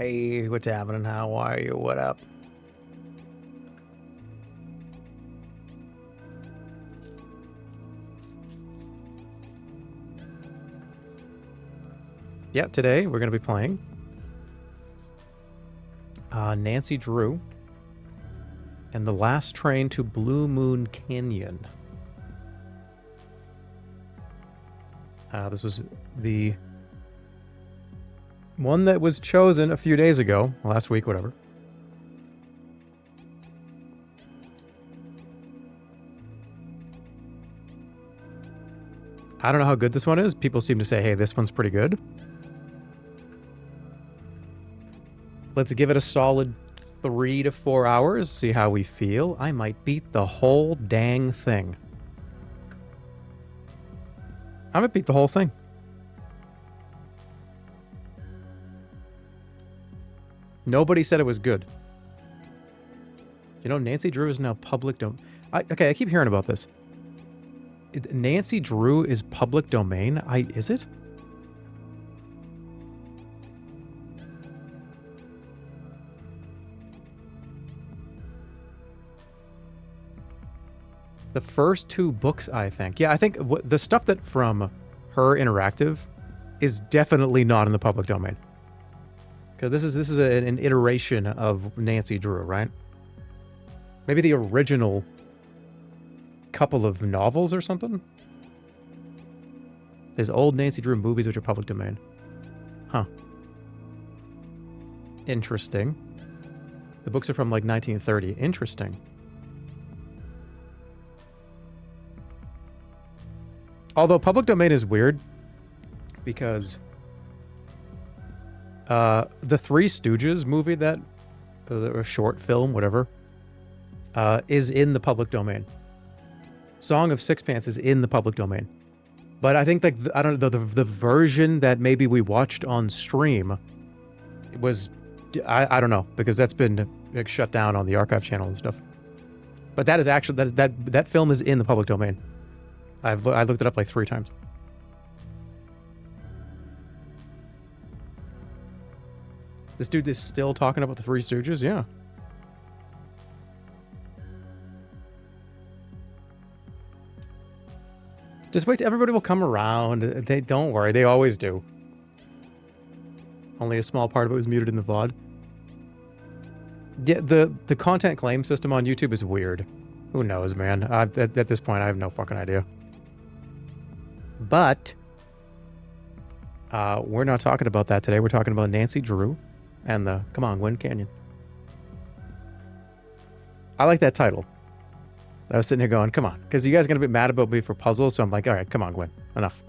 Hey, what's happening? How are you? What up? Yeah, today we're going to be playing Nancy Drew and the Last Train to Blue Moon Canyon. This was the one that was chosen a few days ago, last week, whatever. I don't know how good this one is. People seem to say, hey, this one's pretty good. Let's give it a solid 3 to 4 hours, see how we feel. I might beat the whole dang thing. I might beat the whole thing. Nobody said it was good. You know, Nancy Drew is now public domain. Okay, I keep hearing about this. Nancy Drew is public domain? Is it? The first 2 books, I think. Yeah, I think the stuff that from her interactive is definitely not in the public domain. Because this is an iteration of Nancy Drew, right? Maybe the original couple of novels or something? There's old Nancy Drew movies which are public domain. Huh. Interesting. The books are from like 1930. Interesting. Although public domain is weird because the Three Stooges movie that or short film, whatever, is in the public domain. Song of Sixpence is in the public domain. But I think like I don't know the version that maybe we watched on stream was I don't know because that's been like, shut down on the archive channel and stuff. But that is actually that film is in the public domain. I looked it up like 3 times. This dude is still talking about the Three Stooges? Yeah. Just wait, everybody will come around. They don't worry, they always do. Only a small part of it was muted in the VOD. Yeah, the content claim system on YouTube is weird. Who knows, man? At this point, I have no fucking idea. But we're not talking about that today. We're talking about Nancy Drew and the come on, Gwyn Canyon. I like that title. I was sitting here going, come on, because you guys are going to be mad about me for puzzles, so I'm like, all right, come on, Gwyn, enough.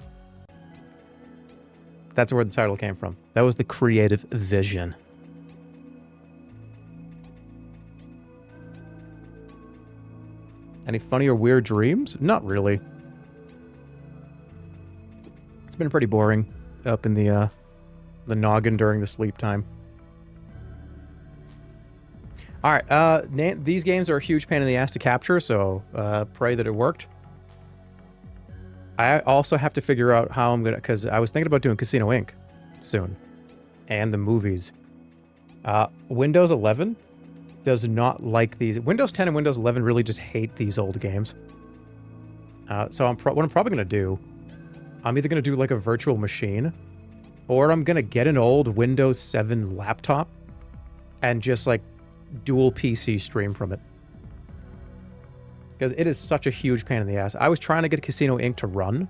That's where the title came from. That was the creative vision. Any funny or weird dreams? Not really. It's been pretty boring up in the noggin during the sleep time. All right, these games are a huge pain in the ass to capture, so pray that it worked. I also have to figure out how I'm gonna, because I was thinking about doing Casino Inc. soon, and the movies. Windows 11 does not like these. Windows 10 and Windows 11 really just hate these old games. So what I'm probably gonna do, I'm either gonna do like a virtual machine, or I'm gonna get an old Windows 7 laptop, and just like dual PC stream from it. Because it is such a huge pain in the ass. I was trying to get Casino Inc. to run,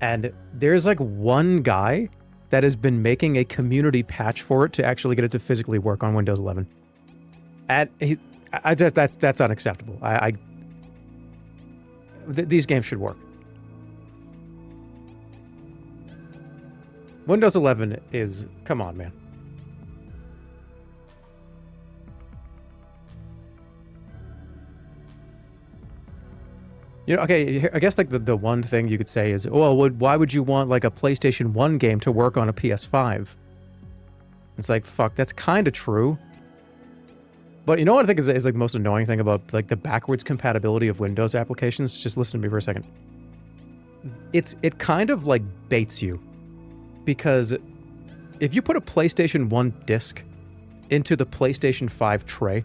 and there's like one guy that has been making a community patch for it to actually get it to physically work on Windows 11. And that's unacceptable. These games should work. Windows 11 is, come on, man. You know, okay, I guess like the one thing you could say is, well, why would you want like a PlayStation 1 game to work on a PS5? It's like, fuck, that's kind of true. But you know what I think is like the most annoying thing about like the backwards compatibility of Windows applications? Just listen to me for a second. It kind of like baits you, because If you put a PlayStation 1 disc into the PlayStation 5 tray,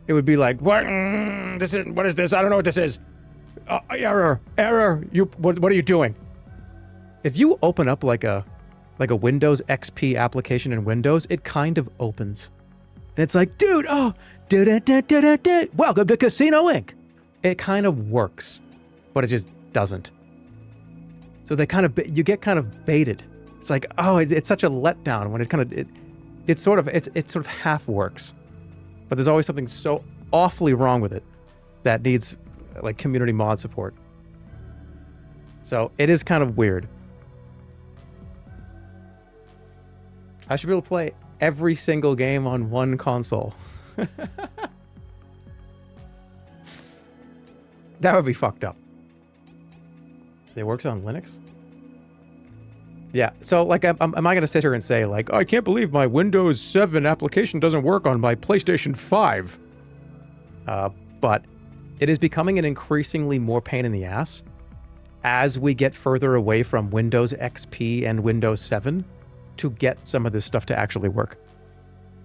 it would be like, what is this? I don't know what this is. Error. What are you doing? If you open up like a Windows XP application in Windows, it kind of opens. And it's like, dude, welcome to Casino Inc. It kind of works, but it just doesn't. So you get kind of baited. It's like, oh, it's such a letdown when it sort of half works. But there's always something so awfully wrong with it that needs like community mod support. So it is kind of weird. I should be able to play every single game on one console. That would be fucked up. It works on Linux? Yeah, so like, am I going to sit here and say like, oh, I can't believe my Windows 7 application doesn't work on my PlayStation 5? But it is becoming an increasingly more pain in the ass as we get further away from Windows XP and Windows 7 to get some of this stuff to actually work.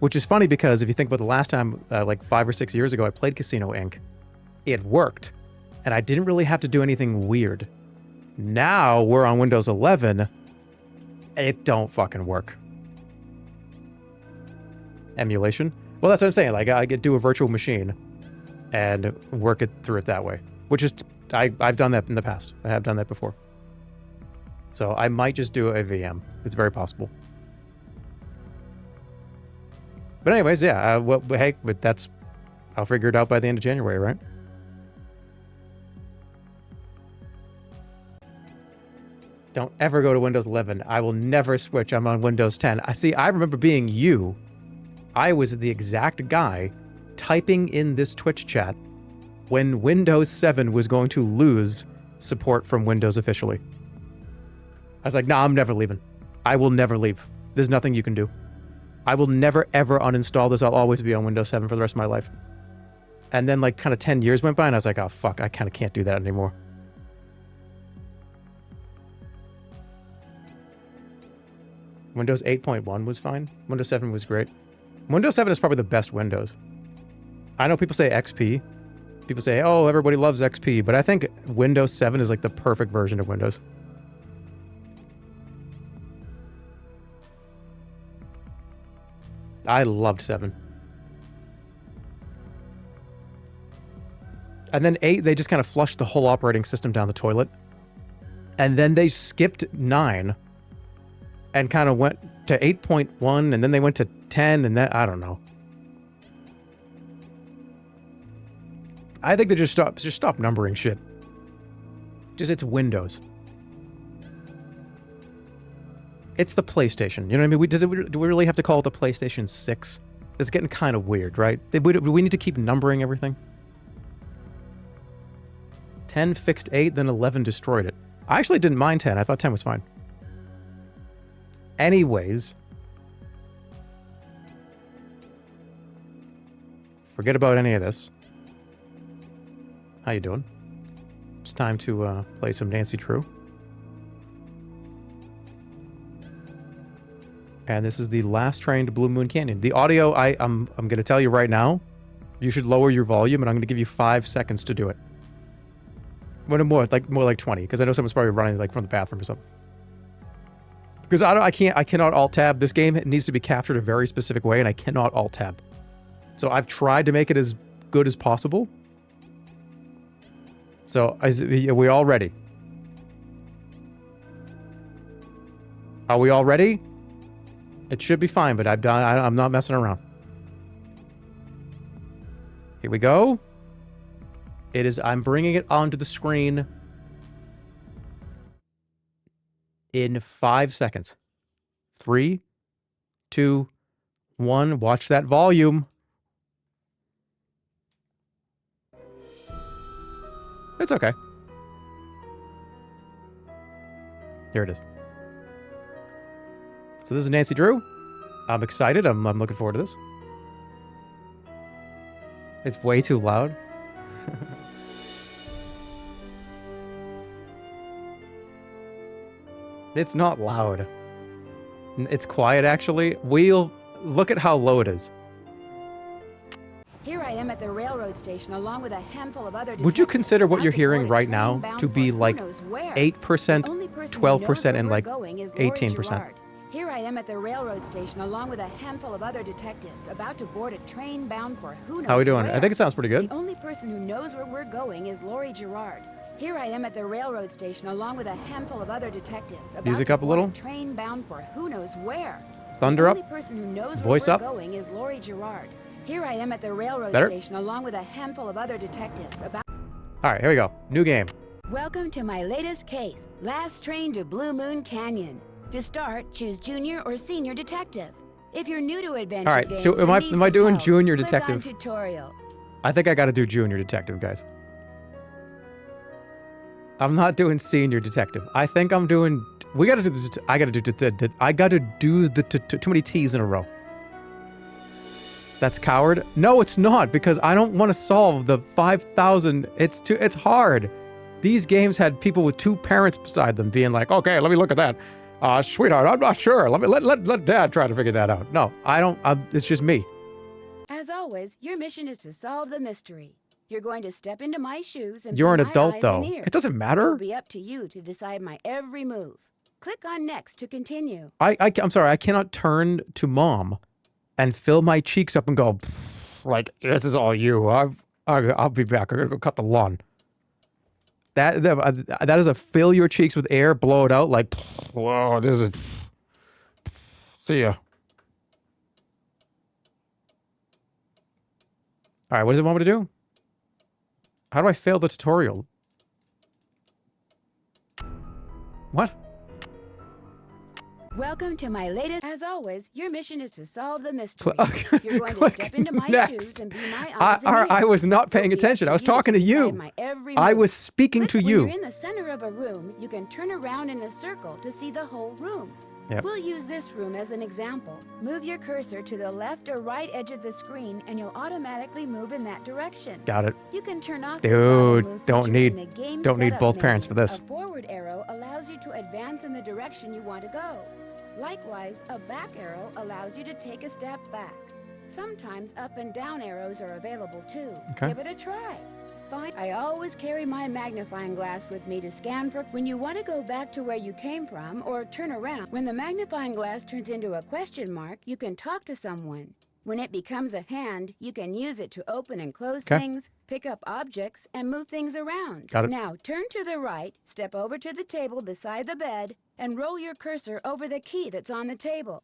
Which is funny because if you think about the last time, like 5 or 6 years ago, I played Casino Inc., it worked. And I didn't really have to do anything weird. Now we're on Windows 11. It don't fucking work. Emulation? Well, that's what I'm saying. Like, I could do a virtual machine and work it through it that way. Which is, I've done that in the past. I have done that before. So I might just do a VM. It's very possible. But anyways, yeah. Well, hey, but that's... I'll figure it out by the end of January, right? Don't ever go to Windows 11. I will never switch. I'm on Windows 10. I remember being you. I was the exact guy typing in this Twitch chat when Windows 7 was going to lose support from Windows officially. I was like, nah, I'm never leaving. I will never leave. There's nothing you can do. I will never, ever uninstall this. I'll always be on Windows 7 for the rest of my life. And then like kind of 10 years went by and I was like, oh, fuck, I kind of can't do that anymore. Windows 8.1 was fine. Windows 7 was great. Windows 7 is probably the best Windows. I know people say XP. People say, oh, everybody loves XP. But I think Windows 7 is like the perfect version of Windows. I loved 7. And then 8, they just kind of flushed the whole operating system down the toilet. And then they skipped 9. And kind of went to 8.1, and then they went to 10, and that, I don't know. I think they just stop numbering shit. Just, it's Windows. It's the PlayStation. You know what I mean? Do we really have to call it the PlayStation 6? It's getting kind of weird, right? Do we need to keep numbering everything? 10 fixed 8, then 11 destroyed it. I actually didn't mind 10. I thought 10 was fine. Anyways, forget about any of this. How you doing? It's time to play some Nancy Drew. And this is the last train to Blue Moon Canyon. The audio, I'm going to tell you right now, you should lower your volume, and I'm going to give you 5 seconds to do it. More like 20, because I know someone's probably running like from the bathroom or something. Because I cannot alt-tab. This game needs to be captured a very specific way, and I cannot alt-tab. So I've tried to make it as good as possible. So, are we all ready? Are we all ready? It should be fine, but I'm not messing around. Here we go. I'm bringing it onto the screen in 5 seconds. 3, 2, 1. Watch that volume. It's okay. Here it is. So this is Nancy Drew. I'm excited. I'm looking forward to this. It's way too loud. It's not loud. It's quiet, actually. We'll look at how low it is. Here I am at the railroad station along with a handful of other. Would you consider what you're hearing right now to be like 8%, 12%, and like 18%? Here I am at the railroad station along with a handful of other detectives about to board a train bound for who knows where. How are we doing? I think it sounds pretty good. The only person who knows where we're going is Lori Gerard. Here I am at the railroad station along with a handful of other detectives about Music to up a board little. a train bound for who knows where. Thunder up. The only person who knows Voice where up. we're going is Lori Gerard. Here I am at the railroad Better. station along with a handful of other detectives about. All right, here we go. New game. Welcome to my latest case, Last Train to Blue Moon Canyon. To start, choose Junior or Senior Detective. If you're new to adventure All right, games, so am I doing Junior click Detective? on Tutorial. I think I got to do Junior Detective, guys. I'm not doing Senior Detective. I think I'm doing. We got to do the. I got to do I got to do the too many T's in a row. That's coward. No, it's not, because I don't want to solve the 5,000. It's hard. These games had people with 2 parents beside them being like, okay, let me look at that. Sweetheart, I'm not sure. Let Dad try to figure that out. No, I don't. It's just me. As always, your mission is to solve the mystery. You're going to step into my shoes and You're an be my adult, eyes though. and ears. It doesn't matter. It'll be up to you to decide my every move. Click on Next to continue. I'm sorry. I cannot turn to Mom and fill my cheeks up and go, like, this is all you. I'll be back. I'm gonna go cut the lawn. That is a fill your cheeks with air, blow it out like, whoa, this is. See ya. All right, what does it want me to do? How do I fail the tutorial? What? Welcome to my latest. As always, your mission is to solve the mystery. Okay. You're going to Click step into my next. shoes and be my eyes and ears. I was not paying It'll be up attention. to I was you talking to decide you. my every I move. was speaking Click to when you. you're in the center of a room, you can turn around in a circle to see the whole room. Yep. We'll use this room as an example. Move your cursor to the left or right edge of the screen and you'll automatically move in that direction. Got it. You can turn off Dude, the auto move don't feature need- in the game don't need setup both menu. parents for this. A forward arrow allows you to advance in the direction you want to go. Likewise, a back arrow allows you to take a step back. Sometimes up and down arrows are available too. Okay. Give it a try. Fine. I always carry my magnifying glass with me to scan for when you want to go back to where you came from or turn around. When the magnifying glass turns into a question mark, you can talk to someone. When it becomes a hand, you can use it to open and close things, pick up objects, and move things around. Got it. Now, turn to the right, step over to the table beside the bed, and roll your cursor over the key that's on the table.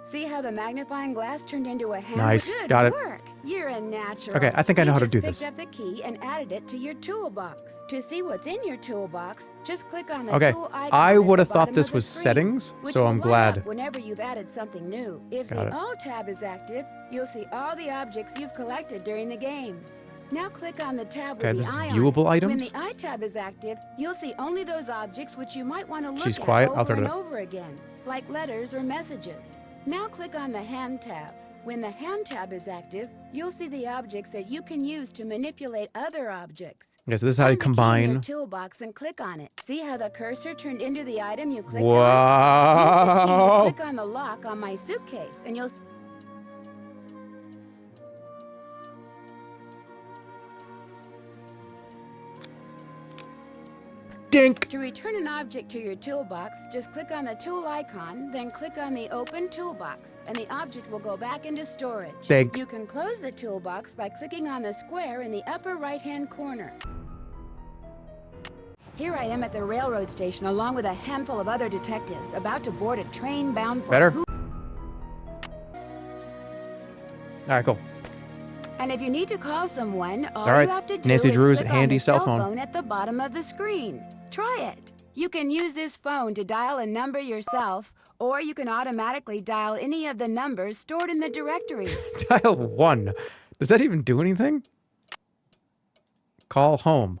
See how the magnifying glass turned into a hand? Nice. Good Got it. work. You're a natural. Okay, I think I know how to do You this. just picked up the key and added it to your toolbox. To see what's in your toolbox, just click on the Okay, tool icon I at would the have thought bottom this of the was screen, settings, which so will I'm light glad. up whenever you've added something new. If Got the it. All tab is active, you'll see all the objects you've collected during the game. Now click on the tab Okay, with this the is eye viewable on it. items? When the eye tab is active, you'll see only those objects which you might want to look She's at quiet. I'll over turn it and up. over again, like letters or messages. Now click on the Hand tab. When the Hand tab is active, you'll see the objects that you can use to manipulate other objects. Okay, so this is how you Find the key in your combine. toolbox and click on it. See how the cursor turned into the item you clicked on? Wow. Use the key to click on the lock on my suitcase, and you'll. Dink. To return an object to your toolbox, just click on the tool icon, then click on the Open Toolbox, and the object will go back into storage. Dink. You can close the toolbox by clicking on the square in the upper right-hand corner. Here I am at the railroad station along with a handful of other detectives about to board a train bound for Better. All right, cool. And if you need to call someone, all right, you have to do Nancy is Drew's click handy on the cell cell phone. phone at the bottom of the screen. Try it. You can use this phone to dial a number yourself, or you can automatically dial any of the numbers stored in the directory. Dial 1. Does that even do anything? Call home.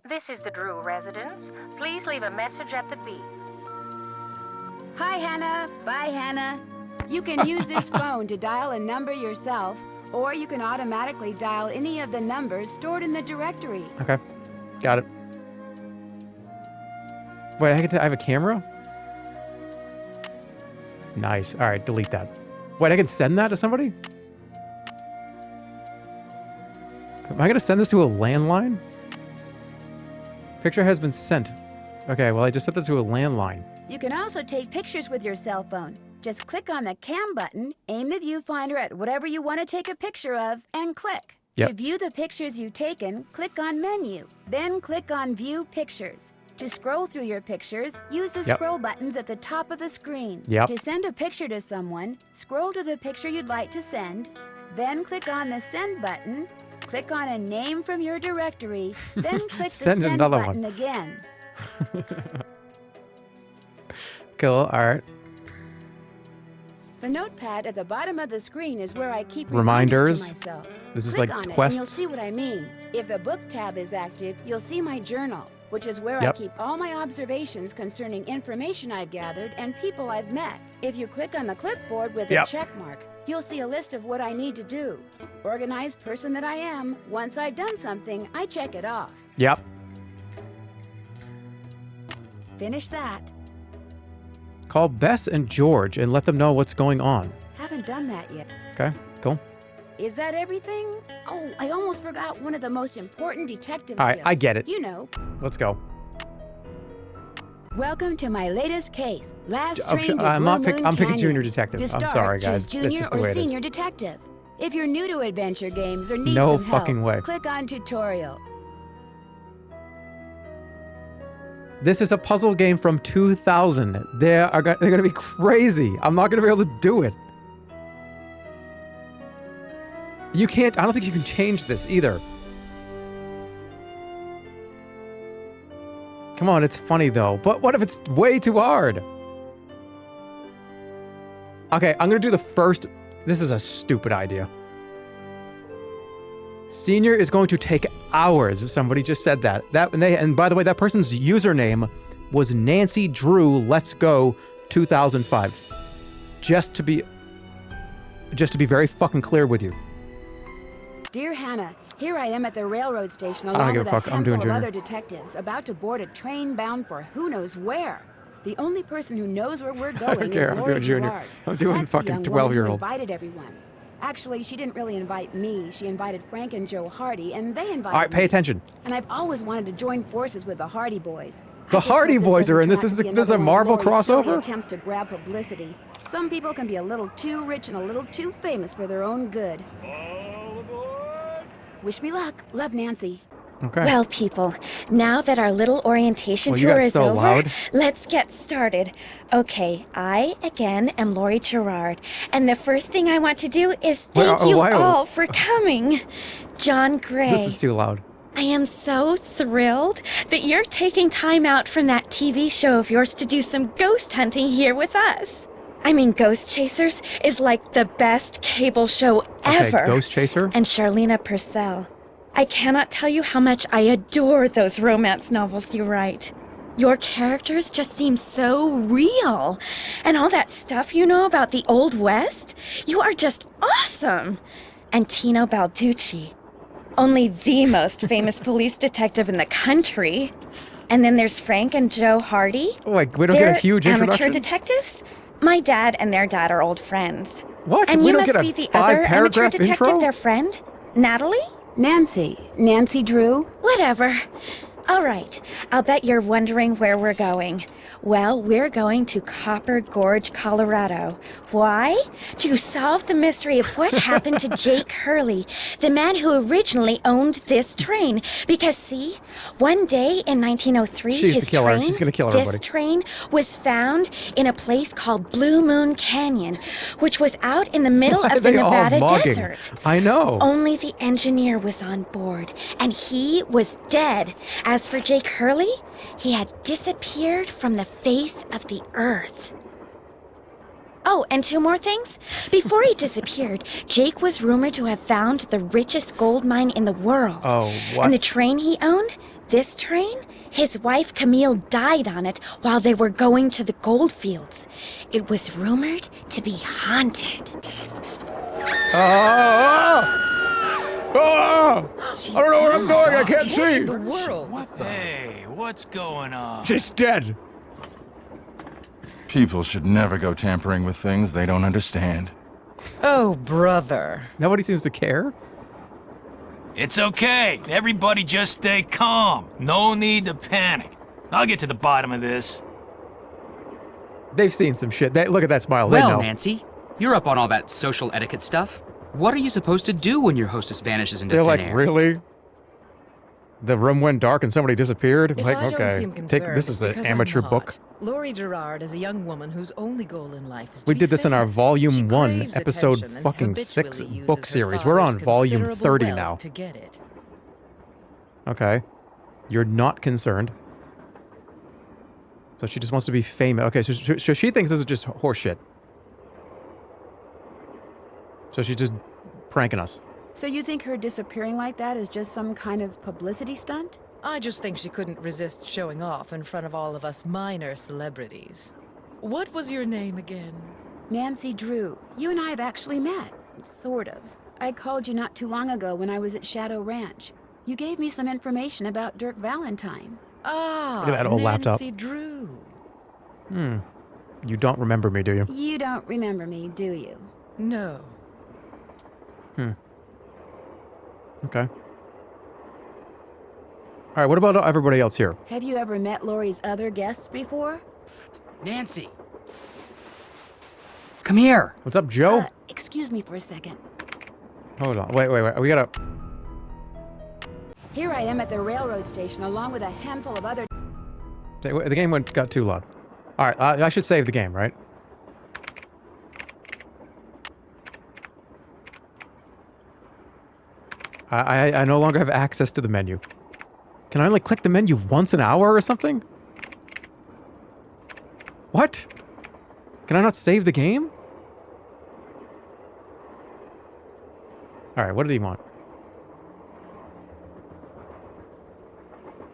This is the Drew residence. Please leave a message at the beep. Hi, Hannah. Bye, Hannah. You can use this phone to dial a number yourself, or you can automatically dial any of the numbers stored in the directory. Okay. Got it. Wait, I have a camera? Nice. All right, delete that. Wait, I can send that to somebody? Am I going to send this to a landline? Picture has been sent. Okay, well, I just sent that to a landline. You can also take pictures with your cell phone. Just click on the cam button, aim the viewfinder at whatever you want to take a picture of, and click. Yep. To view the pictures you've taken, click on Menu. Then click on View Pictures. To scroll through your pictures, use the scroll buttons at the top of the screen. Yep. To send a picture to someone, scroll to the picture you'd like to send, then click on the Send button, click on a name from your directory, then click the Send button again. Cool, alright. The notepad at the bottom of the screen is where I keep reminders to myself. This is Click like on it quests. and you'll see what I mean. If the book tab is active, you'll see my journal, which is where I keep all my observations concerning information I've gathered and people I've met. If you click on the clipboard with a check mark, you'll see a list of what I need to do. Organized person that I am, once I've done something, I check it off. Yep. Finish that. Call Bess and George and let them know what's going on. Haven't done that yet. Okay, cool. Is that everything? Oh, I almost forgot one of the most important detective All right, skills. I get it. You know. Let's go. Welcome to my latest case. Last train to I'm Blue Moon picking Canyon. junior detective. To I'm start, sorry, guys. choose junior That's just the or way it is. senior detective. If you're new to adventure games or need No some help, fucking way. click on tutorial. This is a puzzle game from 2000. They're going to be crazy. I'm not going to be able to do it. You can't. I don't think you can change this either. Come on, it's funny though. But what if it's way too hard? Okay, I'm going to do the first. This is a stupid idea. Senior is going to take hours. Somebody just said that. And by the way, that person's username was Nancy Drew Let's Go 2005. Just to be very fucking clear with you. Dear Hannah, here I am at the railroad station I don't along give with a a fuck. I'm doing handful of junior. other detectives about to board a train bound for who knows where. The only person who knows where we're going care. is I'm Lori doing junior. Gerard. I'm doing That's the fucking young woman who 12-year-old. invited everyone. Actually, she didn't really invite me. She invited Frank and Joe Hardy, and they invited All right, pay me. attention. And I've always wanted to join forces with the Hardy Boys. The I just Hardy hope Boys are in this. doesn't turn This is out a to be another Marvel one of Lori's silly crossover? attempts to grab publicity. Some people can be a little too rich and a little too famous for their own good. All aboard! Wish me luck. Love, Nancy. Okay. Well, people, now that our little orientation Well, you tour got is so over, loud. let's get started. Okay, I, again, am Lori Gerard, and the first thing I want to do is thank you all for coming. John Gray. This is too loud. I am so thrilled that you're taking time out from that TV show of yours to do some ghost hunting here with us. I mean, Ghost Chasers is like the best cable show ever. Okay, Ghost Chaser. And Charlena Purcell. I cannot tell you how much I adore those romance novels you write. Your characters just seem so real. And all that stuff you know about the Old West, you are just awesome. And Tino Balducci, only the most famous police detective in the country. And then there's Frank and Joe Hardy. Like, we don't They're get a huge amateur introduction? detectives. My dad and their dad are old friends. What? And We you don't must get a be the other amateur 5-paragraph detective, intro? their friend, Natalie? Nancy Drew. Whatever. All right, I'll bet you're wondering where we're going. Well, we're going to Copper Gorge, Colorado. Why? To solve the mystery of what happened to Jake Hurley, the man who originally owned this train. Because, see, one day in 1903, She's the his killer. train, She's gonna kill this everybody. train, was found in a place called Blue Moon Canyon, which was out in the middle Why are of the they all Nevada mugging? desert. I know. Only the engineer was on board, and he was dead. As for Jake Hurley, he had disappeared from the face of the earth. Oh, and two more things. Before he disappeared, Jake was rumored to have found the richest gold mine in the world. Oh, what? And the train he owned, this train, his wife Camille died on it while they were going to the gold fields. It was rumored to be haunted. Oh! Ah! I don't know where I'm going. I can't see. The world. Hey, what's going on? She's dead. People should never go tampering with things they don't understand. Oh, brother. Nobody seems to care. It's okay. Everybody just stay calm. No need to panic. I'll get to the bottom of this. They've seen some shit. Look at that smile. They Well, know. Nancy, you're up on all that social etiquette stuff. What are you supposed to do when your hostess vanishes into They're thin like, air? really? The room went dark and somebody disappeared? If Like, I don't okay. seem concerned, This is it's an because amateur I'm hot. book. Laurie Gerard is a young woman whose only goal in life is to We be did this in our famous. volume She 1, craves episode attention and fucking habitually 6 uses book her series. We're on father's volume considerable 30 wealth now. to get it. Okay. You're not concerned. So she just wants to be famous. Okay, so she thinks this is just horseshit. So she's just pranking us. So you think her disappearing like that is just some kind of publicity stunt? I just think she couldn't resist showing off in front of all of us minor celebrities. What was your name again? Nancy Drew, you and I have actually met. Sort of. I called you not too long ago when I was at Shadow Ranch. You gave me some information about Dirk Valentine. Ah, Look at that old laptop. Nancy Drew. You don't remember me, do you? You don't remember me, do you? No. Okay. Alright, what about everybody else here? Have you ever met Laurie's other guests before? Psst, Nancy. Come here. What's up, Joe? Excuse me for a second. Hold on. Wait. We gotta... Here I am at the railroad station along with a handful of other... The game got too loud. Alright, I should save the game, right? I no longer have access to the menu. Can I only click the menu once an hour or something? What? Can I not save the game? Alright, what did he want?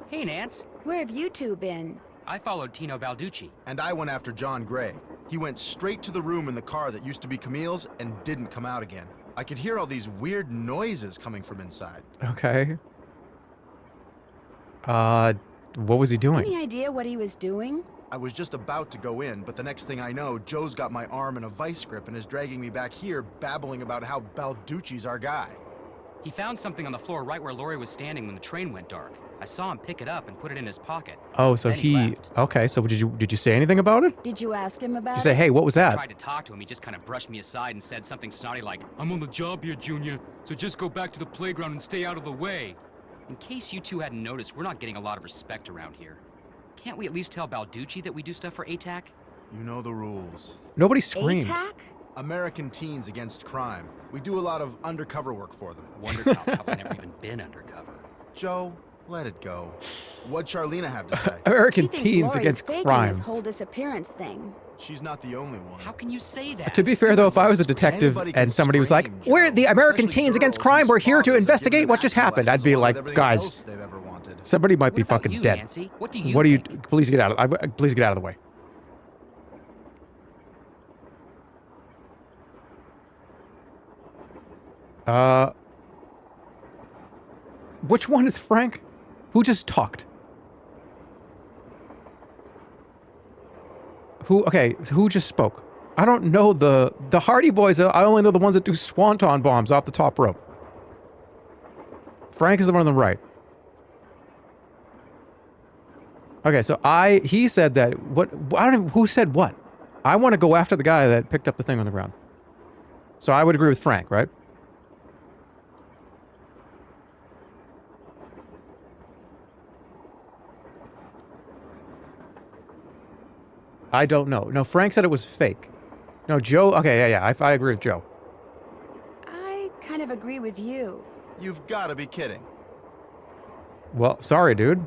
Hey, Nance. Where have you two been? I followed Tino Balducci. And I went after John Gray. He went straight to the room in the car that used to be Camille's and didn't come out again. I could hear all these weird noises coming from inside. Okay. What was he doing? Any idea what he was doing? I was just about to go in, but the next thing I know, Joe's got my arm in a vice grip and is dragging me back here, babbling about how Balducci's our guy. He found something on the floor right where Laurie was standing when the train went dark. I saw him pick it up and put it in his pocket. Oh, so Then he he... left. Okay, so did you say anything about it? Did you ask him about Did you say, it? hey, what was I that? tried to talk to him, he just kind of brushed me aside and said something snotty like, "I'm on the job here, Junior, so just go back to the playground and stay out of the way." In case you two hadn't noticed, we're not getting a lot of respect around here. Can't we at least tell Balducci that we do stuff for ATAC? You know the rules. Nobody screamed. ATAC? American Teens Against Crime. We do a lot of undercover work for them. Wonder Cop's probably never even been undercover. Joe, let it go. What'd Charlena have to say? American She thinks Teens Laurie's Against faking Crime. this whole disappearance thing. She's not the only one. How can you say that? To be fair, though, if I was a detective Anybody can and somebody was like, scream, we're Joe, the American especially Teens Against girls Crime, whose we're here to fathers have given investigate them what just acting happened, I'd lessons be along like, with everything guys, else they've ever wanted. somebody might be What about fucking you, dead. Nancy? What do you What do you... think? Please get out of... please get out of the way. Which one is Frank? Who just talked? Okay, so who just spoke? I don't know the Hardy Boys. I only know the ones that do swanton bombs off the top rope. Frank is the one on the right. Okay, so he said that, I don't know who said what. I want to go after the guy that picked up the thing on the ground. So I would agree with Frank, right? I don't know. No, Frank said it was fake. No, Joe, okay, yeah, I agree with Joe. I kind of agree with you. You've got to be kidding. Well, sorry, dude.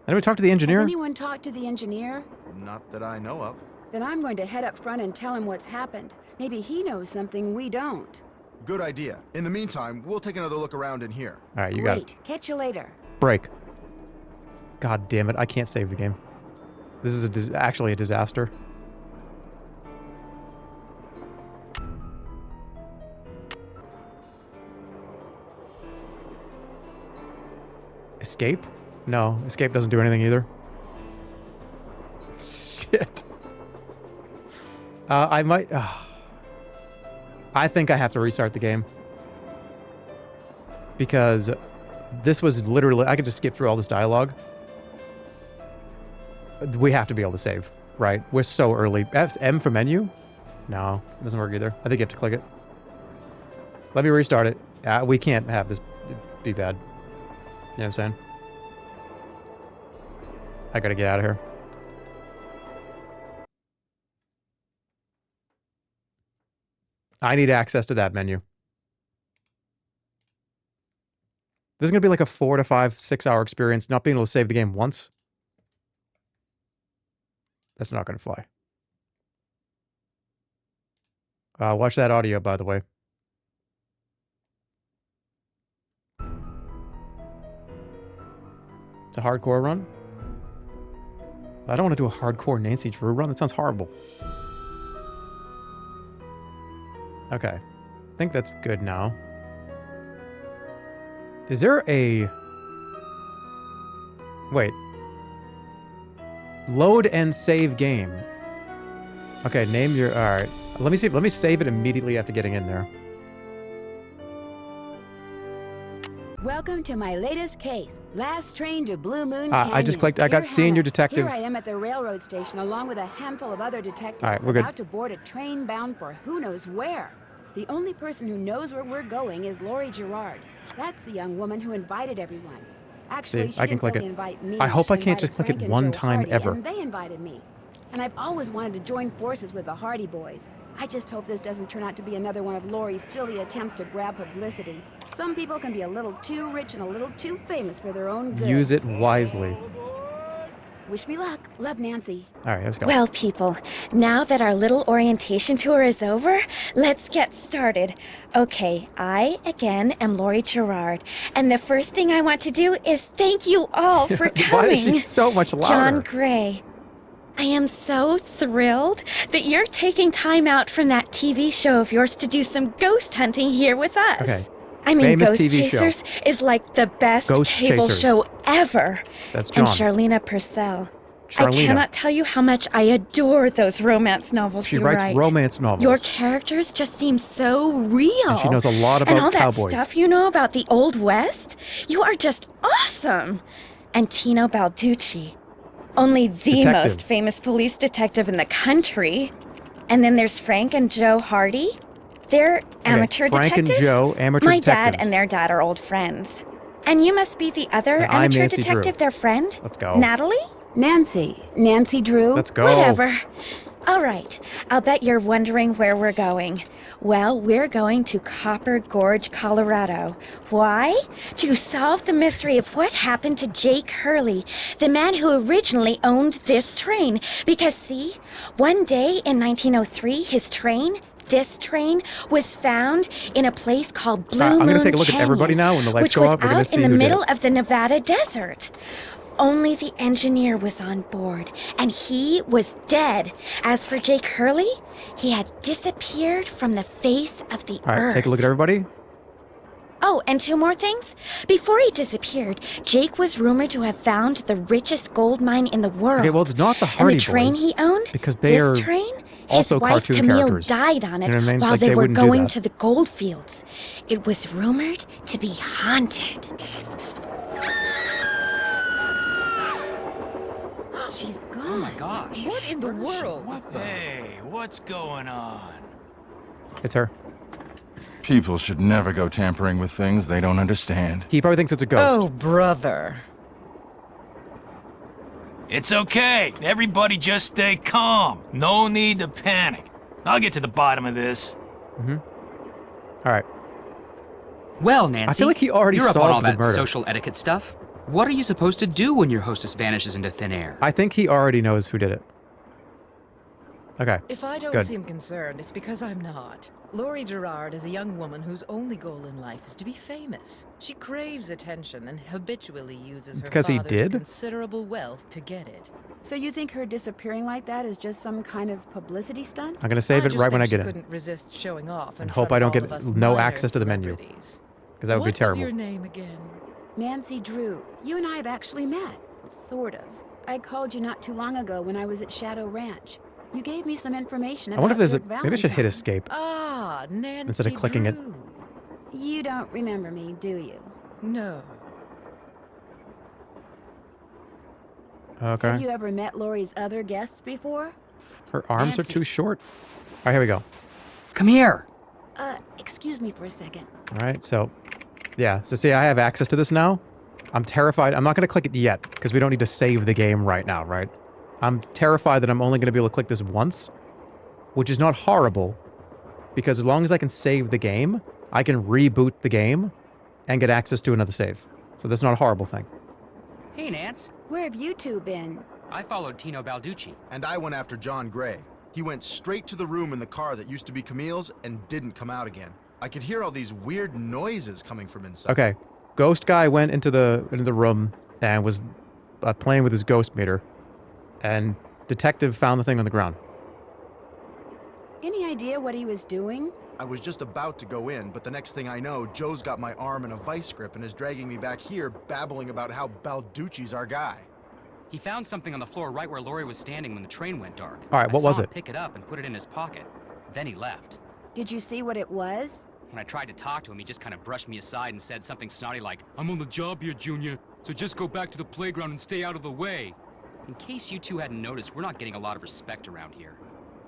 Anybody talk to the engineer? Has anyone talked to the engineer? Not that I know of. Then I'm going to head up front and tell him what's happened. Maybe he knows something we don't. Good idea. In the meantime, we'll take another look around in here. All right, you got it. Great. Catch you later. Break. God damn it, I can't save the game. This is actually a disaster. Escape? No, escape doesn't do anything either. Shit. I might... I think I have to restart the game. Because this was literally... I could just skip through all this dialogue. We have to be able to save, right? We're so early. M for menu? No, it doesn't work either. I think you have to click it. Let me restart it. We can't have this be bad. You know what I'm saying? I gotta get out of here. I need access to that menu. This is gonna be like a 4 to 5, 6 hour experience, not being able to save the game once. That's not gonna fly. Watch that audio, by the way. It's a hardcore run. I don't want to do a hardcore Nancy Drew run. That sounds horrible. Okay. I think that's good now. Is there a... Wait. Load and save game. Okay, name your... Alright. Let me see. Let me save it immediately after getting in there. Welcome to my latest case. Last train to Blue Moon Canyon. I just clicked... I got Dear senior Hannah, detective. Here I am at the railroad station along with a handful of other detectives All right, we're good. about to board a train bound for who knows where. The only person who knows where we're going is Lori Gerard. That's the young woman who invited everyone. Actually, See, she I can didn't click really it. invite me. I hope She I can't just invited click it Frank and one Joe time Hardy, ever. And they invited me. And I've always wanted to join forces with the Hardy Boys. I just hope this doesn't turn out to be another one of Lori's silly attempts to grab publicity. Some people can be a little too rich and a little too famous for their own good. Use it wisely. Wish me luck. Love, Nancy. All right, let's go. Well, people, now that our little orientation tour is over, let's get started. Okay, I, again, am Lori Gerard, and the first thing I want to do is thank you all for coming. Why is she so much louder? John Gray. I am so thrilled that you're taking time out from that TV show of yours to do some ghost hunting here with us. Okay. I mean, Famous Ghost TV show. Chasers is like the best Ghost cable Chasers. show ever. That's John. And Charlena Purcell. I Charlena. cannot tell you how much I adore those romance novels She you writes write. romance novels. Your characters just seem so real. And she knows a lot about and all cowboys. that stuff you know about the Old West. You are just awesome. And Tino Balducci, only the Detective. most famous police detective in the country. And then there's Frank and Joe Hardy. They're amateur Frank detectives. and Joe, amateur My detectives. dad and their dad are old friends. And you must be the other And I'm amateur Nancy Drew. detective, their friend. Let's go. Natalie? Nancy. Nancy Drew. Let's go. Whatever. All right. I'll bet you're wondering where we're going. Well, we're going to Copper Gorge, Colorado. Why? To solve the mystery of what happened to Jake Hurley, the man who originally owned this train. Because, see, one day in 1903, this train was found in a place called Blue Moon I'm going to take a look Canyon, at everybody now when the lights which go was up. We're going to out see in the who did middle it. of the Nevada desert. Only the engineer was on board, and he was dead. As for Jake Hurley, he had disappeared from the face of the All right, earth. take a look at everybody. Oh, and two more things. Before he disappeared, Jake was rumored to have found the richest gold mine in the world. Okay, well, it's not the And Hardy the train Boys, he owned, because they are this train, also his wife cartoon Camille characters. died on it You know what I mean? while Like, they they were wouldn't do going that. to the gold fields. It was rumored to be haunted. She's Oh gone. my gosh. What in the world? Hey, what's going on? It's her. People should never go tampering with things they don't understand. He probably thinks it's a ghost. Oh, brother. It's okay. Everybody just stay calm. No need to panic. I'll get to the bottom of this. All right. Well, Nancy, I feel like he already you're up on solved all the that murder. social etiquette stuff. What are you supposed to do when your hostess vanishes into thin air? I think he already knows who did it. Okay. If I don't Good. seem concerned, it's because I'm not. Lori Gerard is a young woman whose only goal in life is to be famous. She craves attention and habitually uses her Because he father's did? considerable wealth to get it. So you think her disappearing like that is just some kind of publicity stunt? I'm going to save it just right when think I get she in. couldn't resist showing off And in hope front I of don't all get of us no minor access to the menu. celebrities. Because that would be What terrible. was your name again? Nancy Drew. You and I have actually met. Sort of. I called you not too long ago when I was at Shadow Ranch. You gave me some information about I wonder if there's a... Dirk Maybe I should hit Valentine. escape Ah, Nancy instead of clicking it. Drew. You don't remember me, do you? No. Okay. Have you ever met Laurie's other guests before? Her arms Nancy. are too short. All right, here we go. Come here. Excuse me for a second. All right, so... Yeah, so see, I have access to this now. I'm terrified. I'm not going to click it yet, because we don't need to save the game right now, right? I'm terrified that I'm only going to be able to click this once, which is not horrible, because as long as I can save the game, I can reboot the game and get access to another save. So that's not a horrible thing. Hey, Nance. Where have you two been? I followed Tino Balducci. And I went after John Gray. He went straight to the room in the car that used to be Camille's and didn't come out again. I could hear all these weird noises coming from inside. Okay, ghost guy went into the room and was playing with his ghost meter, and detective found the thing on the ground. Any idea what he was doing? I was just about to go in, but the next thing I know, Joe's got my arm in a vice grip and is dragging me back here, babbling about how Balducci's our guy. He found something on the floor right where Laurie was standing when the train went dark. All right, what I was saw it? him pick it up and put it in his pocket. Then he left. Did you see what it was? When I tried to talk to him, he just kind of brushed me aside and said something snotty like, "I'm on the job here, Junior, so just go back to the playground and stay out of the way." In case you two hadn't noticed, we're not getting a lot of respect around here.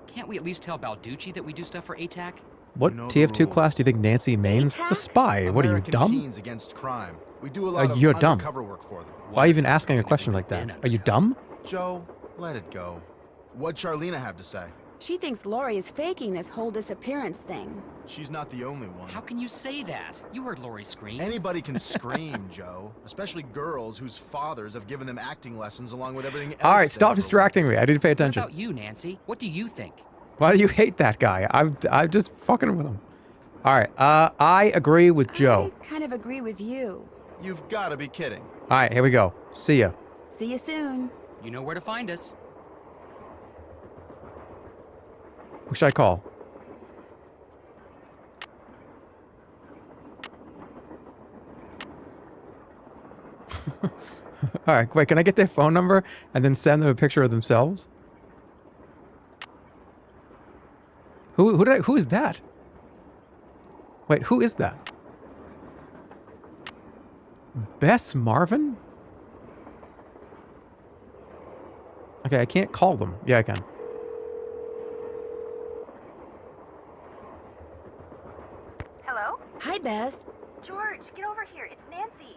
Can't we at least tell Balducci that we do stuff for ATAC? What You know the TF2 class rules. do you think Nancy mains? The spy. What are you, American dumb? Teens Against Crime. We do a lot of you're dumb. undercover work for them. Why even asking a question like that? Are you dumb? Joe, let it go. What'd Charlena have to say? She thinks Laurie is faking this whole disappearance thing. She's not the only one. How can you say that? You heard Laurie scream. Anybody can scream, Joe. Especially girls whose fathers have given them acting lessons along with everything else. All right, they stop ever distracting me. I need to pay What attention. about you, Nancy? What do you think? Why do you hate that guy? I'm just fucking with him. All right, I agree with Joe. I kind of agree with you. wanted. You've got to be kidding. All right, here we go. See ya. See you soon. You know where to find us. Who should I call? All right, wait, can I get their phone number and then send them a picture of themselves? Who is that? Wait, who is that? Bess Marvin? Okay, I can't call them. Yeah, I can. Hello? Hi, Bess. George, get over here. It's Nancy.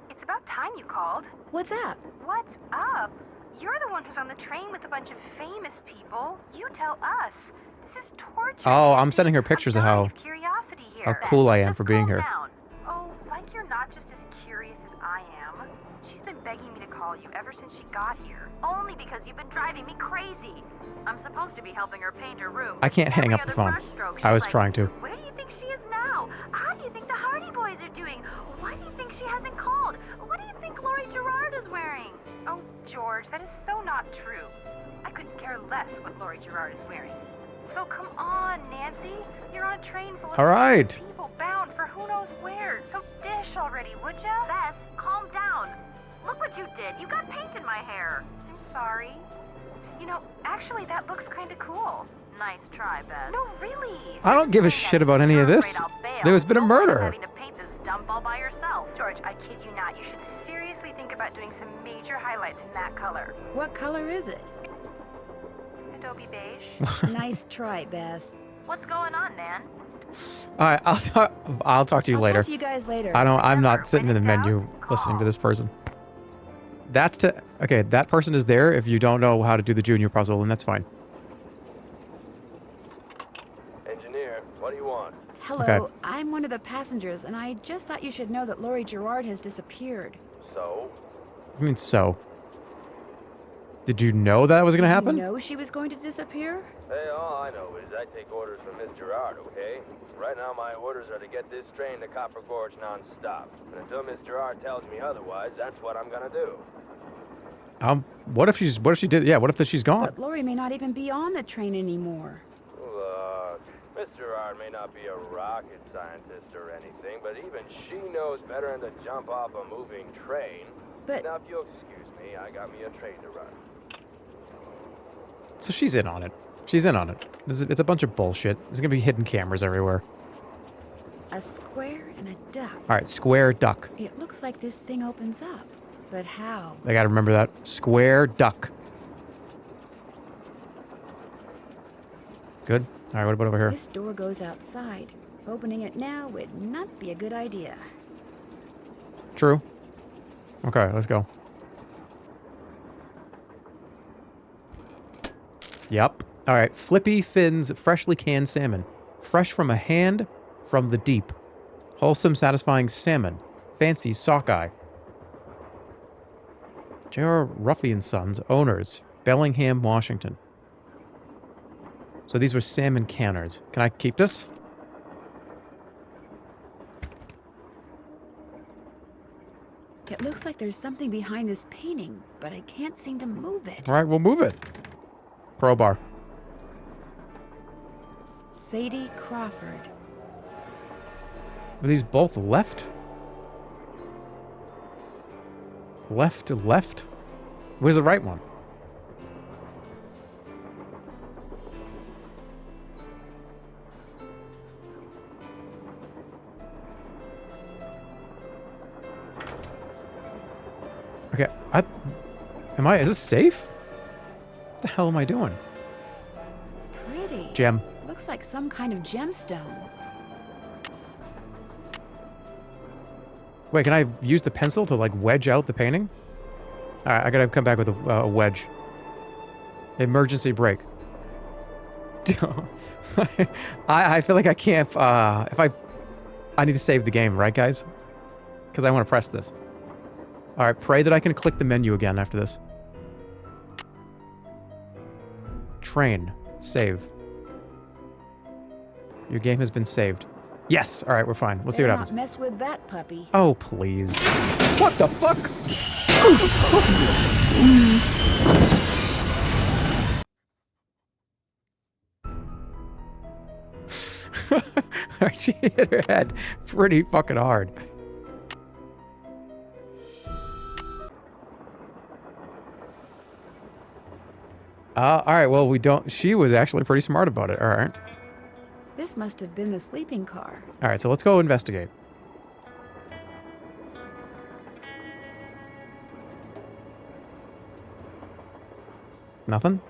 It's about time you called. What's up? What's up? You're the one who's on the train with a bunch of famous people. You tell us. This is torture. Oh, I'm Nancy. sending her pictures of I'm dying how curiosity here. how cool I am Just for being calm here. down. Oh, like you're not just as curious as I am. She's been begging me to call you ever since she got here. Only because you've been driving me crazy. I'm supposed to be helping her paint her room. I can't hang Every up the other phone. brushstroke, I she's was like, trying to. Where do you think she is now? How do you think the Hardy Boys are doing? Why do you think she hasn't called? What do you think Laurie Gerard is wearing? Oh, George, that is so not true. I couldn't care less what Laurie Gerard is wearing. So come on, Nancy. You're on a train full of All right. people bound for who knows where. So dish already, would ya? Bess, calm down. Look what you did. You got paint in my hair. I'm sorry. You know, actually, that looks kind of cool. Nice try, Bess. No, really. I don't give a shit about any of this. There's been a murder. Having to paint this dump all by yourself. George, I kid you not. You should seriously think about doing some major highlights in that color. What color is it? Adobe beige. Nice try, Bess. What's going on, Nan? All right, I'll talk to you I'll later. talk to you guys later. I'm Remember, not sitting in the when in menu doubt, listening to call. this person. Okay, that person is there if you don't know how to do the junior puzzle, and that's fine. Engineer, what do you want? Hello, Okay. I'm one of the passengers, and I just thought you should know that Laurie Gerard has disappeared. So? I mean, so. Did you know that was going to Did happen? you know she was going to disappear? Hey, all I know is I take orders from Miss Gerard, okay? Right now my orders are to get this train to Copper Gorge non-stop. And until Miss Gerard tells me otherwise, that's what I'm gonna do. What if she's gone? But Laurie may not even be on the train anymore. Look, Miss Gerard may not be a rocket scientist or anything, but even she knows better than to jump off a moving train. But Now, if you'll excuse me, I got me a train to run. So she's in on it. She's in on it. It's a bunch of bullshit. There's gonna be hidden cameras everywhere. a square and a duck. All right, square duck. It looks like this thing opens up. But how? I gotta remember that. Square duck. Good. All right, what about over here? This door goes outside. Opening it now would not be a good idea. True. Okay, let's go. Yep. All right, Flippy Finn's freshly canned salmon. Fresh from a hand from the deep. Wholesome, satisfying salmon. Fancy sockeye. J.R. Ruffy and Sons, owners, Bellingham, Washington. So these were salmon canners. Can I keep this? It looks like there's something behind this painting, but I can't seem to move it. All right, we'll move it. Crowbar. Sadie Crawford. Are these both left? Left to left? Where's the right one? Okay, is this safe? What the hell am I doing? Pretty. Gem. Looks like some kind of gemstone. Wait, can I use the pencil to, like, wedge out the painting? Alright, I gotta come back with a wedge. Emergency brake. I feel like I can't, I need to save the game, right, guys? Because I want to press this. Alright, pray that I can click the menu again after this. Train. Save. Your game has been saved. Yes! Alright, we're fine. We'll see what Better happens. not mess with that puppy. Oh, please. What the fuck? She hit her head pretty fucking hard. Alright, well, we don't... She was actually pretty smart about it. Alright. This must have been the sleeping car. Alright, so let's go investigate. Nothing?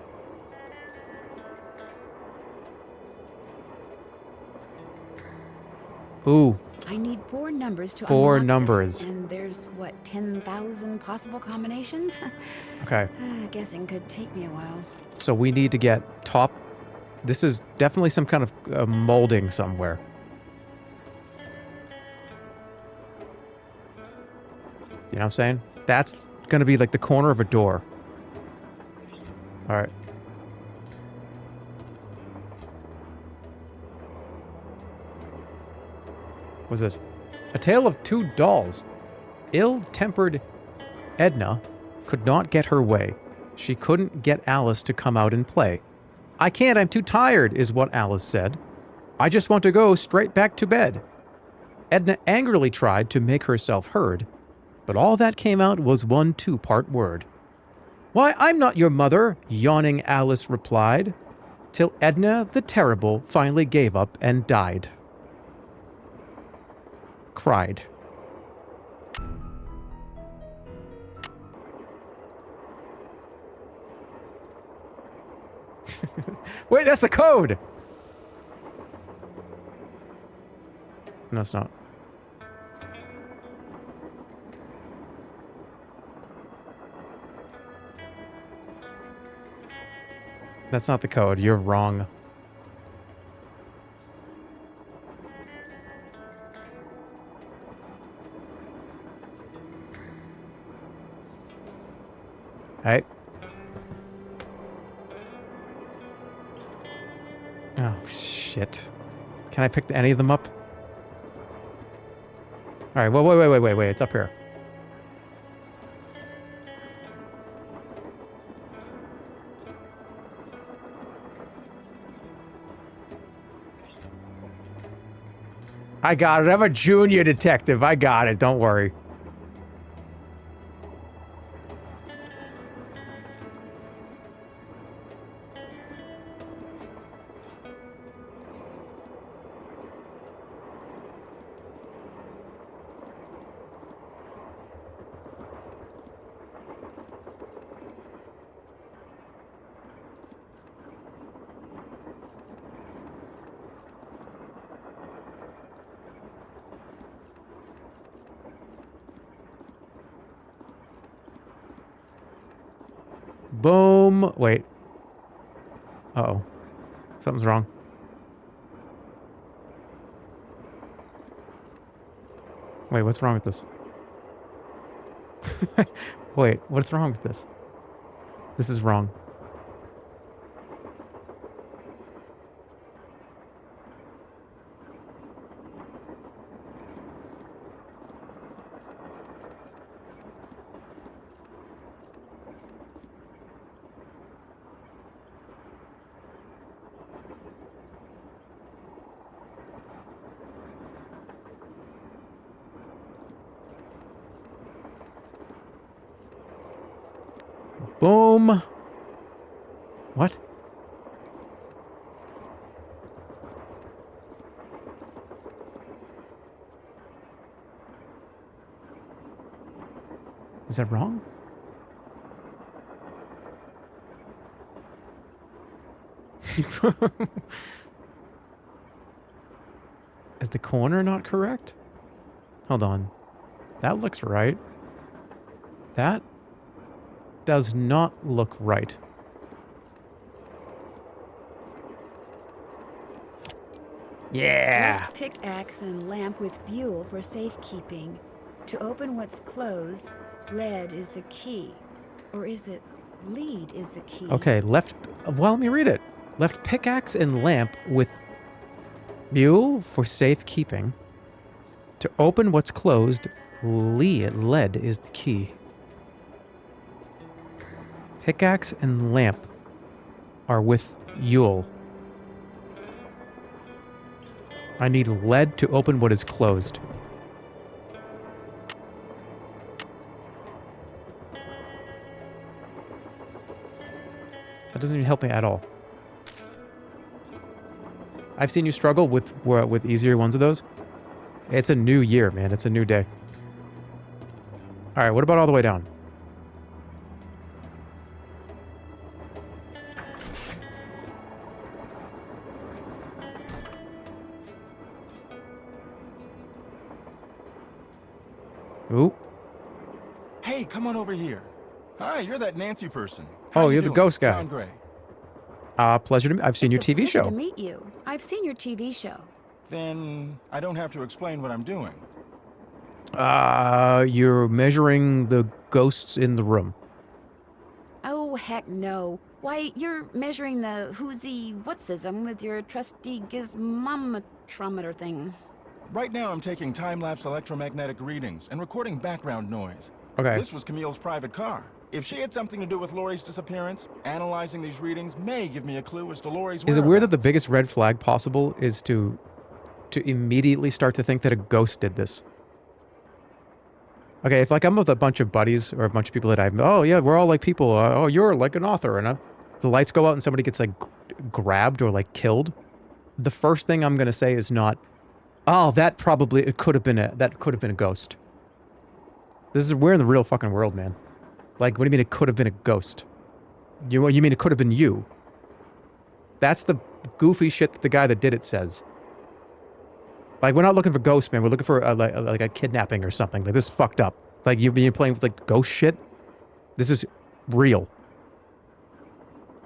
Ooh. I need 4 numbers to Four unlock numbers. this, and there's, what, 10,000 possible combinations? Okay. Guessing could take me a while. So we need to get top... This is definitely some kind of molding somewhere. You know what I'm saying? That's gonna be like the corner of a door. Alright. What's this? A tale of 2 dolls. Ill-tempered Edna could not get her way. She couldn't get Alice to come out and play. I can't, I'm too tired, is what Alice said. I just want to go straight back to bed. Edna angrily tried to make herself heard, but all that came out was one 2-part word. Why, I'm not your mother, yawning Alice replied, till Edna the Terrible finally gave up and died. Cried. Wait, that's the code! No, it's not. That's not the code. You're wrong. Hey. Oh, shit. Can I pick any of them up? Alright, well, wait. It's up here. I got it. I'm a junior detective. I got it. Don't worry. Boom. Wait. Uh-oh. Something's wrong. Wait, what's wrong with this? Wait, what's wrong with this? This is wrong. Boom. What? Is that wrong? Is the corner not correct? Hold on. That looks right. That does not look right. Yeah. Left pickaxe and lamp with buhl for safekeeping. To open what's closed, lead is the key. Or is it lead is the key? Okay, left... Well, let me read it. Left pickaxe and lamp with buhl for safekeeping. To open what's closed, lead is the key. Pickaxe and lamp are with Yule. I need lead to open what is closed. That doesn't even help me at all. I've seen you struggle with easier ones of those. It's a new year, man. It's a new day. All right, what about all the way down? Ooh. Hey, come on over here. Hi, you're that Nancy person. Oh, you're the ghost guy. John Gray. Pleasure to meet. I've seen your It's a TV pleasure show. to meet you. I've seen your TV show. Then I don't have to explain what I'm doing. You're measuring the ghosts in the room. Oh, heck no. Why, you're measuring the whoozy whatsism with your trusty gizmometrometer thing. Right now I'm taking time-lapse electromagnetic readings and recording background noise. Okay. This was Camille's private car. If she had something to do with Laurie's disappearance, analyzing these readings may give me a clue as to Laurie's Is it weird that the whereabouts. biggest red flag possible is to immediately start to think that a ghost did this? Okay, if like I'm with a bunch of buddies or a bunch of people that oh yeah, we're all like people. Oh, you're like an author, and the lights go out and somebody gets like grabbed or like killed. The first thing I'm gonna say is not, oh, that probably could have been a ghost. We're in the real fucking world, man. Like, what do you mean it could have been a ghost? You mean it could have been you? That's the goofy shit that the guy that did it says. Like, we're not looking for ghosts, man. We're looking for like a kidnapping or something. Like, this is fucked up. Like, you've been playing with like ghost shit. This is real.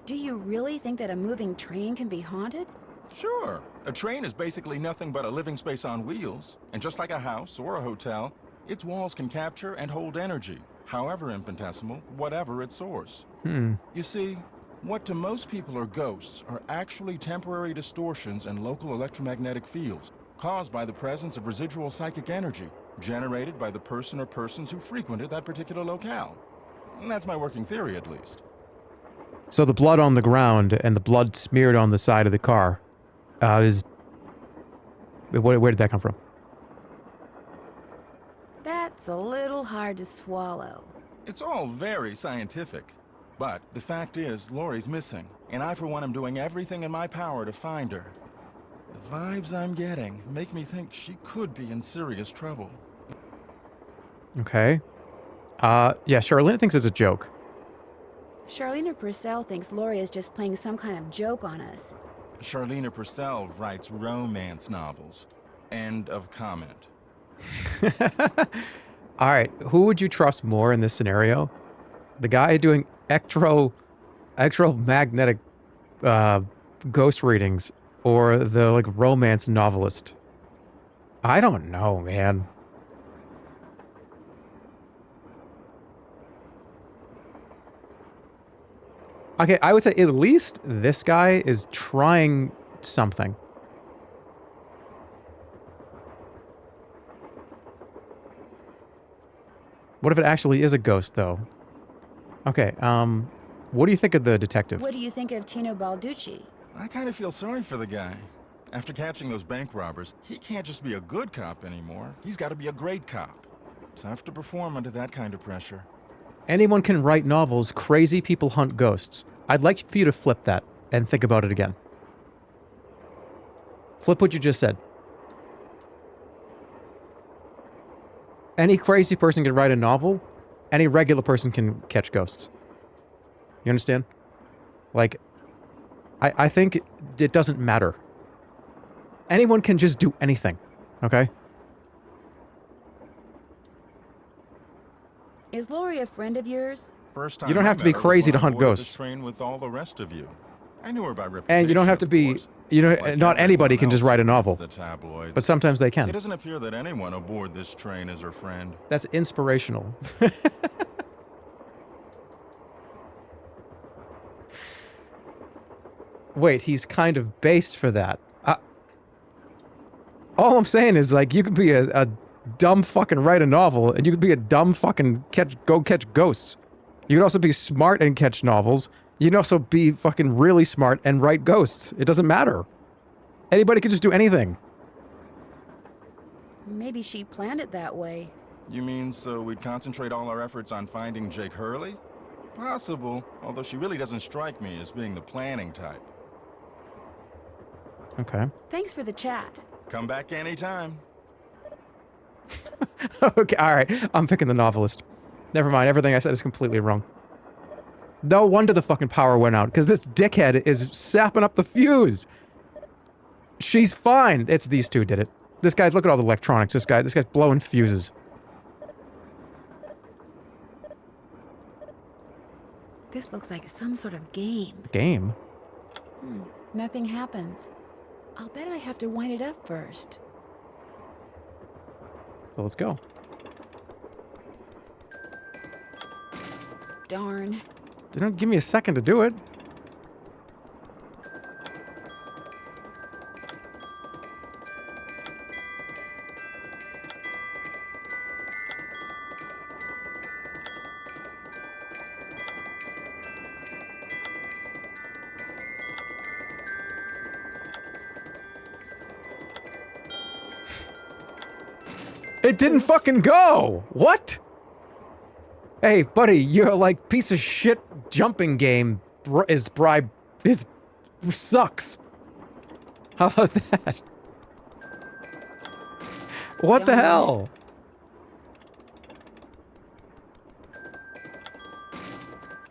Do you really think that a moving train can be haunted? Sure. A train is basically nothing but a living space on wheels. And just like a house or a hotel, its walls can capture and hold energy, however infinitesimal, whatever its source. You see, what to most people are ghosts are actually temporary distortions in local electromagnetic fields caused by the presence of residual psychic energy generated by the person or persons who frequented that particular locale. And that's my working theory, at least. So the blood on the ground and the blood smeared on the side of the car is... Where did that come from? That's a little hard to swallow. It's all very scientific. But the fact is, Lori's missing, and I for one am doing everything in my power to find her. The vibes I'm getting make me think she could be in serious trouble. Okay. Yeah, Charlene thinks it's a joke. Charlene Purcell thinks Lori is just playing some kind of joke on us. Charlene Purcell writes romance novels. End of comment. All right, who would you trust more in this scenario? The guy doing electromagnetic ghost readings, or the like romance novelist? I don't know, man. Okay, I would say at least this guy is trying something. What if it actually is a ghost, though? Okay, what do you think of the detective? What do you think of Tino Balducci? I kind of feel sorry for the guy. After catching those bank robbers, he can't just be a good cop anymore. He's got to be a great cop. Tough to perform under that kind of pressure. Anyone can write novels. Crazy people hunt ghosts. I'd like for you to flip that and think about it again. Flip what you just said. Any crazy person can write a novel. Any regular person can catch ghosts. You understand? Like, I think it doesn't matter. Anyone can just do anything. Okay? Is Lori a friend of yours? First time You don't have to be crazy to hunt ghosts. Train with all the rest of you. I knew her by reputation. And you don't have to be, not anybody can just write a novel. But sometimes they can. It doesn't appear that anyone aboard this train is her friend. That's inspirational. Wait, he's kind of based for that. All I'm saying is, like, you could be a dumb fucking write a novel, and you could be a dumb fucking go catch ghosts. You could also be smart and catch novels. You can also be fucking really smart and write ghosts. It doesn't matter. Anybody can just do anything. Maybe she planned it that way. You mean so we'd concentrate all our efforts on finding Jake Hurley? Possible, although she really doesn't strike me as being the planning type. Okay. Thanks for the chat. Come back anytime. Okay, alright. I'm picking the novelist. Never mind, everything I said is completely wrong. No wonder the fucking power went out, because this dickhead is sapping up the fuse. She's fine. It's these two did it. This guy's, look at all the electronics. This guy's blowing fuses. This looks like some sort of game. Game? Nothing happens. I'll bet I have to wind it up first. So let's go. Darn. They don't give me a second to do it. It didn't fucking go! What? Hey, buddy, your, like, piece of shit jumping game sucks. How about that? What the hell?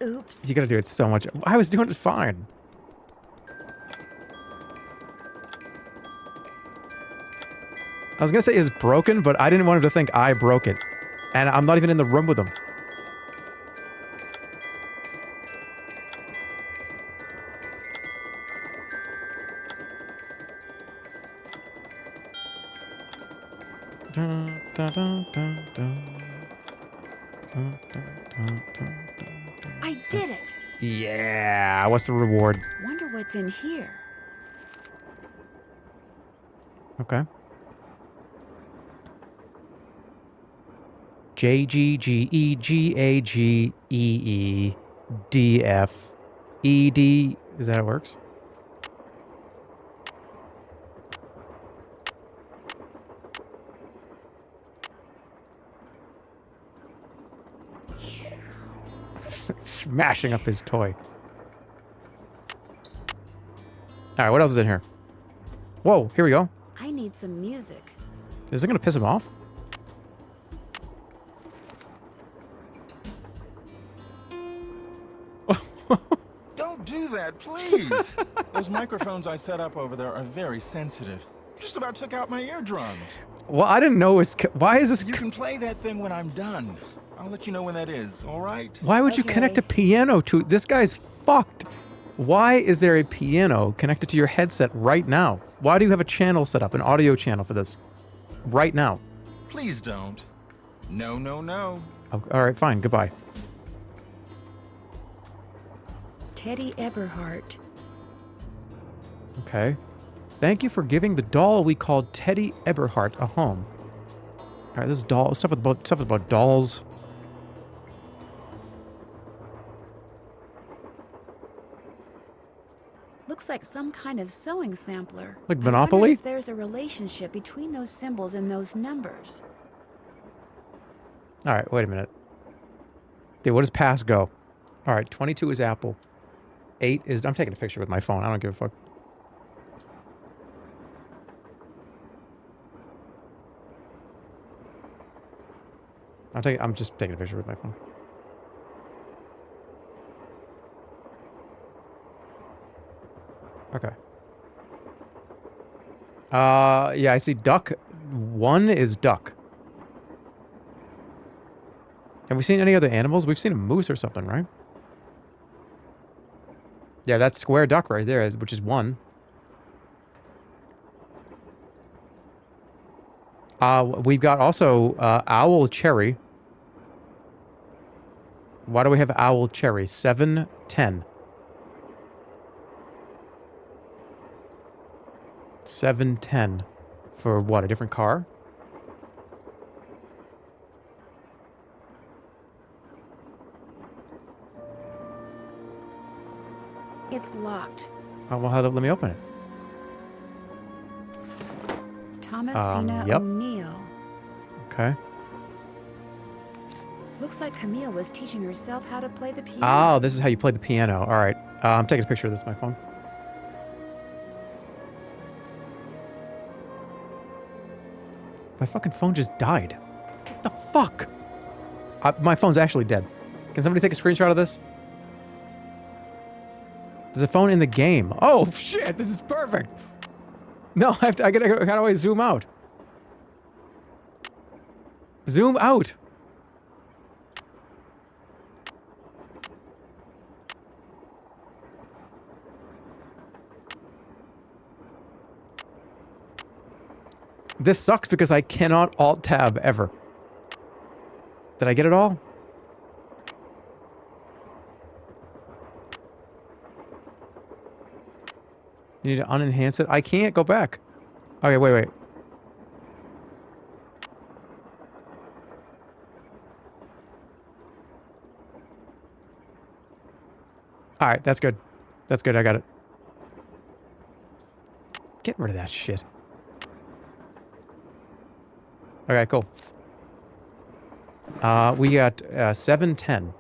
Oops. You gotta do it so much. I was doing it fine. I was gonna say it's broken, but I didn't want him to think I broke it. And I'm not even in the room with him. I did it! Yeah, what's the reward? Wonder what's in here. Okay. JGGEGAGEEDF. Is that how it works? Smashing up his toy. Alright, what else is in here? Whoa, here we go. I need some music. Is it gonna piss him off? Don't do that, please. Those microphones I set up over there are very sensitive. Just about took out my eardrums. Well, I didn't know it's... Why is this... You can play that thing when I'm done. I'll let you know when that is, all right? Why would you connect a piano to... This guy's fucked. Why is there a piano connected to your headset right now? Why do you have a channel set up, an audio channel for this? Right now. Please don't. No, no, no. Oh, all right, fine. Goodbye. Teddy Eberhardt. Okay. Thank you for giving the doll we called Teddy Eberhardt a home. All right, this is doll stuff about dolls. Looks like some kind of sewing sampler. Like I wonder Monopoly? if there's a relationship between those symbols and those numbers. All right, wait a minute. Dude, what does pass go? All right, 22 is Apple. 8 is... I'm taking a picture with my phone. I don't give a fuck. I'm just taking a picture with my phone. Okay. Yeah, I see duck. 1 is duck. Have we seen any other animals? We've seen a moose or something, right? Yeah, that's square duck right there, which is 1. We've got also owl cherry. Why do we have owl cherry? 7, 10. 7, 10. For what, a different car? It's locked. Oh, well, let me open it. Thomasina Yep. O'Neill. Okay. Looks like Camille was teaching herself how to play the piano. Oh, this is how you play the piano. All right. I'm taking a picture of this on my phone. My fucking phone just died. What the fuck? My phone's actually dead. Can somebody take a screenshot of this? There's a phone in the game. Oh, shit. This is perfect. No, how do I zoom out? Zoom out. This sucks because I cannot Alt-Tab ever. Did I get it all? You need to unenhance it? I can't go back. Okay, wait. Alright, that's good. That's good, I got it. Get rid of that shit. Okay, cool. We got 710.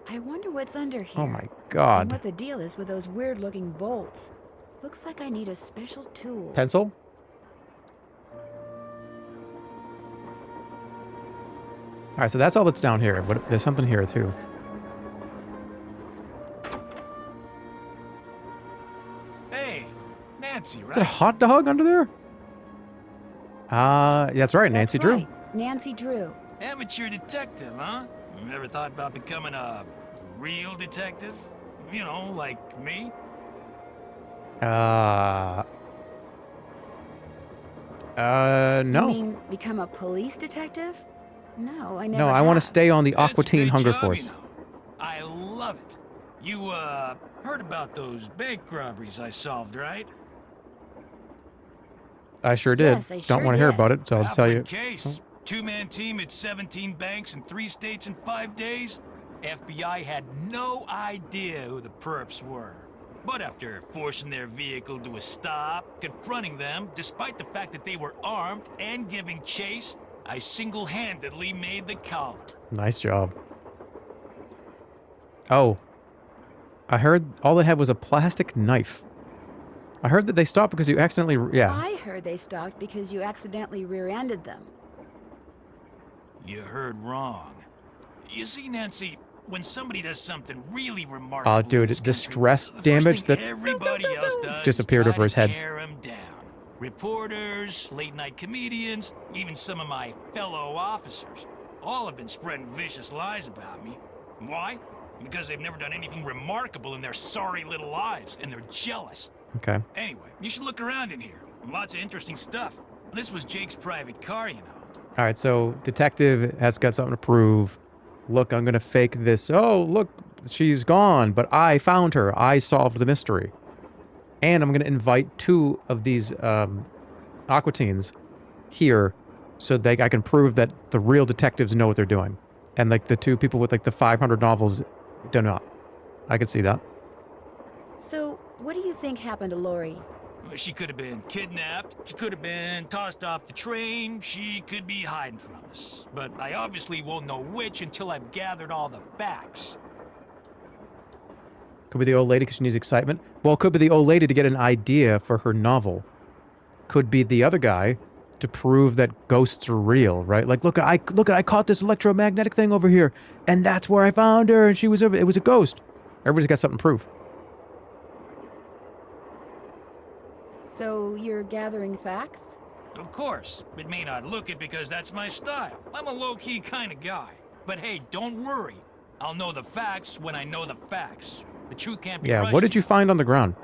I wonder what's under here. Oh my And god. what the deal is with those weird-looking bolts. Looks like I need a special tool. Pencil? Alright, so that's all that's down here, but there's something here too. Hey, Nancy, Is that a right? hot dog under there? That's right, Nancy That's Drew. right, Nancy Drew. Amateur detective, huh? Ever thought about becoming a real detective? You know, like me? No. You mean become a police detective? No, I never No, I want to have. stay on the That's a Aqua Teen good Hunger job, Force. you know. I love it. You, heard about those bank robberies I solved, right? I sure did. Yes, I Don't sure want to hear did. about it, so I'll just tell you. Case. Two-man team at 17 banks in 3 states in 5 days. FBI had no idea who the perps were. But after forcing their vehicle to a stop, confronting them, despite the fact that they were armed and giving chase, I single-handedly made the collar. Nice job. Oh. I heard all they had was a plastic knife. I heard that they stopped because you accidentally... Yeah. I heard they stopped because you accidentally rear-ended them. You heard wrong. You see, Nancy, when somebody does something really remarkable, Dude, in this the country, stress the first damage thing that everybody else does disappeared is try over his to head. tear him down. Reporters, late-night comedians, even some of my fellow officers, all have been spreading vicious lies about me. Why? Because they've never done anything remarkable in their sorry little lives, and they're jealous. Okay. Anyway, you should look around in here. Lots of interesting stuff. This was Jake's private car, you know. All right, so detective has got something to prove. Look, I'm going to fake this. Oh, look, she's gone, but I found her. I solved the mystery. And I'm going to invite 2 of these Aqua Teens here so I can prove that the real detectives know what they're doing. And like the 2 people with like the 500 novels do not. I could see that. So, what do you think happened to Lori? Well, she could have been kidnapped. She could have been tossed off the train. She could be hiding from us. But I obviously won't know which until I've gathered all the facts. Could be the old lady because she needs excitement. Well, it could be the old lady to get an idea for her novel. Could be the other guy to prove that ghosts are real, right? Like, look, I caught this electromagnetic thing over here, and that's where I found her, and it was a ghost. Everybody's got something to prove. So, you're gathering facts? Of course. It may not look it because that's my style. I'm a low-key kind of guy. But hey, don't worry. I'll know the facts when I know the facts. The truth can't be rushed. Yeah, what did you find on the ground?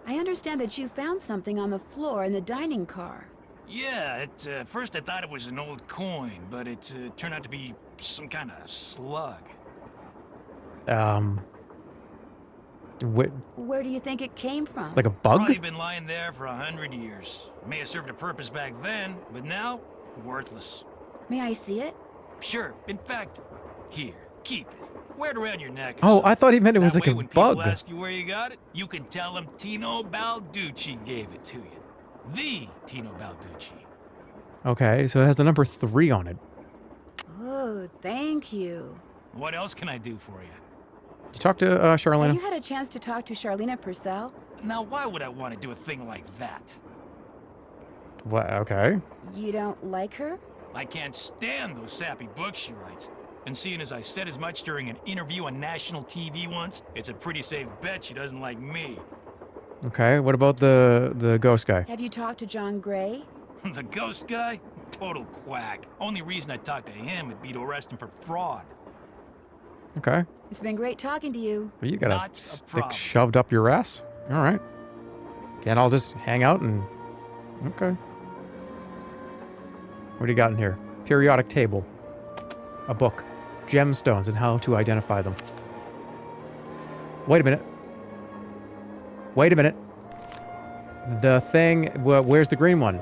I understand that you found something on the floor in the dining car. Yeah, at first I thought it was an old coin, but it turned out to be some kind of slug. Where do you think it came from? Like a bug? Probably been lying there for 100 years. May have served a purpose back then, but now, worthless. May I see it? Sure. In fact, here, keep it. Wear it around your neck. Oh, I thought he meant it was like a when bug. People ask you where you got it, you can tell them Tino Balducci gave it to you. The Tino Balducci. Okay, so it has the number 3 on it. Oh, thank you. What else can I do for you? Did you talk to Have Charlena? you had a chance to talk to Charlena Purcell? Now, why would I want to do a thing like that? What? Okay. You don't like her? I can't stand those sappy books she writes. And seeing as I said as much during an interview on national TV once, it's a pretty safe bet she doesn't like me. Okay, what about the ghost guy? Have you talked to John Gray? The ghost guy? Total quack. Only reason I talked to him would be to arrest him for fraud. Okay. It's been great talking to you. Well, you got Not a a stick problem. shoved up your ass? All right. Can't all just hang out and... Okay. What do you got in here? Periodic table. A book. Gemstones and how to identify them. Wait a minute. Wait a minute. The thing... Where's the green one?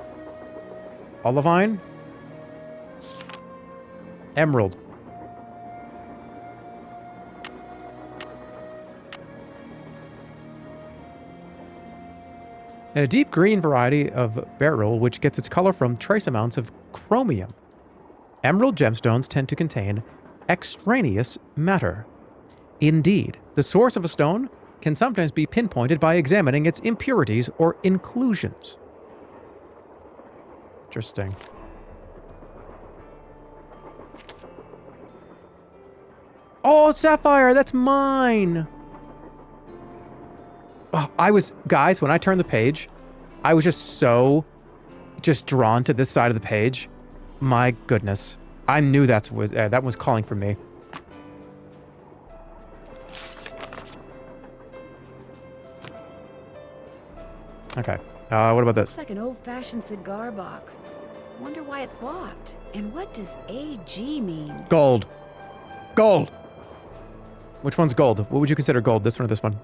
Olivine? Emerald. And a deep green variety of beryl, which gets its color from trace amounts of chromium. Emerald gemstones tend to contain extraneous matter. Indeed, the source of a stone can sometimes be pinpointed by examining its impurities or inclusions. Interesting. Oh, sapphire, that's mine! Oh, guys, when I turned the page, I was just drawn to this side of the page. My goodness. I knew that was calling for me. Okay. What about this? It's like an old-fashioned cigar box. Wonder why it's locked. And what does AG mean? Gold. Gold! Which one's gold? What would you consider gold? This one or this one?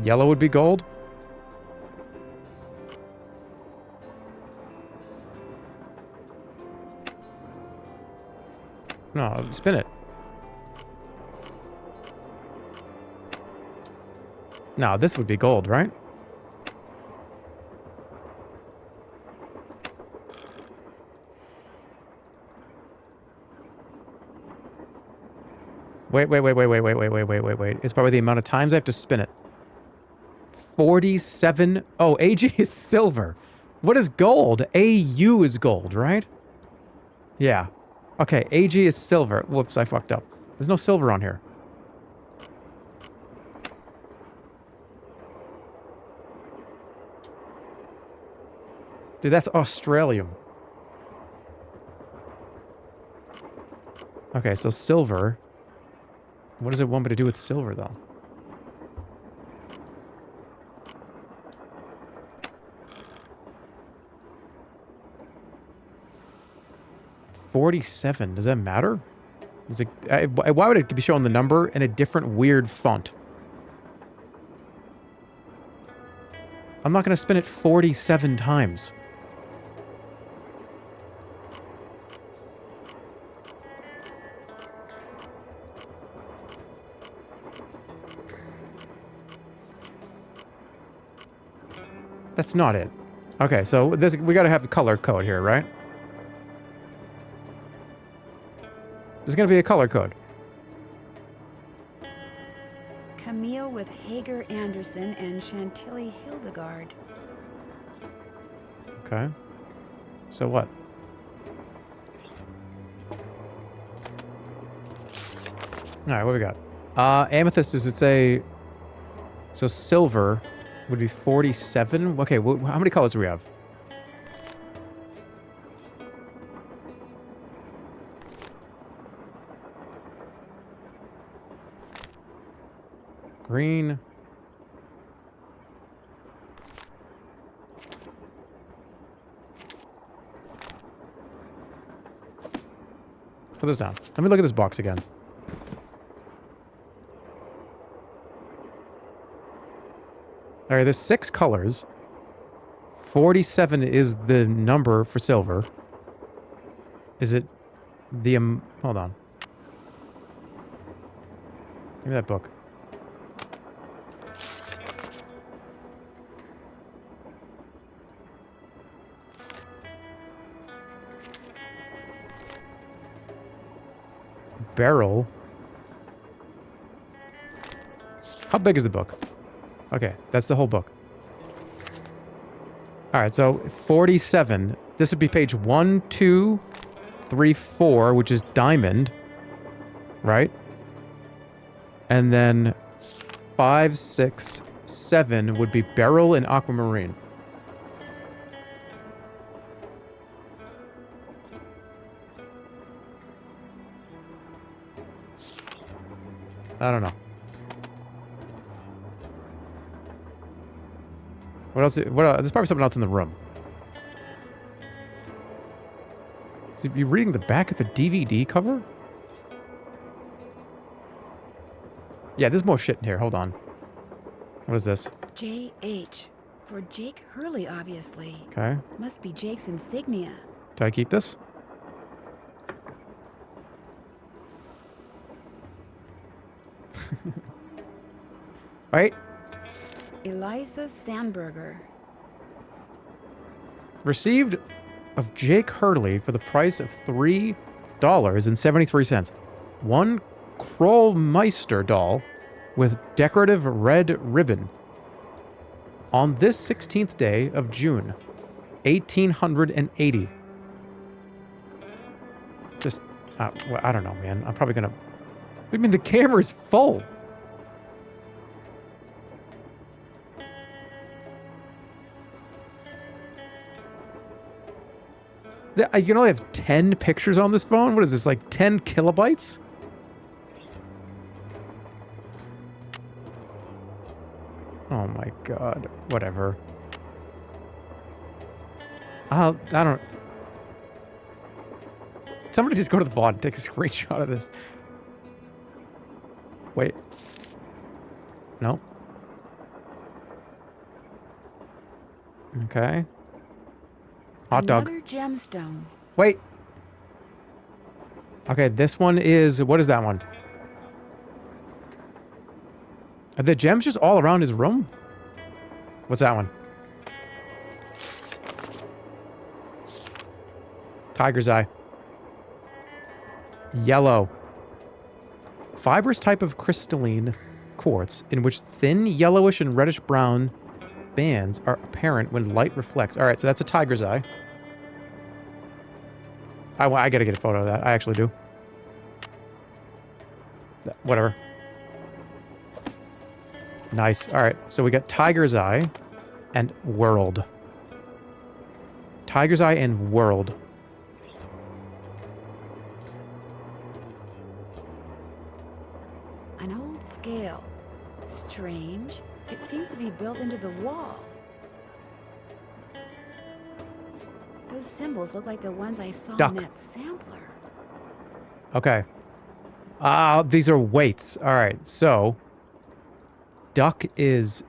Yellow would be gold? No, spin it. No, this would be gold, right? Wait. It's probably the amount of times I have to spin it. 47. Oh, AG is silver. What is gold? AU is gold, right? Yeah. Okay, AG is silver. Whoops, I fucked up. There's no silver on here. Dude, that's Australian. Okay, so silver. What does it want me to do with silver, though? $47. Does that matter? Is it, why would it be showing the number in a different weird font? I'm not going to spin it 47 times. That's not it. Okay, so this we gotta have a color code here, right? There's gonna be a color code. Camille with Hager Anderson and Chantilly Hildegard. Okay. So what? Alright, what do we got? Amethyst, does it say... So silver would be 47? Okay, how many colors do we have? Green. Put this down. Let me look at this box again. All right, there's 6 colors. 47 is the number for silver. Is it the... hold on. Give me that book. Barrel. How big is the book? Okay, that's the whole book. Alright, so 47. This would be page 1, 2, 3, 4, which is diamond. Right? And then 5, 6, 7 would be beryl and aquamarine. I don't know. What else? There's probably something else in the room. So you're reading the back of a DVD cover? Yeah, there's more shit in here. Hold on. What is this? JH. For Jake Hurley, obviously. Okay. Must be Jake's insignia. Do I keep this? Right? Eliza Sandberger. Received of Jake Hurley for the price of $3.73. One Krollmeister doll with decorative red ribbon. On this 16th day of June, 1880. Just, well, I don't know, man. I'm probably gonna... What do you mean the camera's full? You can only have 10 pictures on this phone? What is this, like 10 kilobytes? Oh my god. Whatever. I don't... Somebody just go to the VOD and take a screenshot of this. Wait. No. Okay. Hot dog. Another gemstone. Wait. Okay, this one is... What is that one? Are the gems just all around his room? What's that one? Tiger's eye. Yellow. Fibrous type of crystalline quartz in which thin yellowish and reddish brown bands are apparent when light reflects. All right, so that's a tiger's eye. I gotta get a photo of that. I actually do. Whatever. Nice. All right, so we got tiger's eye and world. Tiger's eye and world. An old scale. Strange. It seems to be built into the wall. Those symbols look like the ones I saw Duck. in that sampler. Okay. These are weights. All right, so duck is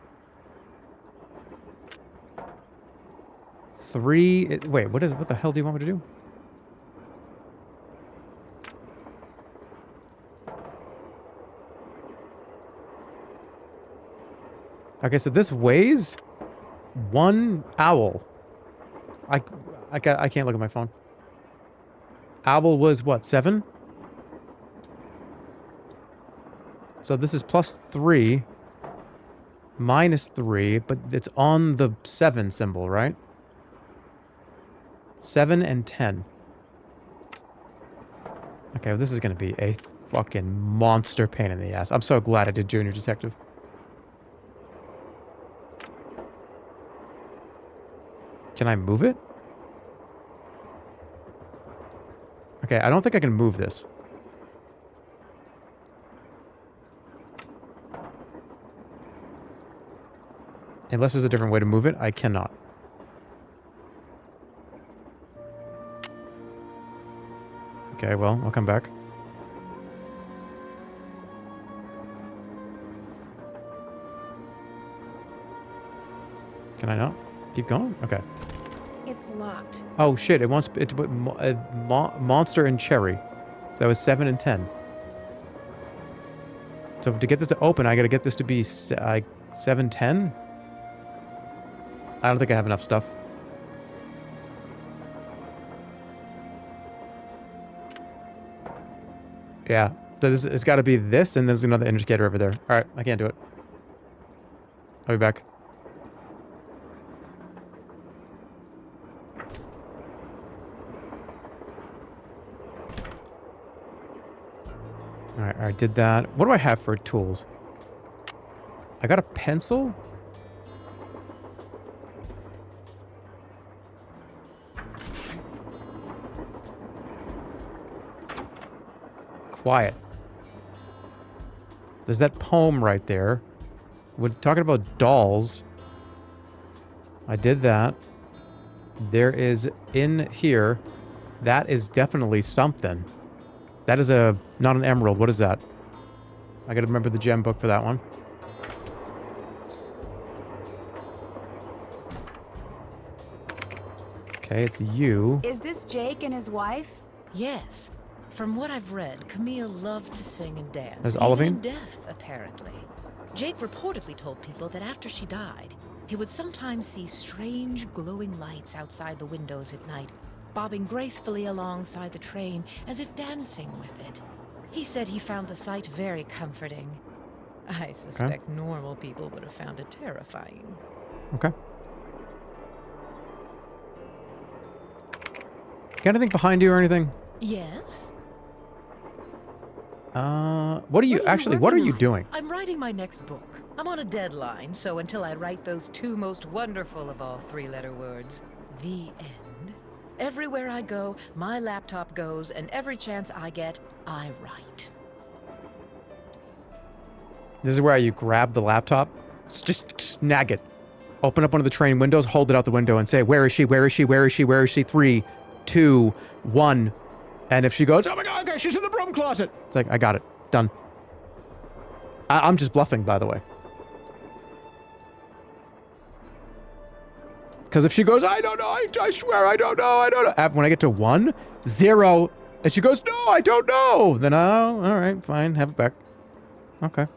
3. Wait, what the hell do you want me to do? Okay, so this weighs 1 owl. I can't look at my phone. Owl was what, 7? So this is +3, -3, but it's on the 7 symbol, right? 7 and 10. Okay, well, this is gonna be a fucking monster pain in the ass. I'm so glad I did Junior Detective. Can I move it? Okay, I don't think I can move this. Unless there's a different way to move it, I cannot. Okay, well, I'll come back. Can I not? Keep going? Okay. It's locked. Oh shit, it wants it to put monster and cherry. So that was 7 and 10. So to get this to open, I gotta get this to be 7, 10? I don't think I have enough stuff. Yeah. So this, it's gotta be this, and there's another indicator over there. Alright, I can't do it. I'll be back. Alright, I did that. What do I have for tools? I got a pencil? Quiet. There's that poem right there. We're talking about dolls. I did that. There is in here. That is definitely something. That is not an emerald. What is that? I gotta remember the gem book for that one. Okay, it's you. Is this Jake and his wife? Yes. From what I've read, Camille loved to sing and dance. There's even Olivine? in death, apparently. Jake reportedly told people that after she died, he would sometimes see strange glowing lights outside the windows at night, bobbing gracefully alongside the train as if dancing with it. He said he found the sight very comforting. I suspect normal people would have found it terrifying. Okay. Got anything behind you or anything? Yes? What are you what are you doing? I'm writing my next book. I'm on a deadline, so until I write those 2 most wonderful of all 3-letter words, the end. Everywhere I go, my laptop goes, and every chance I get, I write. This is where you grab the laptop, just snag it, open up one of the train windows, hold it out the window, and say, "Where is she? Where is she? Where is she? Where is she? 3, 2, 1." And if she goes, "Oh my god, okay, she's in the broom closet," it's like, I got it. Done. I'm just bluffing, by the way. Because if she goes, "I don't know, I swear, I don't know, I don't know." When I get to 1, 0, and she goes, "No, I don't know," then, oh, all right, fine, have it back. Okay.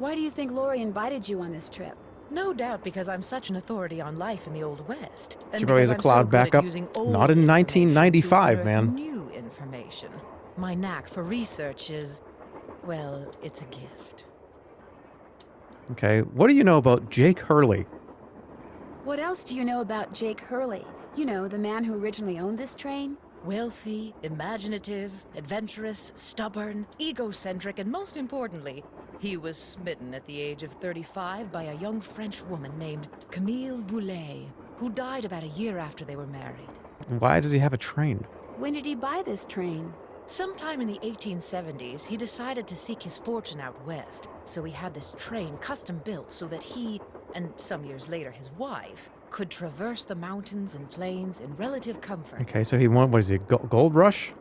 Why do you think Lori invited you on this trip? No doubt because I'm such an authority on life in the Old West. And She probably has a because I'm so cloud good at backup. using old Not in information 1995, to man. unearth new information. My knack for research is, well, it's a gift. Okay, what do you know about Jake Hurley? What else do you know about Jake Hurley? You know, the man who originally owned this train? Wealthy, imaginative, adventurous, stubborn, egocentric, and most importantly, he was smitten at the age of 35 by a young French woman named Camille Voulet, who died about a year after they were married. Why does he have a train? When did he buy this train? Sometime in the 1870s, he decided to seek his fortune out west, so he had this train custom built so that he, and some years later his wife, could traverse the mountains and plains in relative comfort. Okay, so he won, what is it, Gold Rush?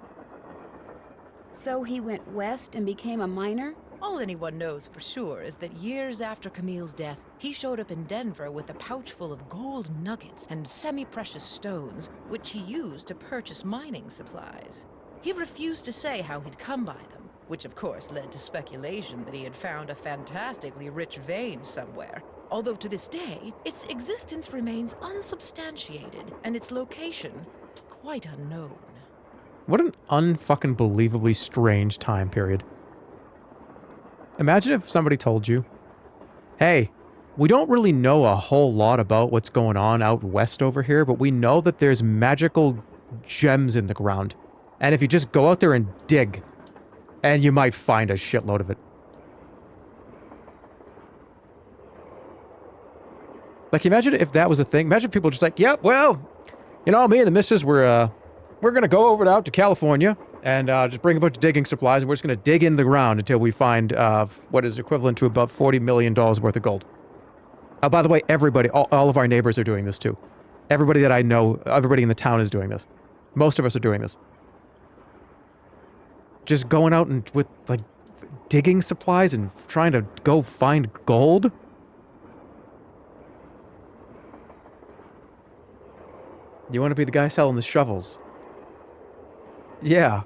So he went west and became a miner? All anyone knows for sure is that years after Camille's death, he showed up in Denver with a pouch full of gold nuggets and semi-precious stones, which he used to purchase mining supplies. He refused to say how he'd come by them, which of course led to speculation that he had found a fantastically rich vein somewhere. Although to this day, its existence remains unsubstantiated, and its location quite unknown. What an unfucking believably strange time period. Imagine if somebody told you, hey, we don't really know a whole lot about what's going on out west over here, but we know that there's magical gems in the ground. And if you just go out there and dig, and you might find a shitload of it. Like, imagine if that was a thing. Imagine people just like, yep, well, you know, me and the missus, we're going to go out to California and just bring a bunch of digging supplies, and we're just going to dig in the ground until we find what is equivalent to about $40 million worth of gold. By the way, everybody, all of our neighbors are doing this too. Everybody that I know, everybody in the town is doing this. Most of us are doing this. Just going out and with, like, digging supplies and trying to go find gold. You want to be the guy selling the shovels. Yeah.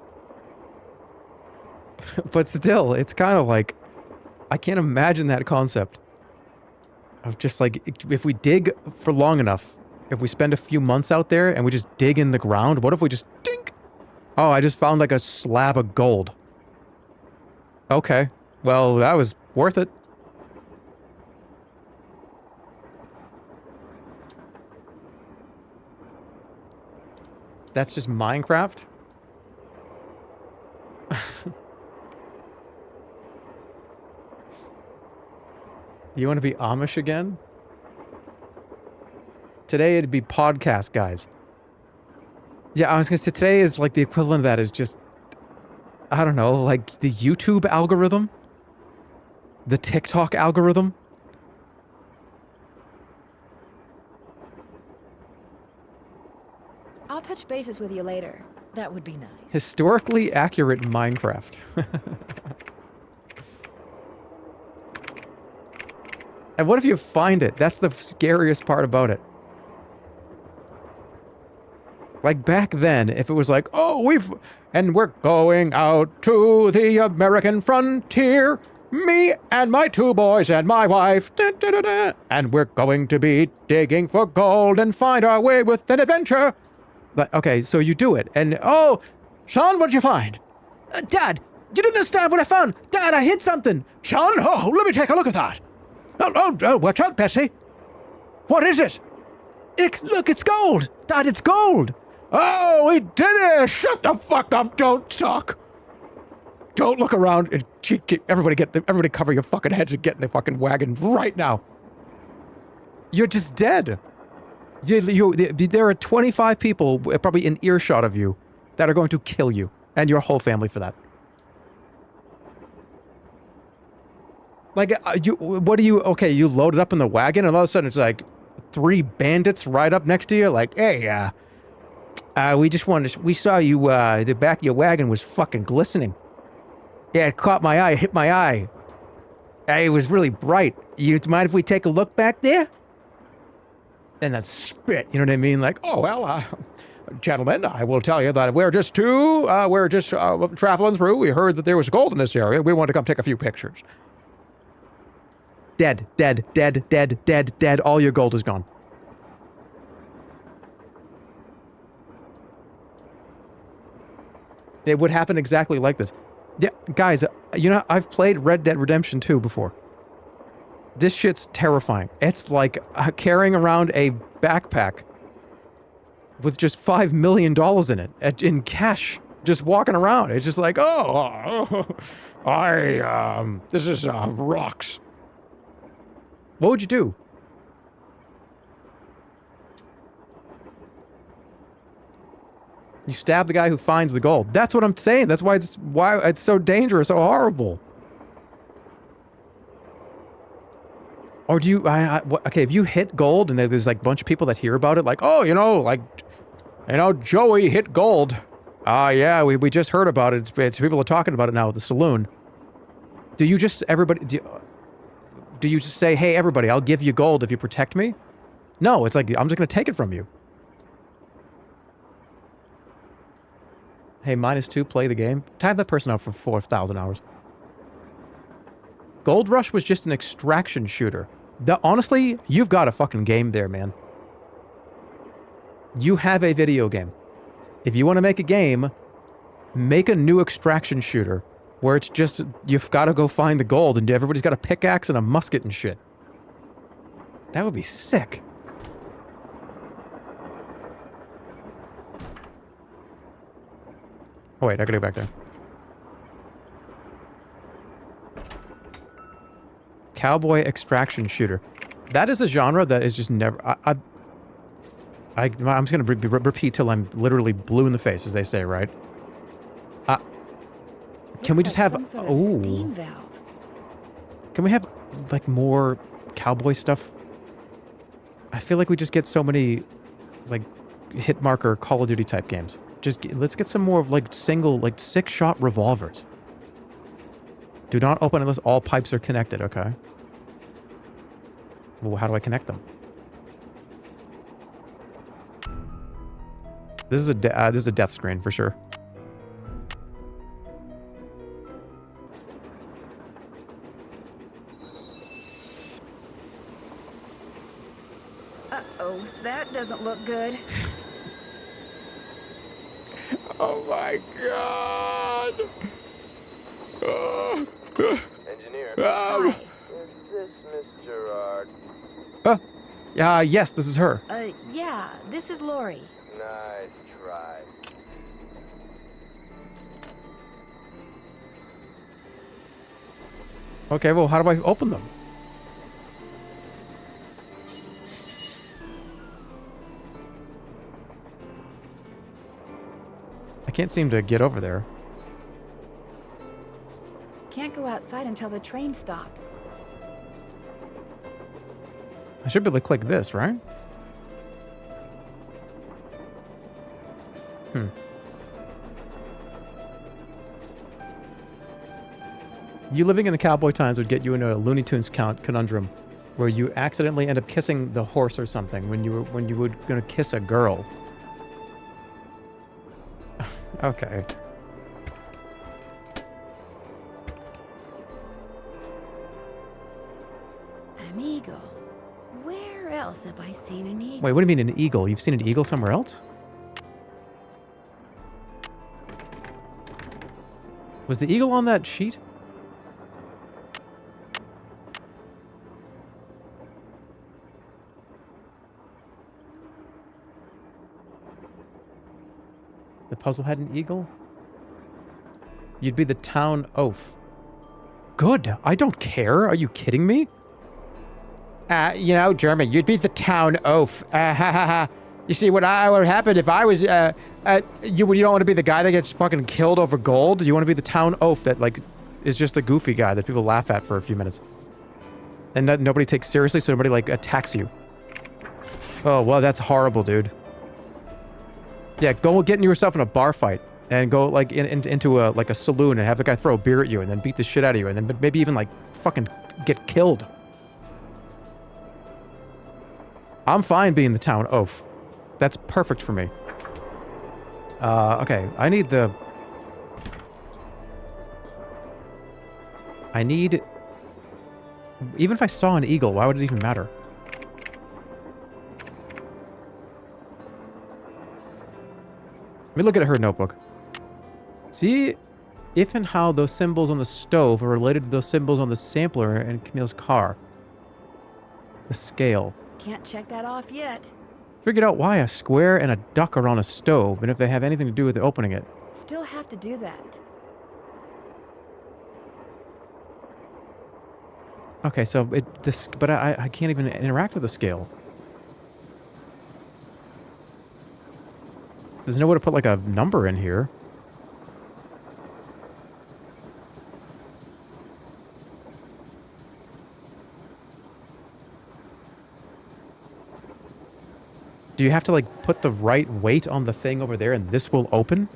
But still, it's kind of like, I can't imagine that concept. Of just like, if we dig for long enough, if we spend a few months out there and we just dig in the ground, what if we just dink? Oh, I just found like a slab of gold. Okay. Well, that was worth it. That's just Minecraft? You want to be Amish again? Today it'd be podcast guys. Yeah, I was going to say today is like the equivalent of that is just, I don't know, like the YouTube algorithm? The TikTok algorithm? I'll touch bases with you later. That would be nice. Historically accurate Minecraft. And what if you find it? That's the scariest part about it. Like back then, if it was like, oh, we're going out to the American frontier, me and my 2 boys and my wife, da, da, da, da, and we're going to be digging for gold and find our way with an adventure. But, okay, so you do it, and, oh, Sean, what'd you find? Dad, you didn't understand what I found. Dad, I hid something. Sean, oh, let me take a look at that. Oh, watch out, Bessie. What is it? Look, it's gold. Dad, it's gold. Oh, we did it. Shut the fuck up. Don't talk. Don't look around. And everybody cover your fucking heads and get in the fucking wagon right now. You're just dead. There are 25 people probably in earshot of you that are going to kill you and your whole family for that. Like, okay, you load it up in the wagon and all of a sudden it's like 3 bandits right up next to you like, hey, we saw you, the back of your wagon was fucking glistening. Yeah, it caught my eye, hit my eye. It was really bright. You mind if we take a look back there? And then spit, you know what I mean? Like, oh, well, gentlemen, I will tell you that we're just traveling through. We heard that there was gold in this area. We want to come take a few pictures. Dead, dead, dead, dead, dead, dead. All your gold is gone. It would happen exactly like this. Yeah, guys, you know, I've played Red Dead Redemption 2 before. This shit's terrifying. It's like carrying around a backpack with just $5 million in it, in cash, just walking around. It's just like, this is, rocks. What would you do? You stab the guy who finds the gold. That's what I'm saying. That's why it's so dangerous, so horrible. Or do you, okay, if you hit gold and there's like a bunch of people that hear about it, like, oh, Joey hit gold. Yeah, we just heard about it. It's people are talking about it now at the saloon. Do you just, do you just say, hey, everybody, I'll give you gold if you protect me? No, it's like, I'm just going to take it from you. Hey, -2, play the game. Time that person out for 4,000 hours. Gold Rush was just an extraction shooter. Honestly, you've got a fucking game there, man. You have a video game. If you want to make a game, make a new extraction shooter where it's just, you've got to go find the gold and everybody's got a pickaxe and a musket and shit. That would be sick. Oh wait, I gotta go back there. Cowboy extraction shooter. That is a genre that is just never... I'm just gonna repeat till I'm literally blue in the face, as they say, right? Can we just have... some sort of steam valve. Can we have, like, more cowboy stuff? I feel like we just get so many, like, hit marker Call of Duty type games. Let's get some more of, like, single, like, 6-shot revolvers. Do not open unless all pipes are connected, okay? Well, how do I connect them? This is a death screen for sure. Uh-oh, that doesn't look good. Oh my god! Engineer. Hi. Is this Miss Gerard? Yes, this is her. Yeah, this is Lori. Nice try. Okay, well, how do I open them? I can't seem to get over there. Can't go outside until the train stops. I should be able to click this, right? You living in the cowboy times would get you into a Looney Tunes conundrum where you accidentally end up kissing the horse or something when you were gonna kiss a girl. Okay. An eagle. Where else have I seen an eagle? Wait, what do you mean an eagle? You've seen an eagle somewhere else? Was the eagle on that sheet? The puzzle had an eagle? You'd be the town oaf. Good. I don't care. Are you kidding me? Jerma, you'd be the town oaf. You see, what would happen if I was, you don't want to be the guy that gets fucking killed over gold. You want to be the town oaf that, like, is just the goofy guy that people laugh at for a few minutes. And nobody takes seriously, so nobody, like, attacks you. Oh, well, that's horrible, dude. Yeah, go get yourself in a bar fight and go like into a saloon and have the guy throw a beer at you and then beat the shit out of you and then maybe even like fucking get killed. I'm fine being the town oaf. That's perfect for me. Okay, I need Even if I saw an eagle, why would it even matter? Let me look at her notebook. See if and how those symbols on the stove are related to those symbols on the sampler in Camille's car. The scale. Can't check that off yet. Figured out why a square and a duck are on a stove, and if they have anything to do with opening it. Still have to do that. Okay, so but I can't even interact with the scale. There's no way to put like a number in here. Do you have to like put the right weight on the thing over there and this will open?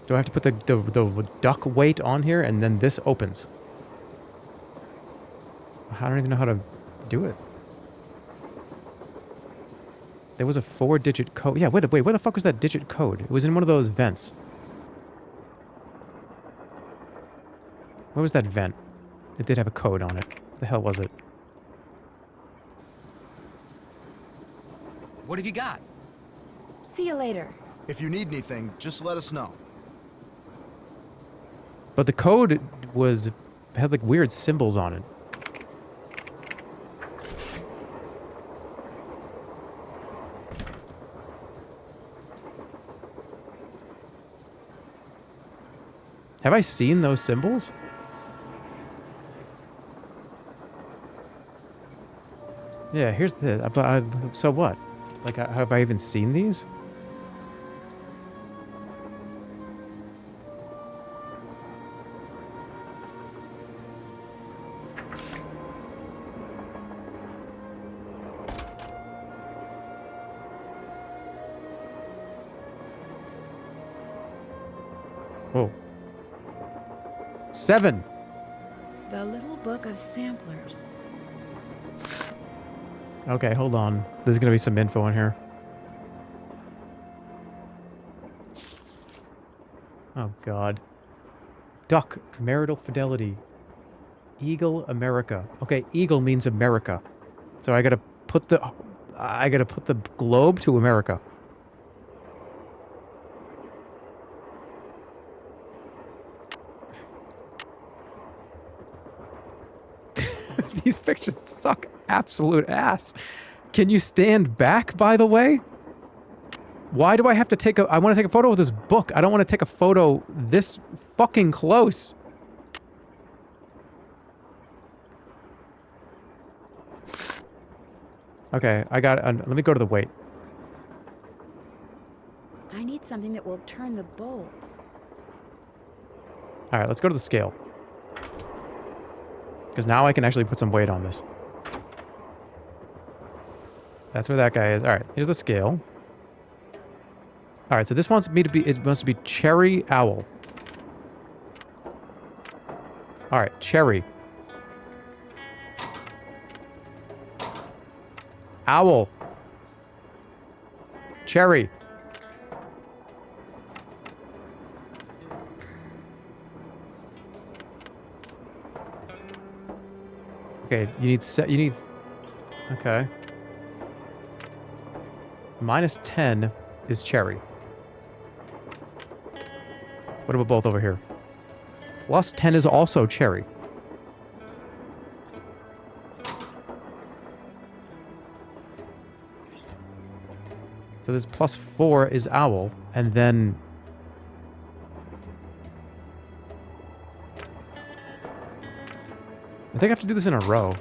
Do I have to put the duck weight on here and then this opens? I don't even know how to do it. There was a 4-digit code. Yeah, wait, where the fuck was that digit code? It was in one of those vents. Where was that vent? It did have a code on it. What the hell was it? What have you got? See you later. If you need anything, just let us know. But the code had like weird symbols on it. Have I seen those symbols? Yeah, here's the... so what? Like, have I even seen these? Whoa. 7! The Little Book of Samplers. Okay, hold on. There's gonna be some info in here. Oh, God. Duck, marital fidelity. Eagle, America. Okay, eagle means America. So I gotta put the globe to America. These pictures suck absolute ass. Can you stand back, by the way? Why do I have to take I want to take a photo of this book. I don't want to take a photo this fucking close. Okay, I got let me go to the weight. I need something that will turn the bolts. All right, let's go to the scale. Because now I can actually put some weight on this. That's where that guy is. All right, here's the scale. All right, so this wants me to be, it wants to be cherry owl. All right, cherry. Owl. Cherry. Okay, you need, okay. -10 is cherry. What about both over here? +10 is also cherry. So this +4 is owl, and then... I think I have to do this in a row.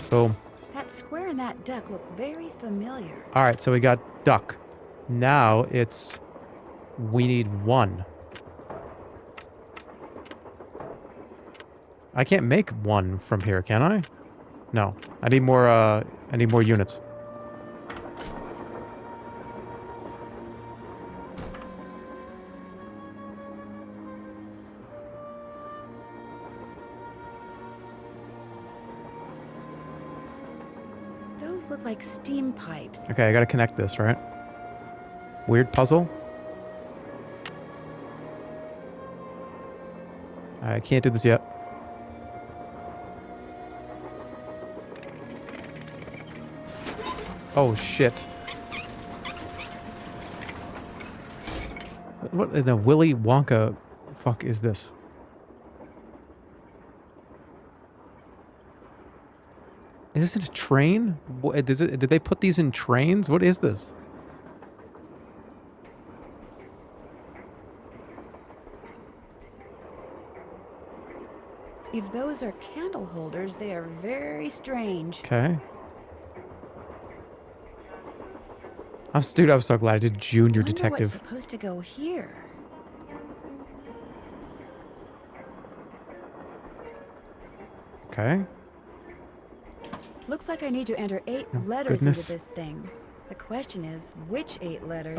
Boom. That square and that duck look very familiar. All right, so we got duck. Now it's... we need 1. I can't make 1 from here, can I? No. I need more units. Those look like steam pipes. Okay, I gotta connect this, right? Weird puzzle. I can't do this yet. Oh, shit. What in the Willy Wonka fuck is this? Is this in a train? Did they put these in trains? What is this? If those are candle holders, they are very strange. Okay. I'm so glad I did Junior I wonder Detective. what's supposed to go here. Okay. Looks like I need to enter 8 Oh, letters goodness. into this thing. The question is, which 8 letters?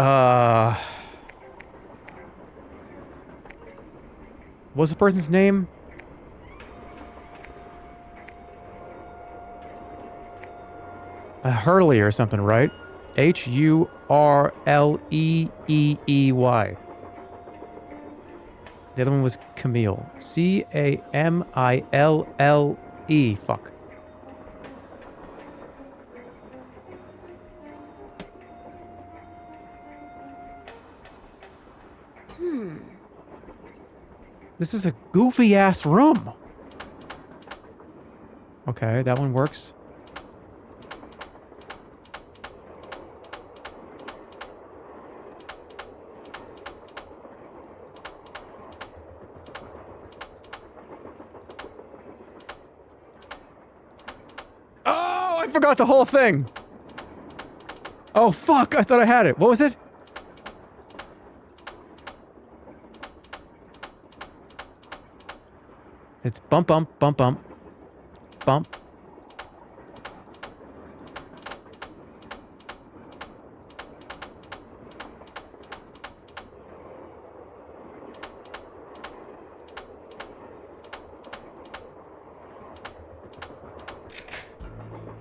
What's the person's name? Hurley or something, right? Hurleeey. The other one was Camille. Camille. Fuck. This is a goofy ass room. Okay, that one works. Oh, I forgot the whole thing. Oh, fuck. I thought I had it. What was it? It's bump, bump, bump, bump. Bump.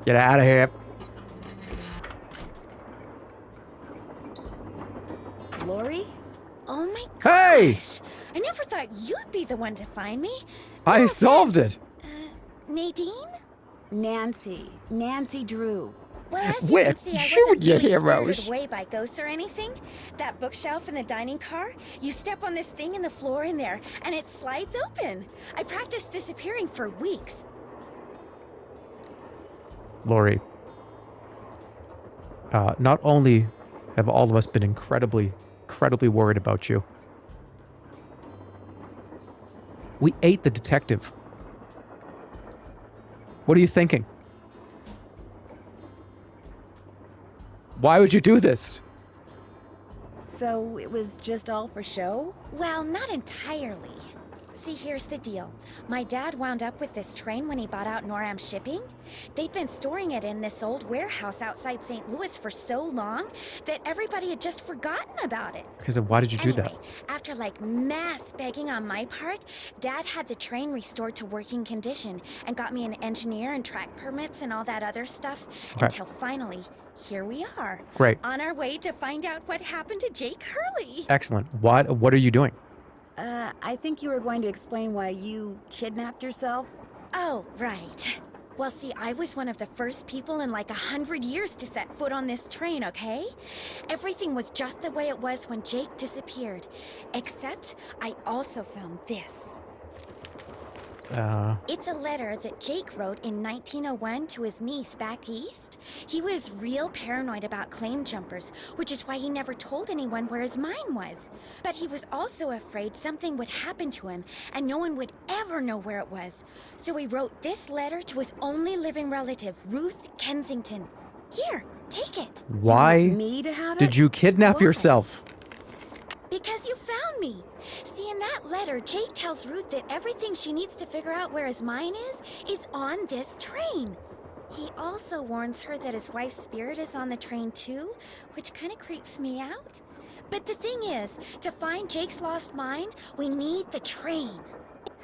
Get out of here. Lori? Oh my Hey! gosh! I never thought you'd be the one to find me. I No solved offense. it. Nadine? Nancy Drew. Well, as you We're can see, I wasn't junior really heroes. spirited away by ghosts or anything. That bookshelf in the dining car, you step on this thing in the floor in there, and it slides open. I practiced disappearing for weeks. Lori, not only have all of us been incredibly worried about you, we ate the detective. What are you thinking? Why would you do this? So it was just all for show? Well, not entirely. See, here's the deal. My dad wound up with this train when he bought out Noram Shipping. They'd been storing it in this old warehouse outside St. Louis for so long that everybody had just forgotten about it. Because why did you do Anyway, that? after like mass begging on my part, Dad had the train restored to working condition and got me an engineer and track permits and all that other stuff Okay. until finally, here we are. Great. On our way to find out what happened to Jake Hurley. Excellent. What are you doing? I think you were going to explain why you kidnapped yourself. Oh, right. Well, see, I was one of the first people in like 100 years to set foot on this train, okay? Everything was just the way it was when Jake disappeared. Except, I also found this. It's a letter that Jake wrote in 1901 to his niece back east. He was real paranoid about claim jumpers, which is why he never told anyone where his mine was. But he was also afraid something would happen to him and no one would ever know where it was. So he wrote this letter to his only living relative, Ruth Kensington. Here, take it. Why Me to have it? did you kidnap Why? yourself? Because you found me. See, in that letter, Jake tells Ruth that everything she needs to figure out where his mine is on this train. He also warns her that his wife's spirit is on the train too, which kind of creeps me out. But the thing is, to find Jake's lost mine, we need the train.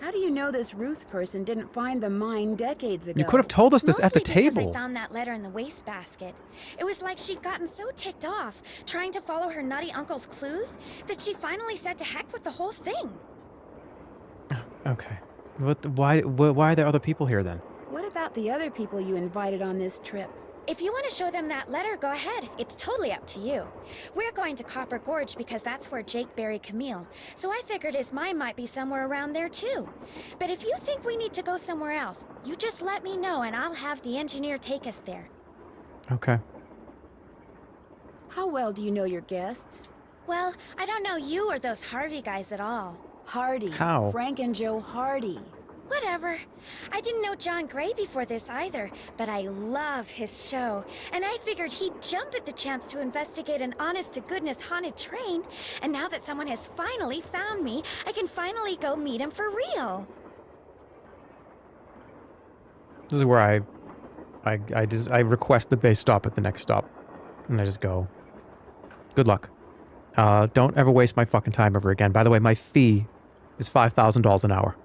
How do you know this Ruth person didn't find the mine decades ago? You could have told us this at the Mostly because table. I found that letter in the wastebasket. It was like she'd gotten so ticked off, trying to follow her nutty uncle's clues, that she finally said to heck with the whole thing. Okay. Why are there other people here then? What about the other people you invited on this trip? If you want to show them that letter, go ahead. It's totally up to you. We're going to Copper Gorge because that's where Jake buried Camille, so I figured his mine might be somewhere around there too. But if you think we need to go somewhere else, you just let me know and I'll have the engineer take us there. Okay. How well do you know your guests? Well, I don't know you or those Harvey guys at all. Hardy. How? Frank and Joe Hardy. Whatever. I didn't know John Gray before this either, but I love his show, and I figured he'd jump at the chance to investigate an honest-to-goodness haunted train, and now that someone has finally found me, I can finally go meet him for real. This is where I request that they stop at the next stop, and I just go. Good luck. Don't ever waste my fucking time ever again. By the way, my fee is $5,000 an hour.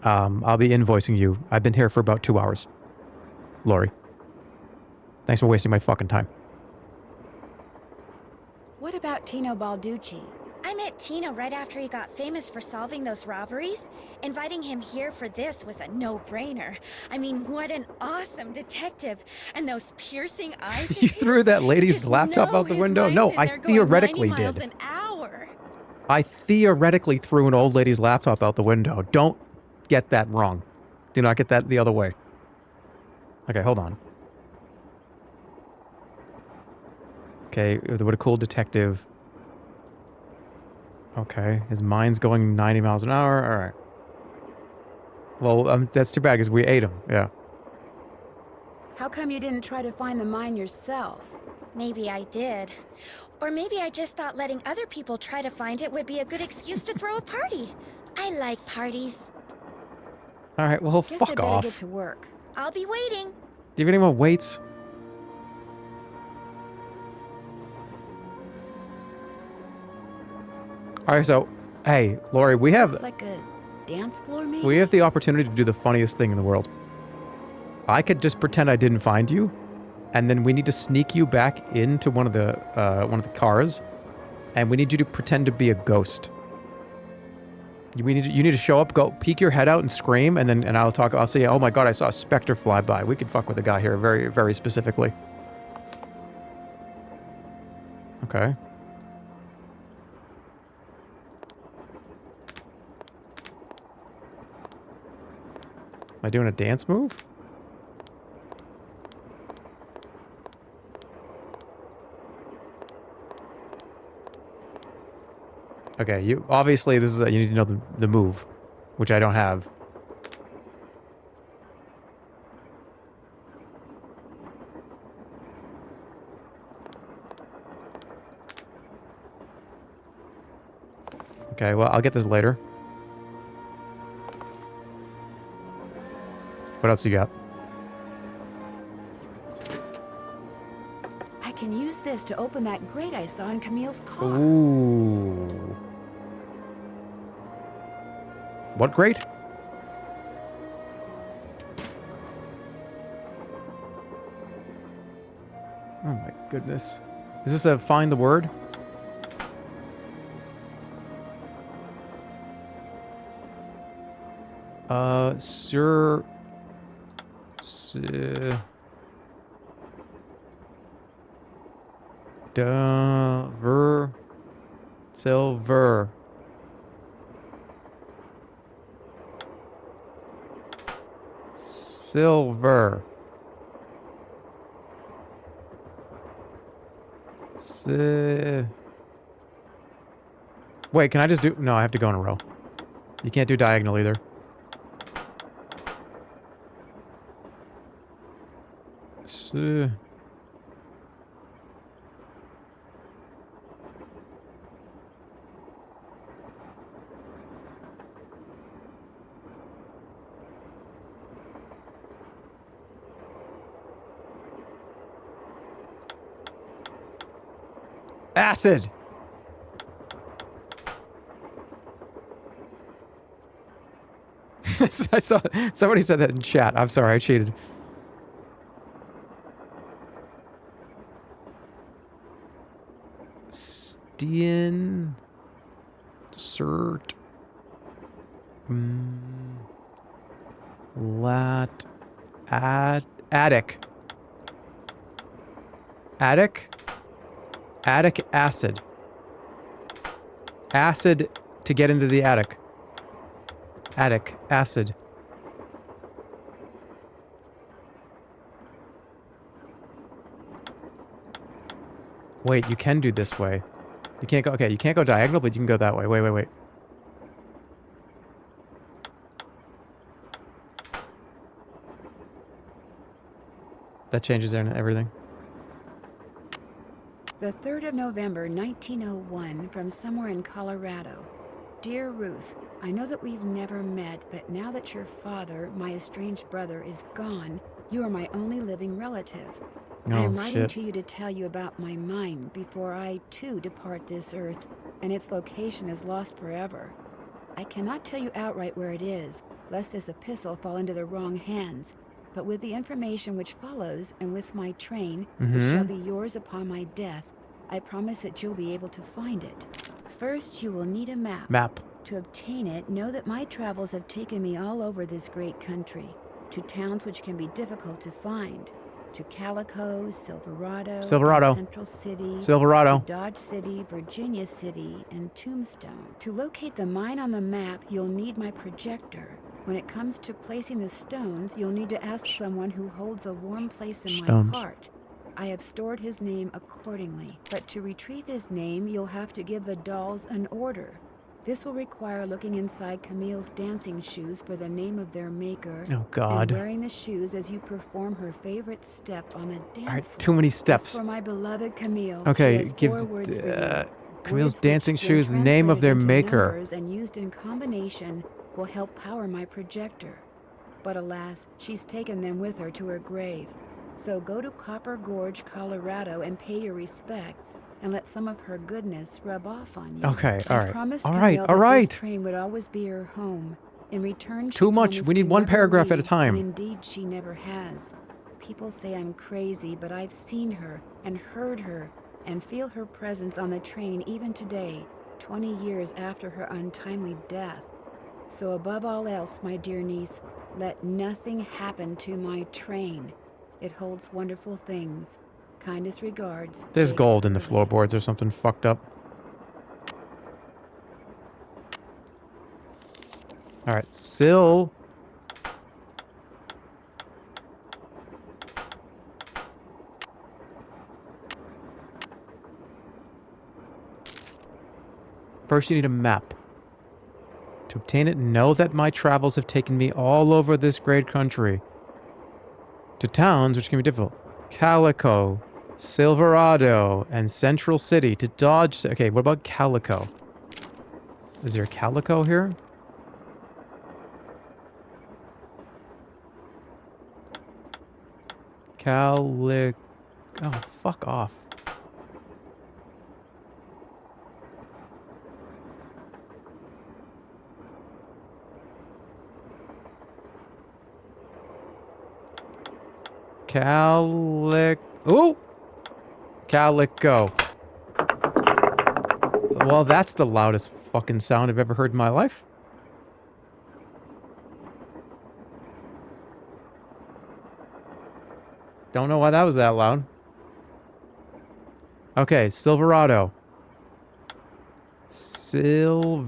I'll be invoicing you. I've been here for about 2 hours. Lori. Thanks for wasting my fucking time. What about Tino Balducci? I met Tino right after he got famous for solving those robberies. Inviting him here for this was a no-brainer. I mean, what an awesome detective. And those piercing eyes of You his, threw that lady's just laptop know out the his window? mind's No, in I there going theoretically 90 miles did. an hour. I theoretically threw an old lady's laptop out the window. Don't get that wrong. Do not get that the other way. Okay, hold on. Okay, what a cool detective. Okay, his mind's going 90 miles an hour. All right. Well, that's too bad because we ate him. Yeah. How come you didn't try to find the mine yourself? Maybe I did. Or maybe I just thought letting other people try to find it would be a good excuse to throw a party. I like parties. All right, well, Guess I fuck better off. get to work. I'll be waiting. Do you have any more weights? All right, so, hey, Lori, we have Looks like a dance floor, maybe? we have the opportunity to do the funniest thing in the world. I could just pretend I didn't find you, and then we need to sneak you back into one of the cars, and we need you to pretend to be a ghost. You need to show up, go peek your head out and scream, and I'll say, oh my god, I saw a specter fly by. We could fuck with a guy here very, very specifically. Okay. Am I doing a dance move? Okay, you obviously this is you need to know the move, which I don't have. Okay, well, I'll get this later. What else you got? I can use this to open that grate I saw in Camille's car. Ooh. What grate? Oh my goodness. Is this a find the word? Sir... Silver. Silver. Wait, can I just do... No, I have to go in a row. You can't do diagonal either. Acid! I saw somebody said that in chat. I'm sorry, I cheated. Stien... Cert... Attic. Attic? Attic acid. Acid to get into the attic. Attic acid. Wait, you can do this way. You can't go... Okay, you can't go diagonal, but you can go that way. Wait. That changes everything. The 3rd of November, 1901, from somewhere in Colorado. Dear Ruth, I know that we've never met, but now that your father, my estranged brother, is gone, you are my only living relative. I am writing to you to tell you about my mine before I, too, depart this earth, and its location is lost forever. I cannot tell you outright where it is, lest this epistle fall into the wrong hands. But with the information which follows, and with my train, which shall be yours upon my death, I promise that you'll be able to find it. First, you will need a map. To obtain it, know that my travels have taken me all over this great country, to towns which can be difficult to find, to Calico, Silverado, Central City, to Dodge City, Virginia City, and Tombstone. To locate the mine on the map, you'll need my projector. When it comes to placing the stones, you'll need to ask someone who holds a warm place in my heart. I have stored his name accordingly, but to retrieve his name, you'll have to give the dolls an order. This will require looking inside Camille's dancing shoes for the name of their maker. Oh, God. And wearing the shoes as you perform her favorite step on the dance floor. Alright, too many steps. For my beloved Camille. Okay, give Camille's dancing shoes, the name of their maker. And used in combination will help power my projector. But alas, she's taken them with her to her grave. So go to Copper Gorge, Colorado, and pay your respects, and let some of her goodness rub off on you. Okay, all right. I promised All Camille right. that this train would always be her home. In return, she Too much. promised We need to one never paragraph at a leave, time. And indeed, she never has. People say I'm crazy, but I've seen her and heard her and feel her presence on the train even today, 20 years after her untimely death. So above all else, my dear niece, let nothing happen to my train. It holds wonderful things. Kindest regards. There's Jake gold in the Hurley. floorboards or something fucked up. Alright, Sil. First, you need a map. To obtain it, know that my travels have taken me all over this great country. To towns which can be difficult. Calico, Silverado, and Central City. To Dodge... Okay, what about Calico? Is there a Calico here? Oh, fuck off. Calico. Well, that's the loudest fucking sound I've ever heard in my life. Don't know why that was that loud. Okay, Silverado. Silverado.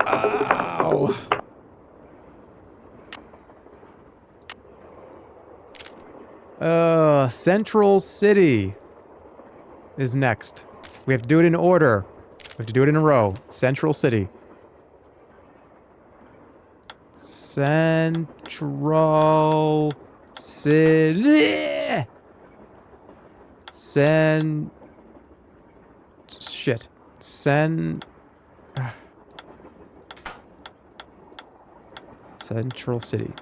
Ow. Central City is next. We have to do it in order. We have to do it in a row. Central City. Central City. Shit. Central City.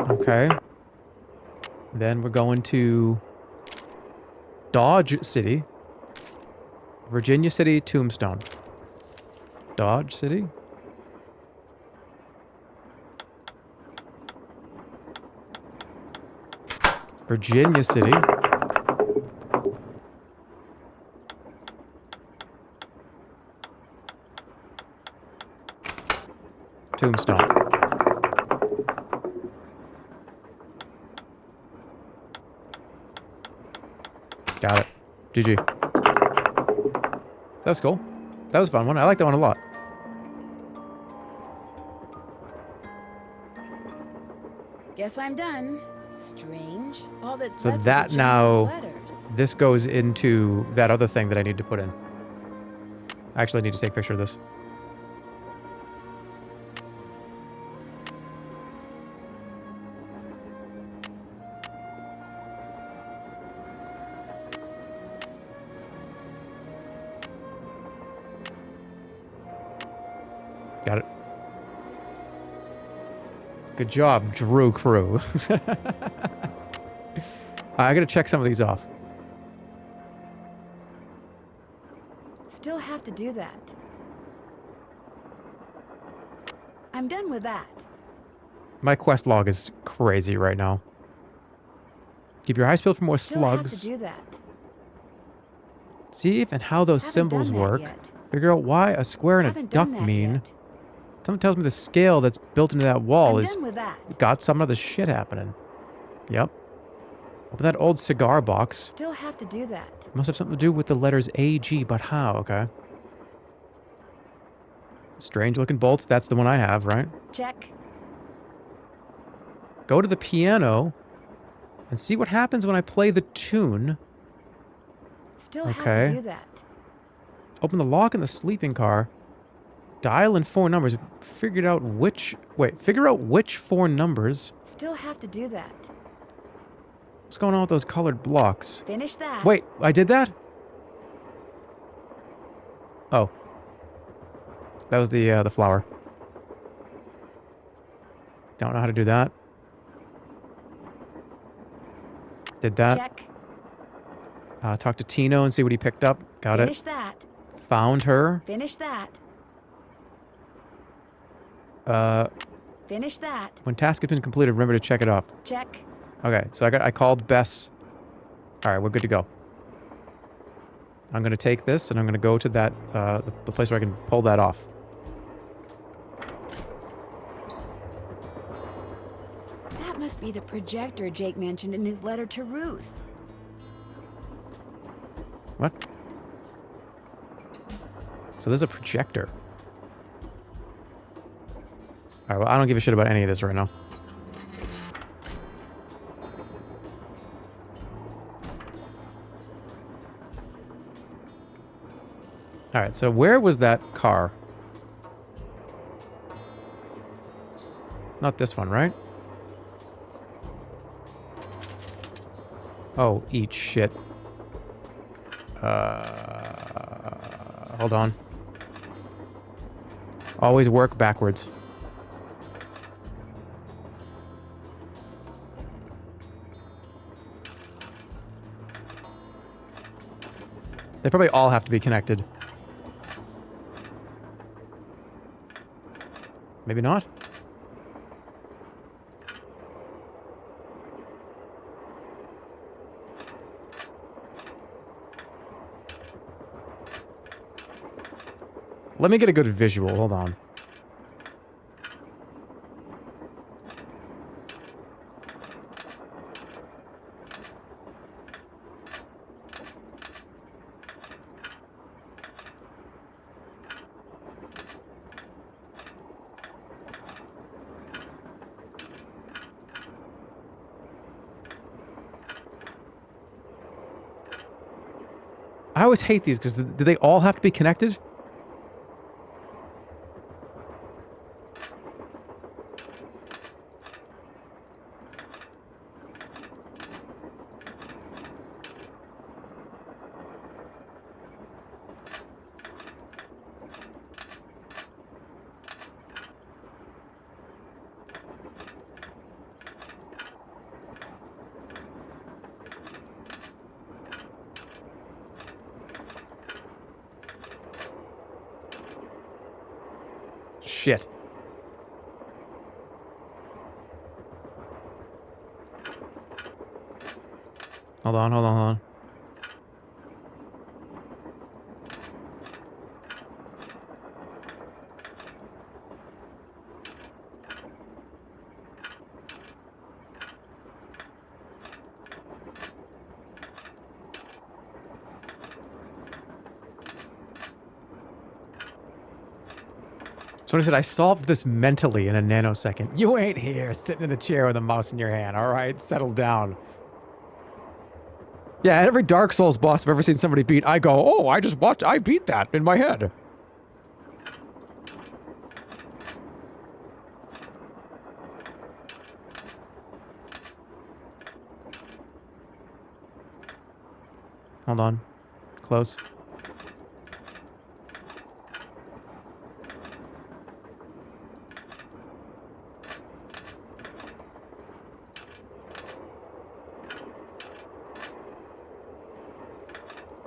Okay. Then we're going to Dodge City. Virginia City, Tombstone. Dodge City. Virginia City. tombstone. Got it. GG. That was cool. That was a fun one. I like that one a lot. Guess I'm done. Strange. All that's So left that is a jumble of now, letters. this goes into that other thing that I need to put in. I actually need to take a picture of this. Got it. Good job, Drew Crew. I gotta check some of these off. Still have to do that. I'm done with that. My quest log is crazy right now. Keep your eyes peeled for more Still have to slugs. do that. See if and how those Haven't symbols done that work. yet. Figure out why a square and a Haven't duck done that mean. yet. Something tells me the scale that's built into that wall I'm is done with that. got some other shit happening. Yep. Open that old cigar box. Still have to do that. Must have something to do with the letters AG, but how? Okay. Strange looking bolts. That's the one I have, right? Check. Go to the piano and see what happens when I play the tune. Still have Okay. to do that. Open the lock in the sleeping car. Dial in 4 numbers. Figure out which 4 numbers. Still have to do that. What's going on with those colored blocks? Finish that. Wait, I did that? Oh. That was the flower. Don't know how to do that. Did that. Check. Talk to Tino and see what he picked up. Got Finish it. that. Found her. Finish that. Finish that. When task has been completed, remember to check it off. Check. Okay, so I called Bess. All right, we're good to go. I'm gonna take this and I'm gonna go to that the place where I can pull that off. That must be the projector Jake mentioned in his letter to Ruth. What? So there's a projector. All right, well, I don't give a shit about any of this right now. All right, so where was that car? Not this one, right? Oh, eat shit. Hold on. Always work backwards. They probably all have to be connected. Maybe not? Let me get a good visual. Hold on. I always hate these because do they all have to be connected? Shit. Hold on, hold on, hold on. So I said, I solved this mentally in a nanosecond. You ain't here, sitting in the chair with a mouse in your hand. All right, settle down. Yeah, every Dark Souls boss I've ever seen somebody beat, I go, oh, I beat that in my head. Hold on. Close.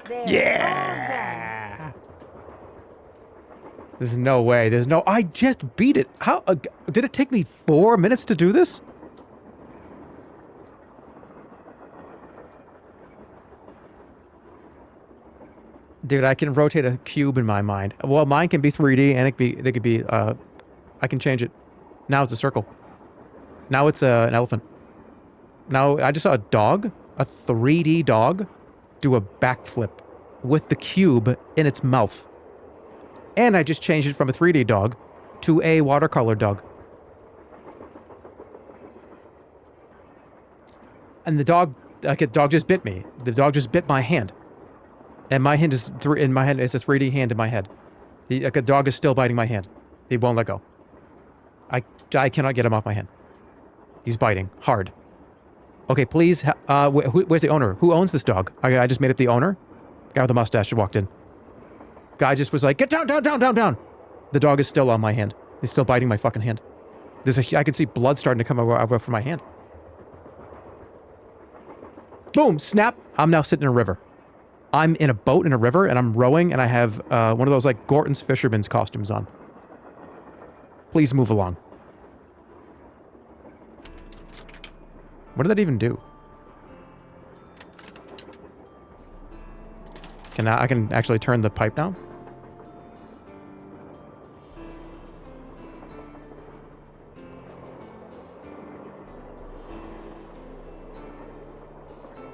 They're Yeah! There's no way. There's no... I just beat it. How... did it take me 4 minutes to do this? Dude, I can rotate a cube in my mind. Well, mine can be 3D, and they could be, I can change it. Now it's a circle. Now it's an elephant. Now, I just saw a dog, a 3D dog, do a backflip with the cube in its mouth. And I just changed it from a 3D dog to a watercolor dog. And the dog, like, a dog just bit me. The dog just bit my hand. And my hand is in my hand. It's a 3D hand in my head. Like, a dog is still biting my hand. He won't let go. I cannot get him off my hand. He's biting hard. Okay, please. Where's the owner? Who owns this dog? I just made it the owner. Guy with the mustache walked in. Guy just was like, get down, down, down, down, down. The dog is still on my hand. He's still biting my fucking hand. I can see blood starting to come over from my hand. Boom, snap. I'm now sitting in a river. I'm in a boat in a river, and I'm rowing, and I have one of those, like, Gorton's fisherman's costumes on. Please move along. What did that even do? I can actually turn the pipe down?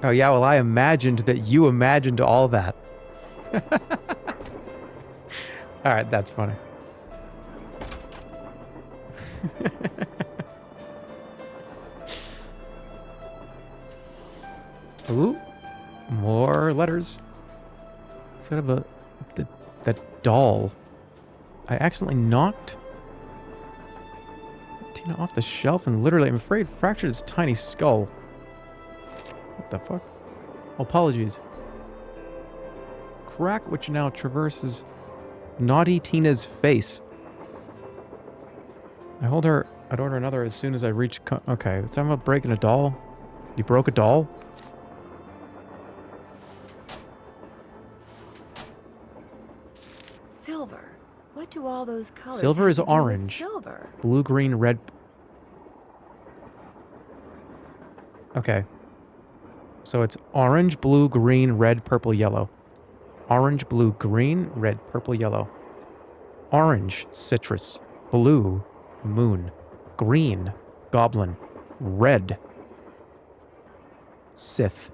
Oh yeah, well I imagined that you imagined all that. Alright, that's funny. Ooh, more letters. Instead of that doll, I accidentally knocked Tina off the shelf and literally, I'm afraid, fractured his tiny skull. What the fuck? Apologies. Crack which now traverses naughty Tina's face. I'd order another as soon as I reach... Okay, it's talking about breaking a doll. You broke a doll? Silver. What do all those colors Silver have is to do with orange. silver? Blue, green, red... Okay. So it's orange, blue, green, red, purple, yellow. Orange, blue, green, red, purple, yellow. Orange, citrus. Blue, moon. Green, goblin. Red, Sith.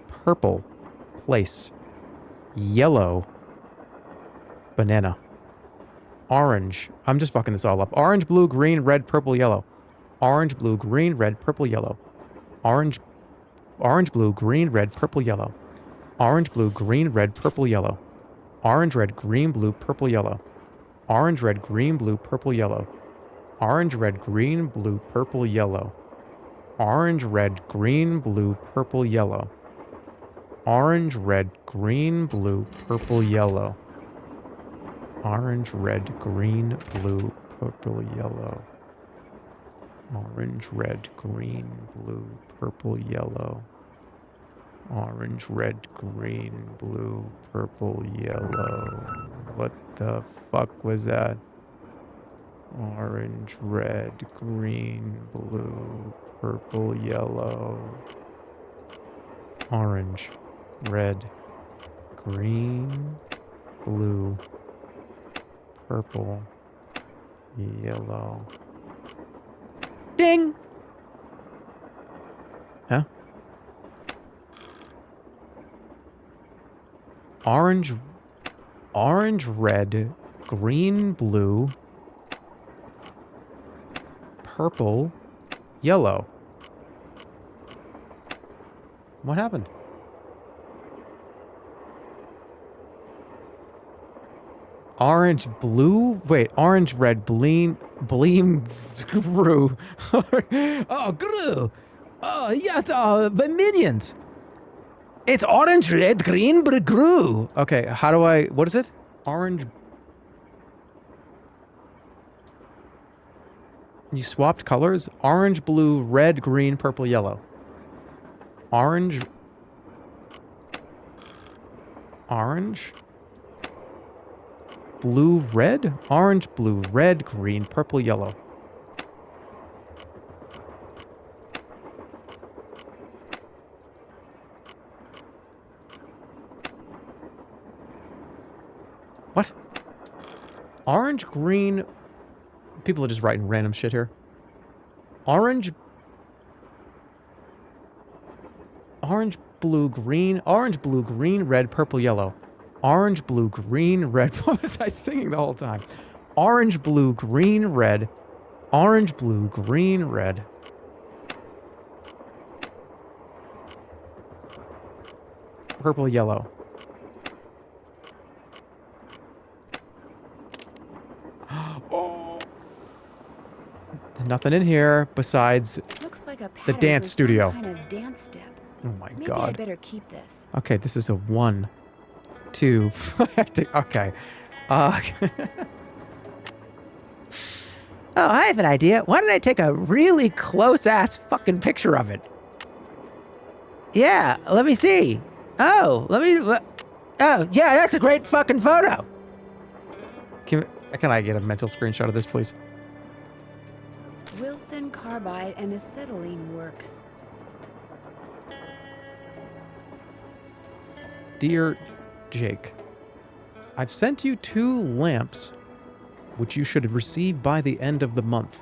Purple, place. Yellow, banana. Orange, I'm just fucking this all up. Orange, blue, green, red, purple, yellow. Orange, blue, green, red, purple, yellow. Orange, blue, green, red, purple, yellow. Orange, blue, green, red, purple, yellow. Orange, red, green, blue, purple, yellow. Orange, red, green, blue, purple, yellow. Orange, red, green, blue, purple, yellow. Orange, red, green, blue, purple, yellow. Orange, red, green, blue, purple, yellow. Orange, red, green, blue, purple, yellow. Orange, red, green, blue, purple, yellow. Orange, red, green, blue, purple, yellow. What the fuck was that? Orange, red, green, blue, purple, yellow. Orange, red, green, blue, purple, yellow. Ding! Huh? Orange, red, green, blue, purple, yellow. What happened? Orange, blue? Wait, orange, red, bleam, grew. Oh, grew. Oh, yeah, the minions. It's orange, red, green, but it grew. Okay, how do I, what is it? Orange. You swapped colors? Orange, blue, red, green, purple, yellow. Orange. Orange. Blue, red? Orange, blue, red, green, purple, yellow. What? Orange, green... People are just writing random shit here. Orange... Orange, blue, green... Orange, blue, green, red, purple, yellow. Orange, blue, green, red... What was I singing the whole time? Orange, blue, green, red. Orange, blue, green, red. Purple, yellow. Oh. There's nothing in here besides Looks like a the pattern dance for studio. Some kind of dance step. Oh my Maybe I god. better keep this. Okay, this is a 1, 2. Okay. Oh, I have an idea. Why don't I take a really close-ass fucking picture of it? Yeah, let me see. Oh, oh, yeah, that's a great fucking photo. Can I get a mental screenshot of this, please? Wilson carbide and acetylene works. Dear Jake, I've sent you 2 lamps, which you should receive by the end of the month.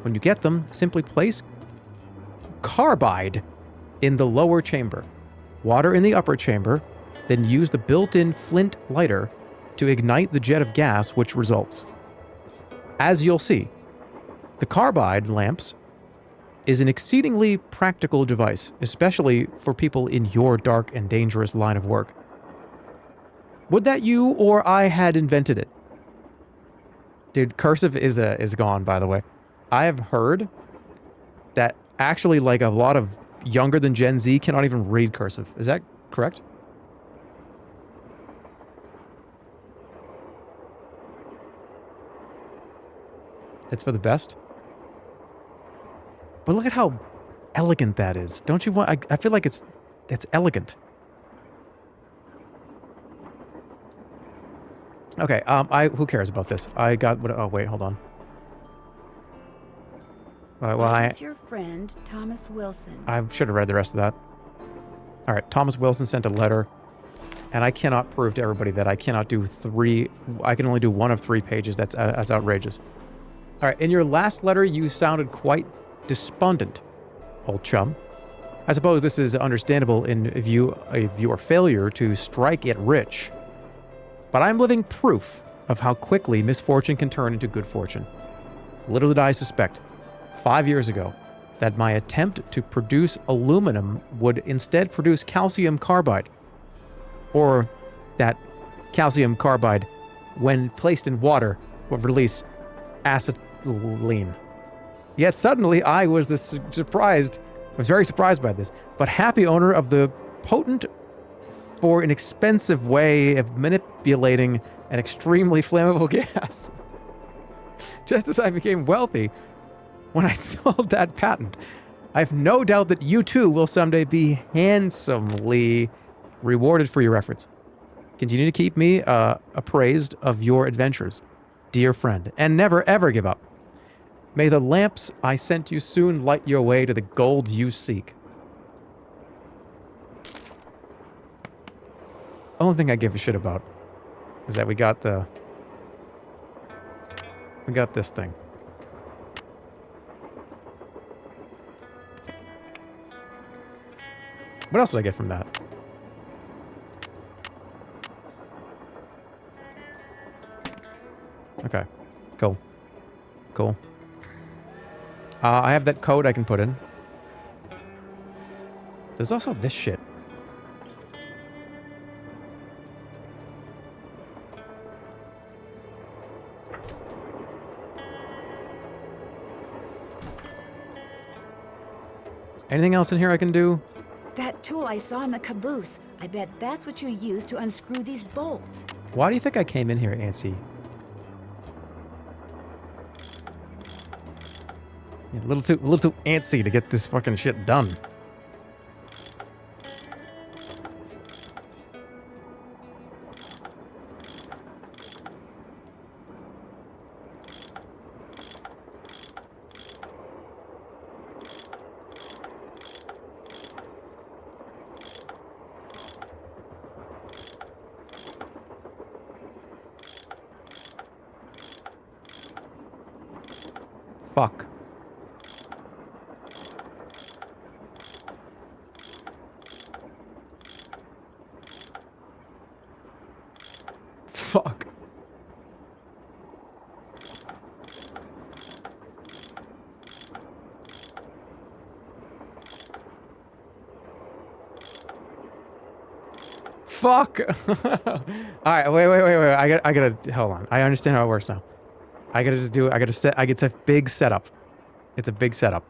When you get them, simply place carbide in the lower chamber, water in the upper chamber, then use the built-in flint lighter to ignite the jet of gas which results. As you'll see, the carbide lamps is an exceedingly practical device, especially for people in your dark and dangerous line of work. Would that you or I had invented it? Dude, cursive is gone, by the way. I have heard that actually, like, a lot of younger than Gen Z cannot even read cursive. Is that correct? It's for the best? But look at how elegant that is. Don't you want... I feel like it's elegant. Okay, who cares about this? I got... Oh, wait, hold on. It's your friend, Thomas Wilson. I should have read the rest of that. Alright, Thomas Wilson sent a letter, and I cannot prove to everybody that I cannot do 3... I can only do 1 of 3 pages. That's outrageous. Alright, in your last letter, you sounded quite despondent, old chum. I suppose this is understandable in view of your failure to strike it rich. But I'm living proof of how quickly misfortune can turn into good fortune. Little did I suspect, 5 years ago, that my attempt to produce aluminum would instead produce calcium carbide. Or that calcium carbide, when placed in water, would release acetylene. Yet suddenly I was very surprised by this, but happy owner of the potent for an expensive way of manipulating an extremely flammable gas. Just as I became wealthy when I sold that patent, I have no doubt that you too will someday be handsomely rewarded for your efforts. Continue to keep me appraised of your adventures, dear friend, and never ever give up. May the lamps I sent you soon light your way to the gold you seek. Only thing I give a shit about is that we got this thing. What else did I get from that? Okay. Cool. Cool. I have that code I can put in. There's also this shit. Anything else in here I can do? That tool I saw in the caboose. I bet that's what you use to unscrew these bolts. Why do you think I came in here, Antsy? Yeah, a little too antsy to get this fucking shit done. Fuck. Fuck. Fuck. All right, wait. I gotta hold on. I understand how it works now. I gotta just do it. It's a big setup. It's a big setup.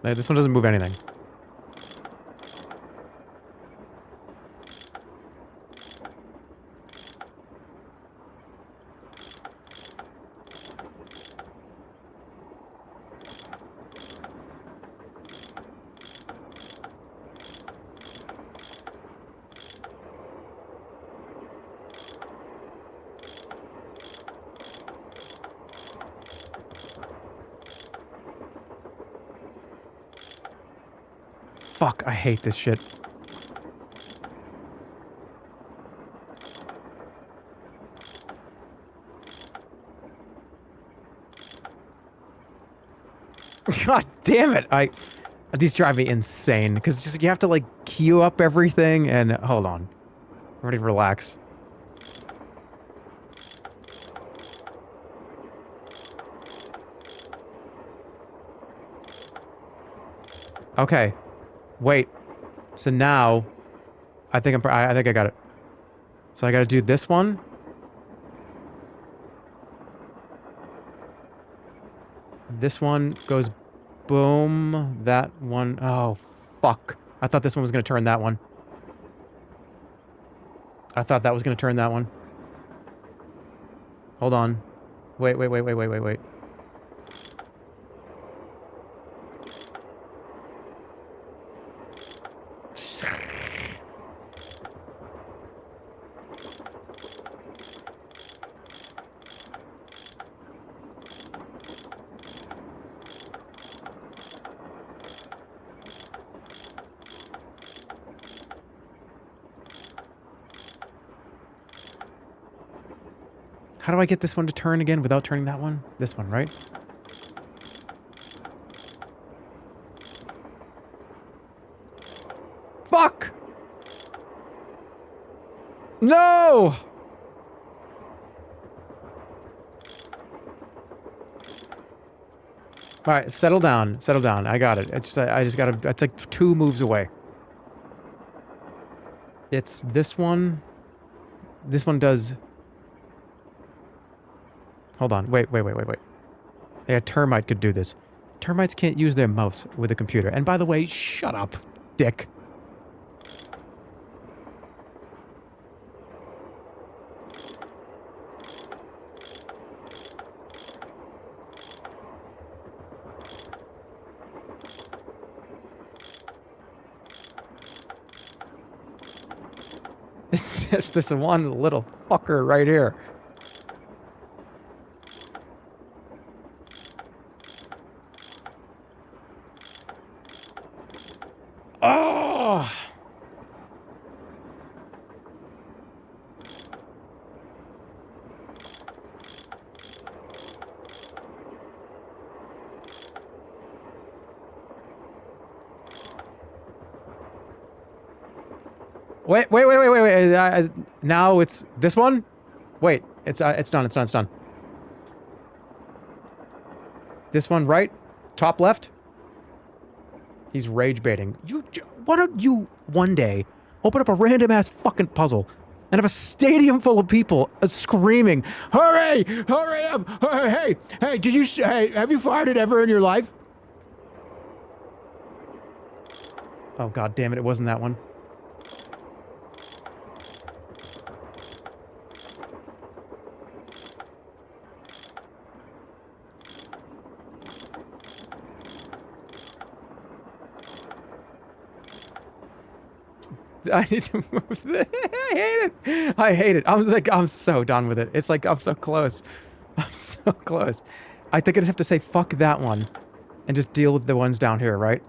This one doesn't move anything. Fuck, I hate this shit. God damn it! These drive me insane because just you have to like queue up everything and hold on. Everybody relax. Okay. Wait. So now I think I think I got it. So I got to do this one. This one goes boom. That one. Oh, fuck. I thought this one was going to turn that one. I thought that was going to turn that one. Hold on. Wait. How do I get this one to turn again without turning that one? This one, right? Fuck! No! Alright, settle down. Settle down. I got it. It's just, I just gotta... It's like 2 moves away. It's this one. This one does... Hold on. Wait. Yeah, a termite could do this. Termites can't use their mouse with a computer. And by the way, shut up, dick. It's just this one little fucker right here. Wait. Now it's this one? Wait, it's done. This one, right? Top left? He's rage baiting. Why don't you, one day, open up a random-ass fucking puzzle and have a stadium full of people screaming, hurry! Hurry up! Hey! Have you farted ever in your life? Oh, god damn it wasn't that one. I need to move this. I hate it. I'm so done with it. It's like, I'm so close. I'm so close. I think I just have to say, fuck that one. And just deal with the ones down here, right?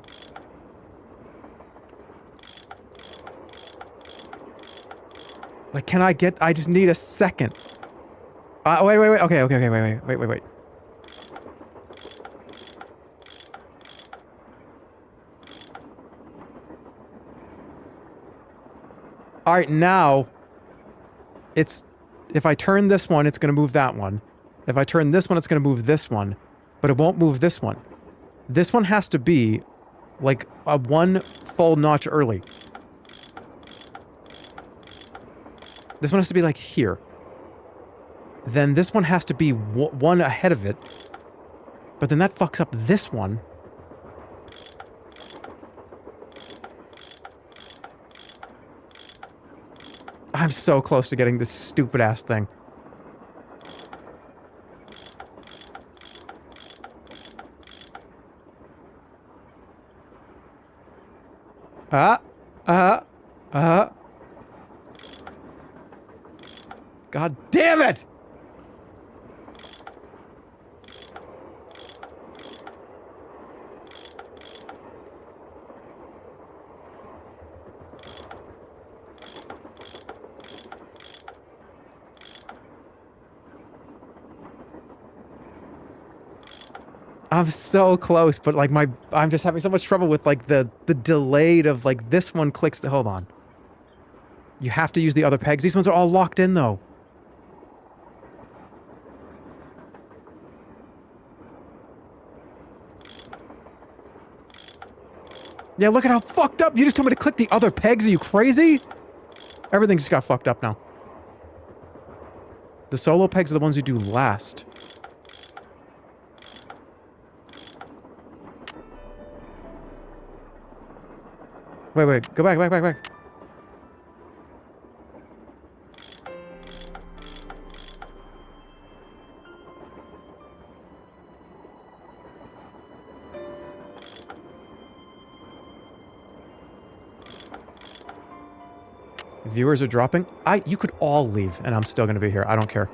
Like, can I get... I just need a second. Wait. Okay, wait. Alright, now... It's... If I turn this one, it's gonna move that one. If I turn this one, it's gonna move this one. But it won't move this one. This one has to be, like, a one full notch early. This one has to be, like, here. Then this one has to be one ahead of it. But then that fucks up this one. I'm so close to getting this stupid-ass thing. God damn it! I'm so close, but like I'm just having so much trouble with like the delayed of like this one clicks hold on. You have to use the other pegs. These ones are all locked in though. Yeah, look at how fucked up. You just told me to click the other pegs. Are you crazy? Everything just got fucked up now. The solo pegs are the ones you do last. Wait. Go back. Viewers are dropping. You could all leave, and I'm still gonna be here. I don't care.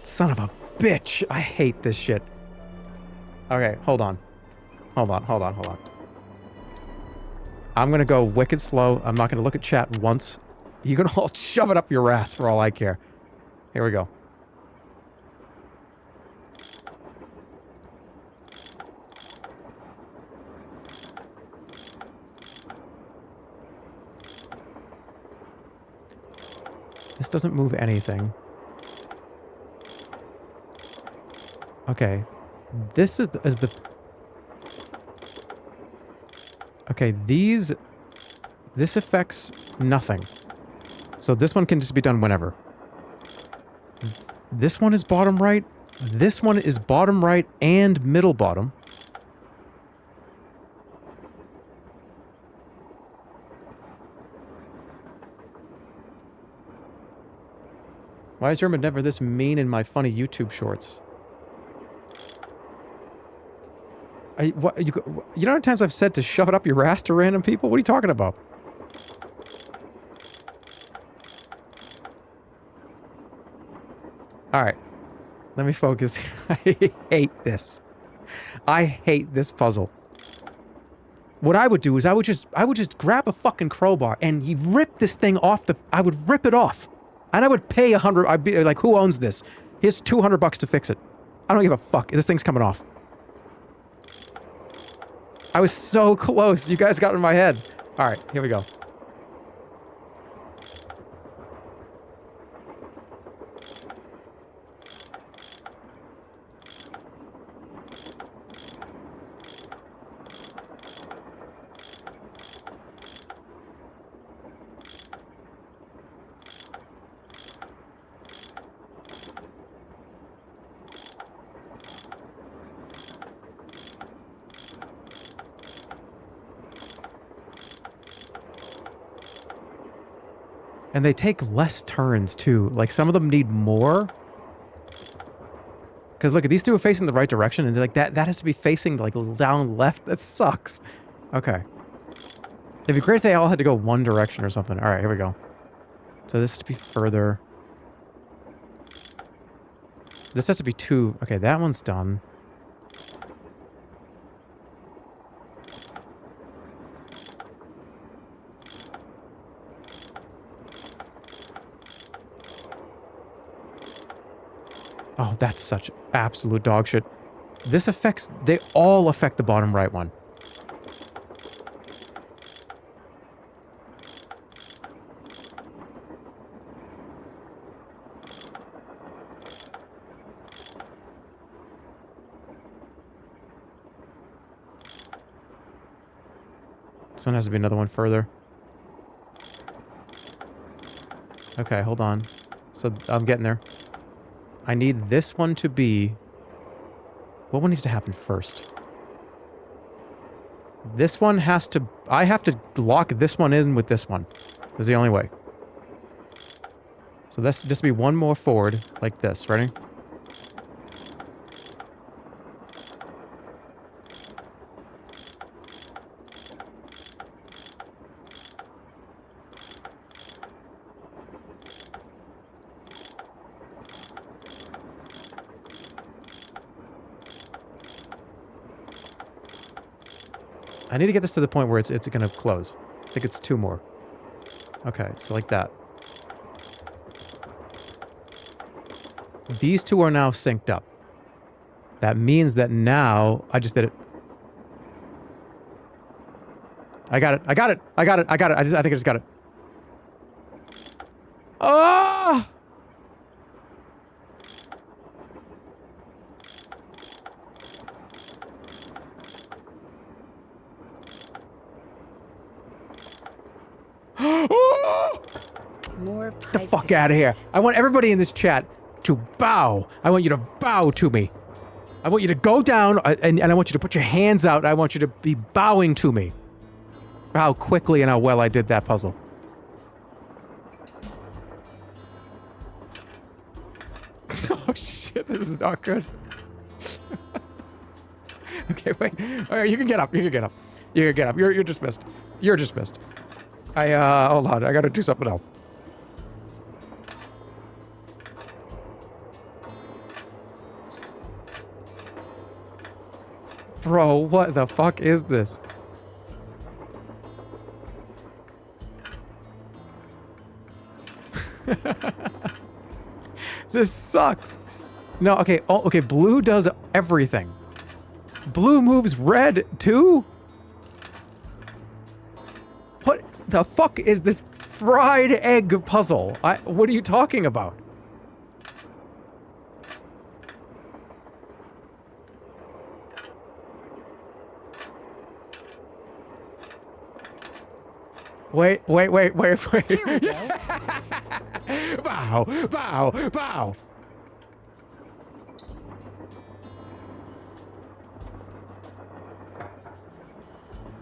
Son of a bitch. I hate this shit. Okay, hold on. I'm gonna go wicked slow. I'm not gonna look at chat once. You can all shove it up your ass for all I care. Here we go. This doesn't move anything. Okay, this is the... Okay, this affects nothing. So this one can just be done whenever. This one is bottom right. This one is bottom right and middle bottom. Why is Jerma never this mean in my funny YouTube shorts? You know how many times I've said to shove it up your ass to random people? What are you talking about? Alright. Let me focus. I hate this. I hate this puzzle. What I would do is I would just grab a fucking crowbar and you rip this thing off I would rip it off. And I would pay 100. I'd be like, who owns this? Here's $200 to fix it. I don't give a fuck. This thing's coming off. I was so close. You guys got in my head. Alright, here we go. And they take less turns, too. Like, some of them need more. Because, look, these two are facing the right direction, and like that has to be facing, like, down left. That sucks. Okay. It'd be great if they all had to go one direction or something. Alright, here we go. So this has to be further. This has to be two. Okay, that one's done. Oh, that's such absolute dog shit. This affects... They all affect the bottom right one. This one has to be another one further. Okay, hold on. So, I'm getting there. I need this one to be... What one needs to happen first? This one has to... I have to lock this one in with this one. This is the only way. So this will be one more forward, like this. Ready? I need to get this to the point where it's going to close. I think it's two more. Okay, so like that. These two are now synced up. That means that now... I just did it. I got it. I got it. I got it. I got it. I think I just got it. Ah! More Get the fuck out of here. I want everybody in this chat to bow. I want you to bow to me. I want you to go down and I want you to put your hands out. I want you to be bowing to me. For how quickly and how well I did that puzzle. Oh shit, this is not good. Okay, wait. All right, you can get up. You can get up. You can get up. You're dismissed. You're dismissed. Hold on. I gotta do something else. Bro, what the fuck is this? This sucks. No, okay. Oh, okay. Blue does everything. Blue moves red too? What the fuck is this fried egg puzzle? What are you talking about? Wait. Here we go. Bow.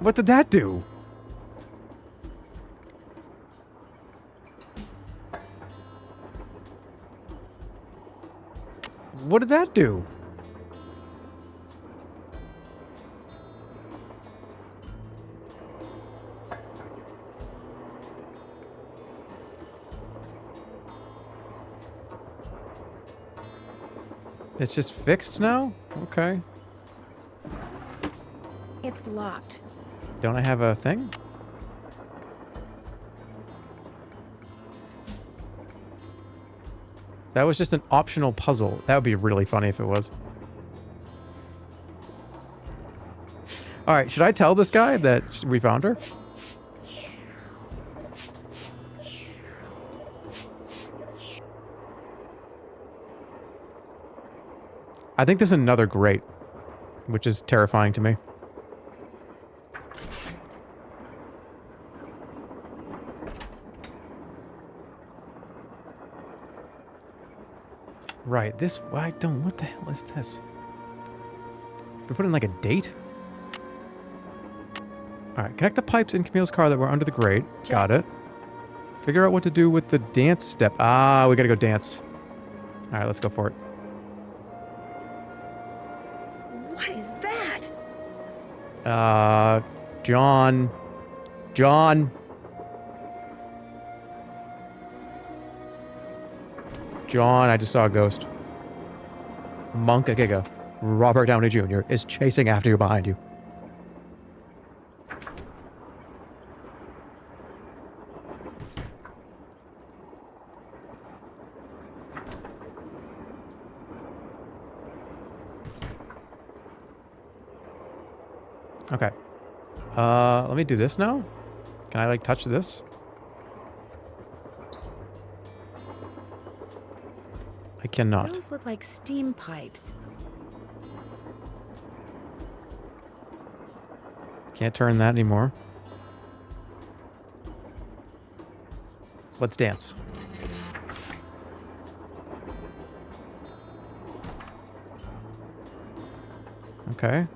What did that do? What did that do? It's just fixed now? Okay. It's locked. Don't I have a thing? That was just an optional puzzle. That would be really funny if it was. Alright, should I tell this guy that we found her? I think there's another grate, which is terrifying to me. Right, this... I don't... What the hell is this? Do we put in, like, a date? Alright, connect the pipes in Camille's car that were under the grate. Check. Got it. Figure out what to do with the dance step. Ah, we gotta go dance. Alright, let's go for it. What is that? John. John. John, I just saw a ghost. Monk Giga. Robert Downey Jr. is chasing after you behind you. Okay. Let me do this now. Can I, like, touch this? I cannot. Those look like steam pipes. Can't turn that anymore. Let's dance. Okay.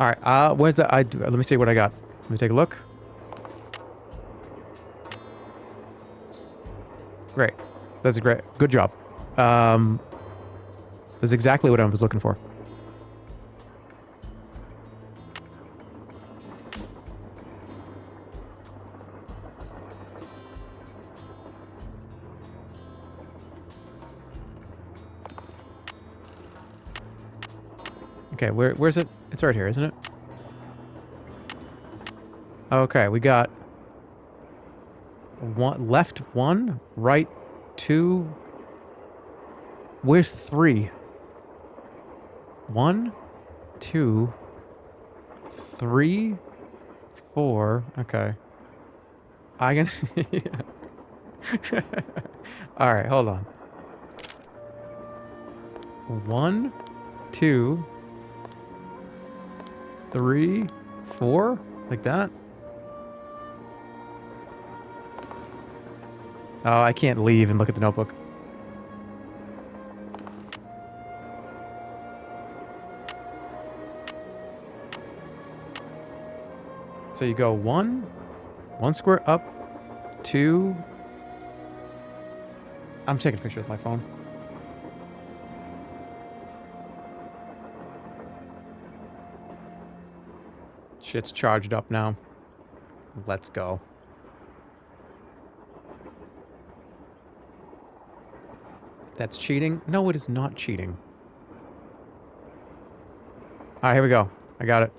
All right. Where's the? Let me see what I got. Let me take a look. Great. That's great. Good job. That's exactly what I was looking for. Okay, where's it? It's right here, isn't it? Okay, we got one left, one, right, two. Where's three? 1, 2, 3, 4. Okay. I can. All right, hold on. 1, 2, 3, 4, like that. Oh, I can't leave and look at the notebook. So you go one square up, 2. I'm taking a picture with my phone. Shit's charged up now. Let's go. That's cheating? No, it is not cheating. Alright, here we go. I got it.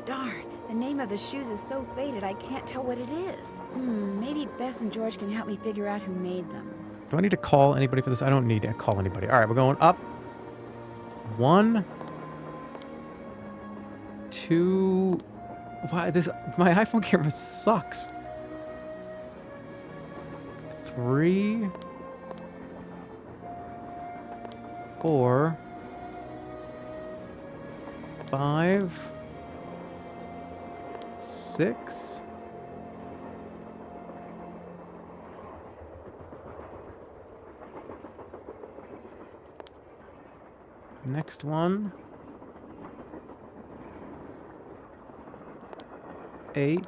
Darn, the name of the shoes is so faded I can't tell what it is. Maybe Bess and George can help me figure out who made them. Do I need to call anybody for this? I don't need to call anybody. Alright, we're going up. 1, 2. Why this? My iPhone camera sucks. 3, 4, 5, 6. Next one. 8.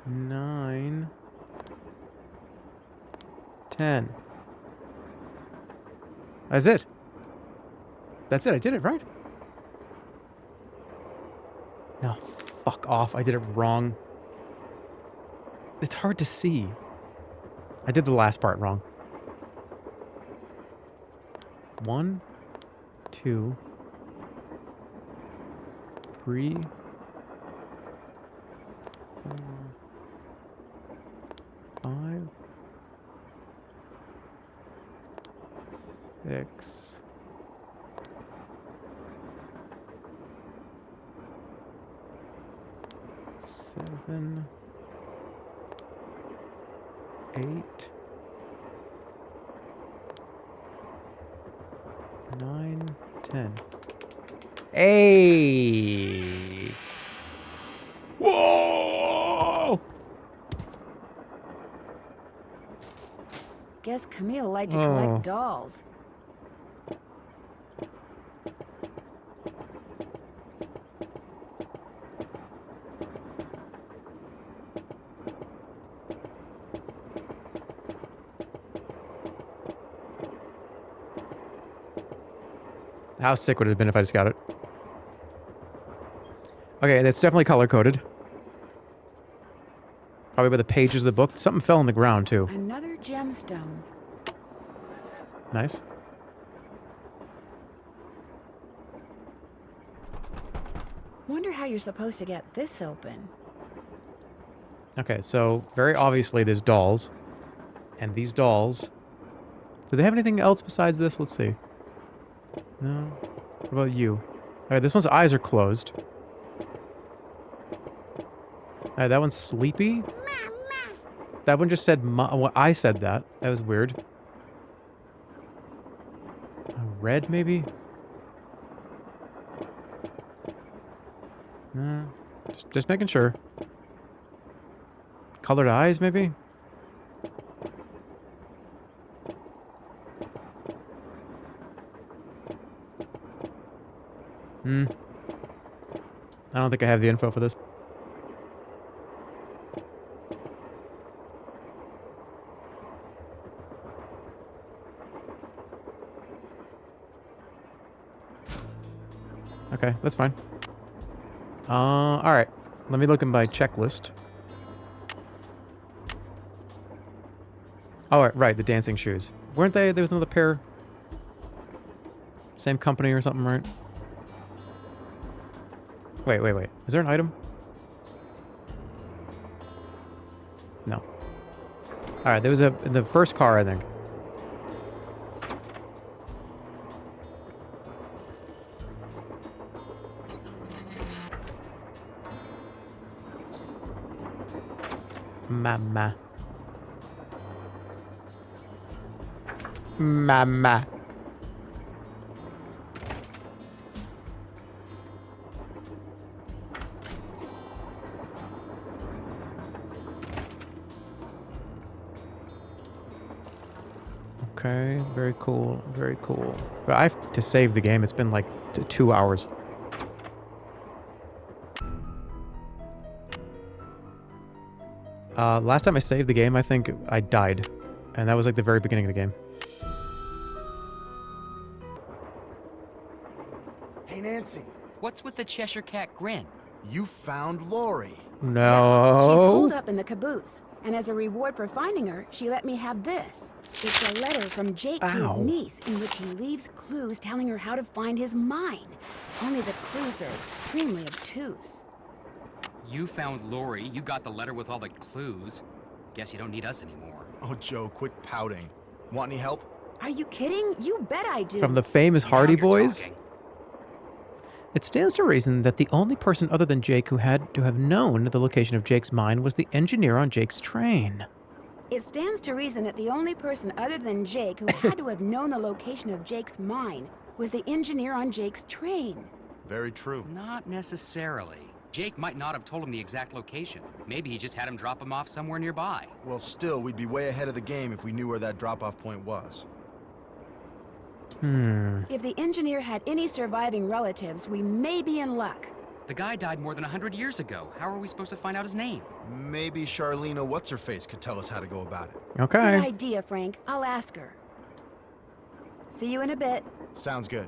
9, 10. That's it. That's it. I did it, right? No. fuck off. I did it wrong. It's hard to see. I did the last part wrong. 1, 2, 3, 4, 5, 6, 7, 8, 9, 10. Hey! Whoa! Guess Camille liked to collect dolls. How sick would it have been if I just got it? Okay, that's definitely color-coded. Probably by the pages of the book. Something fell on the ground, too. Another gemstone. Nice. Wonder how you're supposed to get this open. Okay, so very obviously there's dolls. And these dolls... Do they have anything else besides this? Let's see. No? What about you? Alright, this one's eyes are closed. Alright, that one's sleepy. That one just said well, I said that. That was weird. Red, maybe? Just making sure. Colored eyes, maybe? I don't think I have the info for this. Okay, that's fine. Alright. Let me look in my checklist. Oh, right, the dancing shoes. Weren't they? There was another pair. Same company or something, right? Wait. Is there an item? No. Alright, there was in the first car, I think. Mama. Mama. Okay, very cool, very cool. But I have to save the game. It's been like 2 hours. Last time I saved the game, I think I died. And that was like the very beginning of the game. Hey, Nancy. What's with the Cheshire Cat grin? You found Lori. No. She's holed up in the caboose. And as a reward for finding her, she let me have this. It's a letter from Jake to his niece in which he leaves clues telling her how to find his mine. Only the clues are extremely obtuse. You found Lori, you got the letter with all the clues. Guess you don't need us anymore. Oh, Joe, quit pouting. Want any help? Are you kidding? You bet I do. From the famous Hardy Now you're Boys? talking. It stands to reason that the only person other than Jake who had to have known the location of Jake's mine was the engineer on Jake's train. It stands to reason that the only person other than Jake who had to have known the location of Jake's mine was the engineer on Jake's train. Very true. Not necessarily. Jake might not have told him the exact location. Maybe he just had him drop him off somewhere nearby. Well, still, we'd be way ahead of the game if we knew where that drop-off point was. If the engineer had any surviving relatives, we may be in luck. The guy died more than 100 years ago. How are we supposed to find out his name? Maybe Charlena What's-Her-Face could tell us how to go about it. Okay. Good idea, Frank. I'll ask her. See you in a bit. Sounds good.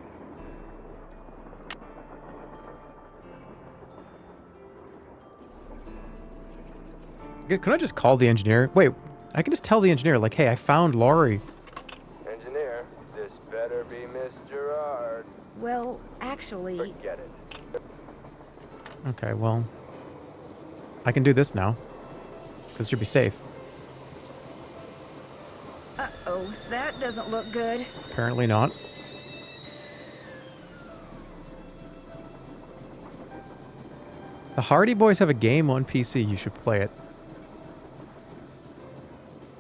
Can I just call the engineer? Wait, I can just tell the engineer, like, hey, I found Laurie. Engineer, this better be Miss Gerard. Well, actually, Forget it. Okay, well, I can do this now. Because it should be safe. uh-oh, that doesn't look good. Apparently not. The Hardy Boys have a game on PC. You should play it.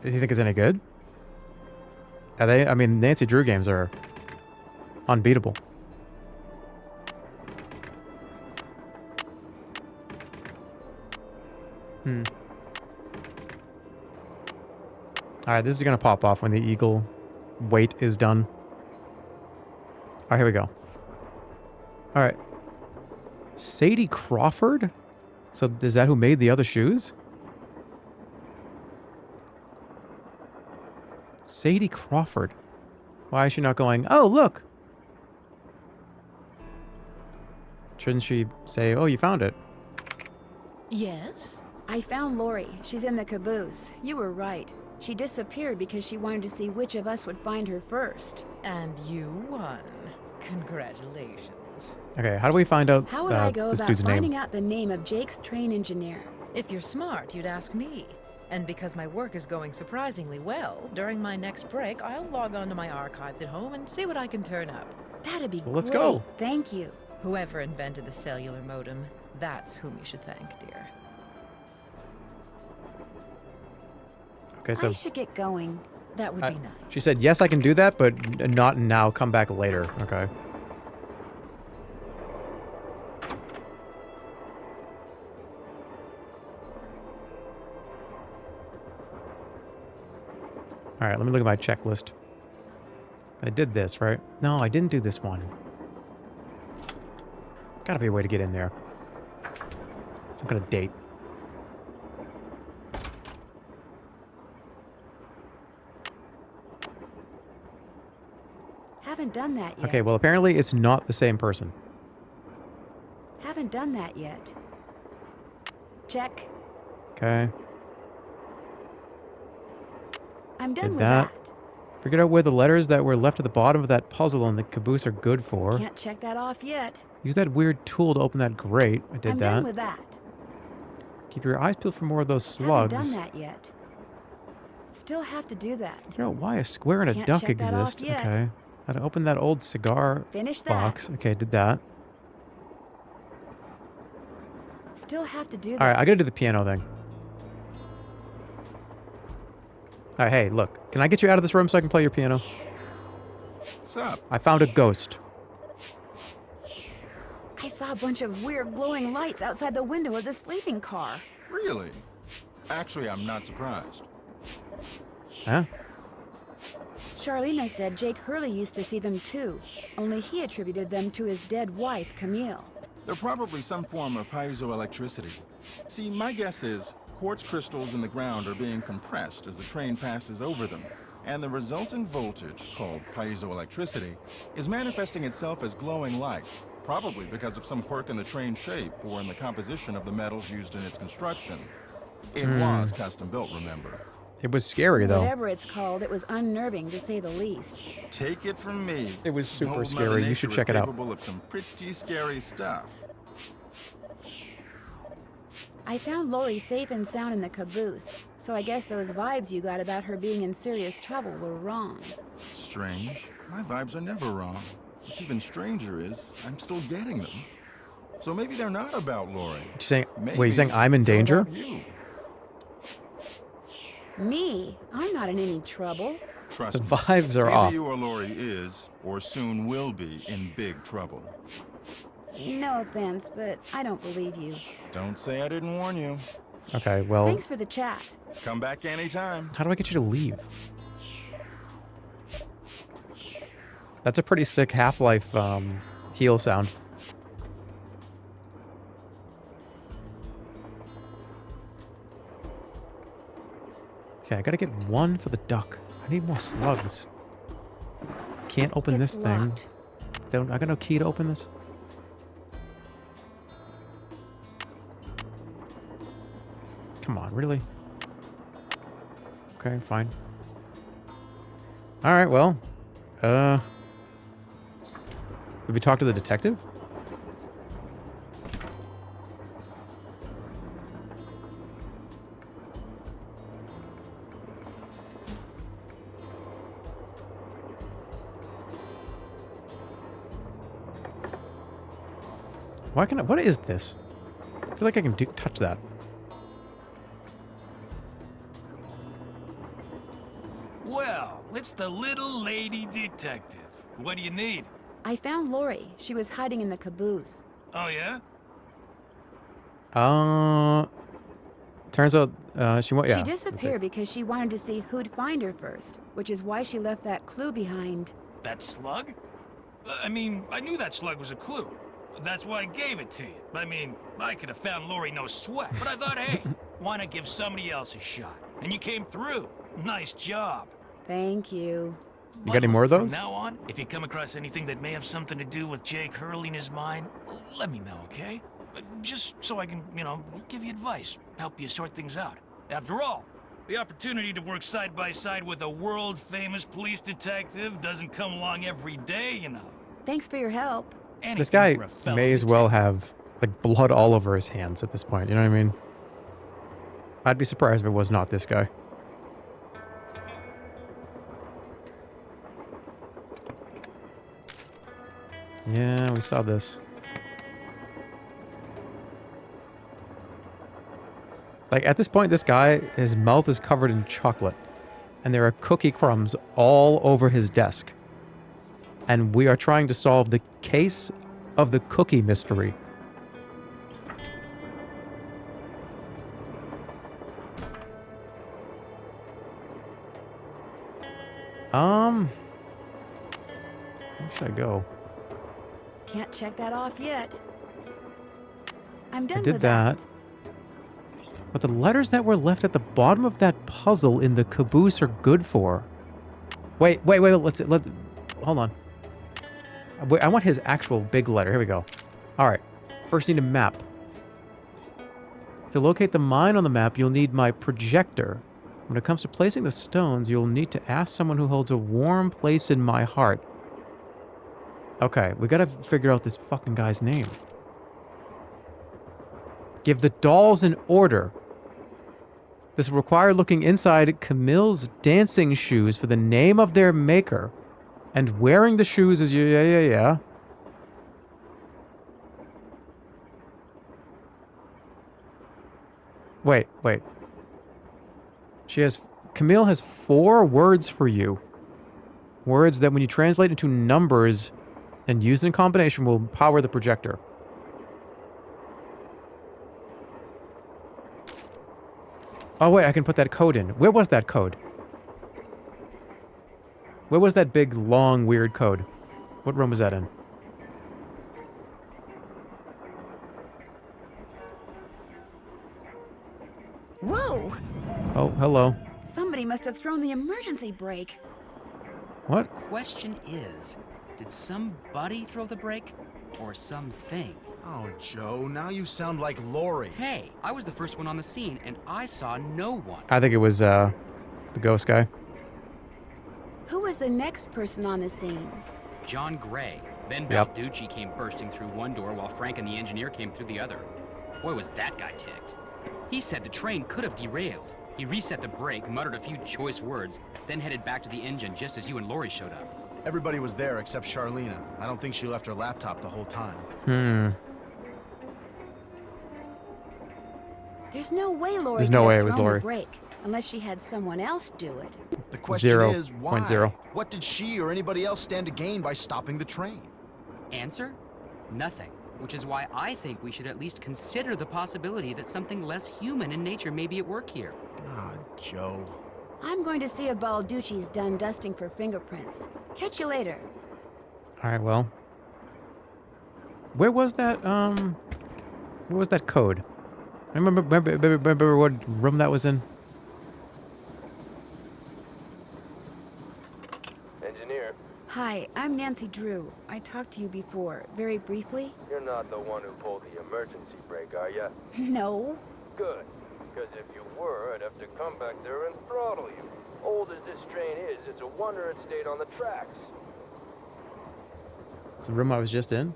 Do you think it's any good? Are they? I mean, Nancy Drew games are unbeatable. Alright, this is going to pop off when the eagle wait is done. Alright, here we go. Alright. Sadie Crawford? So is that who made the other shoes? Sadie Crawford. Why is she not going, oh, look! Shouldn't she say, oh, you found it? Yes? I found Lori. She's in the caboose. You were right. She disappeared because she wanted to see which of us would find her first. And you won. Congratulations. Okay, how do we find out How would I go this about dude's finding name? out the name of Jake's train engineer? If you're smart, you'd ask me. And because my work is going surprisingly well, during my next break, I'll log on to my archives at home and see what I can turn up. That'd be Well, let's great. go. Thank you. Whoever invented the cellular modem, that's whom you should thank, dear. Okay, so I should get going. That would be nice. she said, yes, I can do that, but not now. Come back later. Okay. All right, let me look at my checklist. I did this, right? No, I didn't do this one. Gotta be a way to get in there. Some kind of date. Haven't done that yet. Okay, well, apparently it's not the same person. Haven't done that yet. Check. Okay. I'm done Did with that. that. Figured out where the letters that were left at the bottom of that puzzle on the caboose are good for. Can't check that off yet. Use that weird tool to open that grate. I did I'm that. done with that. Keep your eyes peeled for more of those Haven't slugs. done that yet. Still have to do that. Figure out why a square and a Can't duck check that off exist. yet. Okay. How to open that old cigar Finish that. box. Okay, did that. Still have to do that. Alright, I gotta do the piano thing. Alright, hey, look. Can I get you out of this room so I can play your piano? What's up? I found a ghost. I saw a bunch of weird glowing lights outside the window of the sleeping car. Really? Actually, I'm not surprised. Huh? Charlena said Jake Hurley used to see them too, only he attributed them to his dead wife, Camille. They're probably some form of piezoelectricity. See, my guess is quartz crystals in the ground are being compressed as the train passes over them, and the resulting voltage, called piezoelectricity, is manifesting itself as glowing lights, probably because of some quirk in the train's shape or in the composition of the metals used in its construction. It was custom built, remember? It was scary, though. Whatever it's called, it was unnerving to say the least. Take it from me. It was super Old Mother scary. You should Nature check is it out. capable of some pretty scary stuff. I found Lori safe and sound in the caboose, so I guess those vibes you got about her being in serious trouble were wrong. Strange. My vibes are never wrong. What's even stranger is I'm still getting them. So maybe they're not about Lori. You saying, Maybe wait, you saying I'm in they're danger? about you. Me? I'm not in any trouble. Trust The me. vibes are Either off. you or Lori is, or soon will be, in big trouble. No offense, but I don't believe you. Don't say I didn't warn you. Okay, well, Thanks for the chat. Come back anytime. how do I get you to leave? That's a pretty sick Half-Life heal sound. Okay, I gotta get one for the duck. I need more slugs. Can't open It's this thing. locked. I got no key to open this. Come on, really? Okay, fine. All right, well, did we talk to the detective? Why can I, what is this? I feel like I can touch that. Well, it's the little lady detective. What do you need? I found Lori. She was hiding in the caboose. Oh, yeah? Turns out, she went, yeah. She disappeared because she wanted to see who'd find her first, which is why she left that clue behind. That slug? I mean, I knew that slug was a clue. That's why I gave it to you. I mean, I could have found Lori no sweat, but I thought, hey, why not give somebody else a shot? And you came through. Nice job. Thank you. You got any more of those? From now on, if you come across anything that may have something to do with Jake hurling his mind, let me know, okay? Just so I can, you know, give you advice, help you sort things out. After all, the opportunity to work side by side with a world-famous police detective doesn't come along every day, you know. Thanks for your help. Anything This guy for a fellow may as well detective. have, like, blood all over his hands at this point, you know what I mean? I'd be surprised if it was not this guy. Yeah, we saw this. Like, at this point, this guy, his mouth is covered in chocolate. And there are cookie crumbs all over his desk. And we are trying to solve the case of the cookie mystery. Where should I go? Can't check that off yet. I'm done I did with that. But the letters that were left at the bottom of that puzzle in the caboose are good for. Wait, let's hold on. Wait, I want his actual big letter. Here we go. All right. First need a map. To locate the mine on the map, you'll need my projector. When it comes to placing the stones, you'll need to ask someone who holds a warm place in my heart. Okay, we gotta figure out this fucking guy's name. Give the dolls an order. This will require looking inside Camille's dancing shoes for the name of their maker. And wearing the shoes is... Yeah. Wait. Camille has 4 words for you. Words that when you translate into numbers and used in combination will power the projector. Oh wait, I can put that code in. Where was that code? Where was that big, long, weird code? What room was that in? Whoa! Oh, hello. Somebody must have thrown the emergency brake. What? Question is, did somebody throw the brake? Or something? Oh, Joe, now you sound like Lori. Hey, I was the first one on the scene, and I saw no one. I think it was, the ghost guy. Who was the next person on the scene? John Gray. Then Yep. Balducci came bursting through one door while Frank and the engineer came through the other. Boy, was that guy ticked. He said the train could have derailed. He reset the brake, muttered a few choice words, then headed back to the engine just as you and Lori showed up. Everybody was there except Charlena. I don't think she left her laptop the whole time. There's no way Lori There's no could way have it was thrown Lori. the brake, unless she had someone else do it. The question 0.0. is, why? What did she or anybody else stand to gain by stopping the train? Answer? Nothing. Which is why I think we should at least consider the possibility that something less human in nature may be at work here. Ah, Joe. I'm going to see if Balducci's done dusting for fingerprints. Catch you later. Alright, well. Where was that code? I remember what room that was in? Engineer, Hi, I'm Nancy Drew. I talked to you before, very briefly. you're not the one who pulled the emergency brake, are ya? No. Good. Because if you were, I'd have to come back there and throttle you. Old as this train is, it's a wonder it stayed on the tracks. It's the room I was just in.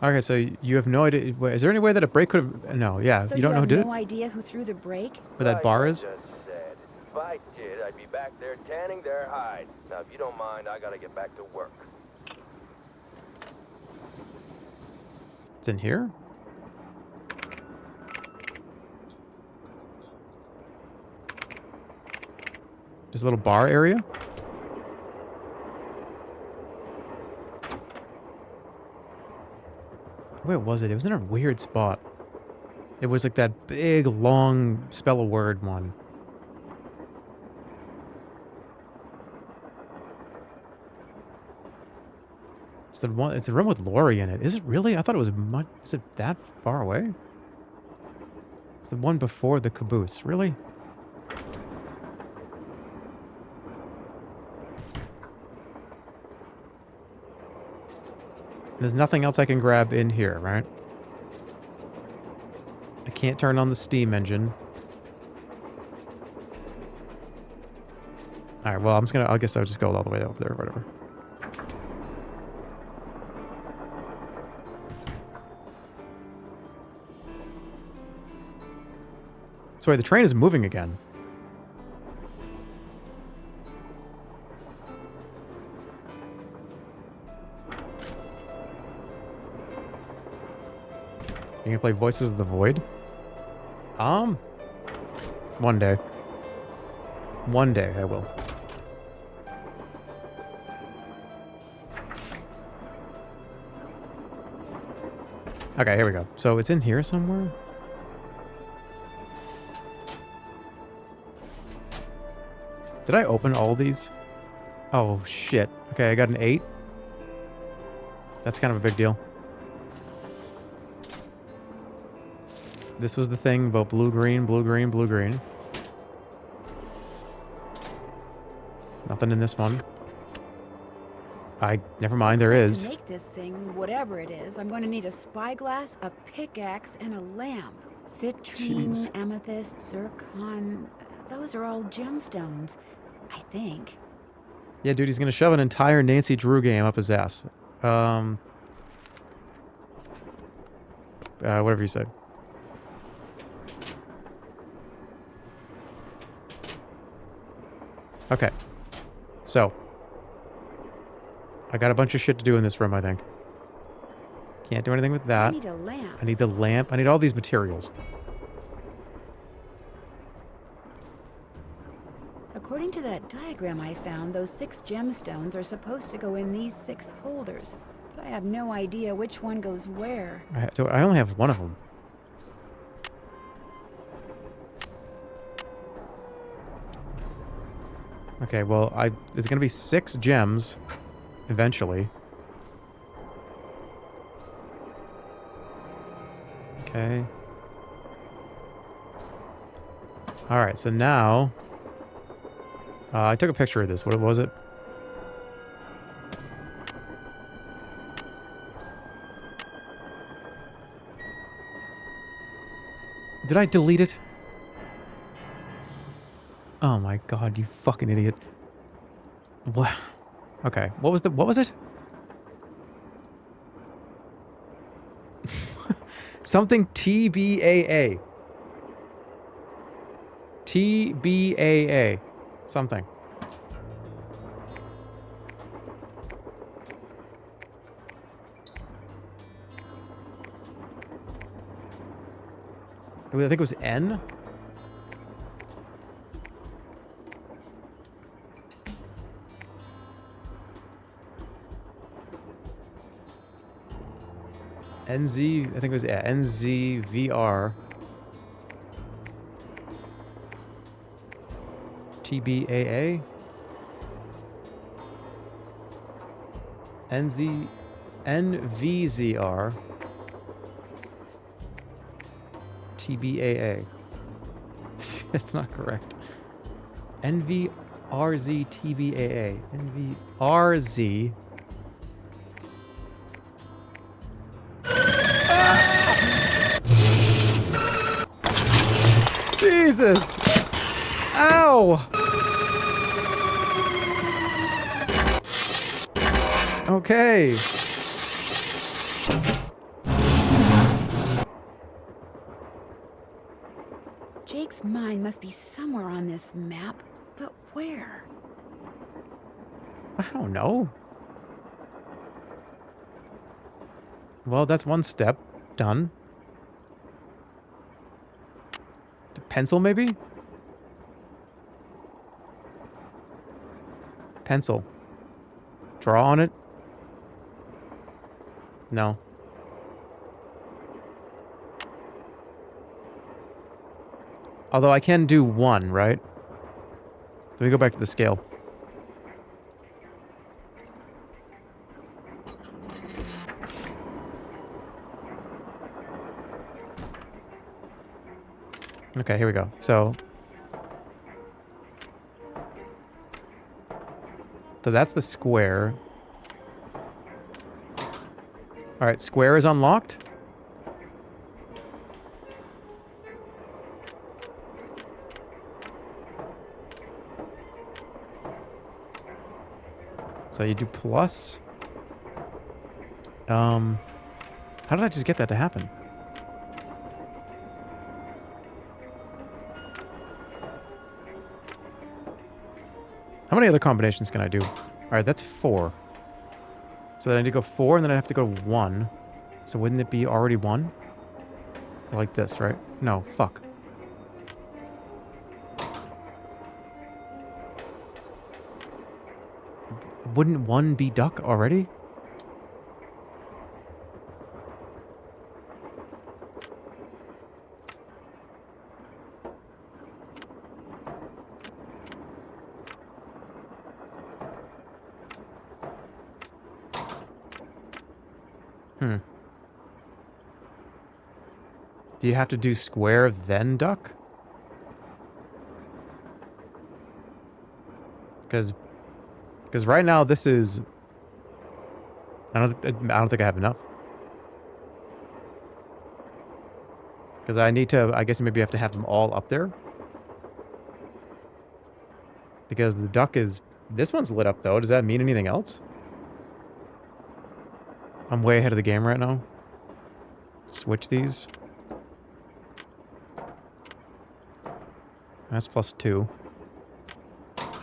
Okay, so you have no idea. Wait, is there any way that a brake could have? No, yeah, So you don't know who did no it. idea who threw the brake? Where that bar Like I is. just said, if I did, I'd be back there tanning their hide. Now, if you don't mind, I gotta get back to work. It's in here. This little bar area. Where was it? It was in a weird spot. It was like that big, long spell a word one. It's the one. It's the room with Lori in it. Is it really? I thought it was much. Is it that far away? It's the one before the caboose. Really? There's nothing else I can grab in here, right? I can't turn on the steam engine. Alright, well, I guess I'll just go all the way over there, whatever. Sorry, the train is moving again. You gonna play Voices of the Void? One day. One day I will. Okay, here we go. So it's in here somewhere? Did I open all these? Oh, shit. Okay, I got an 8. That's kind of a big deal. This was the thing about blue, green, blue, green, blue, green. Nothing in this one. Never mind, there is. To make this thing, whatever it is, I'm going to need a spyglass, a pickaxe, and a lamp. Citrine, Jeez. amethyst, zircon. Those are all gemstones, I think. Yeah, dude, he's gonna shove an entire Nancy Drew game up his ass. Whatever you say. Okay. So. I got a bunch of shit to do in this room, I think. Can't do anything with I that. need a lamp. I need the lamp. I need all these materials. According to that diagram I found, those 6 gemstones are supposed to go in these 6 holders. But I have no idea which one goes where. I only have one of them. Okay, well, there's gonna be 6 gems eventually. Okay. Alright, so now... I took a picture of this. What was it? Did I delete it? Oh my god, you fucking idiot. What? Okay, what was it? Something TBAA. TBAA. Something. I think it was N. NZ, I think it was NZVR. TBAA. NVZR. TBAA. That's not correct. NVRZ TBAA. NVRZ. Jesus! Ow! Okay. Jake's mine must be somewhere on this map, but where? I don't know. Well, that's one step done. The pencil, maybe? Pencil. Draw on it? No. Although I can do one, right? Let me go back to the scale. Okay, here we go. So that's the square. Alright, square is unlocked. So you do plus. How did I just get that to happen? How many other combinations can I do? Alright, that's 4. So then I need to go 4, and then I have to go 1. So wouldn't it be already 1? Like this, right? No, fuck. Wouldn't 1 be duck already? Do you have to do square then duck? Because right now this is... I don't think I have enough. Because I need to... I guess maybe I have to have them all up there. Because the duck is... This one's lit up though. Does that mean anything else? I'm way ahead of the game right now. Switch these. That's +2.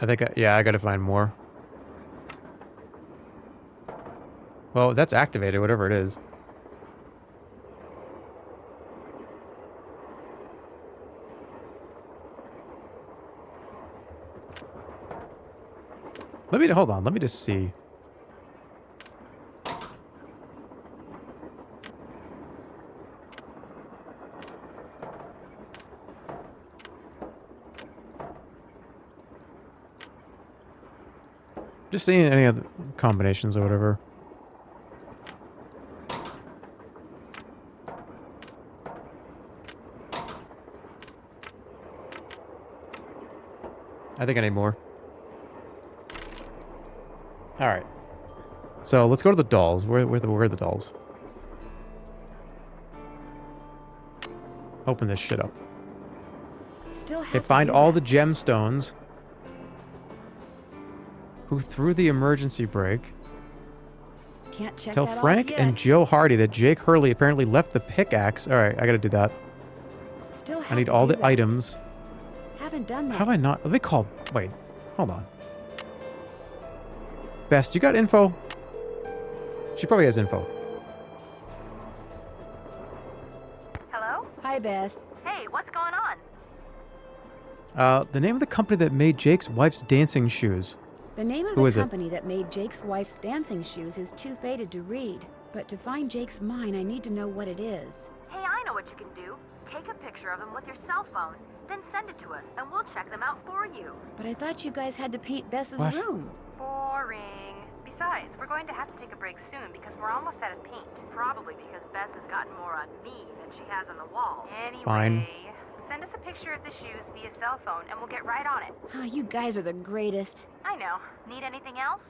I think, yeah, I gotta find more. Well, that's activated, whatever it is. Hold on, let me just see. Just seeing any other combinations or whatever. I think I need more. Alright. So let's go to the dolls. Where are the dolls? Open this shit up. Still have They to find do all that. the gemstones. Who threw the emergency brake? Can't check Tell that Frank off and yet. Joe Hardy that Jake Hurley apparently left the pickaxe. Alright, I gotta do that. Still have I need to all do the that. items. Haven't done that. How have I not? Let me call... Wait, hold on. Best, you got info? She probably has info. Hello? Hi, Beth. Hey, what's going on? The name of the company that made Jake's wife's dancing shoes. The name of Who the is it? company that made Jake's wife's dancing shoes is too faded to read. But to find Jake's mine, I need to know what it is. Hey, I know what you can do. Take a picture of them with your cell phone, then send it to us, and we'll check them out for you. But I thought you guys had to paint Bess's What? room. Boring. Besides, we're going to have to take a break soon because we're almost out of paint. Probably because Bess has gotten more on me than she has on the wall. Anyway, Fine. send us a picture of the shoes via cell phone and we'll get right on it. Oh, you guys are the greatest. I know. Need anything else?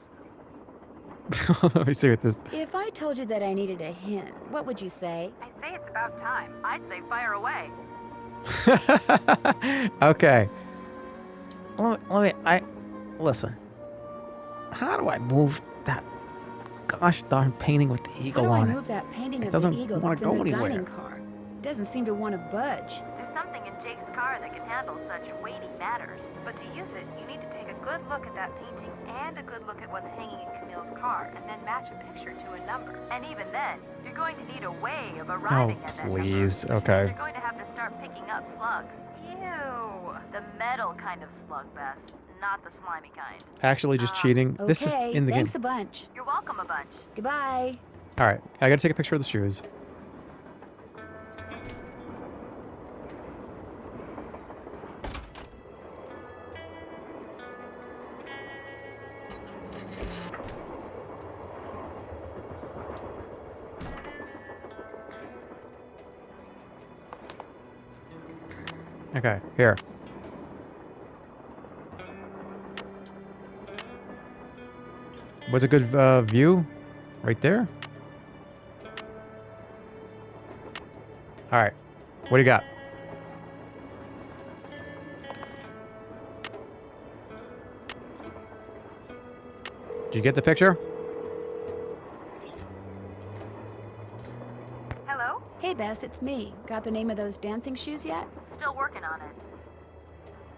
Let me see what this... If I told you that I needed a hint, what would you say? I'd say it's about time. I'd say fire away. Okay. Listen. How do I move that gosh darn painting with the How eagle do I on it? move that painting It of the doesn't eagle wanna that's in go the anywhere. dining car? It doesn't seem to want to budge. There's something in Jake's car that can handle such weighty matters. But to use it, you need to take a good look at that painting and a good look at what's hanging in Camille's car, and then match a picture to a number. And even then, you're going to need a way of arriving at that number. Please. Which means Okay. you're going to have to start picking up slugs. Ew. The metal kind of slug, Bess, not the slimy kind. Actually just cheating. Okay, This is in the game. thanks a bunch. You're welcome a bunch. Goodbye. Alright, I gotta take a picture of the shoes. Okay, here. Was a good view? Right there? Alright. What do you got? Did you get the picture? Hello? Hey, Bess, it's me. Got the name of those dancing shoes yet? Still working on it.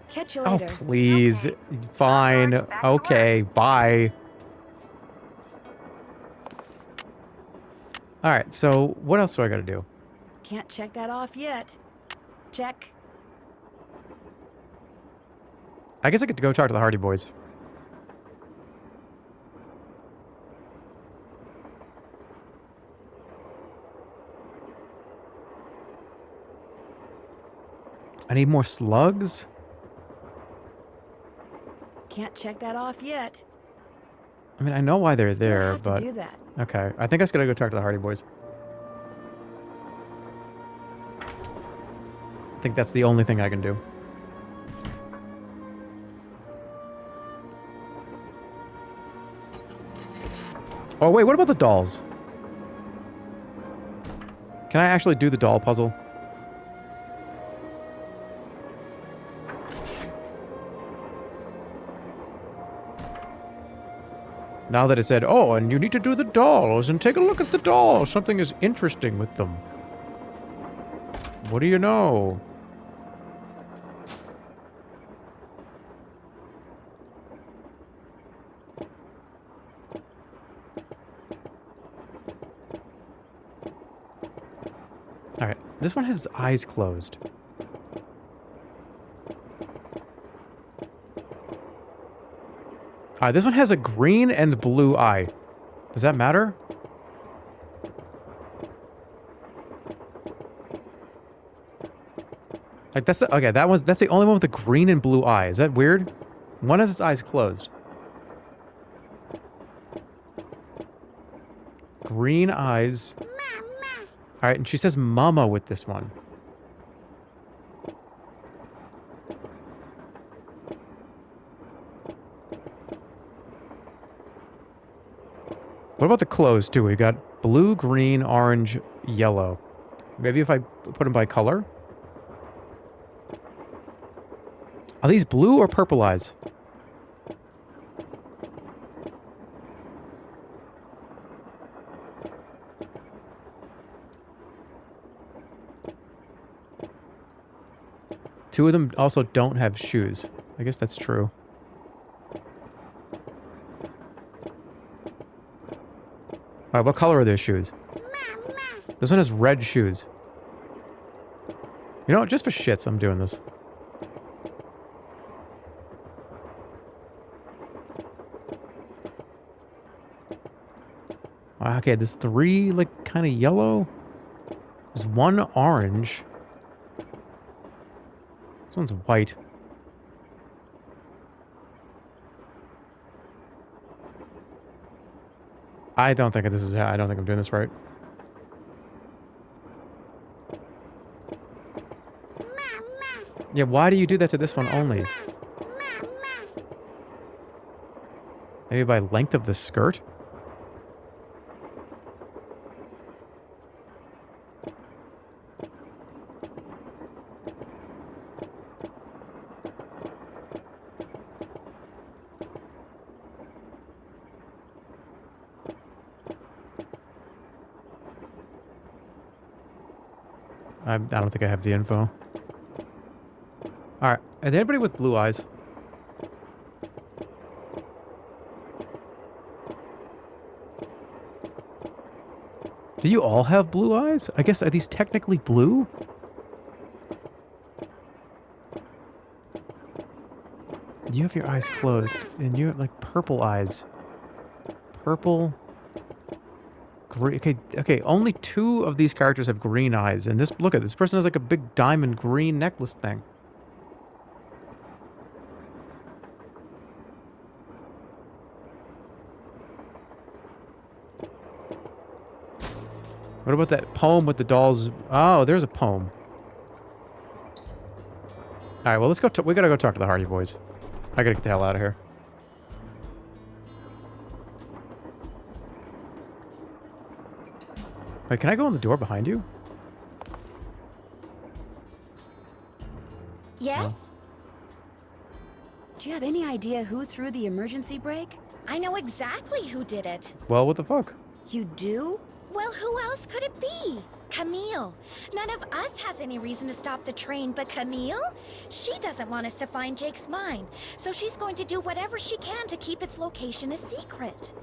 Catch you Oh, later. please. Okay. Fine. Alright, back to Okay, bye. Alright, so what else do I gotta do? Can't check that off yet. Check. I guess I could go talk to the Hardy Boys. I need more slugs? Can't check that off yet. I mean, I know why they're Still there, have but... to do that. Okay, I think I just gotta go talk to the Hardy Boys. I think that's the only thing I can do. Oh, wait, what about the dolls? Can I actually do the doll puzzle? Now that it said, oh, and you need to do the dolls, and take a look at the dolls. Something is interesting with them. What do you know? Alright, this one has his eyes closed. Alright, this one has a green and blue eye. Does that matter? Like, that's the, okay, that's the only one with the green and blue eye. Is that weird? One has its eyes closed. Green eyes. Alright, and she says mama with this one. What about the clothes, too? We got blue, green, orange, yellow. Maybe if I put them by color? Are these blue or purple eyes? Two of them also don't have shoes. I guess that's true. Alright, what color are their shoes? This one has red shoes. You know what? Just for shits, I'm doing this. Okay, there's three, like, kind of yellow. There's one orange. This one's white. I don't think this is... I don't think I'm doing this right. Yeah, why do you do that to this one only? Maybe by length of the skirt? I don't think I have the info. Alright. Is there anybody with blue eyes? Do you all have blue eyes? I guess, are these technically blue? You have your eyes closed, and you have, like, purple eyes. Purple... Green... Okay, only 2 of these characters have green eyes, and this... Look at this person has, like, a big diamond green necklace thing. What about that poem with the dolls? Oh, there's a poem. Alright, well, let's go... we gotta go talk to the Hardy Boys. I gotta get the hell out of here. Wait, can I go in the door behind you? Yes? Do you have any idea who threw the emergency brake? I know exactly who did it. Well, what the fuck? You do? Well, who else could it be? Camille. None of us has any reason to stop the train, but Camille? She doesn't want us to find Jake's mine, so she's going to do whatever she can to keep its location a secret.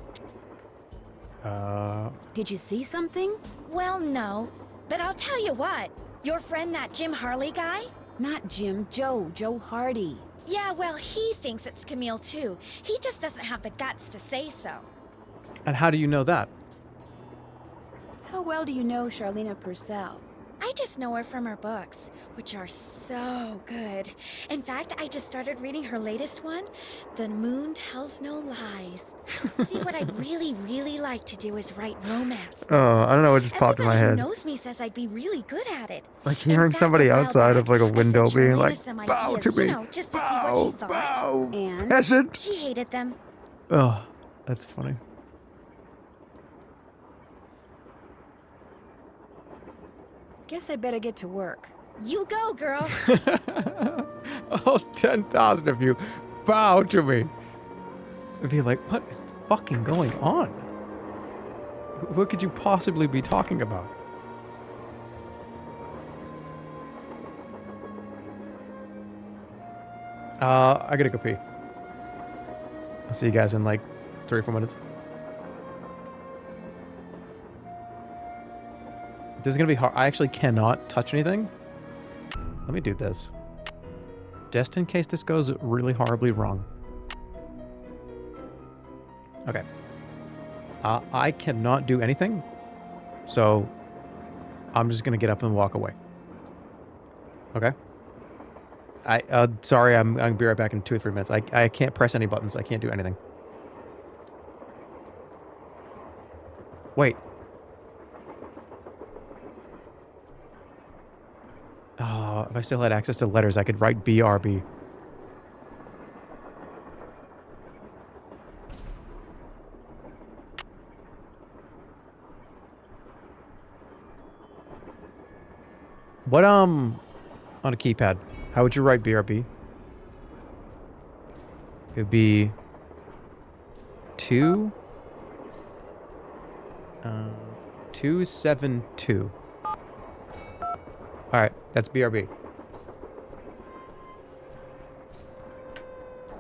Did you see something? Well, no. But I'll tell you what. Your friend, that Jim Harley guy? Not Jim, Joe Hardy. Yeah, well, he thinks it's Camille, too. He just doesn't have the guts to say so. And how do you know that? How well do you know Charlena Purcell? I just know her from her books, which are so good. In fact, I just started reading her latest one, The Moon Tells No Lies. See, what I'd really, really like to do is write romance novels. Oh, I don't know, it just popped in my head. Everybody who knows me says I'd be really good at it. Like hearing somebody outside of like a window being like, bow to me, just to see what she thought. bow, And? peasant. She hated them. Oh, that's funny. Guess I better get to work. You go, girl. All 10,000 of you bow to me. I'd be like, what is fucking going on? What could you possibly be talking about? I gotta go pee. I'll see you guys in like 3 or 4 minutes. This is gonna be hard. I actually cannot touch anything. Let me do this. Just in case this goes really horribly wrong. Okay. I cannot do anything. So I'm just gonna get up and walk away. Okay? Sorry, I'm gonna be right back in 2 or 3 minutes. I can't press any buttons. I can't do anything. Wait. Oh, if I still had access to letters, I could write BRB. What, on a keypad, how would you write BRB? It would be 272. Alright, that's BRB.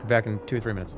Be back in 2 or 3 minutes.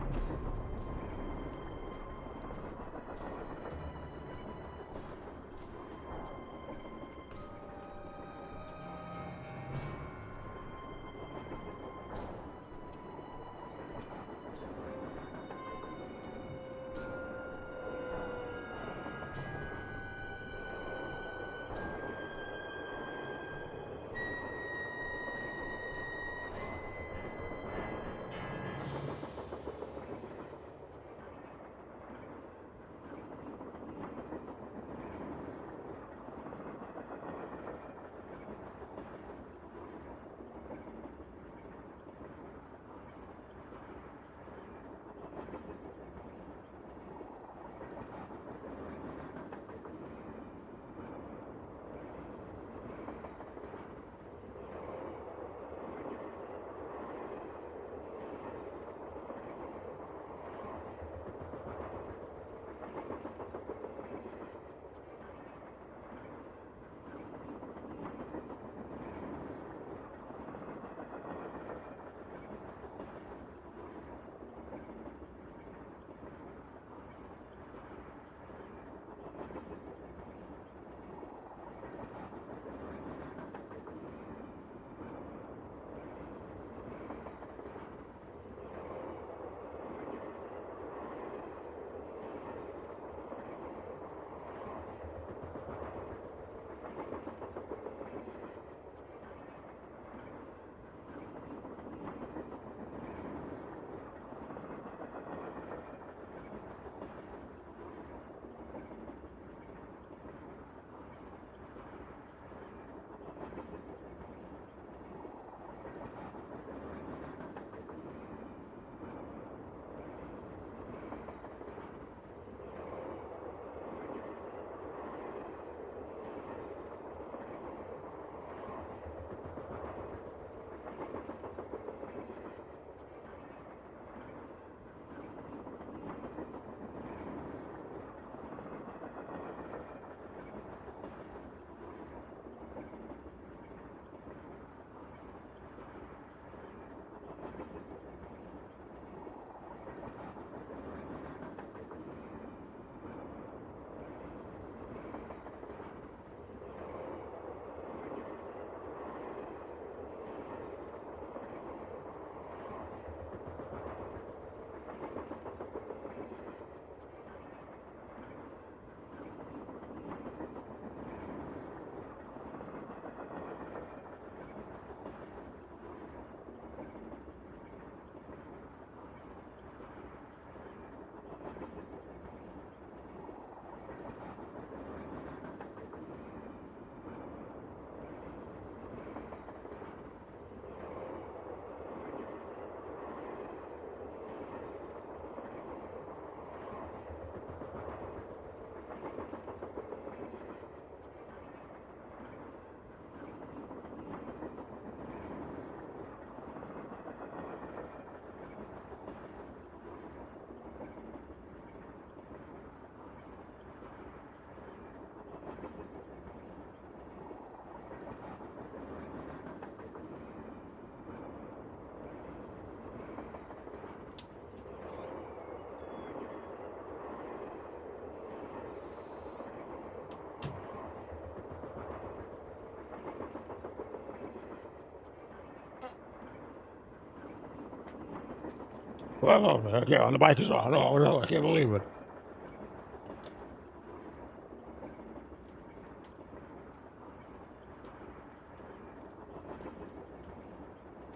Yeah, on the bike is on. Oh no, I can't believe it.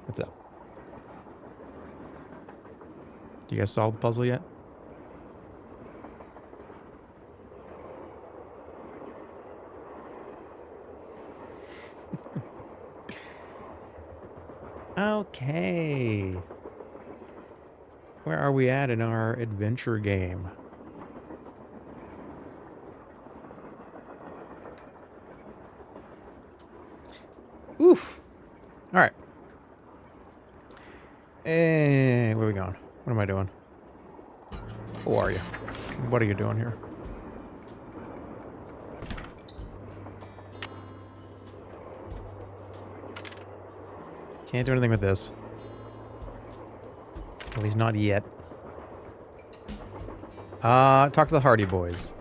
What's up? Do you guys solve the puzzle yet? Okay. Where are we at in our adventure game? Oof. All right. Hey, where are we going? What am I doing? Who are you? What are you doing here? Can't do anything with this. At least not yet. Talk to the Hardy Boys.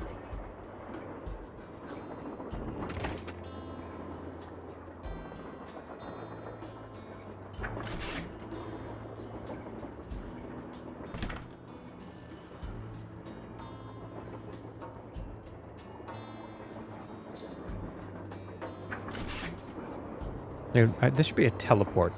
Dude, this should be a teleport.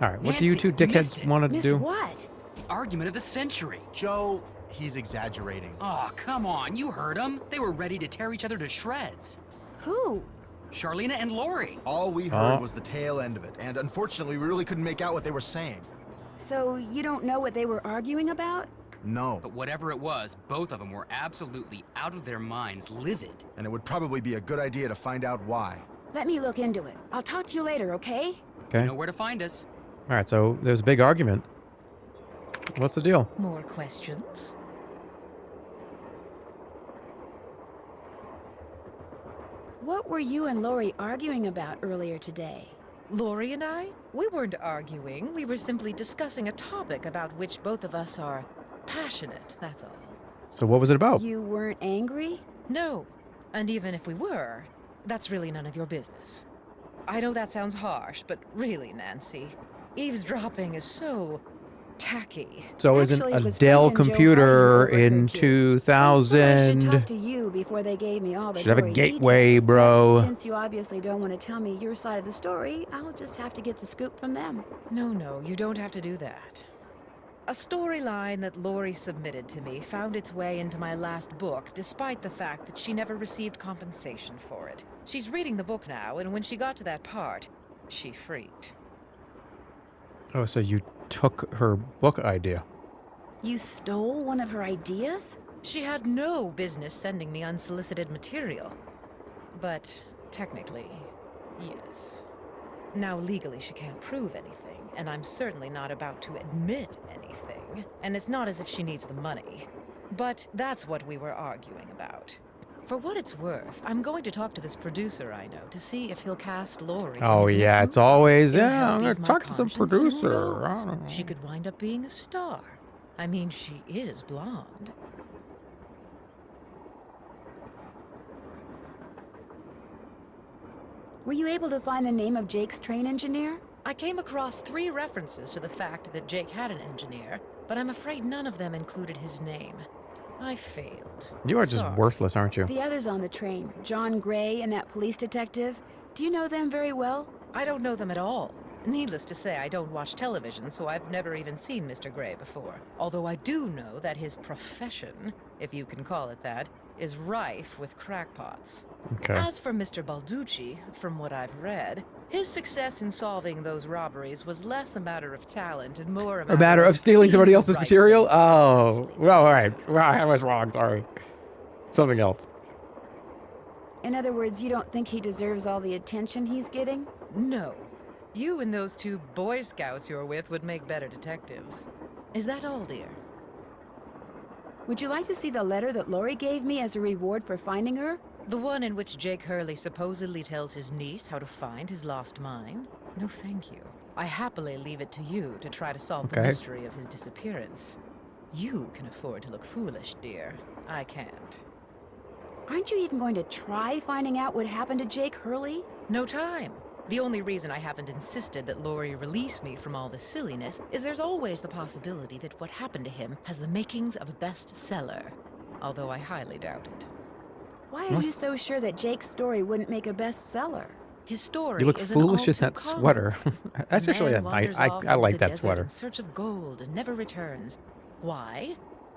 Alright, what do you two dickheads want to Missed The what? argument of the century. Joe, he's exaggerating. Oh, come on, you heard him. They were ready to tear each other to shreds. Who? Charlena and Lori. All we heard was the tail end of it, and unfortunately, we really couldn't make out what they were saying. So you don't know what they were arguing about? No. But whatever it was, both of them were absolutely out of their minds, livid. And it would probably be a good idea to find out why. Let me look into it. I'll talk to you later, okay? Okay. You know where to find us. Alright, so there's a big argument. What's the deal? More questions? What were you and Lori arguing about earlier today? Lori and I? We weren't arguing. We were simply discussing a topic about which both of us are passionate, that's all. So what was it about? You weren't angry? No. And even if we were, that's really none of your business. I know that sounds harsh, but really, Nancy, eavesdropping is so tacky. So isn't Actually, it a was Dell Frank and Joe computer Hardy who in overheard you. I should talk 2000? to you before they gave me all the Should have a gory gateway, details, but bro. Since you obviously don't want to tell me your side of the story, I'll just have to get the scoop from them. No, you don't have to do that. A storyline that Lori submitted to me found its way into my last book, despite the fact that she never received compensation for it. She's reading the book now, and when she got to that part, she freaked. Oh, so you took her book idea. You stole one of her ideas? She had no business sending me unsolicited material. But technically, yes. Now, legally, she can't prove anything, and I'm certainly not about to admit anything. And it's not as if she needs the money. But that's what we were arguing about. For what it's worth, I'm going to talk to this producer I know to see if he'll cast Lori. Oh, in his yeah, next it's movie. always, It'll yeah, help I'm going ease to my talk to some conscience, and who producer. I knows? don't know. She could wind up being a star. I mean, she is blonde. Were you able to find the name of Jake's train engineer? I came across 3 references to the fact that Jake had an engineer, but I'm afraid none of them included his name. I failed. You are just Sorry. worthless, aren't you? The others on the train, John Gray and that police detective. Do you know them very well? I don't know them at all. Needless to say, I don't watch television, so I've never even seen Mr. Gray before. Although I do know that his profession, if you can call it that, is rife with crackpots. Okay. As for Mr. Balducci, from what I've read, his success in solving those robberies was less a matter of talent and more A matter of stealing being somebody in the else's right material? place Oh, precisely. well, all right. Well, I was wrong. Sorry. Something else. In other words, you don't think he deserves all the attention he's getting? No. You and those 2 Boy Scouts you're with would make better detectives. Is that all, dear? Would you like to see the letter that Lori gave me as a reward for finding her? The one in which Jake Hurley supposedly tells his niece how to find his lost mine? No, thank you. I happily leave it to you to try to solve the Okay. mystery of his disappearance. You can afford to look foolish, dear. I can't. Aren't you even going to try finding out what happened to Jake Hurley? No time. The only reason I haven't insisted that Lori release me from all the silliness is there's always the possibility that what happened to him has the makings of a bestseller, although I highly doubt it. Why are you so sure that Jake's story wouldn't make a bestseller? His story You look is foolish an in that sweater. That's actually a nice. I like that sweater. In search of gold and never returns. Why?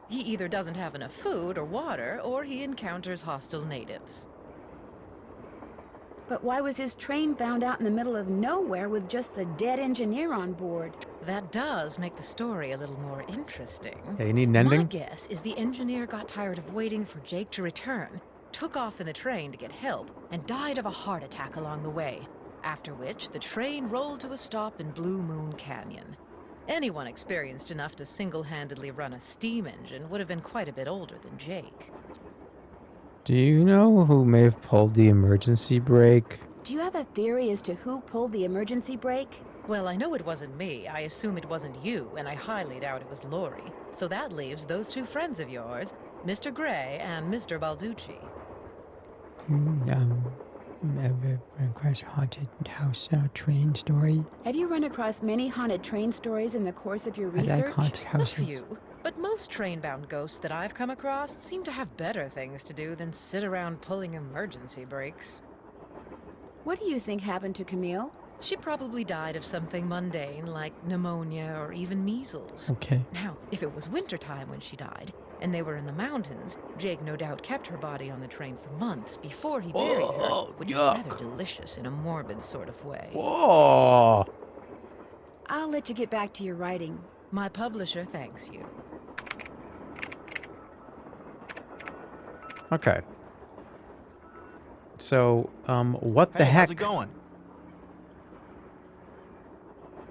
He either doesn't have enough food or water, or he encounters hostile natives. But why was his train found out in the middle of nowhere with just the dead engineer on board? That does make the story a little more interesting. Yeah, you need an ending? My guess is the engineer got tired of waiting for Jake to return, took off in the train to get help, and died of a heart attack along the way, after which the train rolled to a stop in Blue Moon Canyon. Anyone experienced enough to single-handedly run a steam engine would have been quite a bit older than Jake. Do you know who may have pulled the emergency brake? Do you have a theory as to who pulled the emergency brake? Well, I know it wasn't me. I assume it wasn't you, and I highly doubt it was Lori. So that leaves those two friends of yours, Mr. Gray and Mr. Balducci. Ever run across a haunted house train story? Have you run across many haunted train stories in the course of your I research? like haunted A houses. few. But most train-bound ghosts that I've come across seem to have better things to do than sit around pulling emergency brakes. What do you think happened to Camille? She probably died of something mundane like pneumonia or even measles. Okay. Now, if it was wintertime when she died, and they were in the mountains, Jake no doubt kept her body on the train for months before he buried her, which is rather delicious in a morbid sort of way. Whoa! I'll let you get back to your writing. My publisher thanks you. Okay. So, what the Hey, heck? how's it going?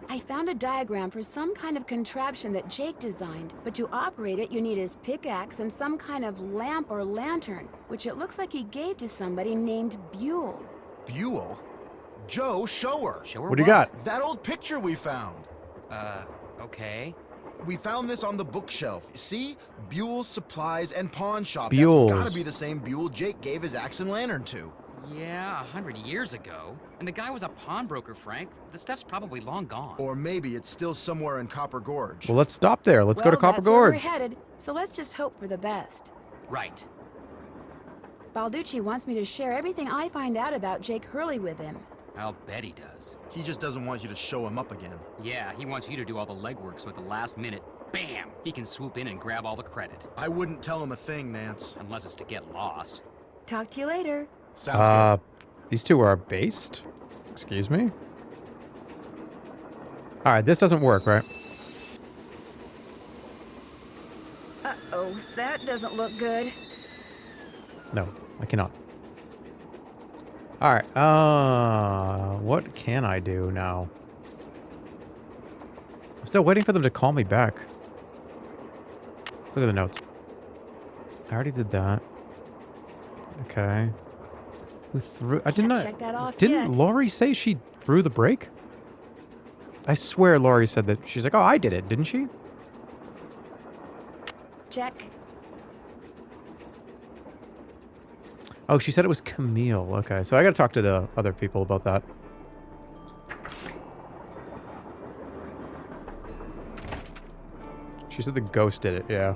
I found a diagram for some kind of contraption that Jake designed, but to operate it you need his pickaxe and some kind of lamp or lantern, which it looks like he gave to somebody named Buell. Buell? Joe, show her. Show her What do you got? That old picture we found. Okay. We found this on the bookshelf. See? Buell's Supplies and Pawn Shop. Buell's. That's gotta be the same Buell Jake gave his axe and lantern to. Yeah, 100 years ago. And the guy was a pawnbroker, Frank. The stuff's probably long gone. Or maybe it's still somewhere in Copper Gorge. Well, let's stop there. Let's go to Copper That's where we're Gorge. headed, so let's just hope for the best. Right. Balducci wants me to share everything I find out about Jake Hurley with him. I'll bet he does. He just doesn't want you to show him up again. Yeah, he wants you to do all the legwork so at the last minute, bam, he can swoop in and grab all the credit. I wouldn't tell him a thing, Nance. Unless it's to get lost. Talk to you later. Sounds These two are based? Excuse me? Alright, this doesn't work, right? Uh-oh, that doesn't look good. No, I cannot. Alright, what can I do now? I'm still waiting for them to call me back. Let's look at the notes. I already did that. Okay. Who threw... I did Can't not... check that off Didn't yet. Lori say she threw the brake? I swear Lori said that. She's like, oh, I did it, didn't she? Check. Oh, she said it was Camille. Okay, so I gotta talk to the other people about that. She said the ghost did it, yeah.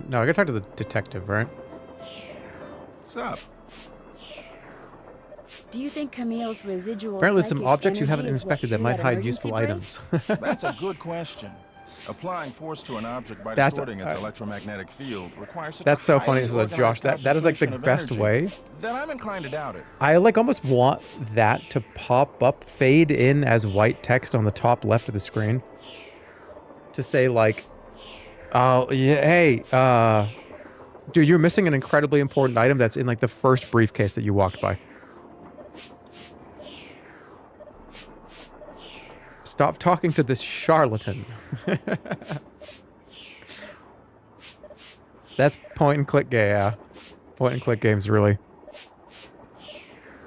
No, I gotta talk to the detective, right? What's up? Do you think Camille's residual Apparently some psychic objects you haven't energy is what inspected that threw might that hide emergency useful brake? items. That's a good question. Applying force to an object by That's- distorting its electromagnetic field requires such That's a so funny. highly So Josh, organized that is like the concentration of best energy way. that I'm inclined to doubt it. I like almost want that to pop up, fade in as white text on the top left of the screen. To say like, oh, yeah, hey, dude, you're missing an incredibly important item that's in like the first briefcase that you walked by. Stop talking to this charlatan. That's point and click game, yeah. Point and click games, really.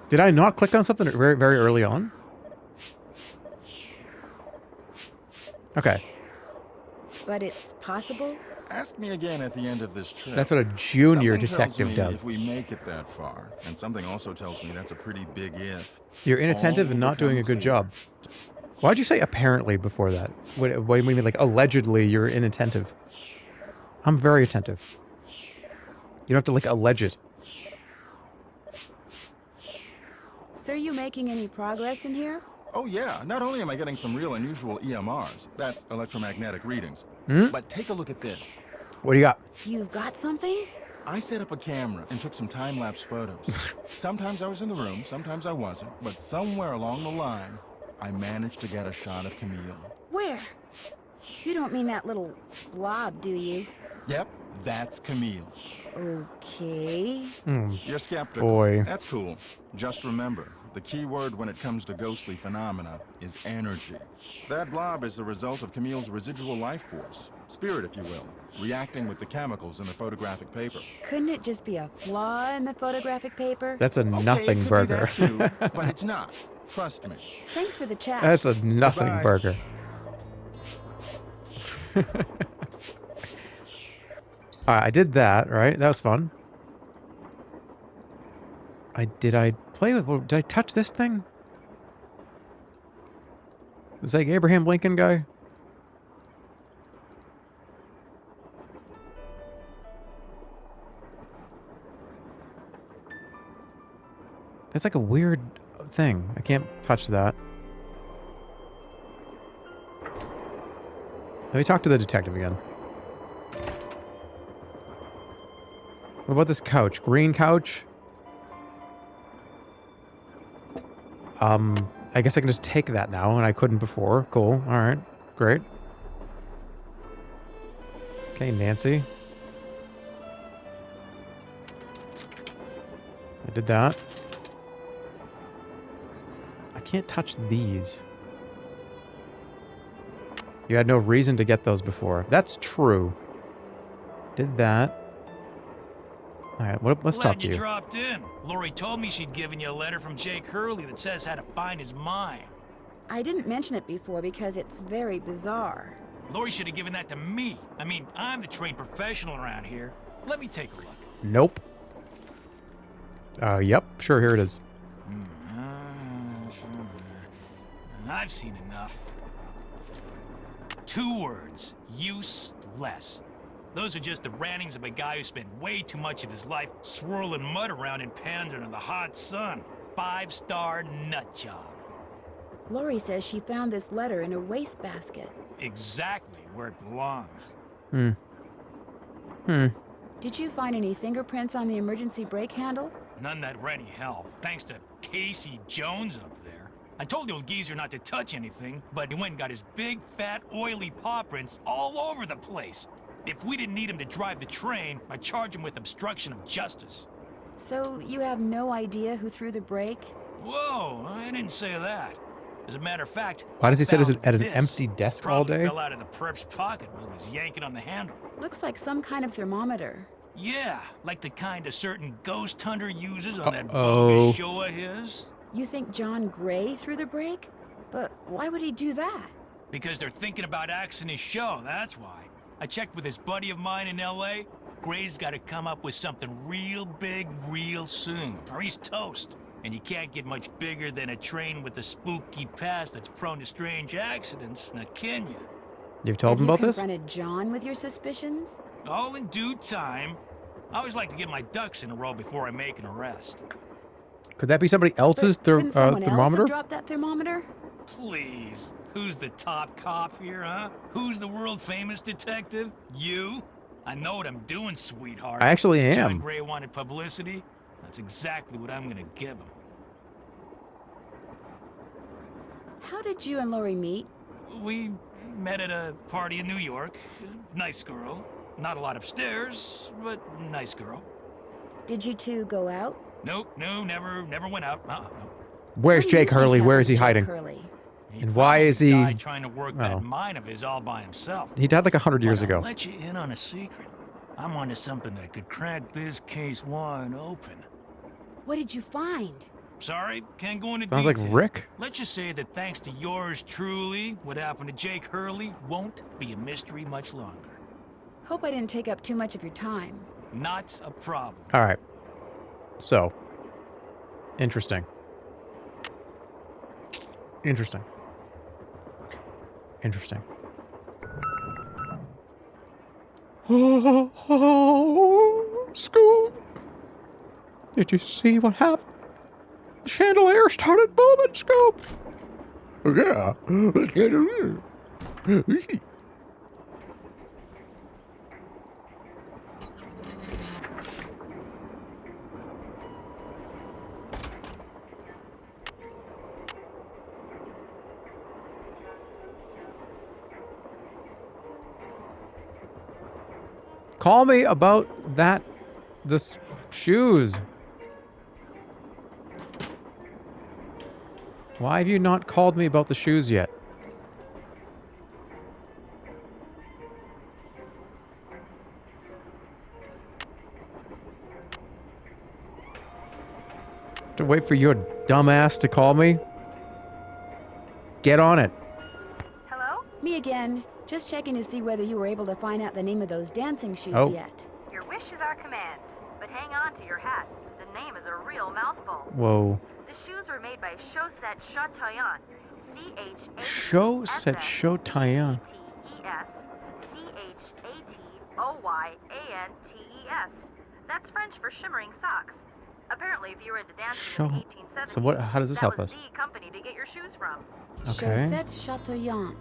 Did I not click on something very, very early on? Okay. But it's possible? Ask me again at the end of this trip. That's what a junior Something tells detective me does. if we make it that far, and something also tells me that's a pretty big if. You're inattentive all and will not doing a become good clear. job. Why'd you say apparently before that? What do you mean, like, allegedly you're inattentive? I'm very attentive. You don't have to, like, allege it. So are you making any progress in here? Oh yeah, not only am I getting some real unusual EMRs, that's electromagnetic readings, Hmm? but take a look at this. What do you got? You've got something? I set up a camera and took some time-lapse photos. Sometimes I was in the room, sometimes I wasn't, but somewhere along the line, I managed to get a shot of Camille. Where? You don't mean that little blob, do you? Yep, that's Camille. Okay. You're skeptical. Boy. That's cool. Just remember, the key word when it comes to ghostly phenomena is energy. That blob is the result of Camille's residual life force, spirit if you will, reacting with the chemicals in the photographic paper. Couldn't it just be a flaw in the photographic paper? That's a Okay, nothing it could burger. Be that too, but it's not. Trust me. Thanks for the chat. That's a nothing Goodbye. burger. Alright, I did that, right? That was fun. Did I play with... Did I touch this thing? Is that like Abraham Lincoln guy? That's like a weird thing. I can't touch that. Let me talk to the detective again. What about this couch? Green couch? I guess I can just take that now, and I couldn't before. Cool. Alright. Great. Okay, Nancy. I did that. I can't touch these. You had no reason to get those before. That's true. Did that. Alright, let's talk to Glad you you. dropped in. Lori told me she'd given you a letter from Jake Hurley that says how to find his mine. I didn't mention it before because it's very bizarre. Lori should have given that to me. I mean, I'm the trained professional around here. Let me take a look. Nope. Yep. Sure, here it is. I've seen enough. 2 words. Useless. Those are just the rantings of a guy who spent way too much of his life swirling mud around in Pandora in the hot sun. 5-star nut job. Lori says she found this letter in a wastebasket. Exactly where it belongs. Did you find any fingerprints on the emergency brake handle? None that were any help, thanks to Casey Jones up there. I told the old geezer not to touch anything, but he went and got his big, fat, oily paw prints all over the place. If we didn't need him to drive the train, I'd charge him with obstruction of justice. So you have no idea who threw the brake? Whoa, I didn't say that. As a matter of fact, Why does he sit found at an this. empty desk all Probably day? fell out of the perp's pocket while he was yanking on the handle. Looks like some kind of thermometer. Yeah, like the kind a certain ghost hunter uses on that Uh-oh. bogus show of his. You think John Gray threw the brake? But why would he do that? Because they're thinking about axing his show, that's why. I checked with this buddy of mine in L.A. Gray's got to come up with something real big real soon, or he's toast. And you can't get much bigger than a train with a spooky past that's prone to strange accidents, now can you? You've told him Have about you this? confronted John with your suspicions? All in due time. I always like to get my ducks in a row before I make an arrest. Could that be somebody else's But couldn't someone else thermometer? have dropped that thermometer? Please. Who's the top cop here, huh? Who's the world-famous detective? You? I know what I'm doing, sweetheart. I actually John am. Gray wanted publicity. That's exactly what I'm gonna give him. How did you and Lori meet? We met at a party in New York. Nice girl. Not a lot upstairs, but nice girl. Did you two go out? Nope, no, never went out. No. Where's What do you Jake think Hurley? Where happened is he to Jake hiding? Hurley? He And why probably is he- died trying to work Oh. that mine of his all by himself. He died like 100 years But ago. I'll let you in on a secret. I'm onto something that could crack this case wide open. What did you find? Sorry, can't go into Sounds detail. like Rick. Let's just say that thanks to yours truly, what happened to Jake Hurley won't be a mystery much longer. Hope I didn't take up too much of your time. Not a problem. All right. So, interesting. Interesting. Interesting. Oh, Scoop! Did you see what happened? The chandelier started moving, Scoop! Yeah, the chandelier. Call me about this shoes. Why have you not called me about the shoes yet? To wait for your dumbass to call me? Get on it. Hello? Me again. Just checking to see whether you were able to find out the name of those dancing shoes yet. Your wish is our command, but hang on to your hat. The name is a real mouthful. Whoa. The shoes were made by Chaussette Chateauyan. Chaussette Chateauyan. Chateauyantes. That's French for shimmering socks. Apparently, if you were into dancing in the 1870s, So what? How does this help that was us? the company to get your shoes from. Okay. Chaussette Chateauyan.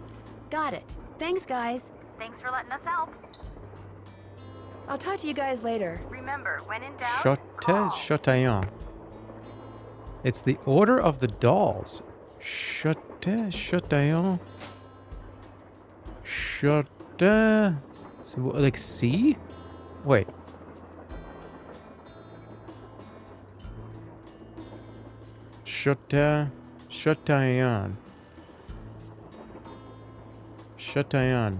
Got it. Thanks, guys. Thanks for letting us help. I'll talk to you guys later. Remember, when in doubt, Chaussette call. Chateauyan. It's the Order of the Dolls. Chaussette Chateauyan. Chaussette. So, like C? Wait. Chaussette Chateauyan. Chateauyan.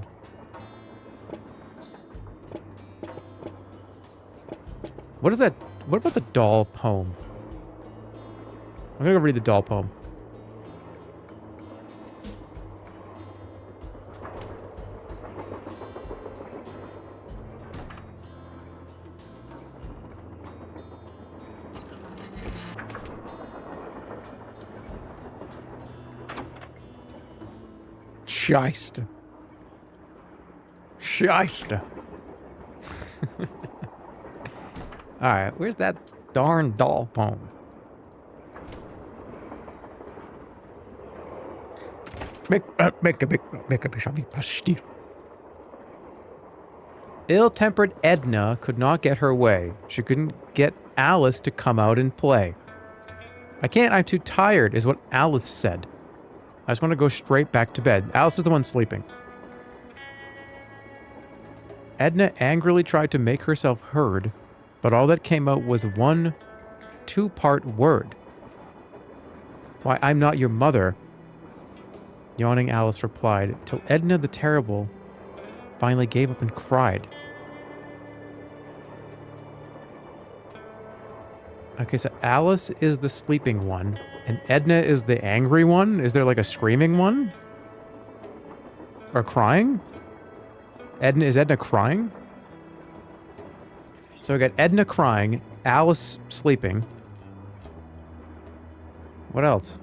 What is that? What about the doll poem? I'm gonna go read the doll poem. Shyster. Shyster. Alright, where's that darn doll poem? Make a big pastil. Ill-tempered Edna could not get her way. She couldn't get Alice to come out and play. I can't, I'm too tired, is what Alice said. I just want to go straight back to bed. Alice is the one sleeping. Edna angrily tried to make herself heard, but all that came out was one two-part word. Why, I'm not your mother. Yawning Alice replied, till Edna the Terrible finally gave up and cried. Okay, so Alice is the sleeping one, and Edna is the angry one? Is there like a screaming one? Or crying? Is Edna crying? So we got Edna crying, Alice sleeping. What else?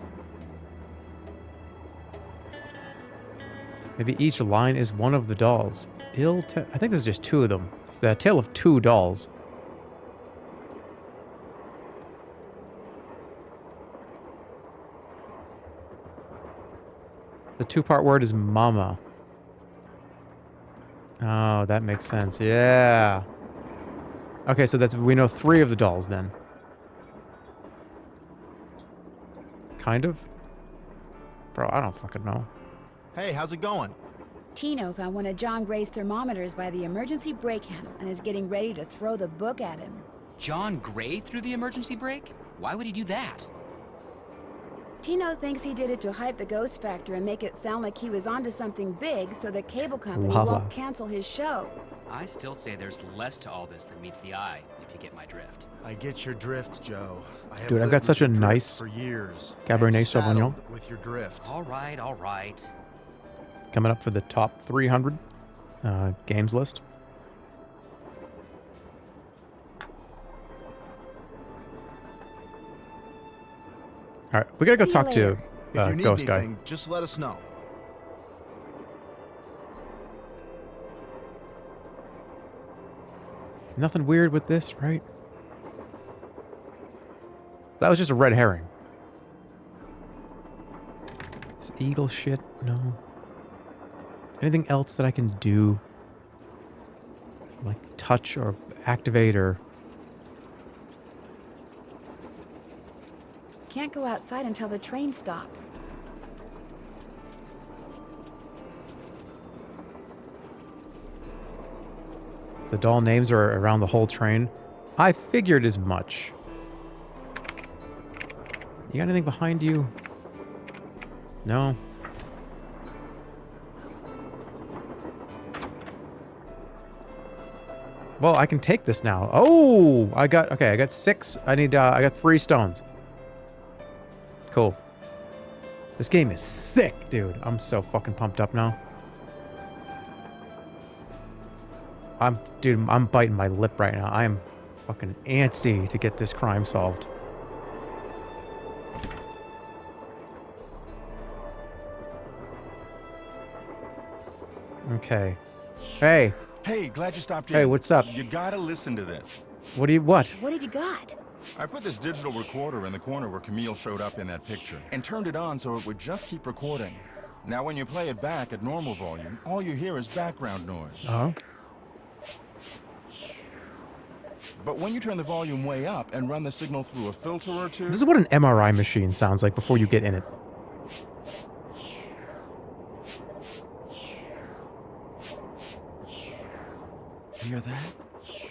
Maybe each line is one of the dolls. I think this is just two of them. The tale of two dolls. The two-part word is mama. Oh, that makes sense. Yeah. Okay, so we know three of the dolls then. Kind of? Bro, I don't fucking know. Hey, how's it going? Tino found one of John Gray's thermometers by the emergency brake handle and is getting ready to throw the book at him. John Gray threw the emergency brake? Why would he do that? Tino thinks he did it to hype the ghost factor and make it sound like he was onto something big so the cable company Lala. won't cancel his show. I still say there's less to all this than meets the eye, if you get my drift. I get your drift, Joe. I have Dude, I've lived got with such a your drift nice for years. Cabernet I'm Sauvignon. saddled with your drift. All right. Coming up for the top 300 games list. All right, we gotta go See you talk to later. If you need Ghost Guy. anything, just let us know. Nothing weird with this, right? That was just a red herring. This eagle shit, no. Anything else that I can do? Like touch or activate or... Can't go outside until the train stops. The doll names are around the whole train. I figured as much. You got anything behind you? No. Well, I can take this now. Oh, I got 6. I got 3 stones. Cool. This game is sick, dude. I'm so fucking pumped up now. I'm biting my lip right now. I am fucking antsy to get this crime solved. Okay. Hey. Hey, glad you stopped in. Hey, what's up? You gotta listen to this. What? What have you got? I put this digital recorder in the corner where Camille showed up in that picture and turned it on so it would just keep recording. Now when you play it back at normal volume, all you hear is background noise. Oh. But when you turn the volume way up and run the signal through a filter or two... This is what an MRI machine sounds like before you get in it. Hear that?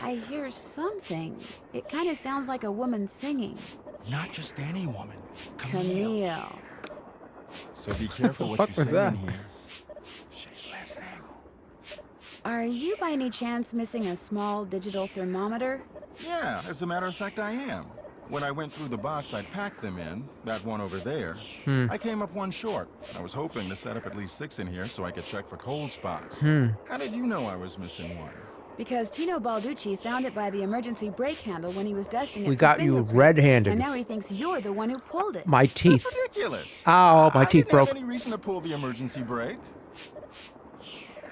I hear something. It kind of sounds like a woman singing. Not just any woman. Camille. So be careful What what the you fuck was say that? in here. She's listening. Are you by any chance missing a small digital thermometer? Yeah, as a matter of fact, I am. When I went through the box I'd packed them in, that one over there, I came up one short. I was hoping to set up at least 6 in here so I could check for cold spots. How did you know I was missing one? Because Tino Balducci found it by the emergency brake handle when he was dusting it. We for got you fingerprints, red-handed. And now he thinks you're the one who pulled it. My teeth. That's ridiculous. Ow, my I teeth didn't broke. have any reason to pull the emergency brake.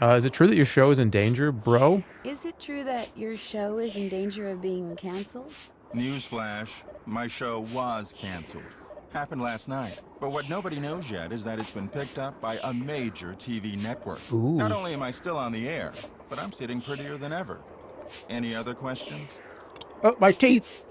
Is it true that your show is in danger, bro? Is it true that your show is in danger of being canceled? Newsflash, my show was canceled. Happened last night. But what nobody knows yet is that it's been picked up by a major TV network. Ooh. Not only am I still on the air, but I'm sitting prettier than ever. Any other questions? Oh, my teeth.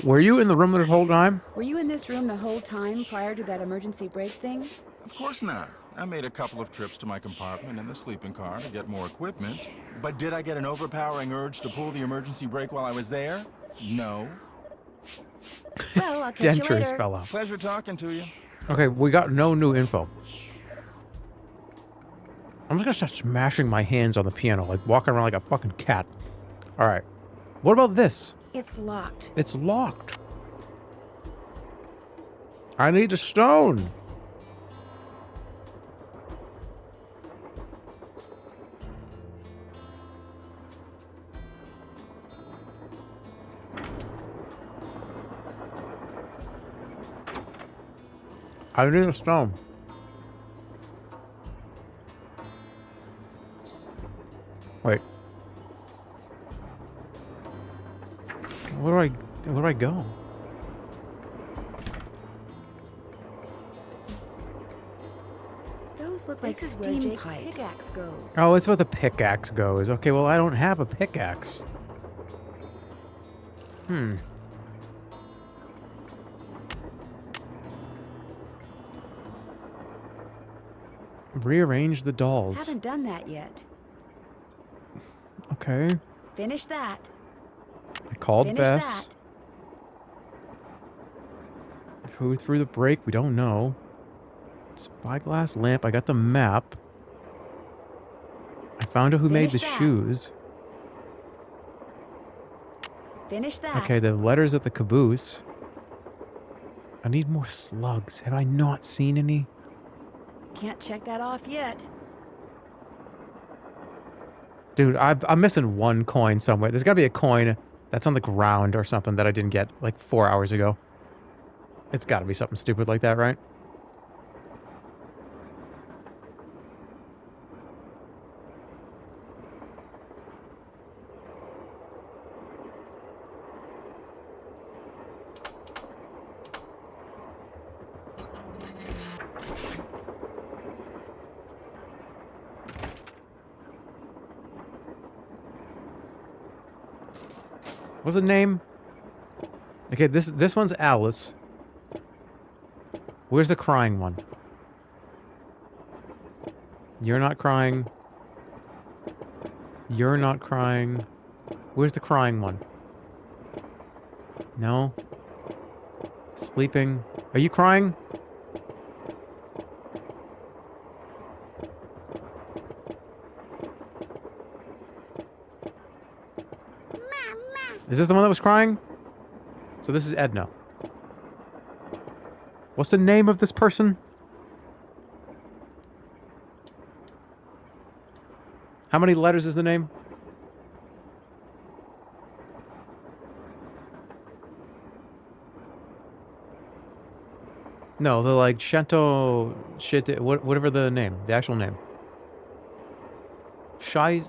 Were you in the room the whole time? Were you in this room the whole time prior to that emergency brake thing? Of course not. I made a couple of trips to my compartment in the sleeping car to get more equipment. But did I get an overpowering urge to pull the emergency brake while I was there? No. Well, I'll catch you Dentures later. fell out. Pleasure talking to you. Okay, we got no new info. I'm just gonna start smashing my hands on the piano, like walking around like a fucking cat. Alright. What about this? It's locked. It's locked. I need a stone. I need a stone. Wait. Where do I go? Those look like This is where steam Jake's pipes. pickaxe goes. Oh, it's where the pickaxe goes. Okay, well, I don't have a pickaxe. Rearrange the dolls. Haven't done that yet. Okay. Finish that. I called Finish Bess. that. Who threw the brake? We don't know. Spyglass lamp. I got the map. I Found out who made the Finish that. shoes. Finish that. Okay, the letters at the caboose. I need more slugs. Have I not seen any? Can't check that off yet. Dude, I'm missing one coin somewhere. There's got to be a coin that's on the ground or something that I didn't get like 4 hours ago. It's got to be something stupid like that, right? What's the name? Okay, this one's Alice. Where's the crying one? You're not crying. You're not crying. Where's the crying one? No. Sleeping. Are you crying? Is this the one that was crying? So this is Edna. What's the name of this person? How many letters is the name? No, they're like Shanto shit, whatever the name, the actual name. Shy.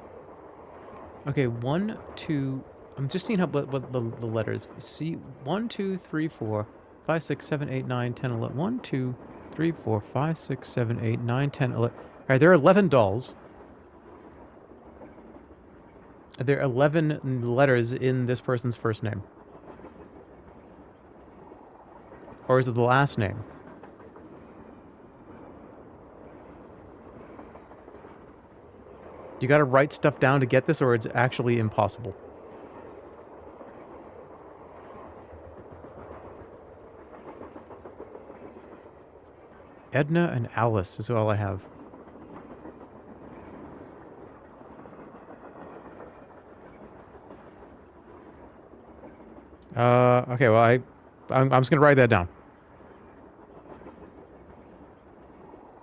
Okay, 1, 2. I'm just seeing what the letters. See, 1, 2, 3, 4, 5, 6, 7, 8, 9, 10, 11. 1, 2, 3, 4, 5, 6, 7, 8, 9, 10, 11. All right, there are 11 dolls. There are 11 letters in this person's first name. Or is it the last name? You gotta write stuff down to get this, or it's actually impossible. Edna and Alice is all I have. Okay, well, I'm just gonna write that down.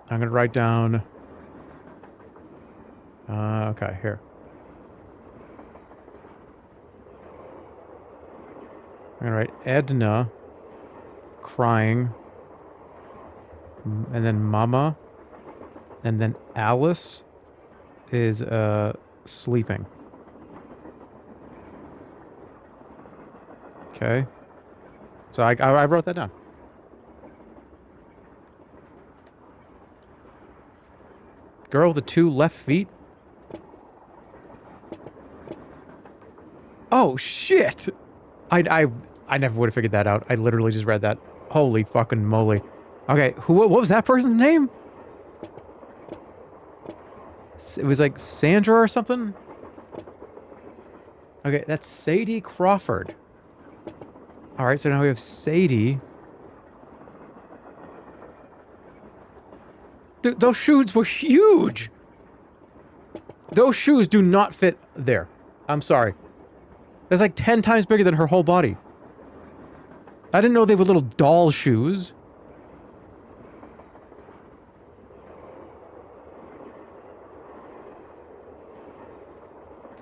I'm gonna write down... okay, here. I'm gonna write Edna crying, and then Mama, and then Alice is sleeping. Okay. So I wrote that down. Girl with the 2 left feet? Oh, shit! I never would have figured that out. I literally just read that. Holy fucking moly. Okay, what was that person's name? It was like Sandra or something? Okay, that's Sadie Crawford. Alright, so now we have Sadie. Dude, those shoes were huge! Those shoes do not fit there. I'm sorry. That's like 10 times bigger than her whole body. I didn't know they were little doll shoes.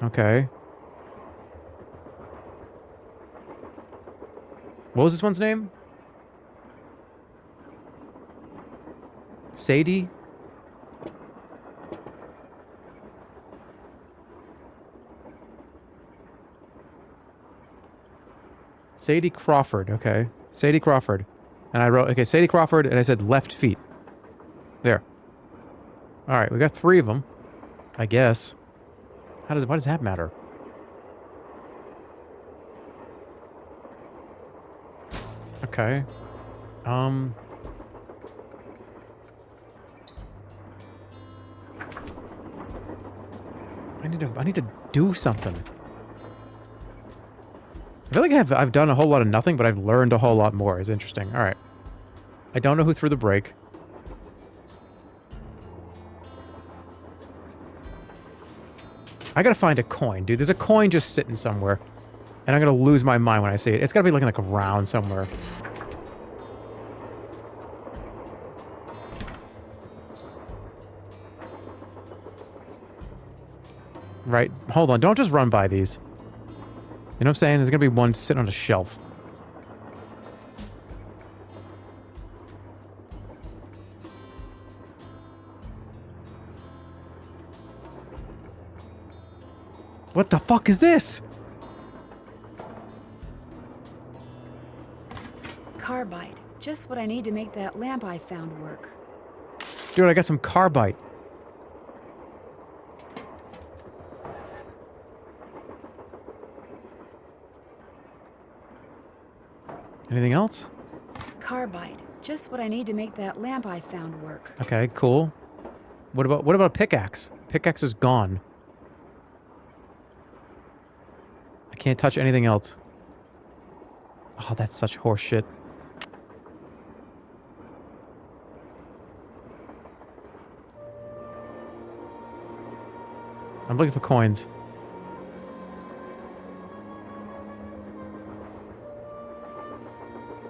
Okay. What was this one's name? Sadie? Sadie Crawford, okay. Sadie Crawford. And I wrote, okay, Sadie Crawford, and I said left feet. There. Alright, we got 3 of them. I guess. Why does that matter? Okay. I need to do something. I feel like I've done a whole lot of nothing, but I've learned a whole lot more. It's interesting. All right. I don't know who threw the break. I gotta find a coin, dude. There's a coin just sitting somewhere. And I'm gonna lose my mind when I see it. It's gotta be looking like around somewhere. Right. Hold on. Don't just run by these. You know what I'm saying? There's gonna be one sitting on a shelf. What the fuck is this? Carbide. Just what I need to make that lamp I found work. Dude, I got some carbide. Anything else? Carbide. Just what I need to make that lamp I found work. Okay, cool. What about a pickaxe? Pickaxe is gone. I can't touch anything else. Oh, that's such horse shit. I'm looking for coins.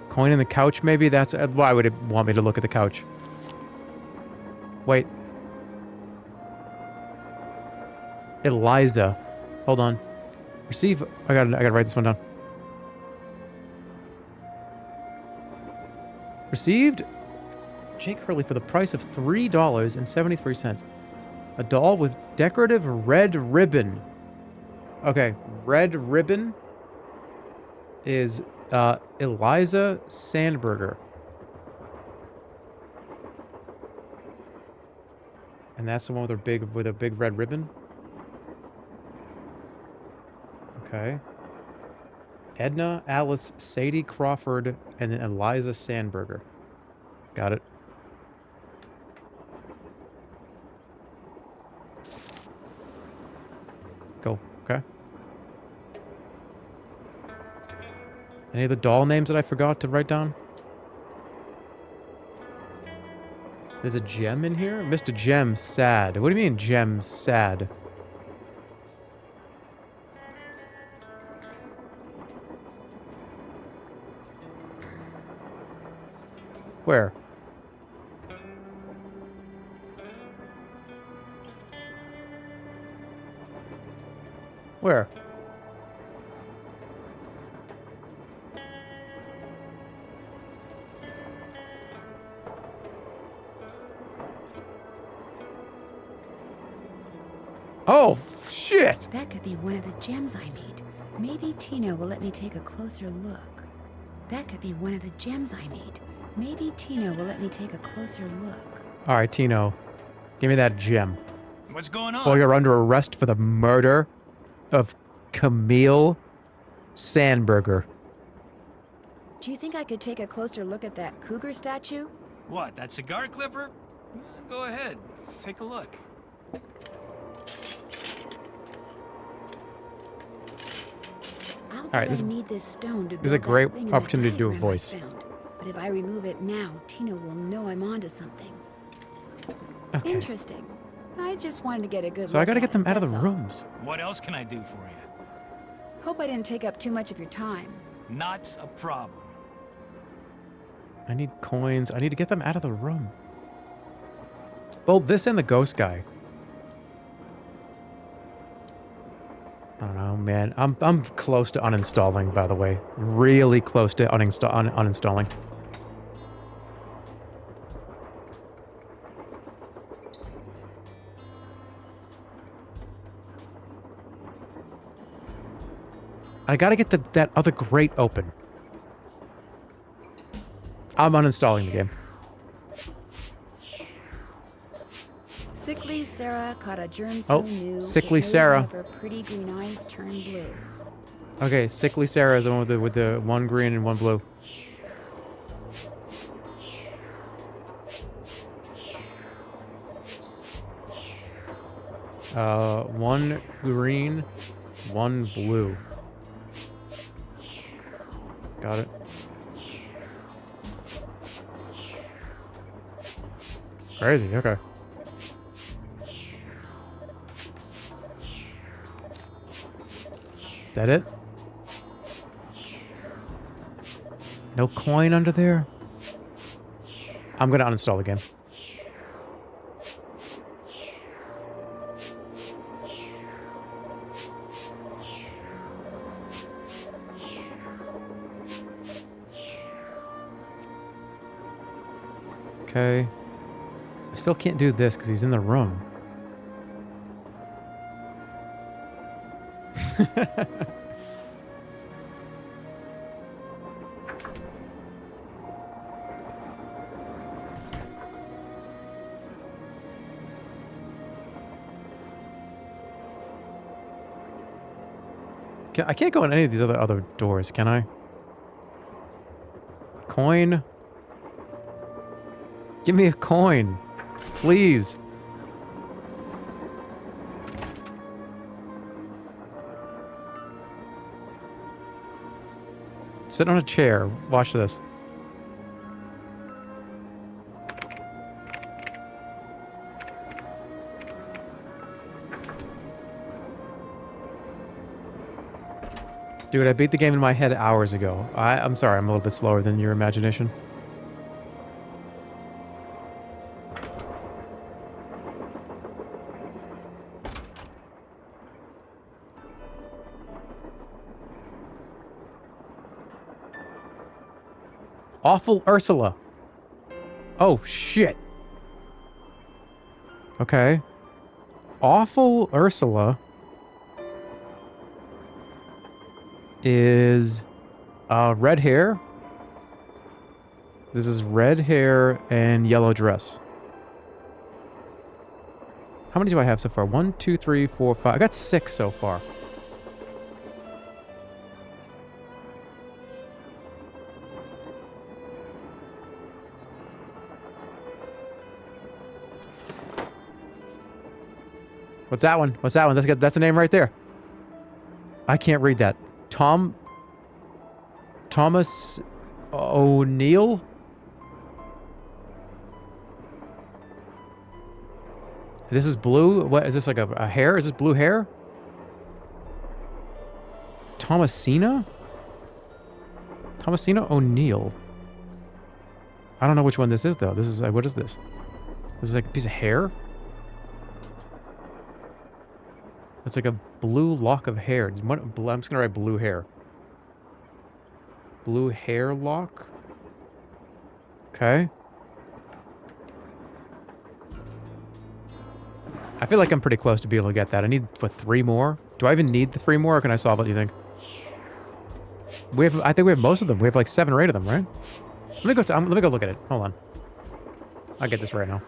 Coin in the couch, maybe? That's... why would it want me to look at the couch? Wait. Eliza. Hold on. Receive... I gotta write this one down. Received Jake Hurley for the price of $3.73. A doll with decorative red ribbon. Okay, red ribbon is Eliza Sandberger. And that's the one with a big red ribbon. Okay. Edna, Alice, Sadie Crawford, and then Eliza Sandberger. Got it. Go. Okay. Any of the doll names that I forgot to write down? There's a gem in here? Mr. Gem Sad. What do you mean Gem Sad? Where? Where? Oh, shit! That could be one of the gems I need. Maybe Tina will let me take a closer look. That could be one of the gems I need. Maybe Tino will let me take a closer look. All right, Tino. Give me that gem. What's going on? Or you're under arrest for the murder of Camille Sandberger. Do you think I could take a closer look at that cougar statue? What, that cigar clipper? Go ahead. Take a look. I'll right, bet I need this stone to this is a build that great thing in that opportunity to do a diagram I voice. found. But if I remove it now, Tina will know I'm onto something. Okay. Interesting. I just wanted to get a good So I look gotta at get them it, out of the that's all. rooms. What else can I do for you? Hope I didn't take up too much of your time. Not a problem. I need coins. I need to get them out of the room. Both this and the ghost guy. I don't know, man. I'm close to uninstalling, by the way. Really close to uninstalling. I gotta get that other grate open. I'm uninstalling the game. Sickly Sarah caught a germ so Oh, new. Sickly it made Sarah. one of her pretty green eyes turn blue. Okay, Sickly Sarah is the one with the one green and one blue. One green, one blue. Got it. Crazy, okay. That it? No coin under there? I'm gonna uninstall again. Okay. I still can't do this because he's in the room. I can't go in any of these other doors, can I? Coin? Give me a coin, please. Sit on a chair. Watch this. Dude, I beat the game in my head hours ago. I'm sorry, I'm a little bit slower than your imagination. Awful Ursula. Oh, shit. Okay. Awful Ursula is red hair. This is red hair and yellow dress. How many do I have so far? 1, 2, 3, 4, 5. I got 6 so far. What's that one? What's that one? That's a name right there. I can't read that. Thomas O'Neill? This is blue? What is this, like a hair? Is this blue hair? Thomasina? Thomasina O'Neill. I don't know which one this is though. This is what is this? This is like a piece of hair? It's like a blue lock of hair. I'm just gonna write blue hair. Blue hair lock? Okay. I feel like I'm pretty close to be able to get that. I need, what, 3 more? Do I even need the 3 more, or can I solve it, do you think? I think we have most of them. We have like 7 or 8 of them, right? Let me go look at it. Hold on. I'll get this right now.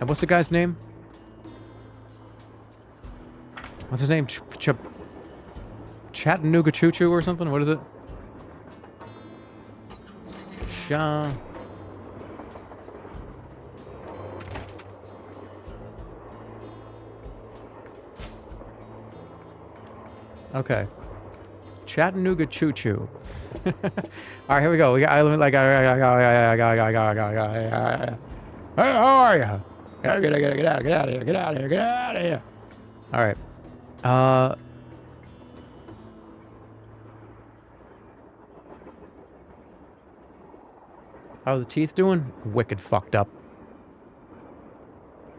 And what's the guy's name? What's his name? Chattanooga Choo Choo or something? What is it? Okay. Chattanooga Choo Choo. All right, here we go. Hey, how are you? Get out of here, get out of here. All right. How are the teeth doing? Wicked fucked up.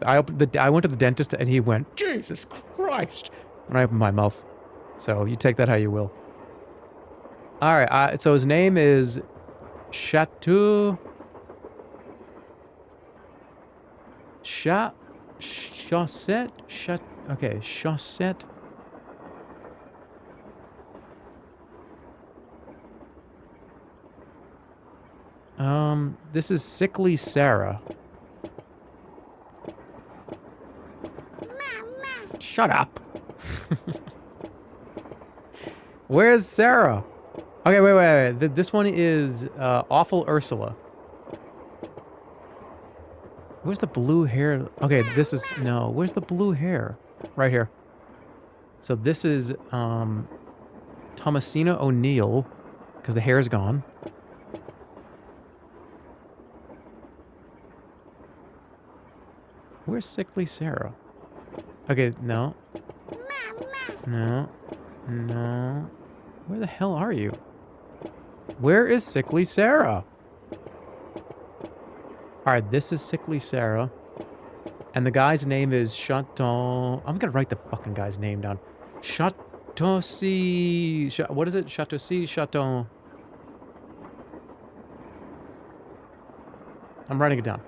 I went to the dentist and he went, Jesus Christ, when I opened my mouth. So you take that how you will. All right. So his name is Chaussette. Okay, Chaussette. This is Sickly Sarah. Shut up. Where's Sarah? Okay, wait. This one is Awful Ursula. Where's the blue hair? Okay, this is... No, where's the blue hair? Right here. So this is Thomasina O'Neill, because the hair is gone. Where's Sickly Sarah? Okay, no. No. No. Where the hell are you? Where is Sickly Sarah? Alright, this is Sickly Sarah. And the guy's name is Chateau... I'm gonna write the fucking guy's name down. Chateaucy... What is it? Chateaucy? Chateau... I'm writing it down.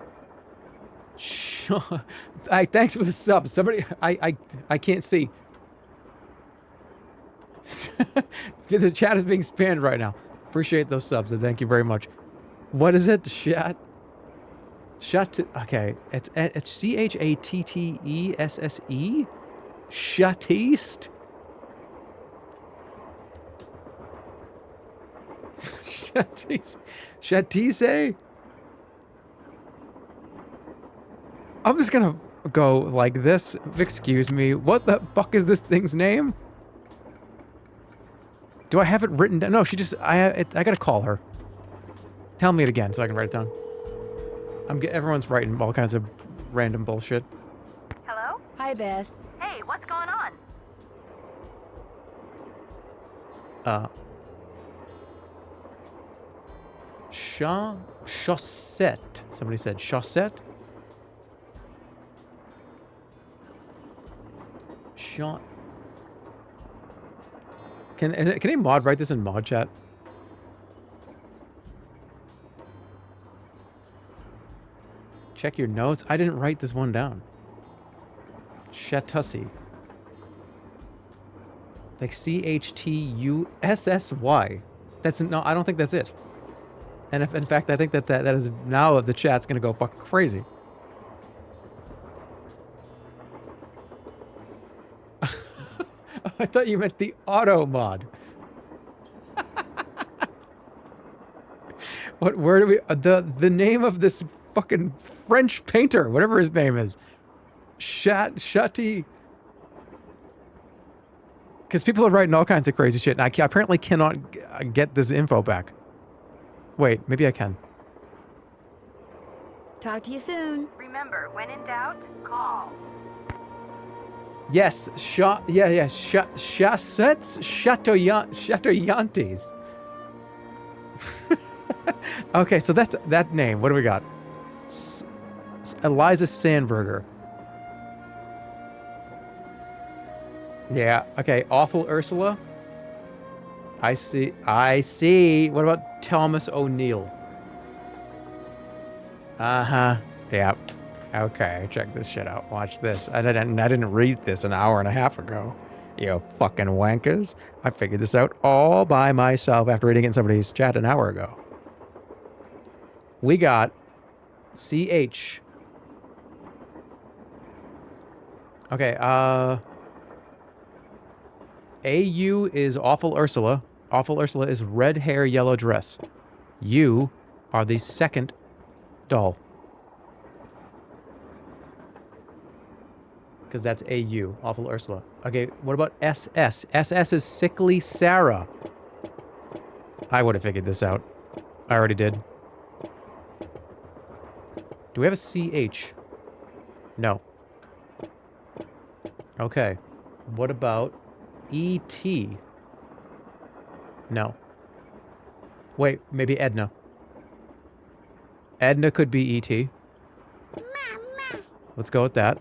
Thanks for the sub. Somebody... I can't see. The chat is being spammed right now. Appreciate those subs, and thank you very much. What is it? Okay, it's Chattesse? Chattiste? Chattisse? I'm just gonna go like this. Excuse me. What the fuck is this thing's name? Do I have it written down? No, she just... I gotta call her. Tell me it again so I can write it down. Everyone's writing all kinds of random bullshit. Hello? Hi, Bess. Hey, what's going on? Chaussette. Somebody said Chaussette? Can a mod write this in mod chat? Check your notes. I didn't write this one down. Chatussi. Like Chtussy. That's no. I don't think that's it. And in fact, I think that is now the chat's gonna go fucking crazy. I thought you meant the auto mod. Where do we... The name of this fucking French painter, whatever his name is. Shutty. Because people are writing all kinds of crazy shit, and I apparently cannot get this info back. Wait, maybe I can. Talk to you soon. Remember, when in doubt, call. Yes, Chassettes Chateauyantes. Okay, so that's that name. What do we got? Eliza Sandberger. Yeah, okay. Awful Ursula. I see. What about Thomas O'Neill? Uh-huh. Yep. Okay, check this shit out. Watch this. I didn't read this an hour and a half ago. You fucking wankers. I figured this out all by myself after reading it in somebody's chat an hour ago. We got CH. Okay, AU is Awful Ursula. Awful Ursula is red hair, yellow dress. You are the second doll. Because that's AU, Awful Ursula. Okay, what about SS? SS is Sickly Sarah. I would have figured this out. I already did. Do we have a CH? No. Okay. What about ET? No. Wait, maybe Edna. Edna could be ET. Let's go with that.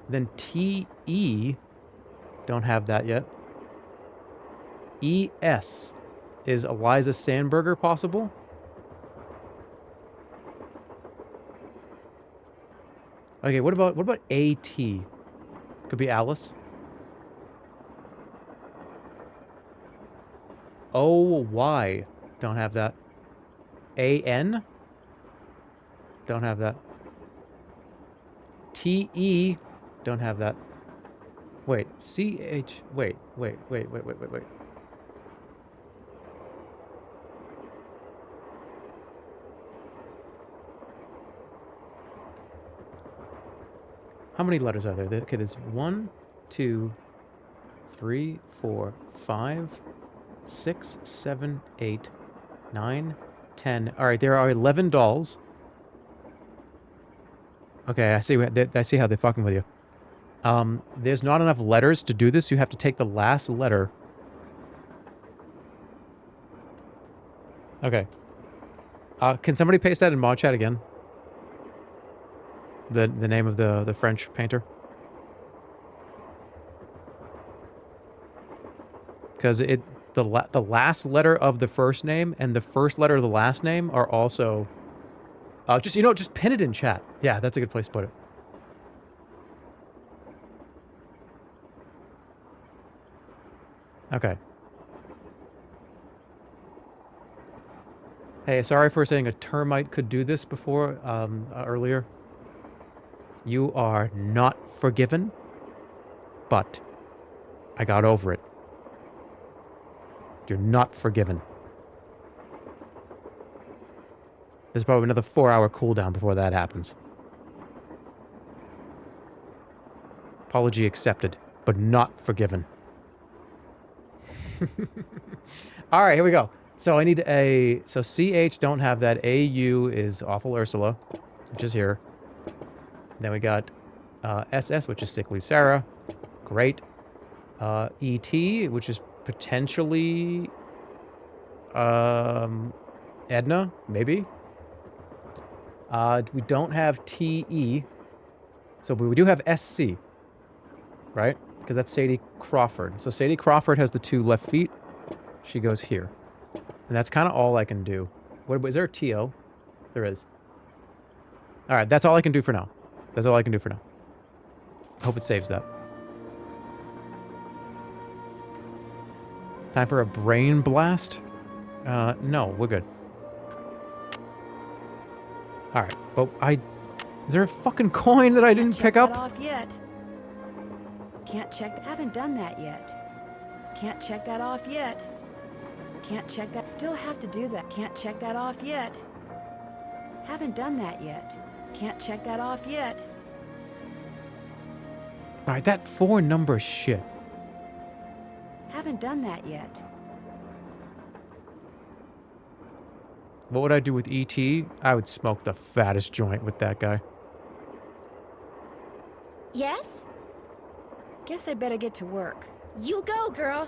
Then TE, don't have that yet. ES, is Eliza Sandberger possible? Okay, what about AT? Could be Alice. OY, don't have that. AN, don't have that. TE, don't have that. Wait, CH, wait. How many letters are there? Okay, there's 1, 2, 3, 4, 5, 6, 7, 8, 9, 10. All right, there are 11 dolls. Okay, I see how they're fucking with you. There's not enough letters to do this. You have to take the last letter. Okay. Can somebody paste that in mod chat again? The name of the French painter? Because the last letter of the first name and the first letter of the last name are also just pin it in chat. Yeah, that's a good place to put it. Okay. Hey, sorry for saying a termite could do this before, earlier. You are not forgiven, but I got over it. You're not forgiven. There's probably another 4-hour cooldown before that happens. Apology accepted, but not forgiven. Alright, here we go. So I need so CH don't have that. AU is Awful Ursula, which is here. Then we got SS, which is Sickly Sarah. Great. ET, which is potentially Edna, maybe. We don't have TE. So we do have SC, right? Because that's Sadie Crawford. So Sadie Crawford has the 2 left feet. She goes here. And that's kind of all I can do. Is there a TO? There is. All right, that's all I can do for now. That's all I can do for now. I hope it saves that. Time for a brain blast? No, we're good. All right, but is there a fucking coin that I didn't pick up? Can't check that off yet. Can't check. Haven't done that yet. Can't check that off yet. Can't check that. Still have to do that. Can't check that off yet. Haven't done that yet. Can't check that off yet. All right, that 4 number shit. Haven't done that yet. What would I do with ET? I would smoke the fattest joint with that guy. Yes? Guess I better get to work. You go, girl.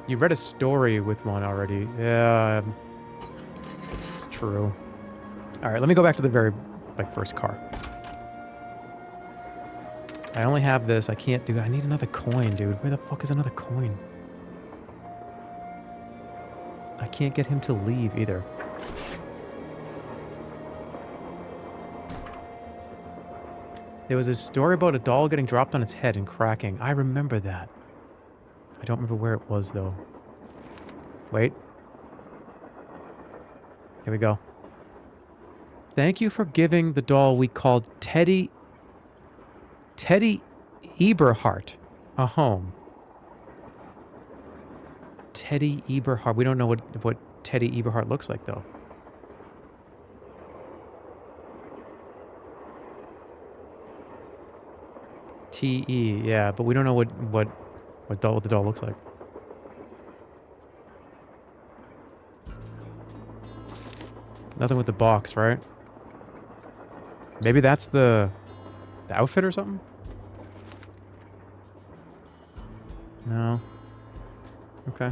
You read a story with one already. Yeah, it's true. All right, let me go back to the very, first car. I only have this. I can't do... I need another coin, dude. Where the fuck is another coin? I can't get him to leave either. There was a story about a doll getting dropped on its head and cracking. I remember that. I don't remember where it was, though. Wait. Here we go. Thank you for giving the doll we called Teddy Eberhardt a home. Teddy Eberhardt. We don't know what Teddy Eberhardt looks like, though. TE, yeah, but we don't know what the doll looks like. Nothing with the box, right? Maybe that's the outfit or something? No. Okay.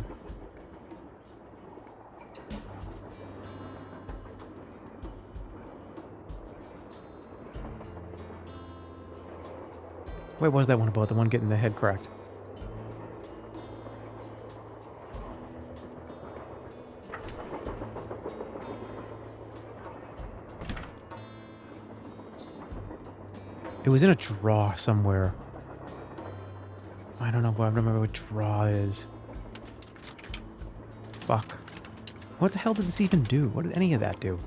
Where was that one about? The one getting the head cracked? It was in a drawer somewhere. I don't know. I don't remember what drawer is. Fuck. What the hell did this even do? What did any of that do?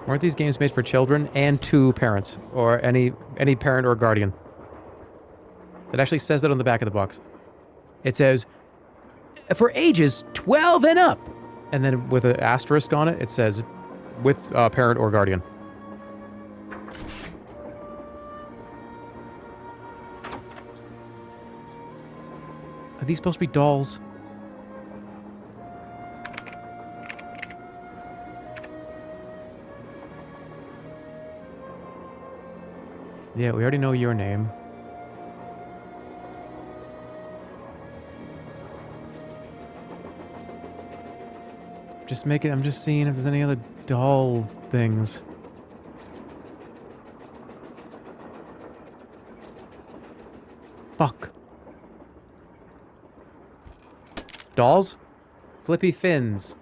Weren't these games made for children and 2 parents? Or any parent or guardian? It actually says that on the back of the box. It says, for ages 12 and up. And then with an asterisk on it, it says, with parent or guardian. Are these supposed to be dolls? Yeah, we already know your name. Just make it, I'm just seeing if there's any other doll things. Fuck. Dolls? Flippy fins.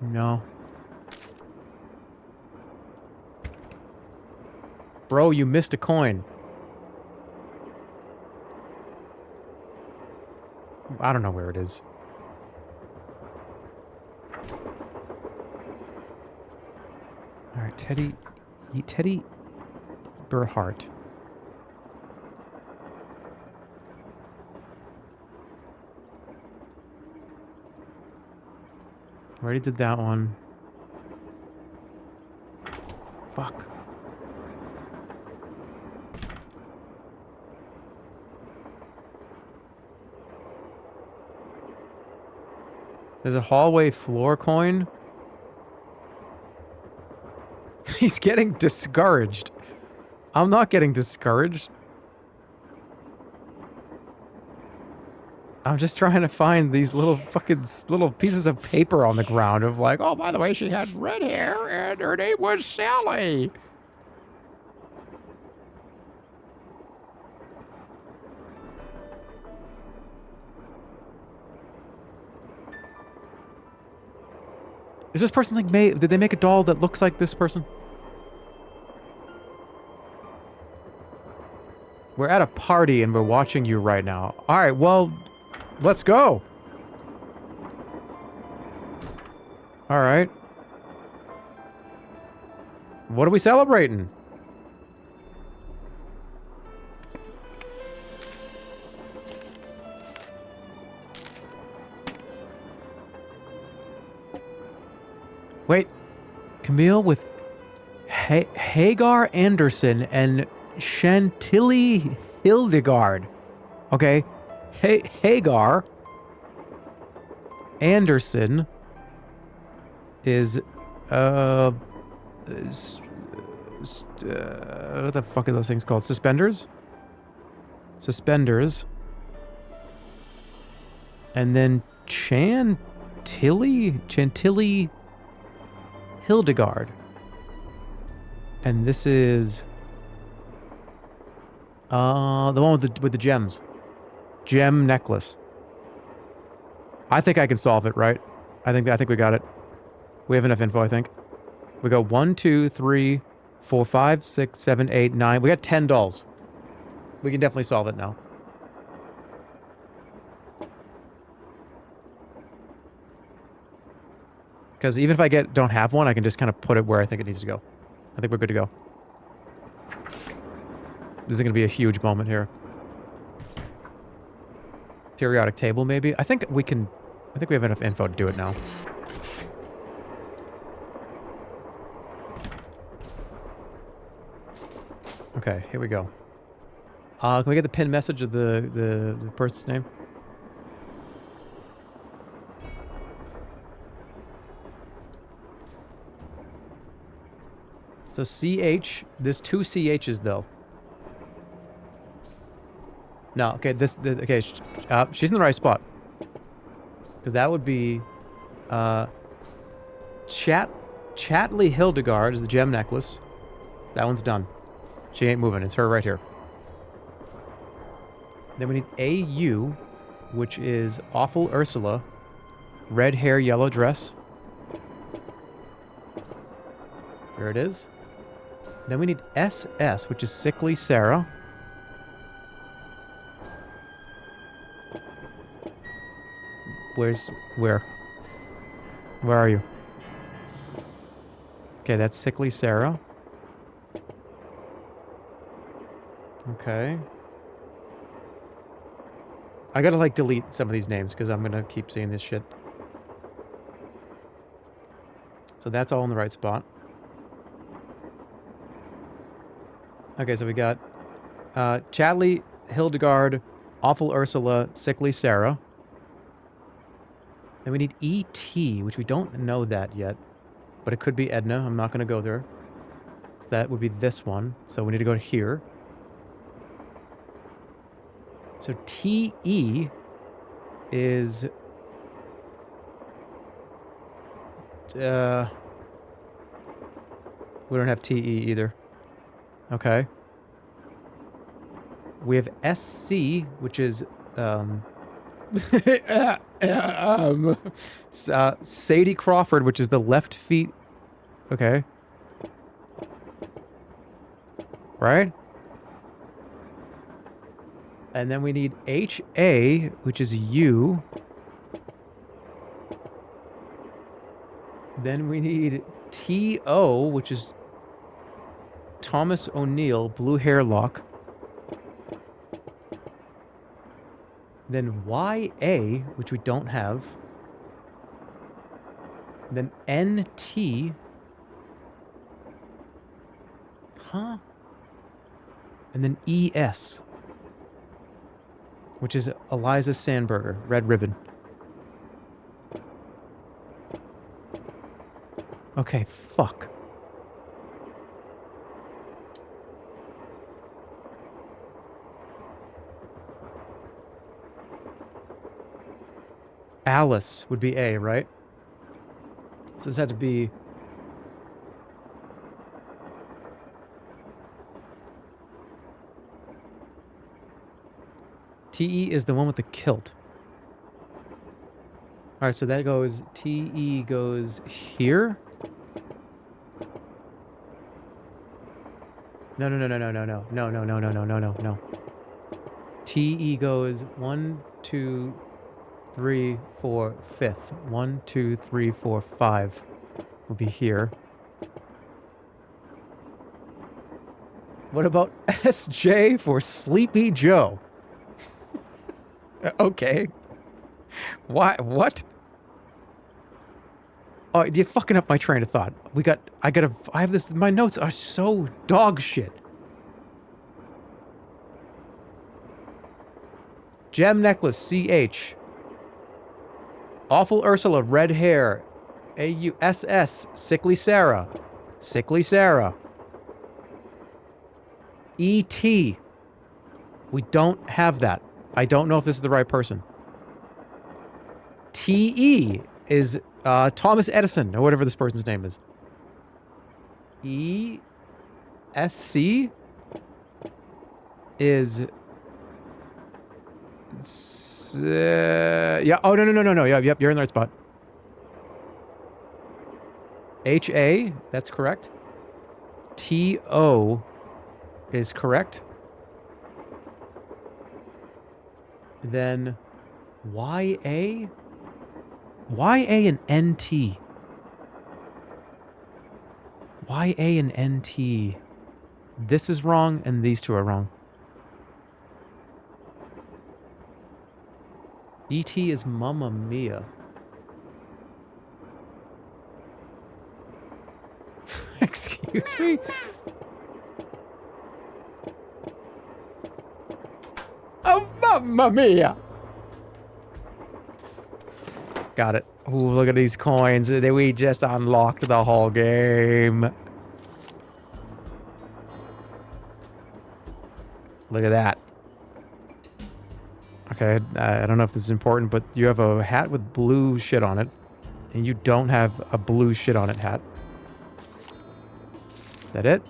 No. Bro, you missed a coin. I don't know where it is. Alright, Teddy Burhart. Already did that one. Fuck. There's a hallway floor coin. He's getting discouraged. I'm not getting discouraged. I'm just trying to find these little fucking little pieces of paper on the ground of like, oh, by the way, she had red hair and her name was Sally. Is this person like made? Did they make a doll that looks like this person? We're at a party and we're watching you right now. All right, well, let's go. All right. What are we celebrating? Wait, Camille with Hagar Anderson and Chantilly Hildegard. Okay, Hagar Anderson is what the fuck are those things called? Suspenders? Suspenders. And then Chantilly Hildegard. And this is the one with the gems. Gem necklace. I think I can solve it, right? I think we got it. We have enough info, I think. We go 1, 2, 3, 4, 5, 6, 7, 8, 9. We got 10 dolls. We can definitely solve it now. Because even if I don't have one, I can just kind of put it where I think it needs to go. I think we're good to go. This is going to be a huge moment here. Periodic table, maybe? I think we have enough info to do it now. Okay, here we go. Can we get the pinned message of the person's name? So CH, there's 2 CHs though. No, okay, okay, she's in the right spot. Because that would be, Chatley Hildegard is the gem necklace. That one's done. She ain't moving, it's her right here. Then we need AU, which is Awful Ursula. Red hair, yellow dress. There it is. Then we need SS, which is Sickly Sarah. Where? Where are you? Okay, that's Sickly Sarah. Okay. I gotta, like, delete some of these names because I'm gonna keep seeing this shit. So that's all in the right spot. Okay, so we got Chadley, Hildegard, Awful Ursula, Sickly Sarah. Then we need E.T., which we don't know that yet. But it could be Edna. I'm not going to go there. So that would be this one. So we need to go to here. So T.E. is... we don't have T.E. either. Okay. We have S.C., which is... Sadie Crawford, which is the left feet. Okay. Right? And then we need H.A., which is you. Then we need T.O., which is Thomas O'Neill, blue hair lock. Then Y.A., which we don't have. Then N.T. Huh? And then E.S., which is Eliza Sandberger, red ribbon. Okay, fuck. Alice would be A, right? So this had to be... T.E. is the one with the kilt. Alright, so that goes... T.E. goes here? No. T.E. goes 1, 2, 3, 4, 5th. 1, 2, 3, 4, 5 will be here. What about S.J. for Sleepy Joe? Okay. Why? What? Oh, you're fucking up my train of thought. I have this, my notes are so dog shit. Gem necklace, C.H. Awful Ursula, red hair. A-U-S-S, Sickly Sarah. Sickly Sarah. E.T. We don't have that. I don't know if this is the right person. T.E. is Thomas Edison, or whatever this person's name is. E.S.C. is... yeah, oh, no. Yep, you're in the right spot. H.A., that's correct. T.O. is correct. Then Y.A.? Y.A. and N.T. Y.A. and N.T. This is wrong, and these two are wrong. E.T. is Mamma Mia. Excuse me? Oh, Mamma Mia! Got it. Ooh, look at these coins. We just unlocked the whole game. Look at that. Okay, I don't know if this is important, but you have a hat with blue shit on it. And you don't have a blue shit on it hat. Is that it?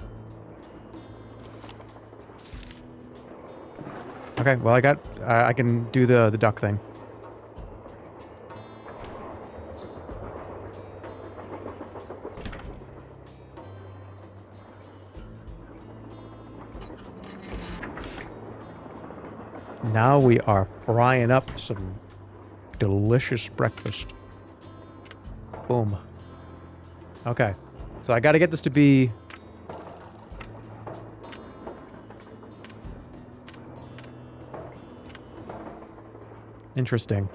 Okay, well I can do the duck thing. Now we are frying up some delicious breakfast. Boom. Okay. So I got to get this to be... Interesting.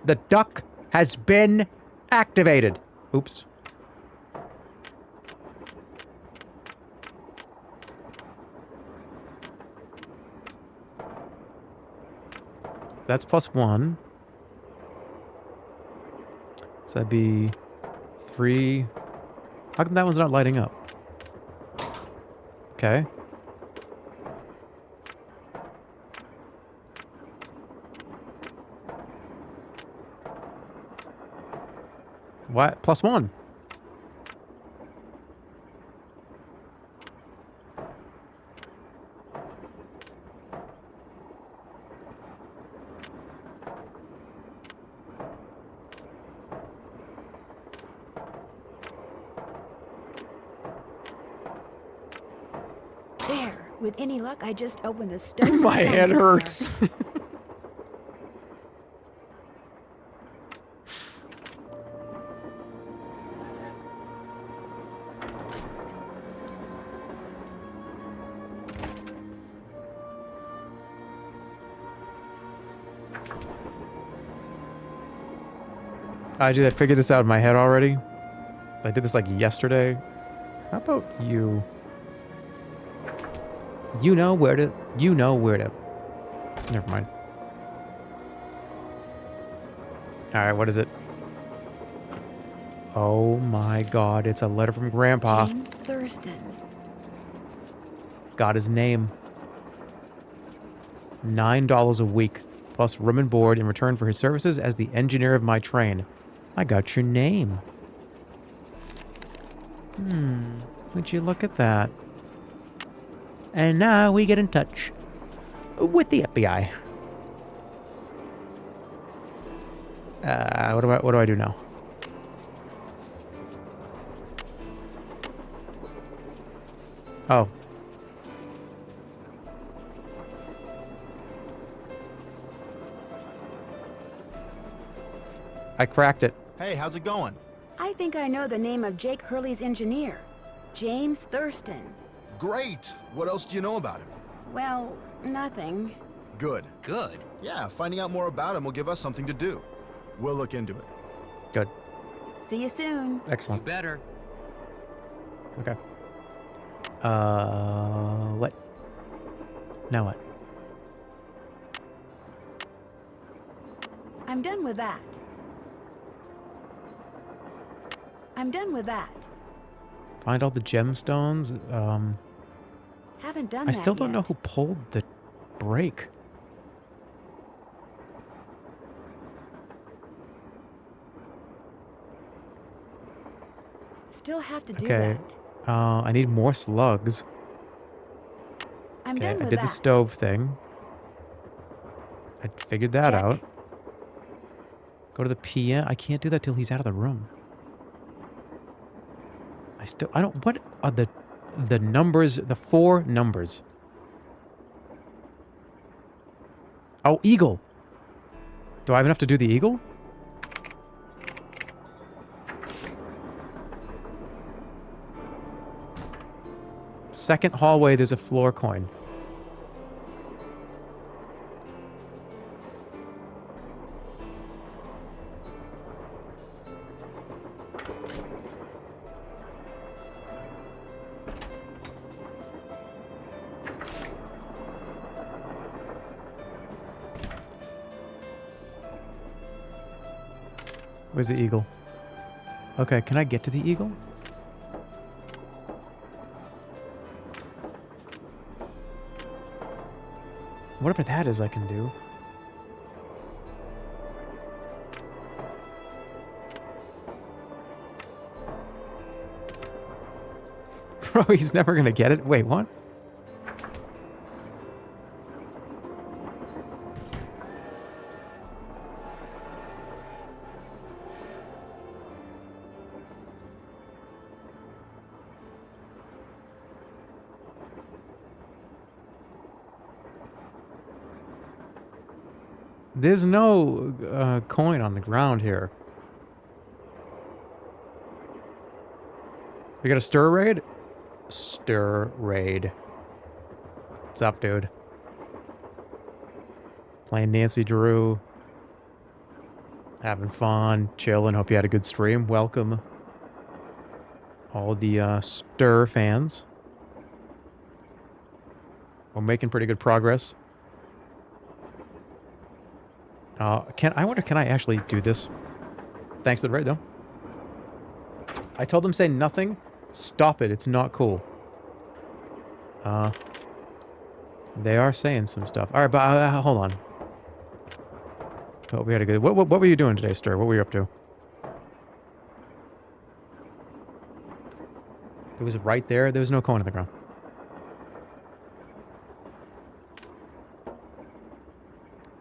The duck has been activated. Oops. That's +1. So that'd be 3. How come that one's not lighting up? Okay. What? +1. There. With any luck, I just opened the stove. My head hurts. I figured this out in my head already. I did this like yesterday. How about you? You know where to. Never mind. Alright, what is it? Oh my god, it's a letter from Grandpa. James Thurston. Got his name. $9 a week, plus room and board in return for his services as the engineer of my train. I got your name. Would you look at that? And now we get in touch with the FBI. What do I do now? Oh. I cracked it. Hey, how's it going? I think I know the name of Jake Hurley's engineer. James Thurston. Great! What else do you know about him? Well, nothing. Good. Good. Yeah, finding out more about him will give us something to do. We'll look into it. Good. See you soon. You Excellent. better. Okay. What? Now what? I'm done with that. I'm done with that. Find all the gemstones. Haven't done I that still don't know yet. who pulled the brake. Still have to do Okay. that. I need more slugs. I'm Okay, done I with did that. the stove thing. I figured that Check. out. Go to the PM. I can't do that till he's out of the room. I don't, what are the numbers, the 4 numbers? Oh, eagle. Do I have enough to do the eagle? Second hallway, there's a floor coin. Where's the eagle? Okay, can I get to the eagle? Whatever that is I can do. Bro, he's never gonna get it. Wait, what? There's no coin on the ground here. We got a stir raid? Stir raid. What's up, dude? Playing Nancy Drew. Having fun, chilling. Hope you had a good stream. Welcome all the Stir fans. We're making pretty good progress. I wonder, can I actually do this? Thanks to the raid, though. I told them say nothing. Stop it. It's not cool. They are saying some stuff. All right, but hold on. Oh, we had a good... What were you doing today, Stir? What were you up to? It was right there. There was no coin on the ground.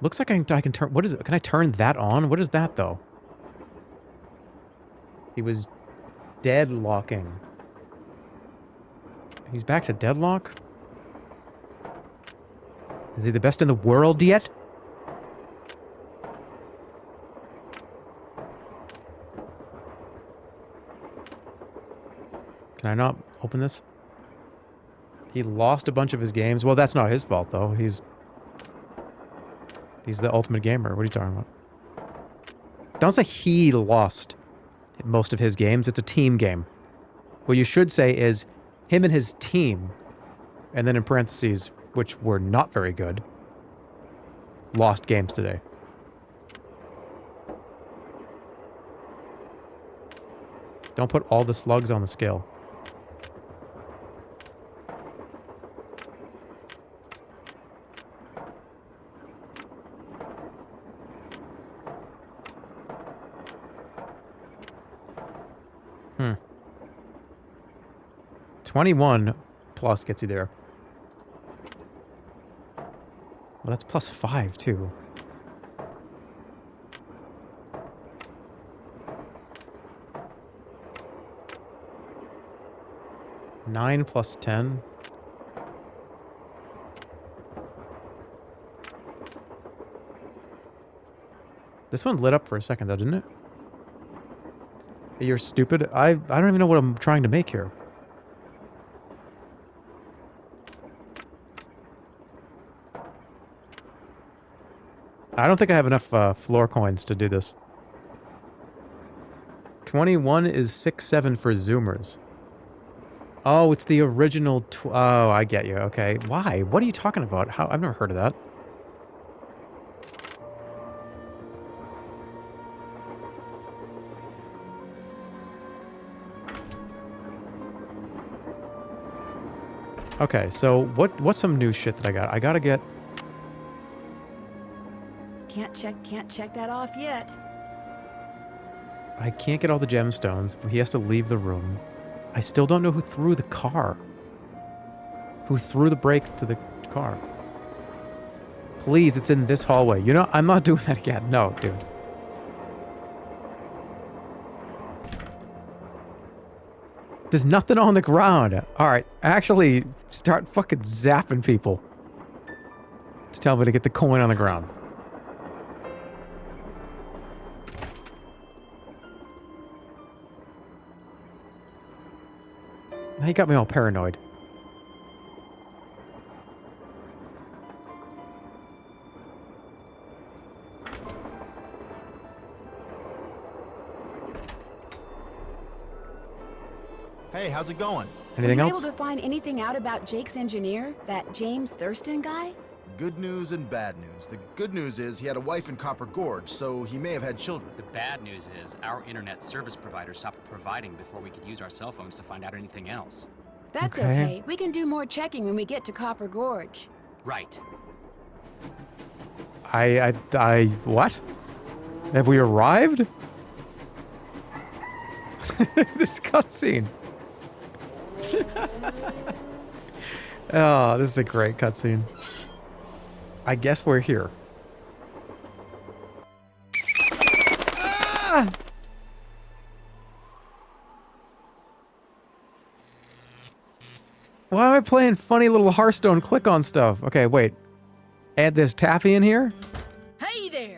Looks like I can turn... What is it? Can I turn that on? What is that, though? He was deadlocking. He's back to deadlock? Is he the best in the world yet? Can I not open this? He lost a bunch of his games. Well, that's not his fault, though. He's the ultimate gamer. What are you talking about? Don't say he lost most of his games. It's a team game. What you should say is him and his team, and then in parentheses, which were not very good, lost games today. Don't put all the slugs on the scale. Hmm. 21 plus gets you there. Well, that's plus 5, too. Nine plus 10. This one lit up for a second, though, didn't it? You're stupid. I don't even know what I'm trying to make here. I don't think I have enough floor coins to do this. 21 is 6-7 for Zoomers. Oh, it's the original... Oh, I get you. Okay. Why? What are you talking about? How? I've never heard of that. Okay, so what's some new shit that I got? I gotta get... Can't check that off yet. I can't get all the gemstones. He has to leave the room. I still don't know who threw the car. Who threw the brakes to the car. Please, it's in this hallway. You know, I'm not doing that again. No, dude. There's nothing on the ground. Alright, actually start fucking zapping people. To tell me to get the coin on the ground. Now you got me all paranoid. Hey, how's it going? Anything Were you else? able to find anything out about Jake's engineer, that James Thurston guy? Good news and bad news. The good news is he had a wife in Copper Gorge, so he may have had children. The bad news is our internet service provider stopped providing before we could use our cell phones to find out anything else. That's Okay. okay. We can do more checking when we get to Copper Gorge. Right. What? Have we arrived? This cutscene. Oh, this is a great cutscene. I guess we're here. Ah! Why am I playing funny little Hearthstone click-on stuff? Okay, wait. Add this taffy in here? Hey there!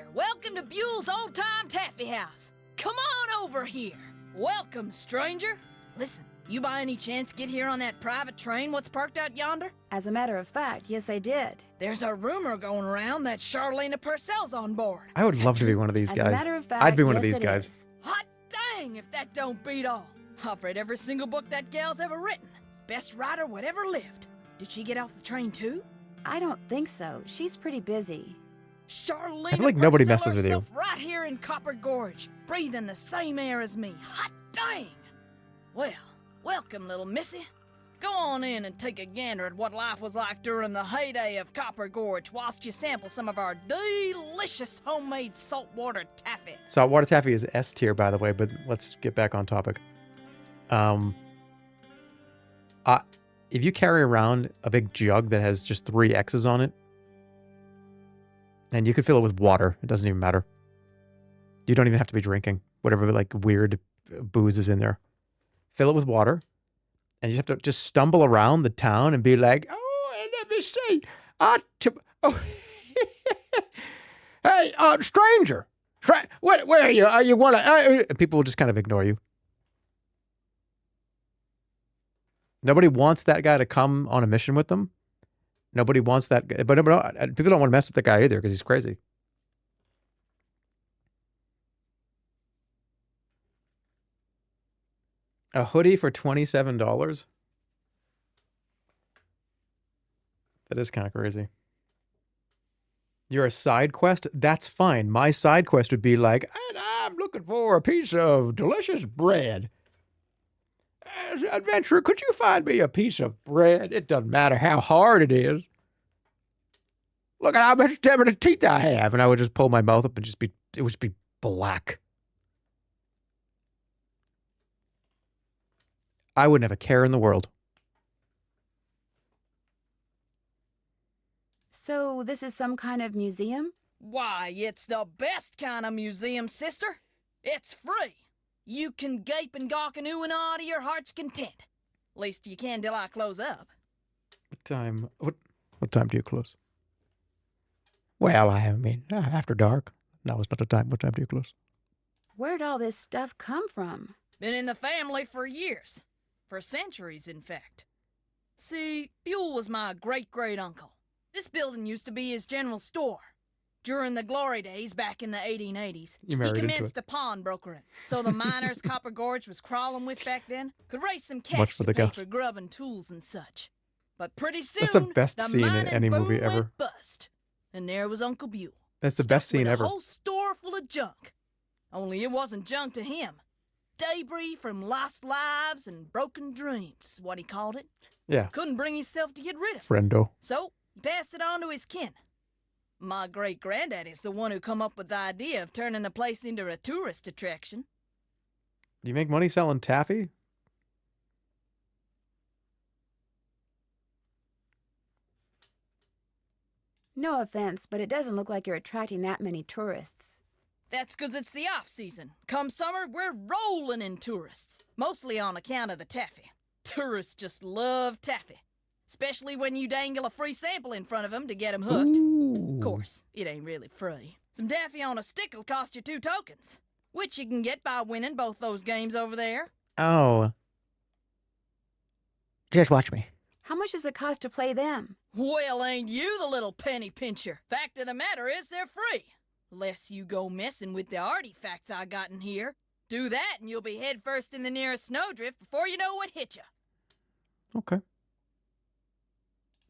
house. Come on over here. Welcome, stranger. Listen, you by any chance get here on that private train what's parked out yonder? As a matter of fact, yes, I did. There's a rumor going around that Charlena Purcell's on board. I would love to be one of these As guys. a matter of fact, I'd be one of yes, these it guys. is. Hot dang if that don't beat all. I've read every single book that gal's ever written. Best writer whatever lived. Did she get off the train too? I don't think so. She's pretty busy. Charlene I feel like nobody Purcell messes with you. herself right here in Copper Gorge, breathing the same air as me. Hot dang! Well, welcome, little missy. Go on in and take a gander at what life was like during the heyday of Copper Gorge whilst you sample some of our delicious homemade saltwater taffy. Saltwater taffy is S tier, by the way, but let's get back on topic. If you carry around a big jug that has just 3 X's on it, and you could fill it with water, it doesn't even matter. You don't even have to be drinking whatever like weird booze is in there. Fill it with water, and you have to just stumble around the town and be like, "Oh, and let me see, oh, hey, stranger, where are you? You want to?" People will just kind of ignore you. Nobody wants that guy to come on a mission with them. Nobody wants that guy, but people don't want to mess with the guy either because he's crazy. A hoodie for $27? That is kind of crazy. You're a side quest? That's fine. My side quest would be like, "And I'm looking for a piece of delicious bread. Adventurer, could you find me a piece of bread? It doesn't matter how hard it is. Look at how much definite teeth I have." And I would just pull my mouth up and it would just be black. I wouldn't have a care in the world. So this is some kind of museum? Why, it's the best kind of museum, sister. It's free. You can gape and gawk and ooh and ah to your heart's content. Least you can till I close up. What time do you close? Well, I mean, after dark. Now is not the time. What time do you close? Where'd all this stuff come from? Been in the family for years. For centuries, in fact. See, Buell was my great-great-uncle. This building used to be his general store. During the glory days back in the 1880s, he commenced a pawnbrokering. So the miners Copper Gorge was crawling with back then could raise some cash to pay for grub and tools and such. But pretty soon, that's the best scene in mining any boom movie ever. went bust. And there was Uncle Buell. That's the best scene with ever. A whole store full of junk. Only it wasn't junk to him. Debris from lost lives and broken dreams is what he called it. Yeah. Couldn't bring himself to get rid of it. Friendo. So he passed it on to his kin. My great-granddaddy's the one who come up with the idea of turning the place into a tourist attraction. Do you make money selling taffy? No offense, but it doesn't look like you're attracting that many tourists. That's 'cause it's the off-season. Come summer, we're rolling in tourists. Mostly on account of the taffy. Tourists just love taffy. Especially when you dangle a free sample in front of them to get them hooked. Ooh. Of course, it ain't really free. Some taffy on a stick'll cost you 2 tokens. Which you can get by winning both those games over there. Oh. Just watch me. How much does it cost to play them? Well, ain't you the little penny pincher? Fact of the matter is they're free. Less you go messing with the artifacts I got in here. Do that and you'll be head first in the nearest snowdrift before you know what hit you. Okay.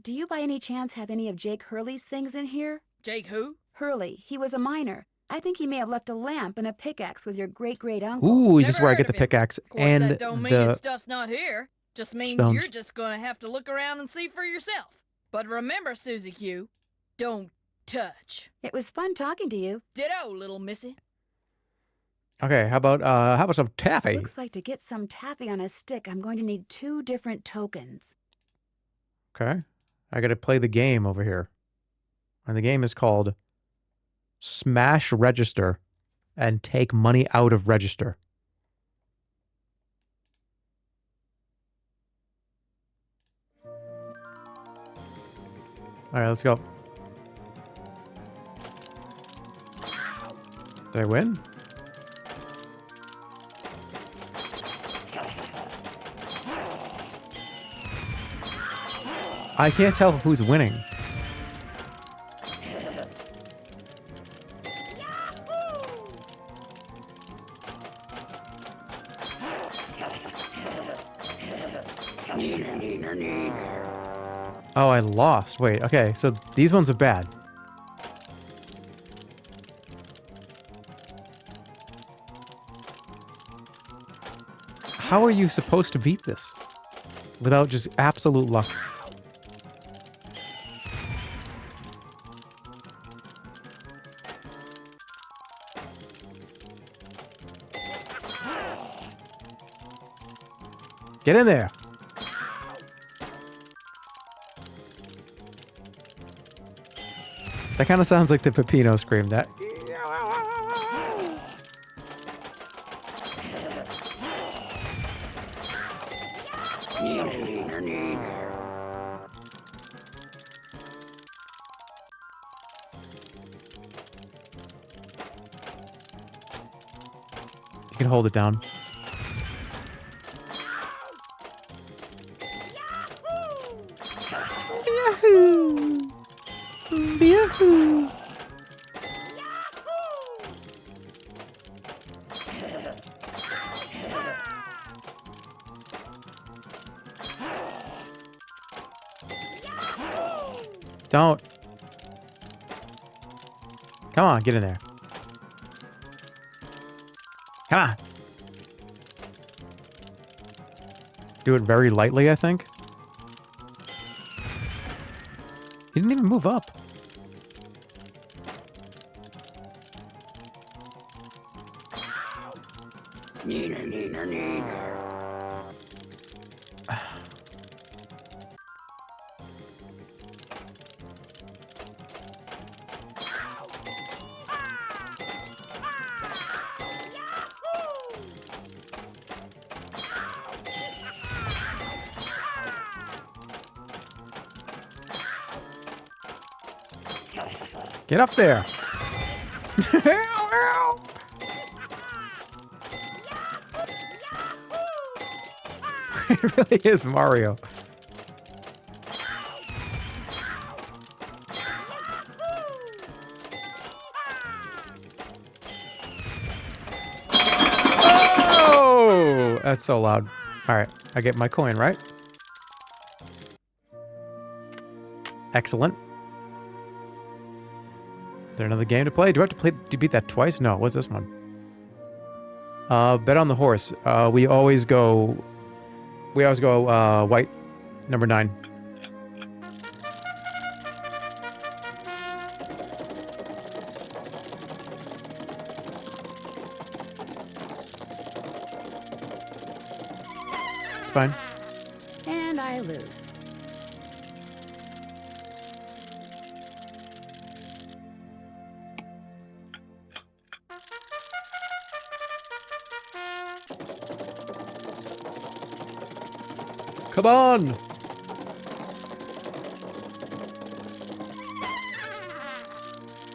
Do you by any chance have any of Jake Hurley's things in here? Jake who? Hurley. He was a miner. I think he may have left a lamp and a pickaxe with your great-great-uncle. Ooh, this is Never where I heard get the of him. pickaxe Of course, and that don't mean his the stuff's not here. Just means stones. you're just gonna have to look around and see for yourself. But remember, Susie Q, don't touch. It was fun talking to you. Ditto, little missy. Okay, how about some taffy? Looks like to get some taffy on a stick, I'm going to need 2 different tokens. Okay. I got to play the game over here. And the game is called Smash Register and Take Money Out of Register. All right, let's go. Did I win? I can't tell who's winning. Oh, I lost. Wait, okay, so these ones are bad. How are you supposed to beat this without just absolute luck? Get in there. That kind of sounds like the Peppino scream. That. You can hold it down. Yahoo! Yahoo! Don't. Come on, get in there. Come on. Do it very lightly, I think. He didn't even move up. Get up there. It really is Mario. Oh, that's so loud. All right, I get my coin, right? Excellent. Is there another game to play? Do I have to play to beat that twice? No, what's this one? Bet on the horse. We always go white, number 9. It's fine. And I lose. Come on!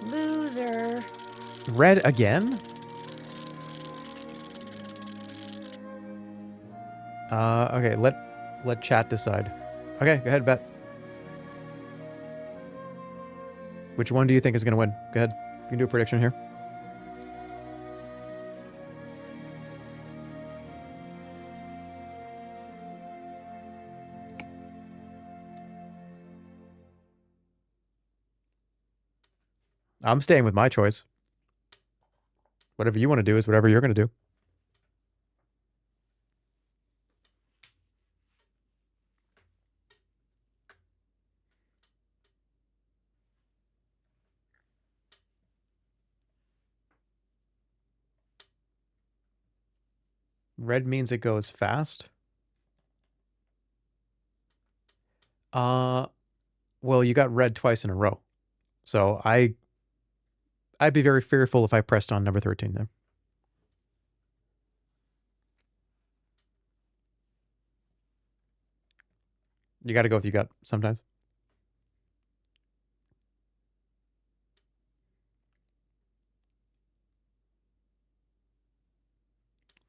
Loser. Red again? Okay, let chat decide. Okay, go ahead, bet. Which one do you think is gonna win? Go ahead. You can do a prediction here. I'm staying with my choice. Whatever you want to do is whatever you're going to do. Red means it goes fast. Well, you got red twice in a row. So I'd be very fearful if I pressed on number 13 there. You got to go with your gut sometimes.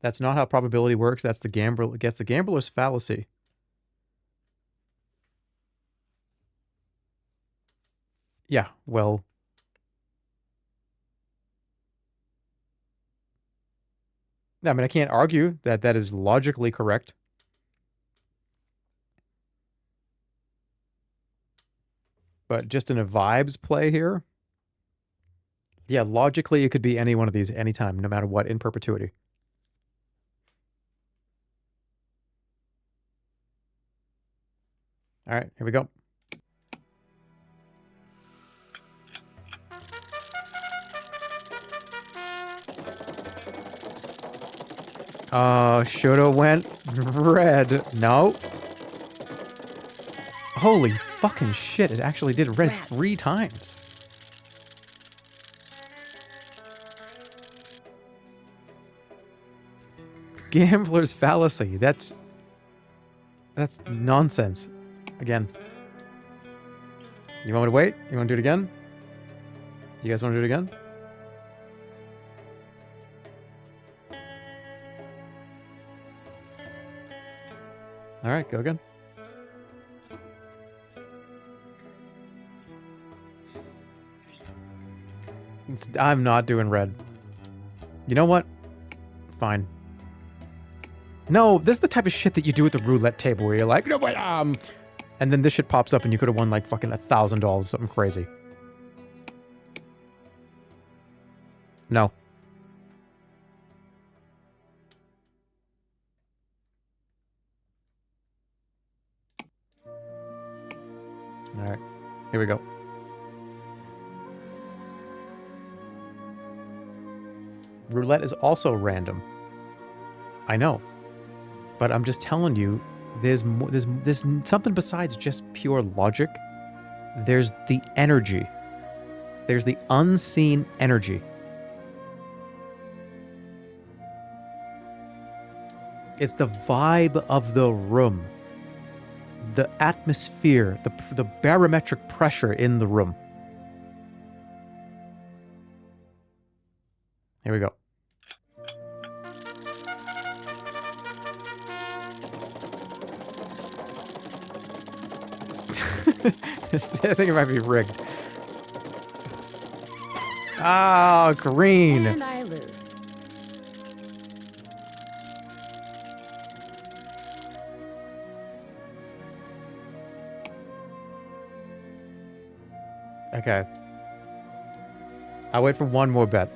That's not how probability works. That's the gambler's fallacy. Yeah, well... I mean, I can't argue that that is logically correct. But just in a vibes play here... Yeah, logically it could be any one of these anytime, no matter what, in perpetuity. Alright, here we go. Shoulda went red. No. Holy fucking shit, it actually did red 3 times. Gambler's fallacy. That's nonsense. Again. You want me to wait? You want to do it again? You guys want to do it again? Alright, go again. I'm not doing red. You know what? Fine. No, this is the type of shit that you do at the roulette table where you're like, no, wait, and then this shit pops up and you could have won like fucking $1,000, something crazy. No. Alright, here we go. Roulette is also random. I know. But I'm just telling you, there's something besides just pure logic. There's the energy. There's the unseen energy. It's the vibe of the room. The atmosphere, the barometric pressure in the room. Here we go. I think it might be rigged. Ah, green. And I lose. Okay. I'll wait for one more bet.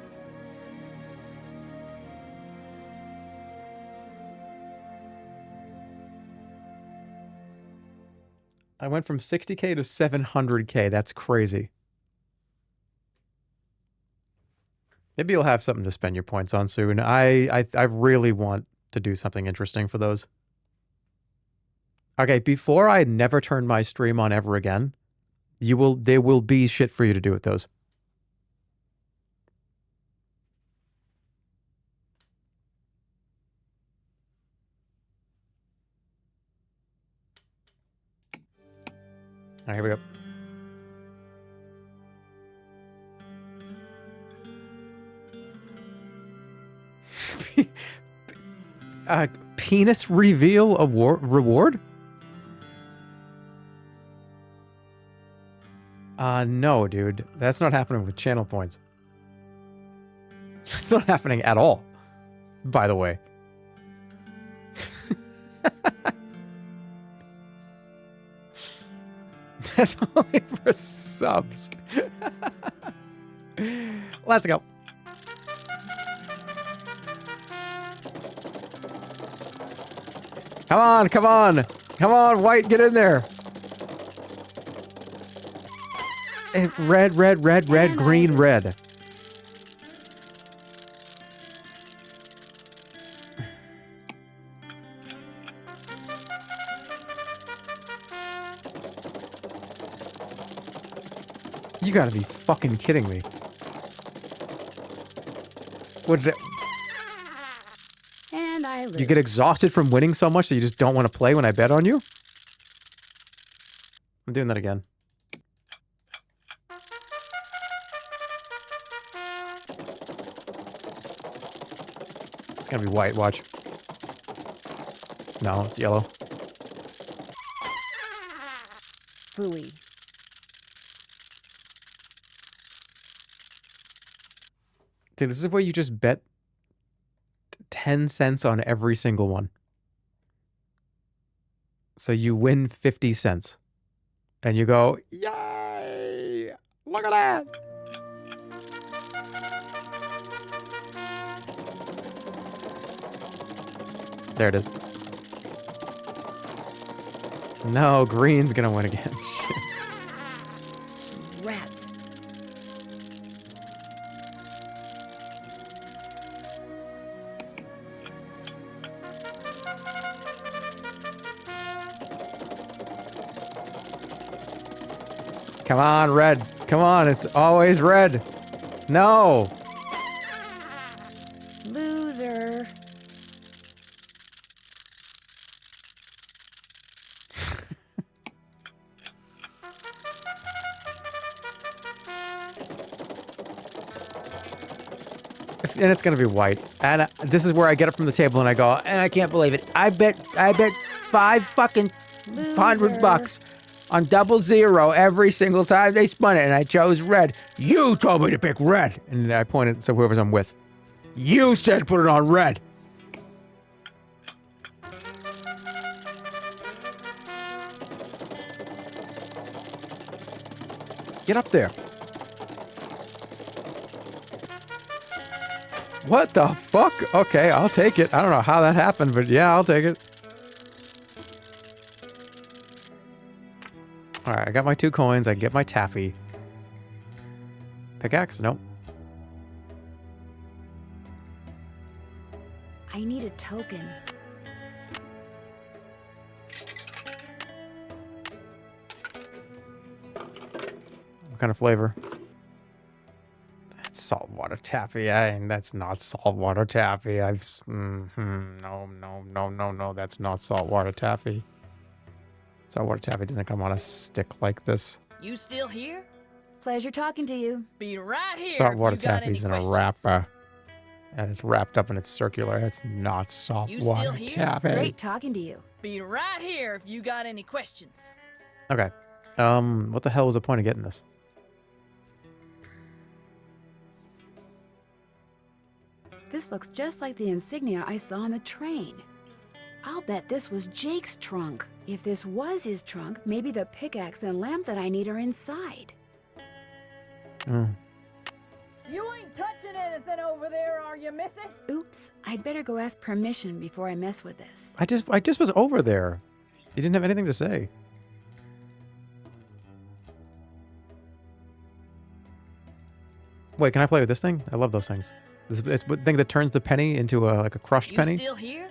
I went from 60K to 700K. That's crazy. Maybe you'll have something to spend your points on soon. I really want to do something interesting for those. Okay, before I never turn my stream on ever again, there will be shit for you to do with those. All right, here we go. Penis reveal reward? No, dude. That's not happening with channel points. That's not happening at all, by the way. That's only for subs. Let's go. Come on, come on. Come on, White, get in there. Hey, red, red, red, red, green, red. You gotta be fucking kidding me. What's that? And I lose. You get exhausted from winning so much that you just don't want to play when I bet on you? I'm doing that again. It's gonna be white, watch. No, it's yellow. Phooey. Dude, this is where you just bet 10 cents on every single one. So you win 50 cents. And you go, yay! Look at that! There it is. No, green's gonna win again. Shit. Rats. Come on, red. Come on, it's always red. No! Loser. And it's gonna be white. And this is where I get up from the table and I go, and I can't believe it. I bet 500 bucks on 00 every single time they spun it, and I chose red. You told me to pick red. And I pointed to whoever's I'm with. You said put it on red. Get up there. What the fuck? Okay, I'll take it. I don't know how that happened, but yeah, I'll take it. Alright, I got my 2 coins. I can get my taffy. Pickaxe? Nope. I need a token. What kind of flavor? That's saltwater taffy. That's not saltwater taffy. No. That's not saltwater taffy. Saltwater taffy doesn't come on a stick like this. You still here? Pleasure talking to you. Be right here. Saltwater if you got taffy's in any a questions. wrapper. And it's wrapped up and it's circular. It's not still saltwater here? taffy. Great talking to you. Be right here if you got any questions. Okay. What the hell was the point of getting this? This looks just like the insignia I saw on the train. I'll bet this was Jake's trunk. If this was his trunk, maybe the pickaxe and lamp that I need are inside. Oh. You ain't touching anything over there, are you, missy? Oops, I'd better go ask permission before I mess with this. I just was over there. You didn't have anything to say. Wait, can I play with this thing? I love those things. It's the thing that turns the penny into like a crushed penny. You still here?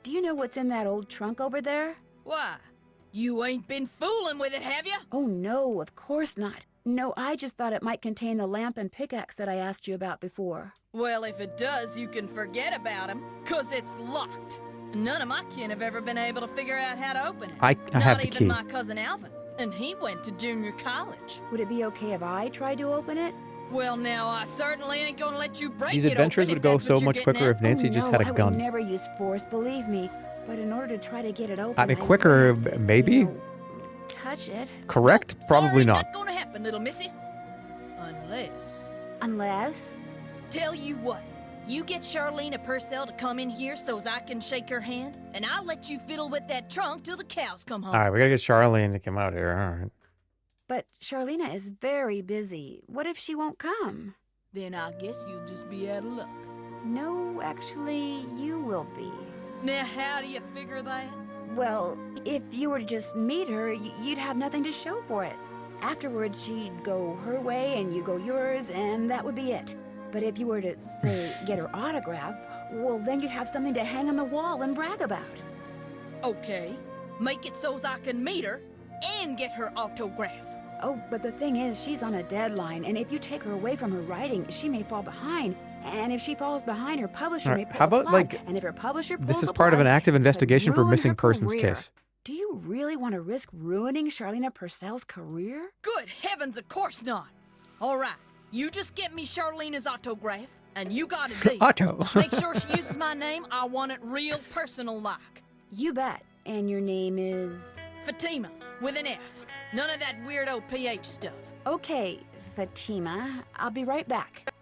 Do you know what's in that old trunk over there? Why? You ain't been fooling with it, have you? Oh no, of course not. No, I just thought it might contain the lamp and pickaxe that I asked you about before. Well, if it does, you can forget about him, 'cause it's locked. None of my kin have ever been able to figure out how to open it. I have the Not even key. my cousin Alvin, and he went to junior college. Would it be okay if I tried to open it? Well, now, I certainly ain't gonna let you break These it adventures open would if go that's so what you're much getting quicker at. if Nancy Oh, just no, had a I would gun. never use force, believe me. But in order to try to get it open, I mean, would quicker, have to, maybe? you know, touch it. Correct? Nope, Probably sorry, not. Not gonna happen, little missy. Unless... Unless... Tell you what, you get Charlene Purcell to come in here so's I can shake her hand, and I'll let you fiddle with that trunk till the cows come home. All right, we gotta get Charlene to come out here. All right. But Charlena is very busy. What if she won't come? Then I guess you'll just be out of luck. No, actually, you will be. Now, how do you figure that? Well, if you were to just meet her, you'd have nothing to show for it. Afterwards, she'd go her way and you go yours, and that would be it. But if you were to, say, get her autograph, well, then you'd have something to hang on the wall and brag about. Okay, make it so's I can meet her and get her autograph. Oh, but the thing is, she's on a deadline, and if you take her away from her writing, she may fall behind. And if she falls behind, her publisher All may right, pull how the about, plug. like, And if her publisher pulls This is the part of an plug, active it could investigation for ruin missing her persons career. case. Do you really want to risk ruining Charlena Purcell's career? Good heavens, of course not. All right, you just get me Charlena's autograph, and you got a deal. Otto. Just make sure she uses my name. I want it real personal-like. You bet. And your name is... Fatima, with an F. None of that weirdo PH stuff. Okay, Fatima. I'll be right back.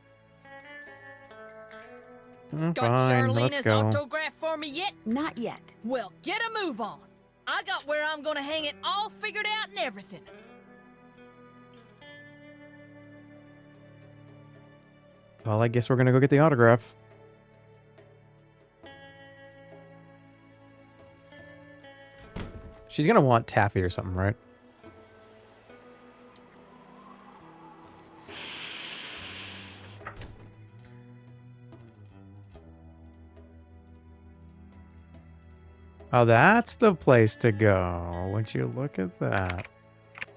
Got Fine, let's Charlena's go. autograph for me yet? Not yet. Well, get a move on. I got where I'm gonna hang it all figured out and everything. Well, I guess we're gonna go get the autograph. She's gonna want taffy or something, right? Oh, that's the place to go. Would you look at that?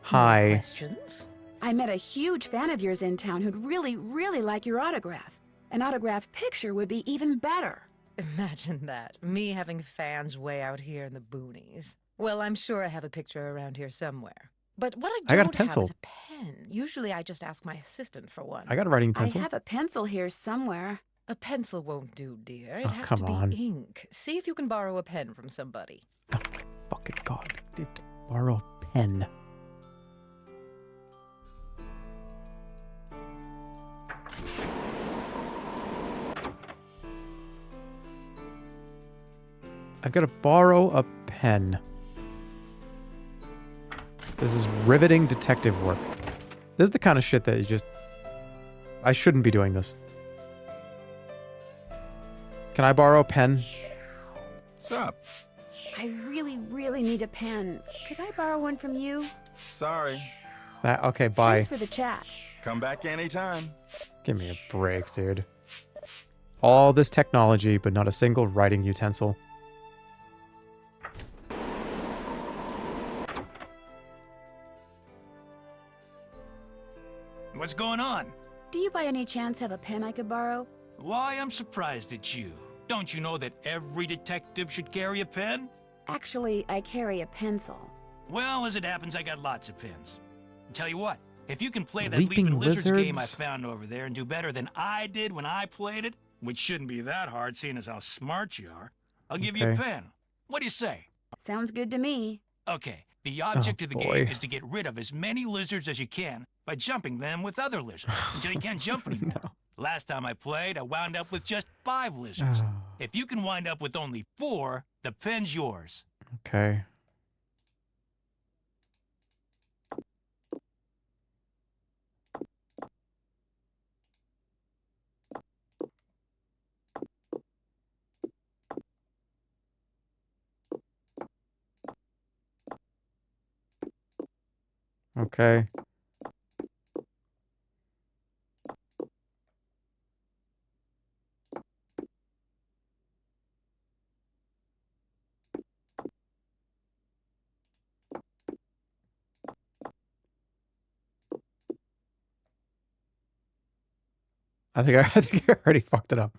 Hi. More questions? I met a huge fan of yours in town who'd really, really like your autograph. An autographed picture would be even better. Imagine that. Me having fans way out here in the boonies. Well, I'm sure I have a picture around here somewhere. But what I I got a don't have pencil. is a pen. Usually I just ask my assistant for one. I got a writing I pencil. have a pencil here somewhere. A pencil won't do, dear. It Oh, has come to be on. ink. See if you can borrow a pen from somebody. Oh my fucking god. Dude, borrow a pen. I've got to borrow a pen. This is riveting detective work. This is the kind of shit that you just... I shouldn't be doing this. Can I borrow a pen? What's up? I really, really need a pen. Could I borrow one from you? Sorry. Okay, bye. Thanks for the chat. Come back anytime. Give me a break, dude. All this technology, but not a single writing utensil. What's going on? Do you by any chance have a pen I could borrow? Why, I'm surprised at you. Don't you know that every detective should carry a pen? Actually, I carry a pencil. Well, as it happens, I got lots of pens. Tell you what, if you can play that Leaping Leaping Lizards game I Lizards? found over there and do better than I did when I played it, which shouldn't be that hard seeing as how smart you are, I'll give you a Okay. pen. What do you say? Sounds good to me. Okay, the object of the boy. game is to get rid of as many lizards as you can by jumping them with other lizards until you can't jump anymore. Last time I played, I wound up with just 5 lizards. If you can wind up with only 4, the pen's yours. Okay. Okay. I think I already fucked it up.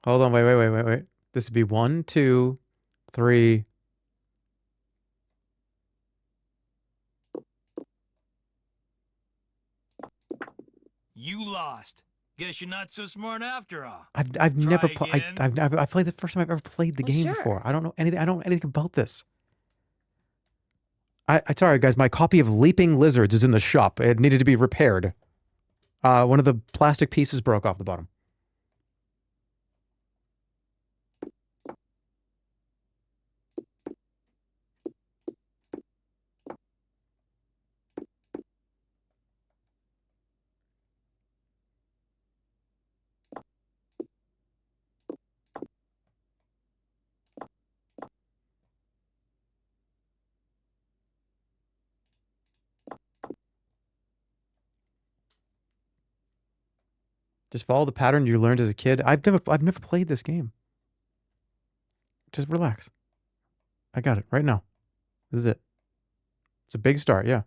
Hold on, wait. This would be 1, 2, 3. You lost. Guess you're not so smart after all. I've never Try played. again. I played the first time I've ever played the Well, game sure. before. I don't know anything. I don't know anything about this. I sorry guys. My copy of Leaping Lizards is in the shop. It needed to be repaired. One of the plastic pieces broke off the bottom. Just follow the pattern you learned as a kid. I've never played this game. Just relax. I got it right now. This is it. It's a big start, yeah.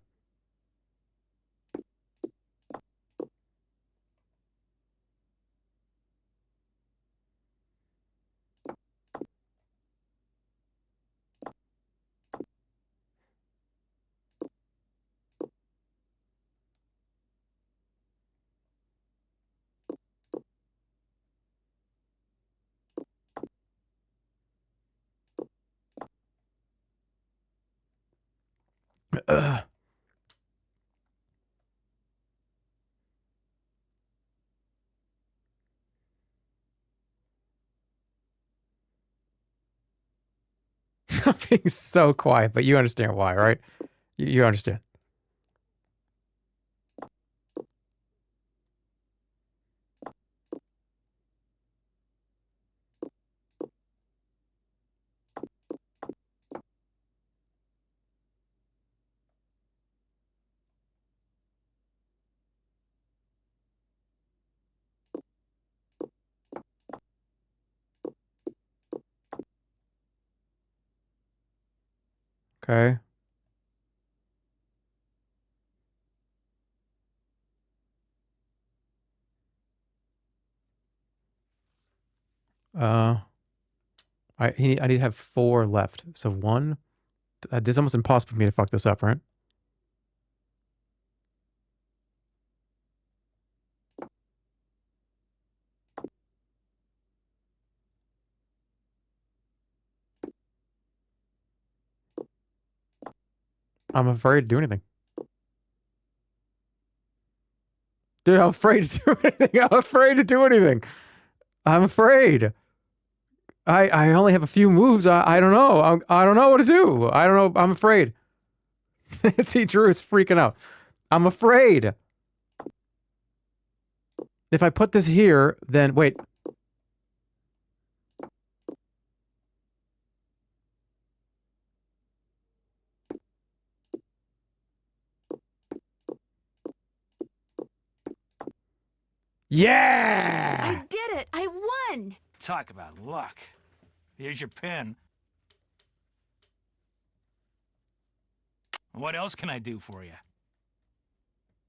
I'm being so quiet, but you understand why, right? You understand. Okay. I need to have 4 left. So 1. This is almost impossible for me to fuck this up, right? I'm afraid to do anything. Dude, I'm afraid to do anything. I'm afraid to do anything. I'm afraid. I only have a few moves. I don't know. I don't know what to do. I don't know. I'm afraid. See, Drew is freaking out. I'm afraid. If I put this here, then wait. Yeah! I did it! I won! Talk about luck. Here's your pen. What else can I do for you?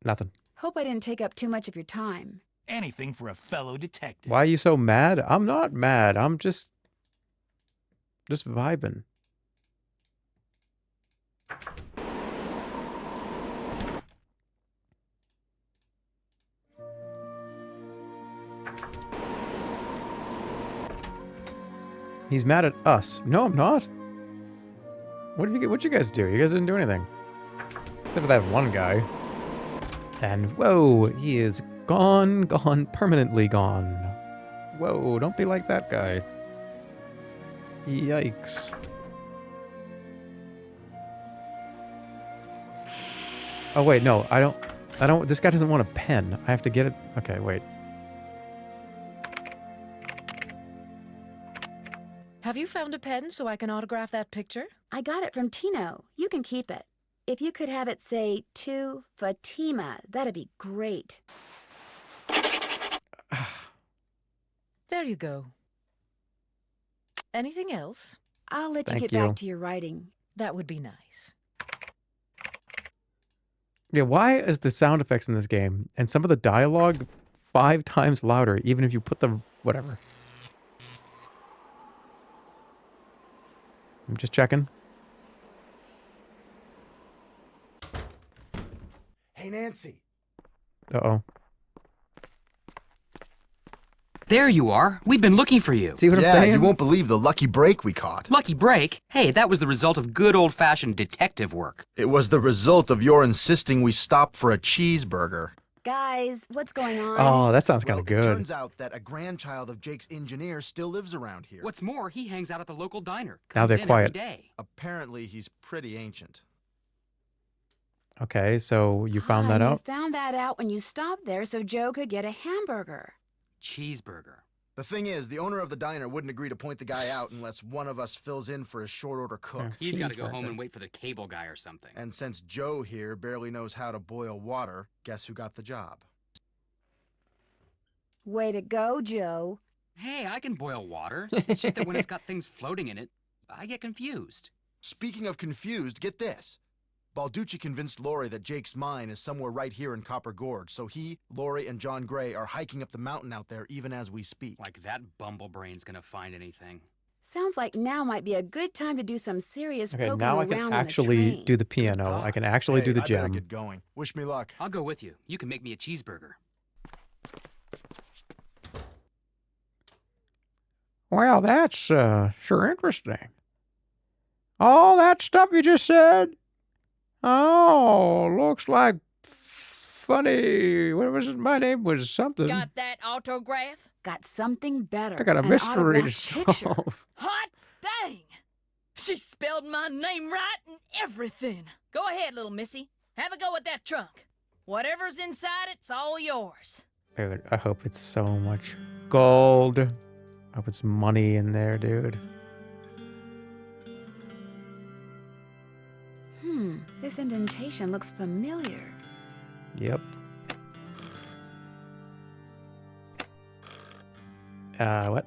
Nothing. Hope I didn't take up too much of your time. Anything for a fellow detective. Why are you so mad? I'm not mad. I'm just vibing. He's mad at us. No, I'm not. What'd you guys do? You guys didn't do anything. Except for that one guy. And whoa, he is gone, permanently gone. Whoa, don't be like that guy. Yikes. Oh wait, no, I don't, this guy doesn't want a pen. I have to get it. Okay, wait. Have you found a pen so I can autograph that picture? I got it from Tino. You can keep it. If you could have it say, to Fatima, that'd be great. There you go. Anything else? I'll let you Thank get you. back to your writing. That would be nice. Yeah, why is the sound effects in this game and some of the dialogue 5 times louder, even if you put the whatever? I'm just checking. Hey, Nancy. Uh-oh. There you are. We've been looking for you. See what I'm Yeah, saying? you won't believe the lucky break we caught. Lucky break? Hey, that was the result of good old-fashioned detective work. It was the result of your insisting we stop for a cheeseburger. Guys, what's going on? Oh, that sounds kind Well, of it good. turns out that a grandchild of Jake's engineer still lives around here. What's more, he hangs out at the local diner. Now Comes they're in quiet. every day. Apparently, he's pretty ancient. Okay, so you found that You out? found that out when you stopped there so Joe could get a hamburger. Cheeseburger. The thing is, the owner of the diner wouldn't agree to point the guy out unless one of us fills in for his short-order cook. Yeah. He's got to go home Cheeseburger. and wait for the cable guy or something. And since Joe here barely knows how to boil water, guess who got the job? Way to go, Joe. Hey, I can boil water. It's just that when it's got things floating in it, I get confused. Speaking of confused, get this. Balducci convinced Lori that Jake's mine is somewhere right here in Copper Gorge, so he, Lori, and John Gray are hiking up the mountain out there even as we speak. Like that bumblebrain's gonna find anything. Sounds like now might be a good time to do some serious Okay, poking now I around can in the actually train. do the piano. I can actually do the I better gem. get going. Wish me luck. I'll go with you. You can make me a cheeseburger. Well, that's sure interesting. All that stuff you just said? Oh, looks like funny. What was it? My name was something. Got that autograph? Got something better. I got a An mystery to autographed picture. solve. Hot dang! She spelled my name right and everything. Go ahead, little missy. Have a go at that trunk. Whatever's inside, it's all yours. Dude, I hope it's so much gold. I hope it's money in there, dude. This indentation looks familiar. Yep. What?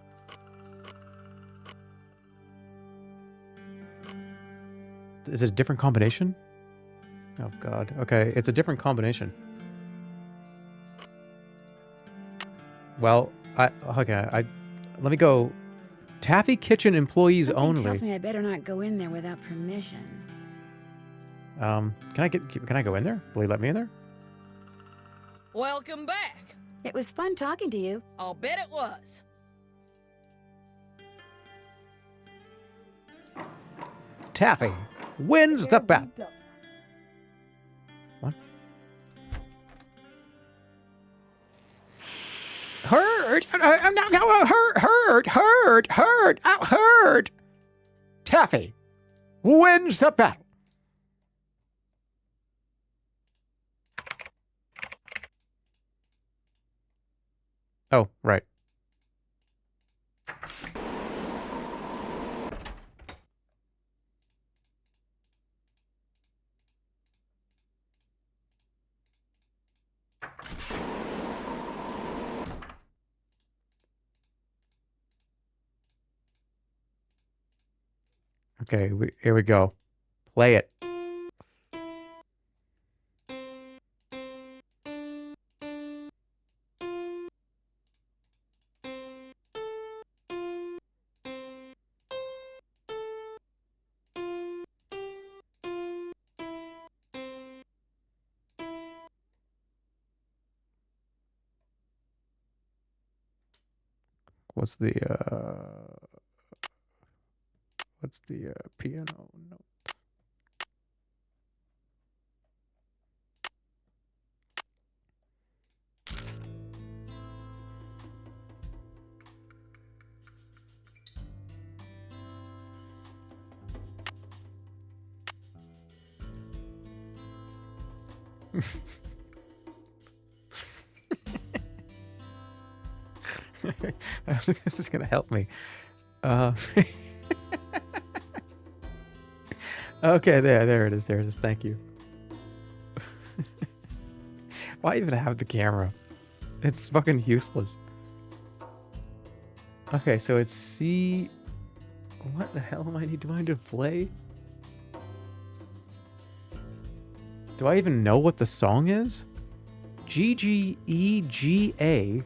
Is it a different combination? Oh, God. Okay, it's a different combination. Well, let me go. Taffy Kitchen employees Something only. tells me I better not go in there without permission. Can I go in there? Will he let me in there? Welcome back. It was fun talking to you. I'll bet it was. Taffy wins the bet. What? Hurt! Hurt! Taffy wins the battle. Oh, right. Okay, here we go. Play it. What's the piano note? I don't think this is gonna help me. Okay, there it is. There it is. Thank you. Why even have the camera? It's fucking useless. Okay, so it's C. What the hell do I need to play? Do I even know what the song is? G G E G A.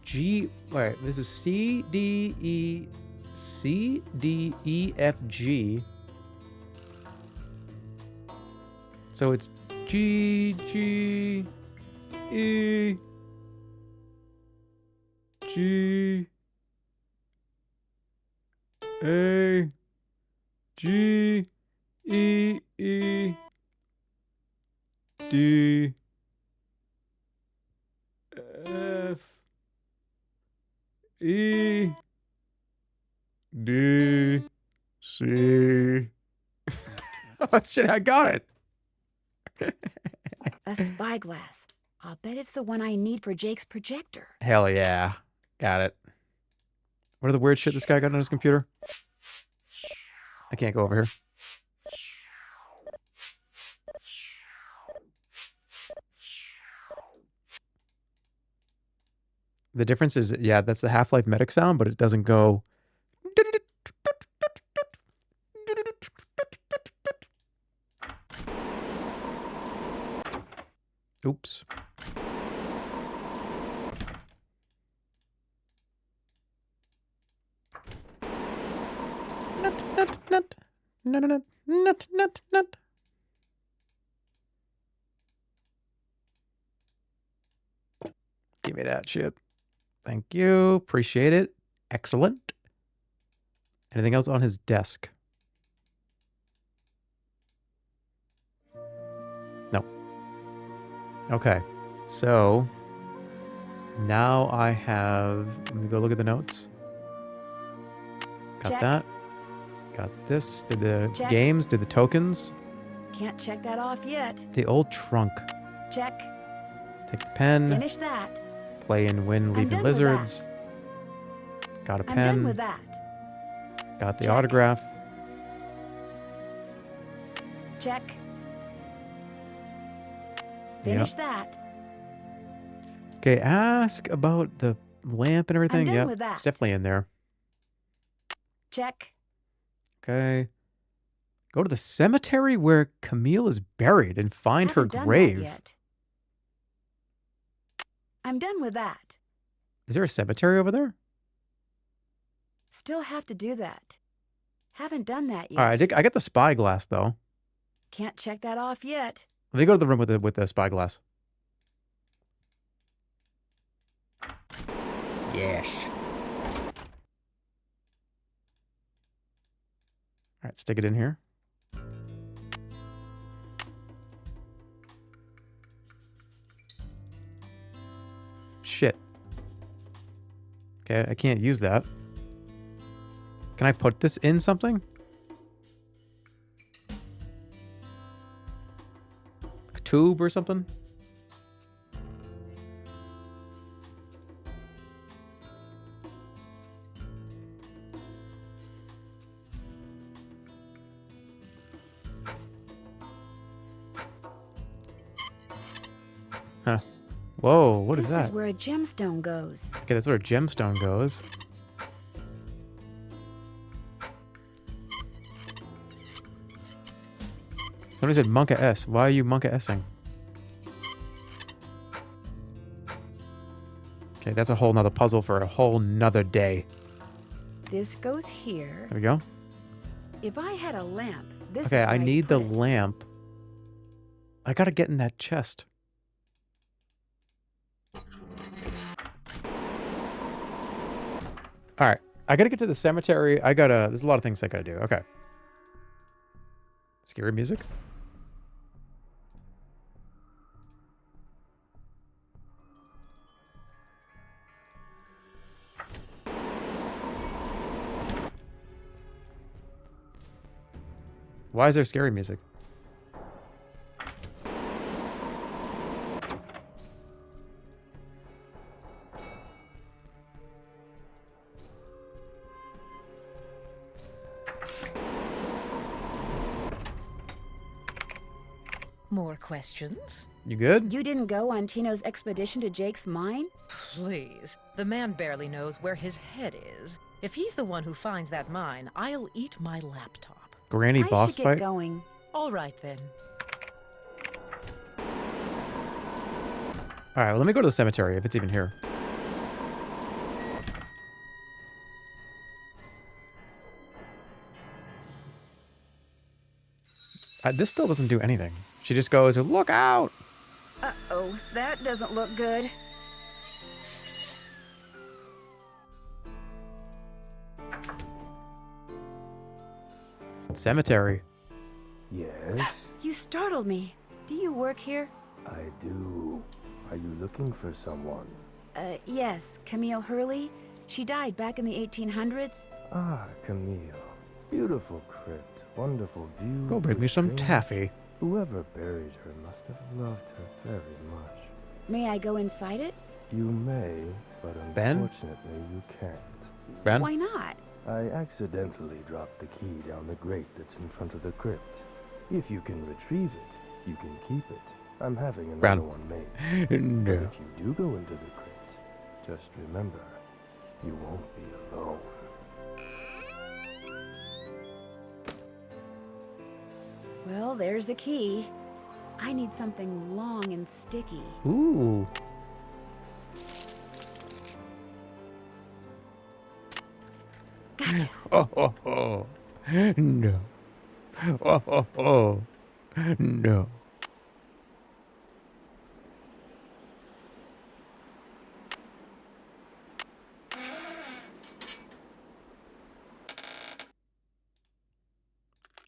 G. Wait, this is C D E F G. So it's G G E G A G E E D F E D C. Oh shit, I got it. A spyglass. I'll bet it's the one I need for Jake's projector. Hell yeah. Got it. What are the weird shit this guy got on his computer? I can't go over here. The difference is, yeah, that's the Half-Life medic sound, but it doesn't go... Oops. Nut. Give me that shit. Thank you. Appreciate it. Excellent. Anything else on his desk? Okay. So now I have. Let me go look at the notes. Got Check. that. Got this. Did the Check. games. Did the tokens. Can't check that off yet. The old trunk. Check. Take the pen. Finish that. Play and win I'm leaving done with lizards. that. Got a I'm pen. done with that. Got the Check. autograph. Check. Finish that. Okay, ask about the lamp and everything. done Yep, with that. it's definitely in there. Check. Okay. Go to the cemetery where Camille is buried and find her Haven't done that grave. yet. I'm done with that. Is there a cemetery over there? Still have to do that. Haven't done that yet. All right, I got the spyglass though. Can't check that off yet. Let me go to the room with the spyglass. Yes. All right, stick it in here. Shit. Okay, I can't use that. Can I put this in something? A tube or something? Huh. Whoa, what is This that? is where a gemstone goes. Okay, that's where a gemstone goes. Somebody said Monka S. Why are you Monka S-ing? Okay, that's a whole nother puzzle for a whole nother day. This goes here. There we go. If I had a lamp, this is Okay, where I I'd need the put it. lamp. I gotta get in that chest. Alright, I gotta get to the cemetery. There's a lot of things I gotta do. Okay. Scary music? Why is there scary music? More questions? You good? You didn't go on Tino's expedition to Jake's mine? Please. The man barely knows where his head is. If he's the one who finds that mine, I'll eat my laptop. Granny I boss should get fight? going. All right, then. Alright, well, let me go to the cemetery if it's even here. This still doesn't do anything. She just goes, look out! Uh-oh, that doesn't look good. Cemetery. Yes, You startled me. Do you work here? I do. Are you looking for someone? Yes, Camille Hurley. She died back in the 1800s. Ah, Camille. Beautiful crypt, wonderful view. Go bring me some stream. taffy. Whoever buried her must have loved her very much. May I go inside it? You may, but Ben? unfortunately you can't. Ben? Why not? I accidentally dropped the key down the grate that's in front of the crypt. If you can retrieve it, you can keep it. I'm having another Ben. one made. No. But if you do go into the crypt, just remember, you won't be alone. Well, there's the key. I need something long and sticky. Ooh. Gotcha. Oh, oh, oh. No. Oh, oh, oh. No.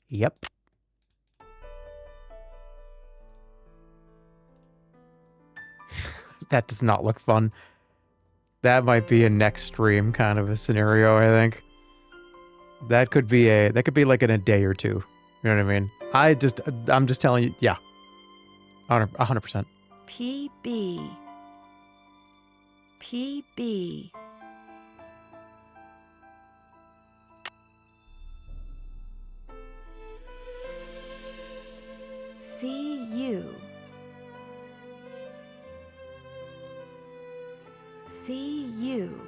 Yep. That does not look fun. That might be a next stream kind of a scenario, I think. That could be like in a day or two. You know what I mean? I'm just telling you, yeah. 100%. PB. PB. CU. CU.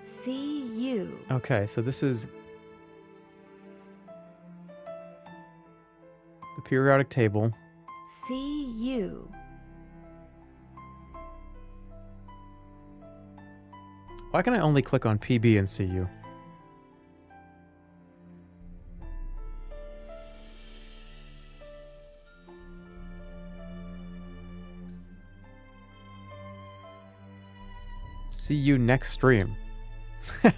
CU. Okay, so this is the periodic table. CU. Why can I only click on PB and CU? See you next stream. CU.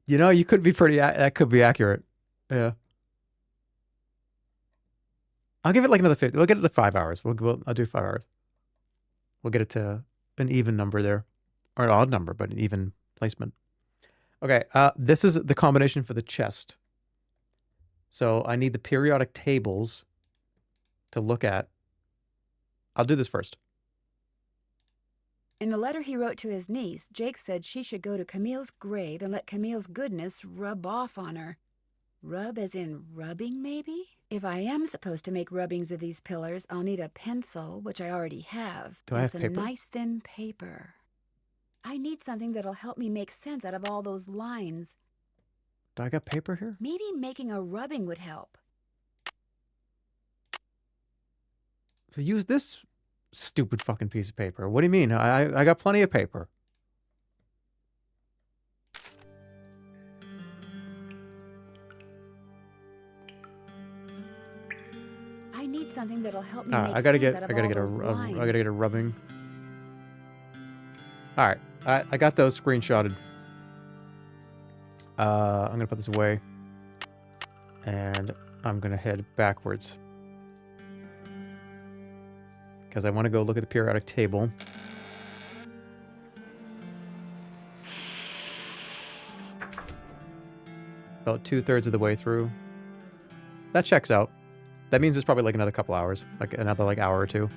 You know, you could be that could be accurate. Yeah. I'll give it like another 50. We'll get it to 5 hours. I'll do 5 hours. We'll get it to an even number there. Or an odd number, but an even placement. Okay, this is the combination for the chest. So I need the periodic tables to look at. I'll do this first. In the letter he wrote to his niece, Jake said she should go to Camille's grave and let Camille's goodness rub off on her. Rub as in rubbing, maybe? If I am supposed to make rubbings of these pillars, I'll need a pencil, which I already have, Do I and have some paper? nice thin paper. I need something that'll help me make sense out of all those lines. Do I got paper here? Maybe making a rubbing would help. So use this stupid fucking piece of paper. What do you mean? I got plenty of paper. I need something that'll help me Alright, make I gotta sense get out I of gotta all get those lines. I gotta get a rubbing. Alright, I got those screenshotted. I'm gonna put this away. And I'm gonna head backwards. Because I want to go look at the periodic table. About 2/3 of the way through. That checks out. That means it's probably like another couple hours. Like another like hour or two.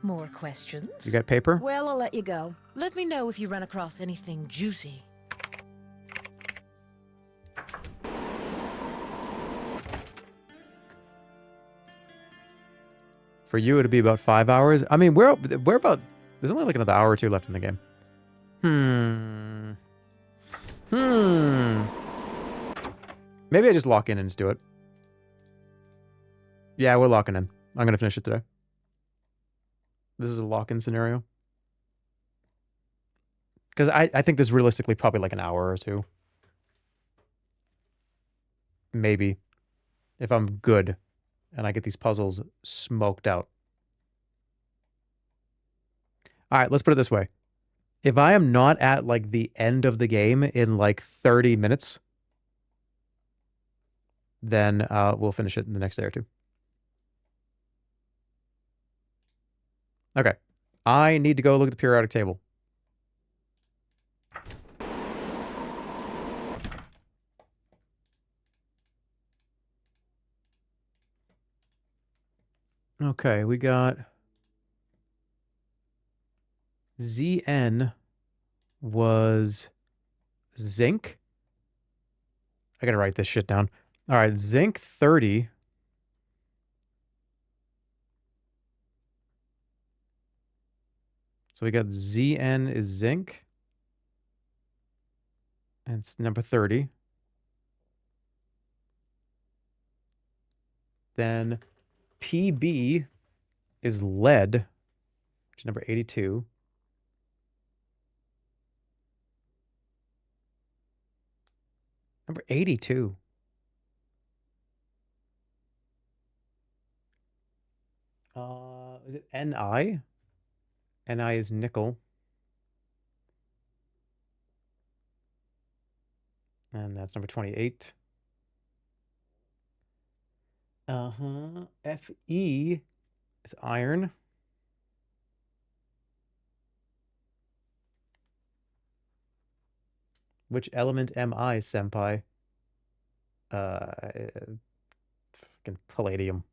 More questions? You got paper? Well, I'll let you go. Let me know if you run across anything juicy. For you, it'd be about 5 hours. I mean, we're about... There's only like another hour or two left in the game. Maybe I just lock in and just do it. Yeah, we're locking in. I'm going to finish it today. This is a lock-in scenario. Because I think this is realistically probably like an hour or two. Maybe. If I'm good. And I get these puzzles smoked out. Alright, let's put it this way. If I am not at like the end of the game in like 30 minutes, then we'll finish it in the next day or two. Okay. I need to go look at the periodic table. Okay, we got ZN was zinc. I gotta write this shit down. All right, zinc 30. So we got ZN is zinc. And it's number 30. Then PB is lead, which is number 82. Number 82. Is it NI? NI is nickel. And that's number 28. Fe is iron. Which element am I, senpai? Fucking palladium.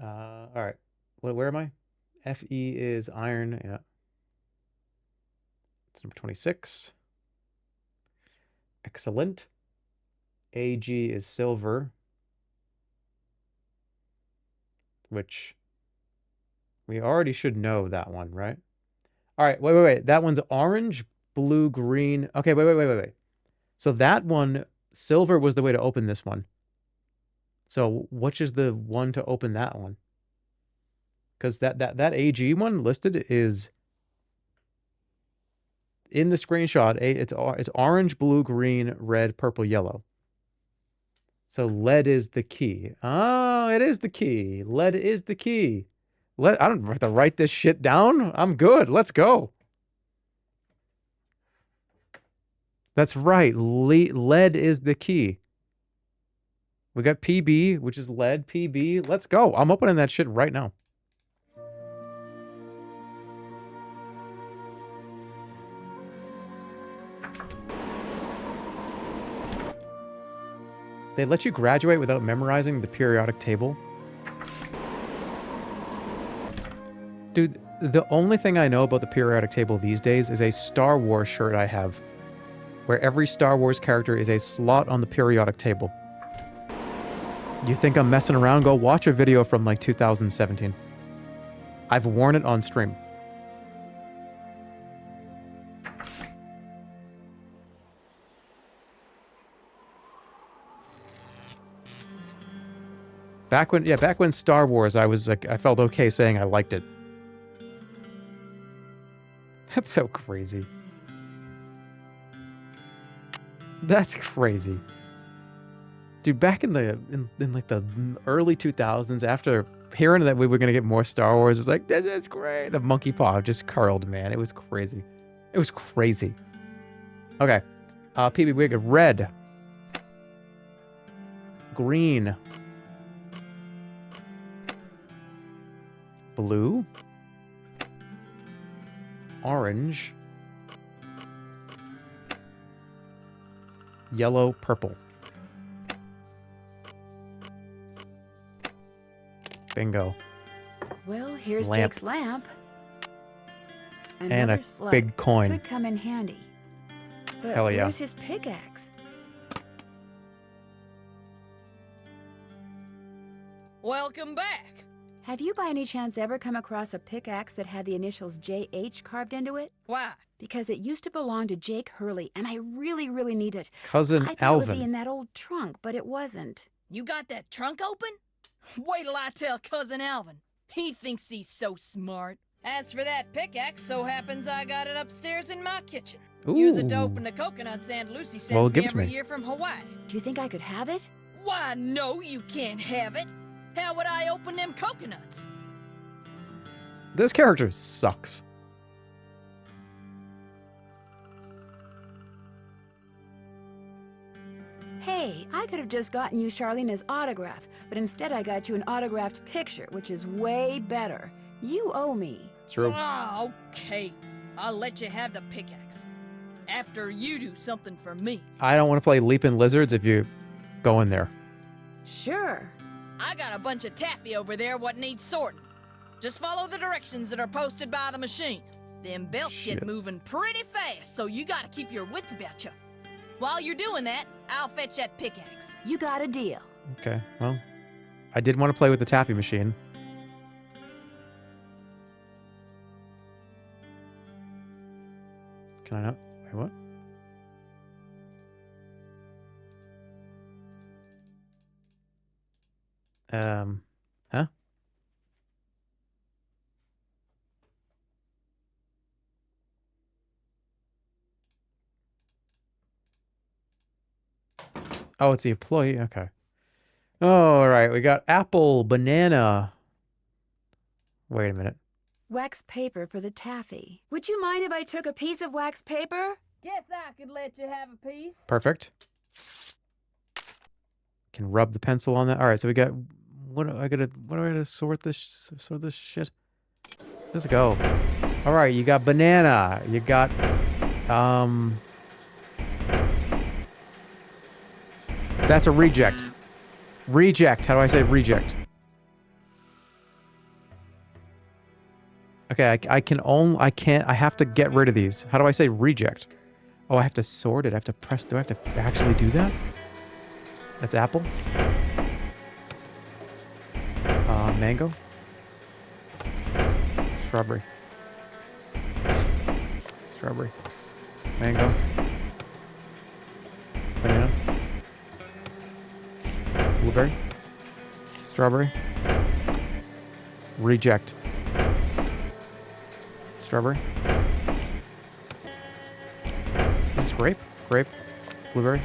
All right. Where am I? Fe is iron. Yeah. It's number 26. Excellent. Ag is silver. Which we already should know that one, right? All right. Wait. That one's orange, blue, green. Okay, wait. So that one, silver was the way to open this one. So which is the one to open that one? Because that AG one listed is in the screenshot. It's orange, blue, green, red, purple, yellow. So lead is the key. Oh, it is the key. Lead is the key. I don't have to write this shit down. I'm good. Let's go. That's right. Lead is the key. We got PB, which is lead. PB. Let's go. I'm opening that shit right now. They let you graduate without memorizing the periodic table? Dude, the only thing I know about the periodic table these days is a Star Wars shirt I have, where every Star Wars character is a slot on the periodic table. You think I'm messing around? Go watch a video from like 2017. I've worn it on stream. Back when Star Wars, I was like, I felt okay saying I liked it. That's so crazy. That's crazy. Dude, back in like the early 2000s, after hearing that we were gonna get more Star Wars, it was like, this is great. The monkey paw just curled, man. It was crazy. It was crazy. Okay. PB, we got red. Green. Blue. Orange. Yellow, purple. Bingo. Well, here's Lamp. Jake's lamp. And Another a slug. big coin. Could come in handy. But Hell yeah. where's his pickaxe? Welcome back. Have you by any chance ever come across a pickaxe that had the initials JH carved into it? Why? Because it used to belong to Jake Hurley, and I really, really need it. Cousin I thought Alvin. it would be in that old trunk, but it wasn't. You got that trunk open? Wait till I tell Cousin Alvin. He thinks he's so smart. As for that pickaxe, so happens I got it upstairs in my kitchen. Use it to Ooh. open the coconuts Aunt Lucy sends Well, me give it to every me. year from Hawaii. Do you think I could have it? Why, no, you can't have it. How would I open them coconuts? This character sucks. Hey, I could have just gotten you Charlena's autograph, but instead I got you an autographed picture, which is way better. You owe me. It's true. Ah, okay. I'll let you have the pickaxe. After you do something for me. I don't want to play Leaping Lizards if you go in there. Sure. I got a bunch of taffy over there what needs sorting. Just follow the directions that are posted by the machine. Them belts Shit. get moving pretty fast, so you gotta keep your wits about you. While you're doing that, I'll fetch that pickaxe. You got a deal. Okay, well, I did want to play with the tappy machine. Can I not? Wait, what? Huh? Oh, it's the employee. Okay. All right, we got apple, banana. Wait a minute. Wax paper for the taffy. Would you mind if I took a piece of wax paper? Guess I could let you have a piece. Perfect. Can rub the pencil on that. All right, so we got what do I gotta sort this shit? Let's go. All right, you got banana. You got that's a reject. Reject. How do I say reject? Okay, I have to get rid of these. How do I say reject? Oh, I have to sort it. I have to press. Do I have to actually do that? That's apple. Mango. Strawberry. Strawberry. Mango. Banana. Blueberry. Strawberry. Reject. Strawberry. This is grape. Grape. Blueberry.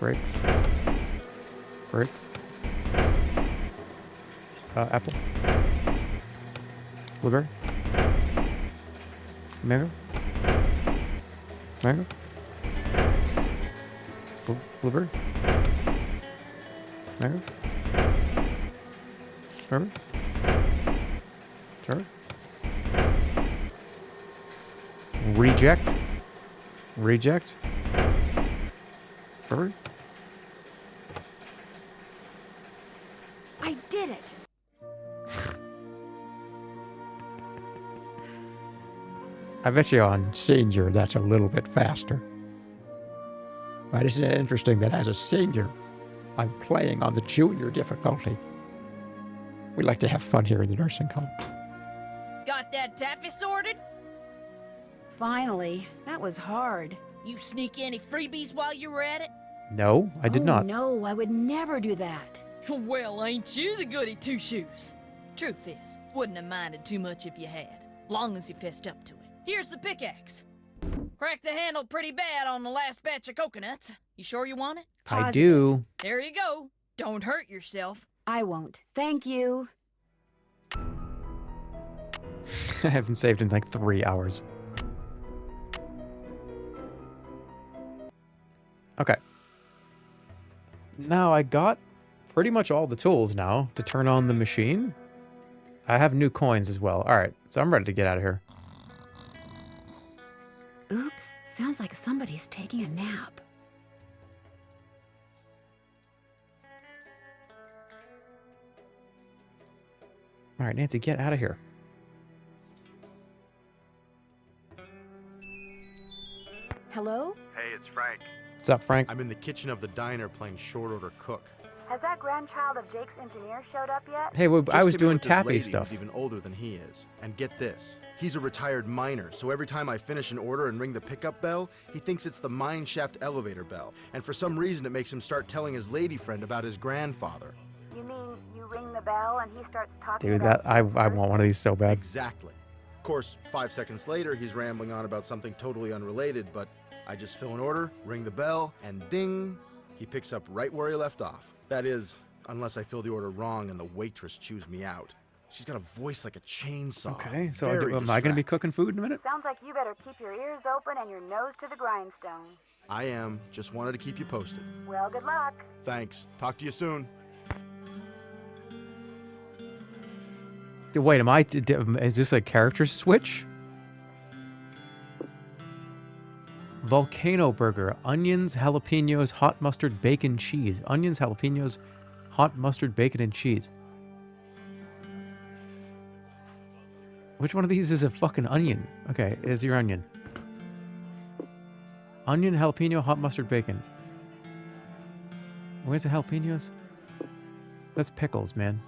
Grape. Grape. Apple. Blueberry. Mango. Mango. Blueberry. Mango. Strawberry. Strawberry. Reject. Reject. Strawberry. I did it. I bet you on senior that's a little bit faster. But isn't it interesting that as a senior, I'm playing on the junior difficulty? We like to have fun here in the nursing home. Got that taffy sorted? Finally. That was hard. You sneak any freebies while you were at it? No, I did not. No, I would never do that. Well, ain't you the goody two-shoes? Truth is, wouldn't have minded too much if you had, long as you fessed up to it. Here's the pickaxe. Cracked the handle pretty bad on the last batch of coconuts. You sure you want it? I do. There you go. Don't hurt yourself. I won't. Thank you. I haven't saved in like 3 hours. Okay. Now I got pretty much all the tools now to turn on the machine. I have new coins as well. All right, so I'm ready to get out of here. Oops. Sounds like somebody's taking a nap. All right, Nancy, get out of here. Hello? Hey, it's Frank. What's up, Frank? I'm in the kitchen of the diner playing short order cook. Has that grandchild of Jake's engineer showed up yet? Hey, well, I Just was came in doing with this taffy lady stuff. who's even older than he is. And get this, he's a retired miner, so every time I finish an order and ring the pickup bell, he thinks it's the mine shaft elevator bell. And for some reason, it makes him start telling his lady friend about his grandfather. You mean you ring the bell and he starts talking Dude, about... I want one of these so bad. Exactly. Of course, 5 seconds later, he's rambling on about something totally unrelated, but I just fill an order, ring the bell, and ding, he picks up right where he left off. That is, unless I fill the order wrong and the waitress chews me out. She's got a voice like a chainsaw. Okay, so Very am I going to be distracting. cooking food in a minute? Sounds like you better keep your ears open and your nose to the grindstone. I am. Just wanted to keep you posted. Well, good luck. Thanks. Talk to you soon. Wait, is this a character switch? Volcano burger, onions, jalapenos, hot mustard, bacon, cheese. Onions, jalapenos, hot mustard, bacon, and cheese. Which one of these is a fucking onion? Okay, is your onion. Onion, jalapeno, hot mustard, bacon. Where's the jalapenos? That's pickles, man.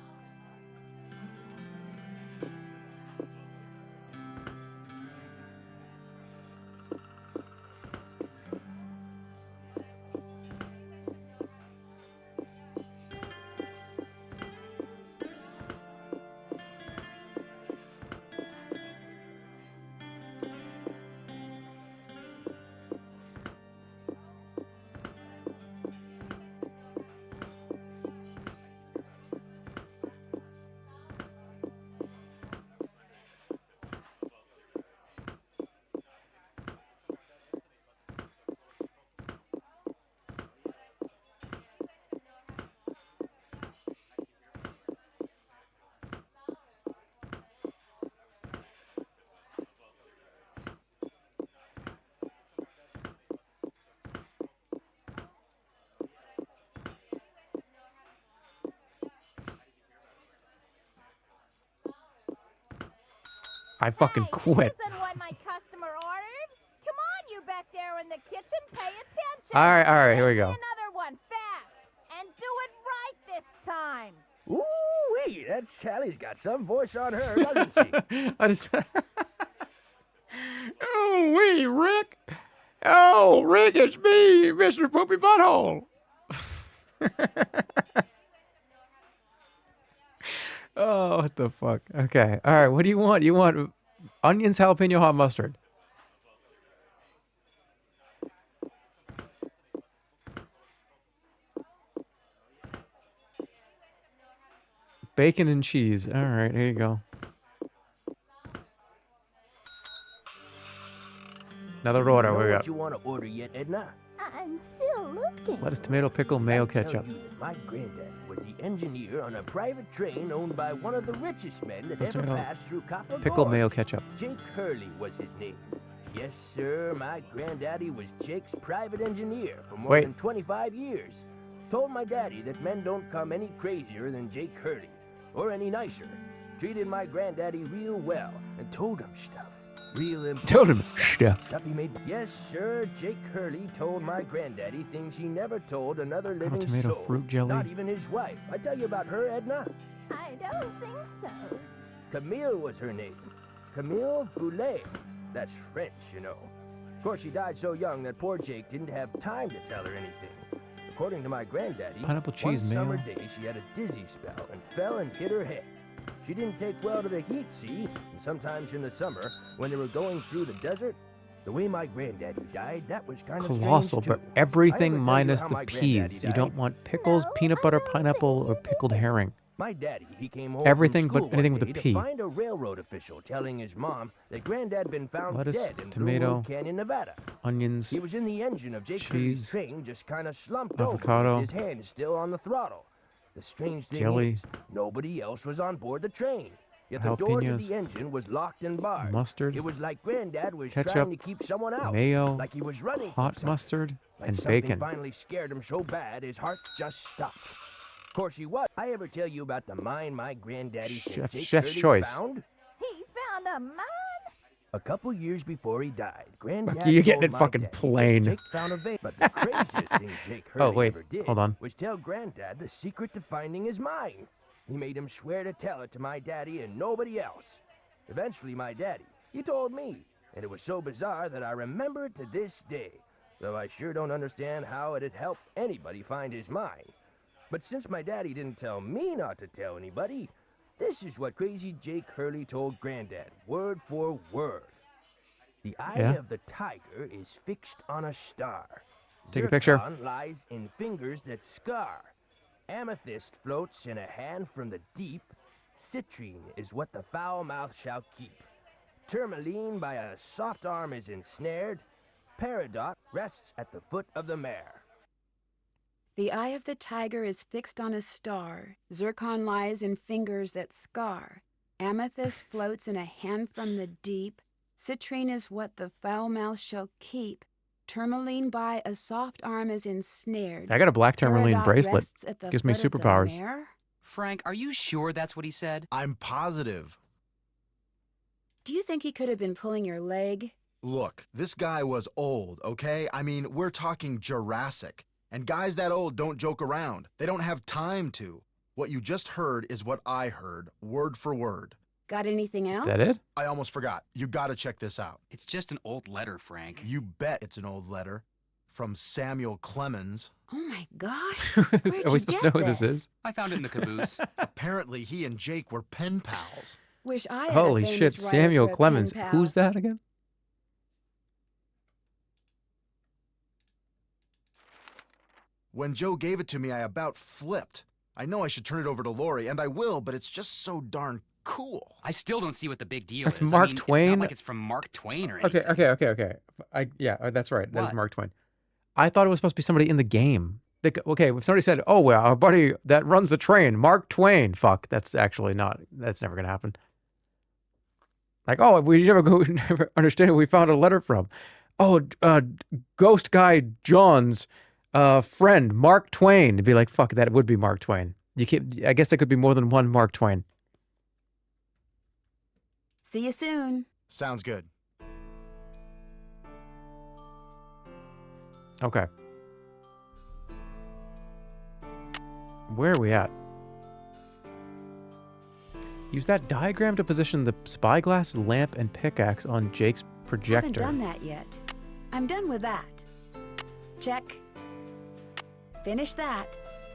I fucking quit. This isn't what my customer ordered. Come on, you back there in the kitchen, pay attention. All right, here we Make go. me another one, fast, and do it right this time. Ooh-wee, that Sally's got some voice on her, doesn't she? I just... Oh, wee, Rick. Oh, Rick, it's me, Mr. Poopy Butthole. Oh, what the fuck? Okay. All right, what do you want? You want onions, jalapeno, hot mustard. Bacon and cheese. All right, here you go. Another order we got. What you want to order yet, Edna? I'm still looking. Lettuce, tomato, pickle, mayo, ketchup. Tell you that my granddad was the engineer on a private train owned by one of the richest men that Let's ever do it all. passed through Copper Pickle, Gorge. mayo, ketchup. Jake Hurley was his name. Yes, sir, my granddaddy was Jake's private engineer for more than 25 years. Told my daddy that men don't come any crazier than Jake Hurley, or any nicer. Treated my granddaddy real well and told him stuff. Real important. Told him stuff. Stuff he made. Yes, sir, Jake Hurley told my granddaddy things he never told another living tomato soul. fruit jelly. Not even his wife. I tell you about her, Edna. I don't think so. Camille was her name. Camille Boulet. That's French, you know. Of course, she died so young that poor Jake didn't have time to tell her anything. According to my granddaddy, Pineapple cheese one mayo. summer day she had a dizzy spell and fell and hit her head. She didn't take well to the heat, see? And sometimes in the summer, when they were going through the desert, the way my granddaddy died, that was kind of Colossal, strange, but too. everything I ever tell minus you how the my granddaddy peas. You died? don't want pickles, peanut butter, pineapple, or pickled herring. My daddy, he came home Everything from but school anything one with a day P. to find a railroad official telling his mom that Granddad been found Lettuce, dead in tomato, Blue Road Canyon, Nevada. Onions, He was in the engine of Jake Hurley's cheese, train, just kind of slumped avocado, over with his hand still on the throttle. The strange thing jelly, is, nobody else was on board the train. Yet the door to jalapenos, the engine was locked and barred. mustard, It was like Granddad was ketchup, trying to keep someone out. mayo, like he was running from hot something. mustard, Like and something bacon. finally scared him so bad his heart just stopped. Of course he was. I ever tell you about the mine my granddaddy said Jake Chef's Hurley choice. found? He found a mine? A couple years before he died, Granddad Fuck you, you're getting told it my fucking daddy plain. Jake found a vein. But the craziest thing Jake Hurley Oh, wait, ever did hold on. was tell Granddad the secret to finding his mine. He made him swear to tell it to my daddy and nobody else. Eventually, my daddy, he told me, and it was so bizarre that I remember it to this day, though I sure don't understand how it'd help anybody find his mine. But since my daddy didn't tell me not to tell anybody, this is what crazy Jake Hurley told Granddad, word for word. The eye of the tiger is fixed on a star. Take a picture. Zircon lies in fingers that scar. Amethyst floats in a hand from the deep. Citrine is what the foul mouth shall keep. Tourmaline by a soft arm is ensnared. Peridot rests at the foot of the mare. The eye of the tiger is fixed on a star. Zircon lies in fingers that scar. Amethyst floats in a hand from the deep. Citrine is what the foul mouth shall keep. Tourmaline by a soft arm is ensnared. I got a black tourmaline Peridot bracelet. rests at the Gives me foot of the superpowers. mare. Frank, are you sure that's what he said? I'm positive. Do you think he could have been pulling your leg? Look, this guy was old, okay? I mean, we're talking Jurassic. And guys that old don't joke around. They don't have time to. What you just heard is what I heard, word for word. Got anything else? That it? I almost forgot. You gotta check this out. It's just an old letter, Frank. You bet it's an old letter. From Samuel Clemens. Oh my gosh. Are Where'd we you supposed to get know who this this? is? I found it in the caboose. Apparently, he and Jake were pen pals. Wish I had Holy a famous shit, writer Samuel for a Clemens. pen pal. Who's that again? When Joe gave it to me, I about flipped. I know I should turn it over to Lori, and I will, but it's just so darn cool. I still don't see what the big deal That's is. Mark I mean, It's Twain? not like it's from Mark Twain or anything. Okay. That's right. That is What? Mark Twain. I thought it was supposed to be somebody in the game. Okay, if somebody said, "Oh well, our buddy that runs the train, Mark Twain," fuck, that's actually not. That's never gonna happen. Like, oh, we never understand who we found a letter from. Oh, ghost guy John's friend, Mark Twain. To be like, fuck, that would be Mark Twain. You can't. I guess there could be more than one Mark Twain. See you soon. Sounds good. Okay. Where are we at? Use that diagram to position the spyglass, lamp, and pickaxe on Jake's projector. Haven't done that yet. I'm done with that. Check. Finish that.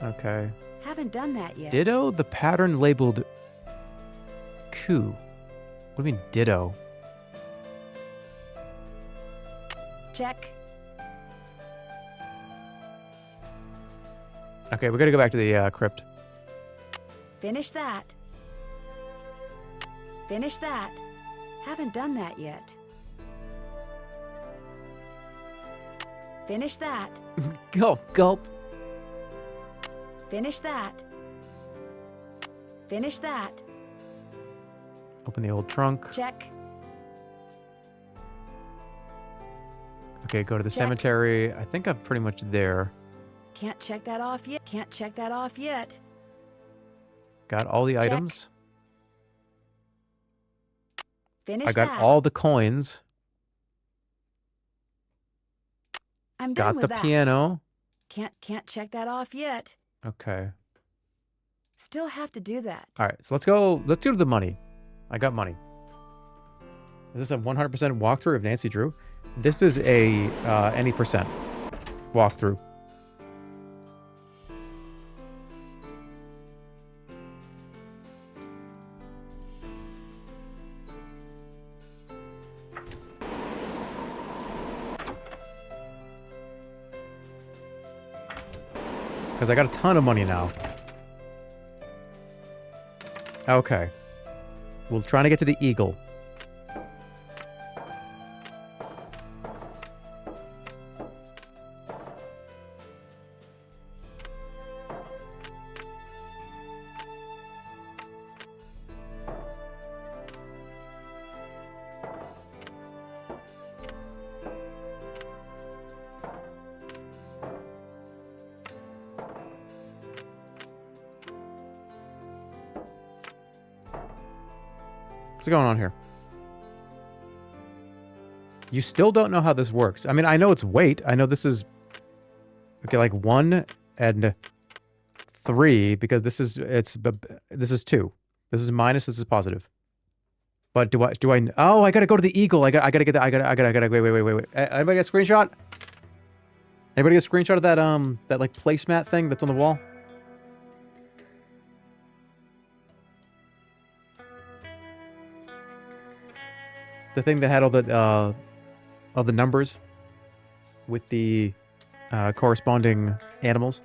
Okay. Haven't done that yet. Ditto the pattern labeled Q. What do you mean ditto? Check. Okay, we gotta go back to the crypt. Finish that. Finish that. Haven't done that yet. Finish that. Gulp, gulp. Finish that. Finish that. Open the old trunk. Check. Okay, go to the Check. cemetery. I think I'm pretty much there. Can't check that off yet. Can't check that off yet. Got all the Check. items. Finish I got that. all the coins. I'm done Got with the that. piano. Can't check that off yet. Okay. Still have to do that. All right, so let's go. Let's do the money. I got money. Is this a 100% walkthrough of Nancy Drew? This is a any percent walkthrough. Because I got a ton of money now. Okay. We're trying to get to the eagle. What's going on here? You still don't know how this works. I mean, I know it's weight. I know this is... Okay, like 1 and 3, because this is... This is 2. This is minus, this is positive. But do I... Oh, I gotta go to the eagle. I gotta get that... I gotta... Wait. Anybody get a screenshot? Anybody get a screenshot of that, that, like, placemat thing that's on the wall? The thing that had all the numbers with the corresponding animals.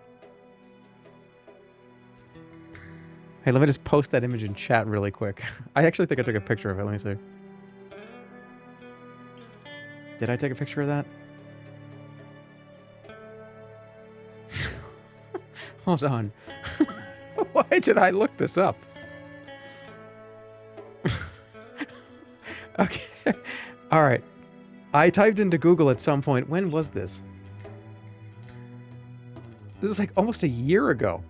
Hey, let me just post that image in chat really quick. I actually think I took a picture of it. Let me see. Did I take a picture of that? Hold on. Why did I look this up? Okay. All right. I typed into Google at some point. When was this? This is like almost a year ago.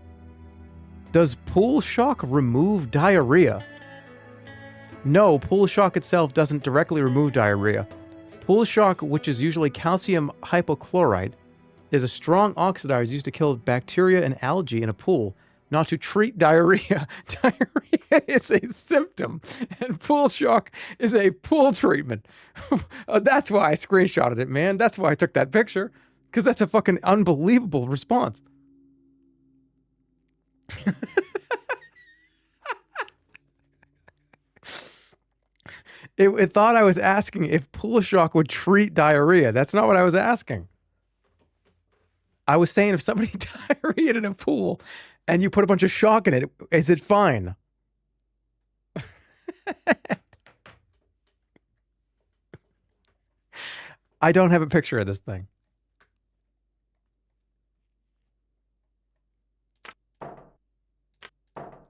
Does pool shock remove diarrhea? No, pool shock itself doesn't directly remove diarrhea. Pool shock, which is usually calcium hypochlorite, is a strong oxidizer used to kill bacteria and algae in a pool, not to treat diarrhea. Diarrhea is a symptom, and pool shock is a pool treatment. That's why I screenshotted it, man. That's why I took that picture, because that's a fucking unbelievable response. It thought I was asking if pool shock would treat diarrhea. That's not what I was asking. I was saying if somebody diarrheaed in a pool and you put a bunch of shock in it, is it fine? I don't have a picture of this thing.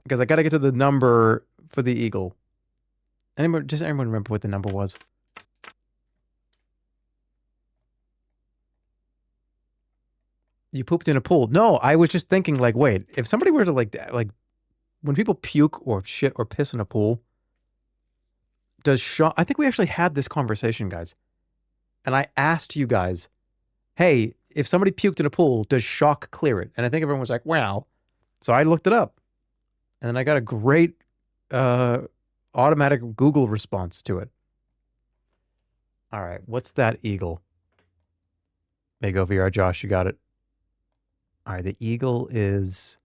Because I got to get to the number for the eagle. Anyone remember what the number was? You pooped in a pool. No, I was just thinking, like, wait, if somebody were to, like, when people puke or shit or piss in a pool, does shock... I think we actually had this conversation, guys. And I asked you guys, hey, if somebody puked in a pool, does shock clear it? And I think everyone was like, wow. So I looked it up. And then I got a great automatic Google response to it. All right, what's that eagle? There you go, VR Josh, you got it. All right, the eagle is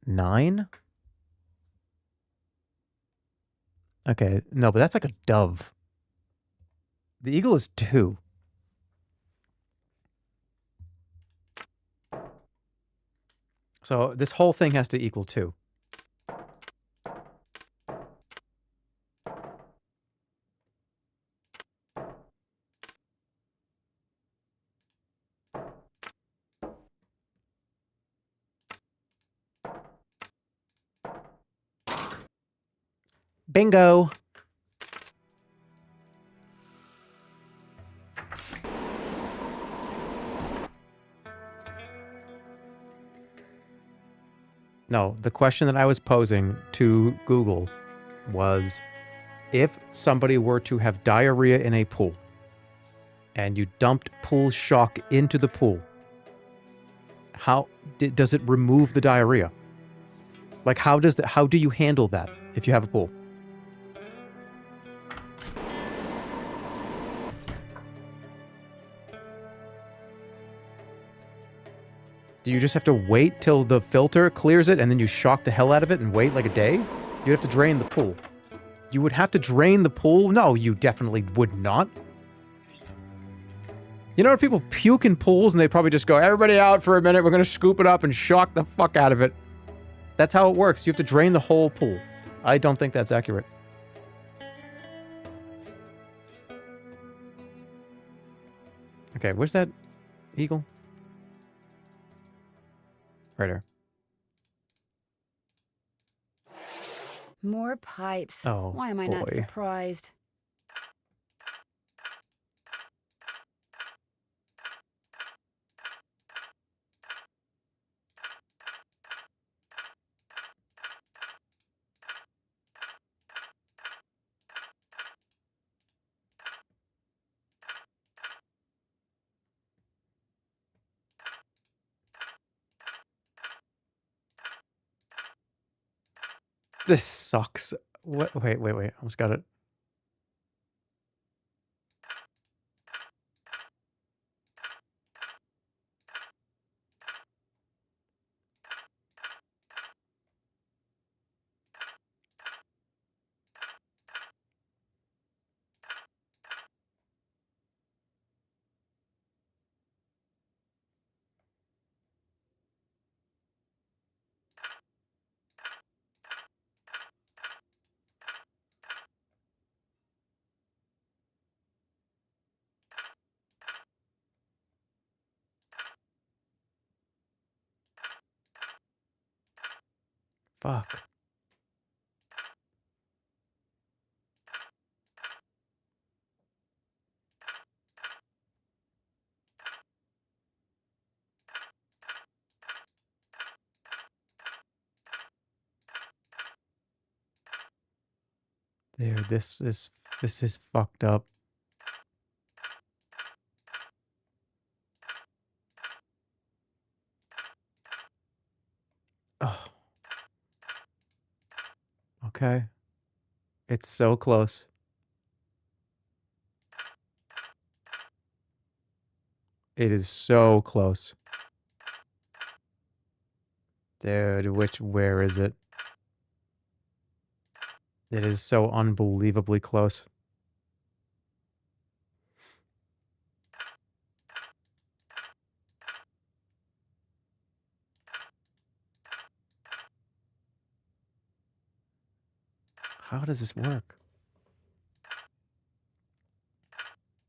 9. Okay, no, but that's like a dove. The eagle is 2. So this whole thing has to equal 2. Bingo. No, the question that I was posing to Google was, if somebody were to have diarrhea in a pool and you dumped pool shock into the pool, how does it remove the diarrhea? Like, how do you handle that if you have a pool? Do you just have to wait till the filter clears it and then you shock the hell out of it and wait like a day? You'd have to drain the pool. You would have to drain the pool? No, you definitely would not. You know, people puke in pools and they probably just go, everybody out for a minute, we're going to scoop it up and shock the fuck out of it. That's how it works. You have to drain the whole pool. I don't think that's accurate. Okay, where's that eagle? Right here. More pipes. Oh, Why am I not boy. surprised? This sucks. What? Wait. Almost got it. Fuck. There, this is fucked up. Oh. Okay. It's so close. It is so close. Dude, where is it? It is so unbelievably close. How does this work?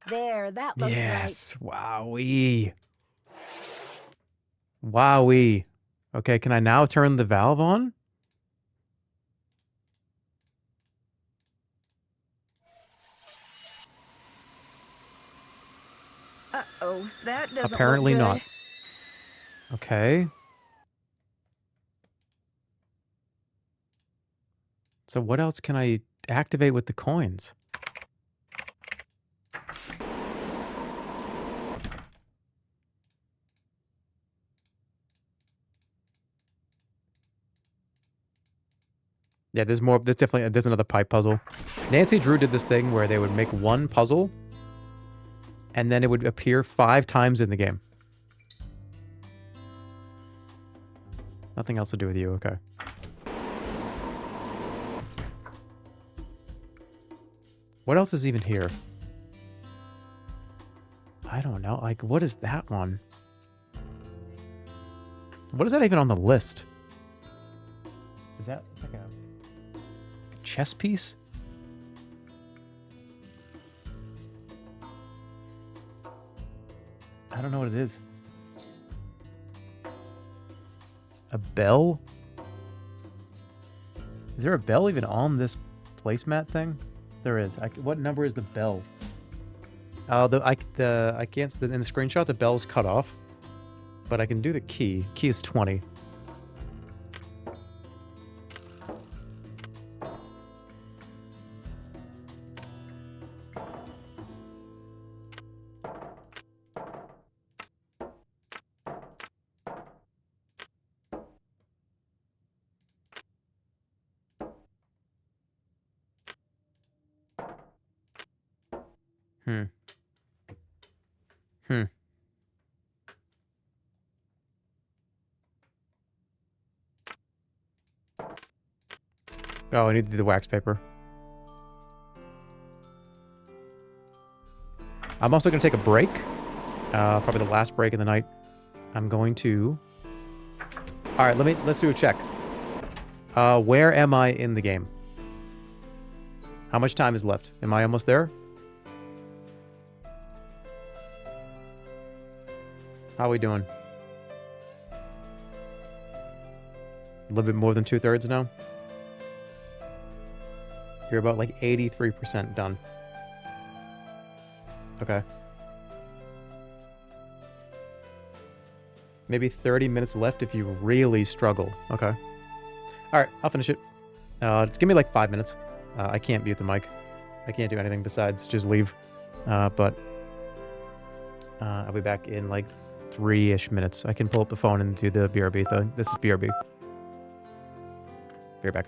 There, that looks Yes. Wowee. Wowee. Okay, can I now turn the valve on? right. Uh-oh, that doesn't Apparently look good. not. Okay. So what else can I Activate with the coins. Yeah, there's more. There's definitely there's another pipe puzzle. Nancy Drew did this thing where they would make one puzzle, and then it would appear 5 times in the game. Nothing else to do with you. Okay. What else is even here? I don't know. Like, what is that one? What is that even on the list? Is that like a chess piece? I don't know what it is. A bell? Is there a bell even on this placemat thing? There is. What number is the bell? I can't. In the screenshot, the bell's cut off, but I can do the key. Key is 20. Oh, I need to do the wax paper. I'm also going to take a break. Probably the last break of the night. I'm going to... Alright, let's do a check. Where am I in the game? How much time is left? Am I almost there? How are we doing? A little bit more than 2/3 now? You're about like 83% done. Okay. Maybe 30 minutes left if you really struggle. Okay. Alright, I'll finish it. Just give me like 5 minutes. I can't mute the mic. I can't do anything besides just leave. But I'll be back in like 3-ish minutes. I can pull up the phone and do the BRB thing. This is BRB. Be right back.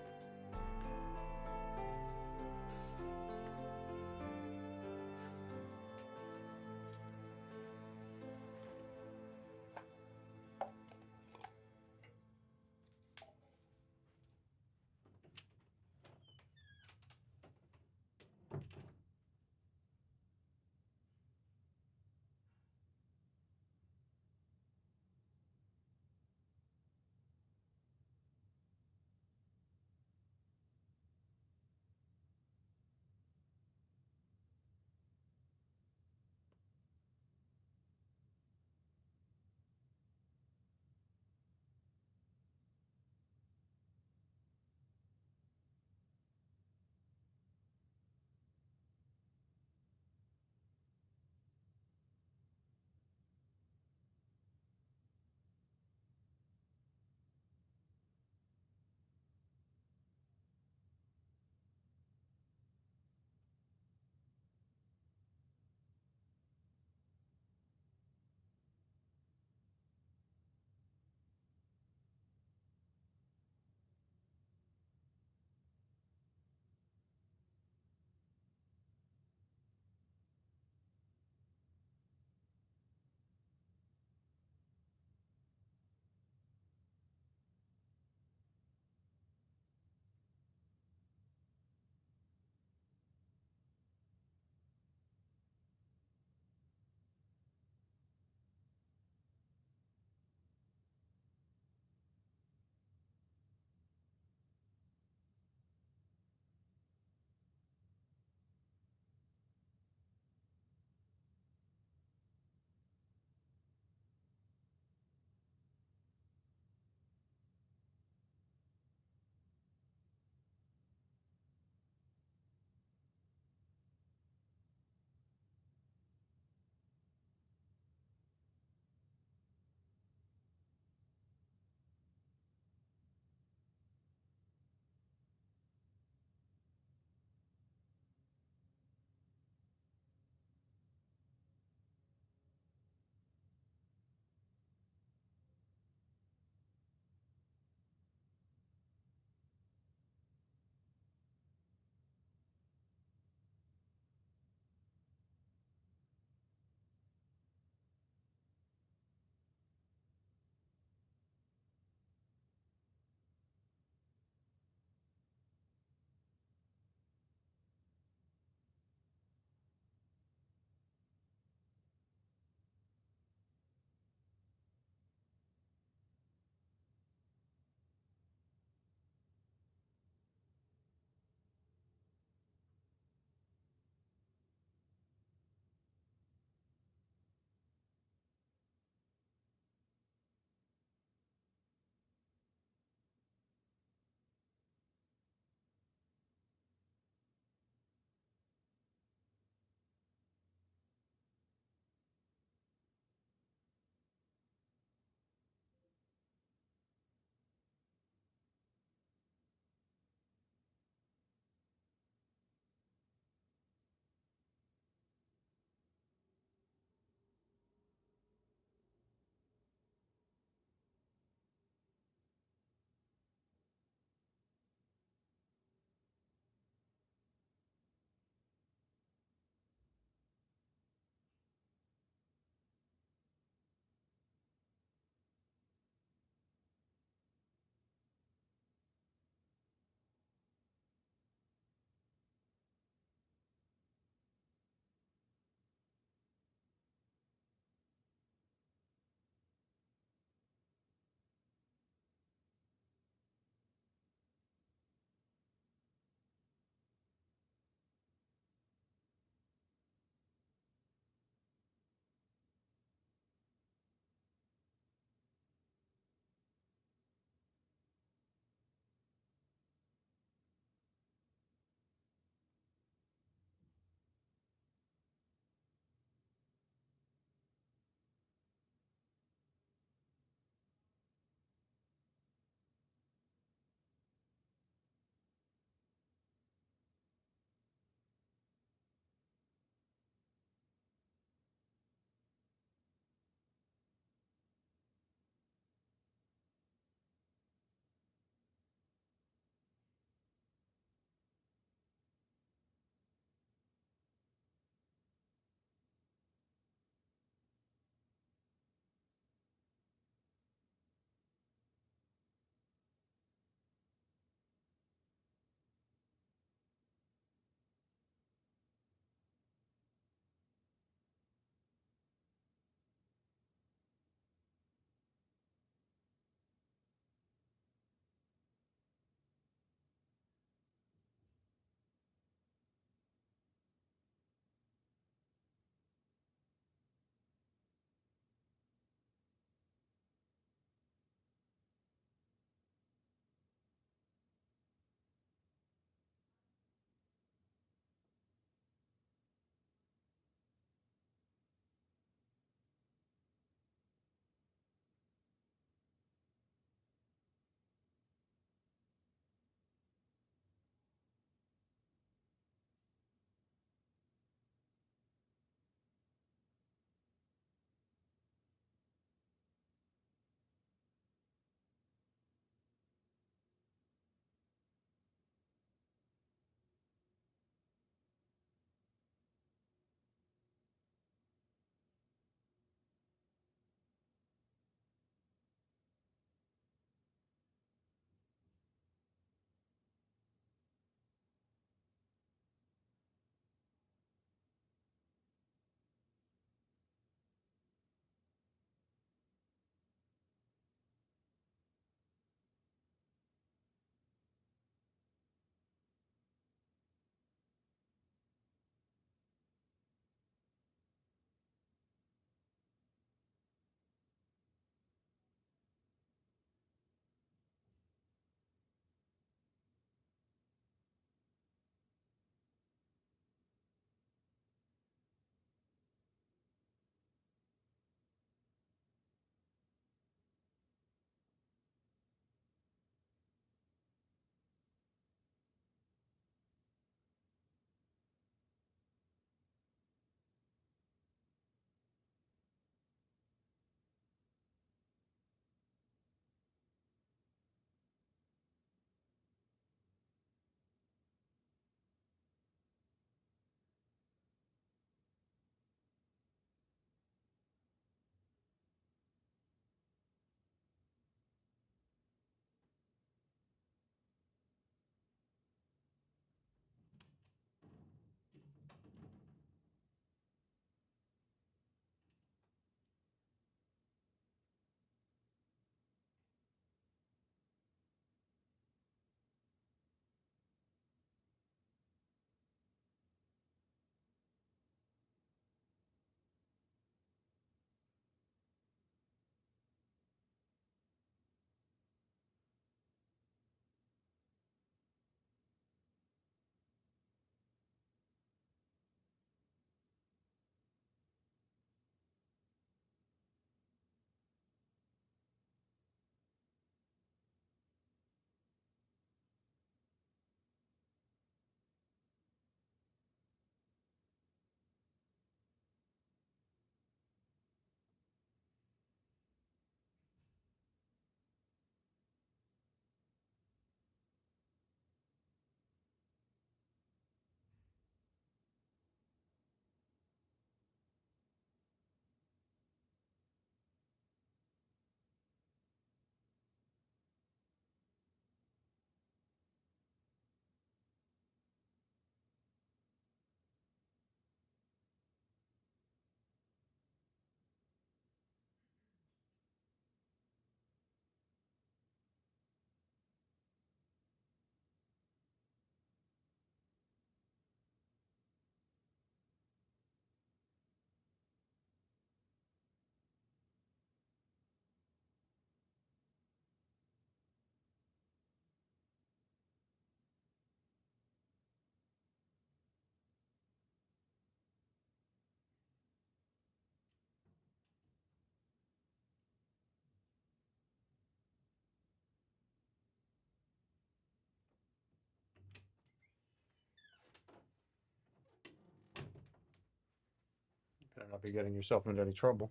not be getting yourself into any trouble.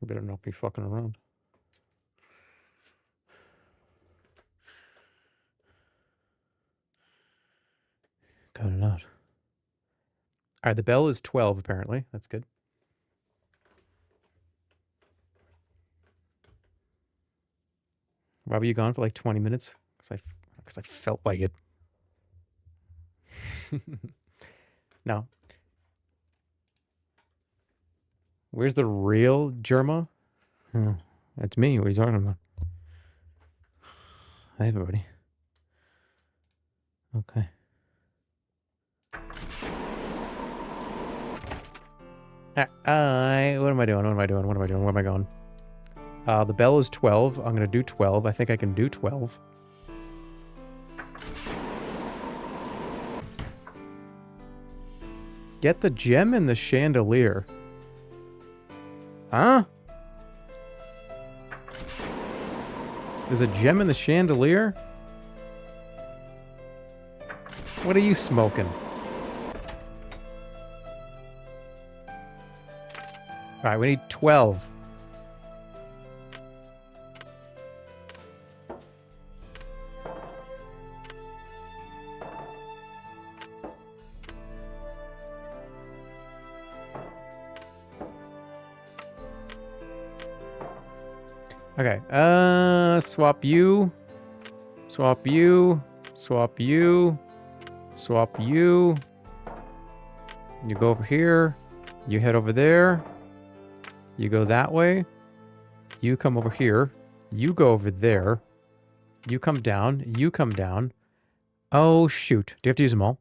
You better not be fucking around. Got it out. All right, the bell is 12, apparently. That's good. Why were you gone for like 20 minutes? Because I felt like it. No. Where's the real Jerma? That's me. What are you talking about? Hi, everybody. Okay. What am I doing? What am I doing? What am I doing? Where am I going? The bell is 12. I'm going to do 12. I think I can do 12. Get the gem in the chandelier. Huh? There's a gem in the chandelier? What are you smoking? Alright, we need 12. Okay, swap you. Swap you. Swap you. Swap you. You go over here. You head over there. You go that way. You come over here. You go over there. You come down. You come down. Oh, shoot. Do you have to use them all?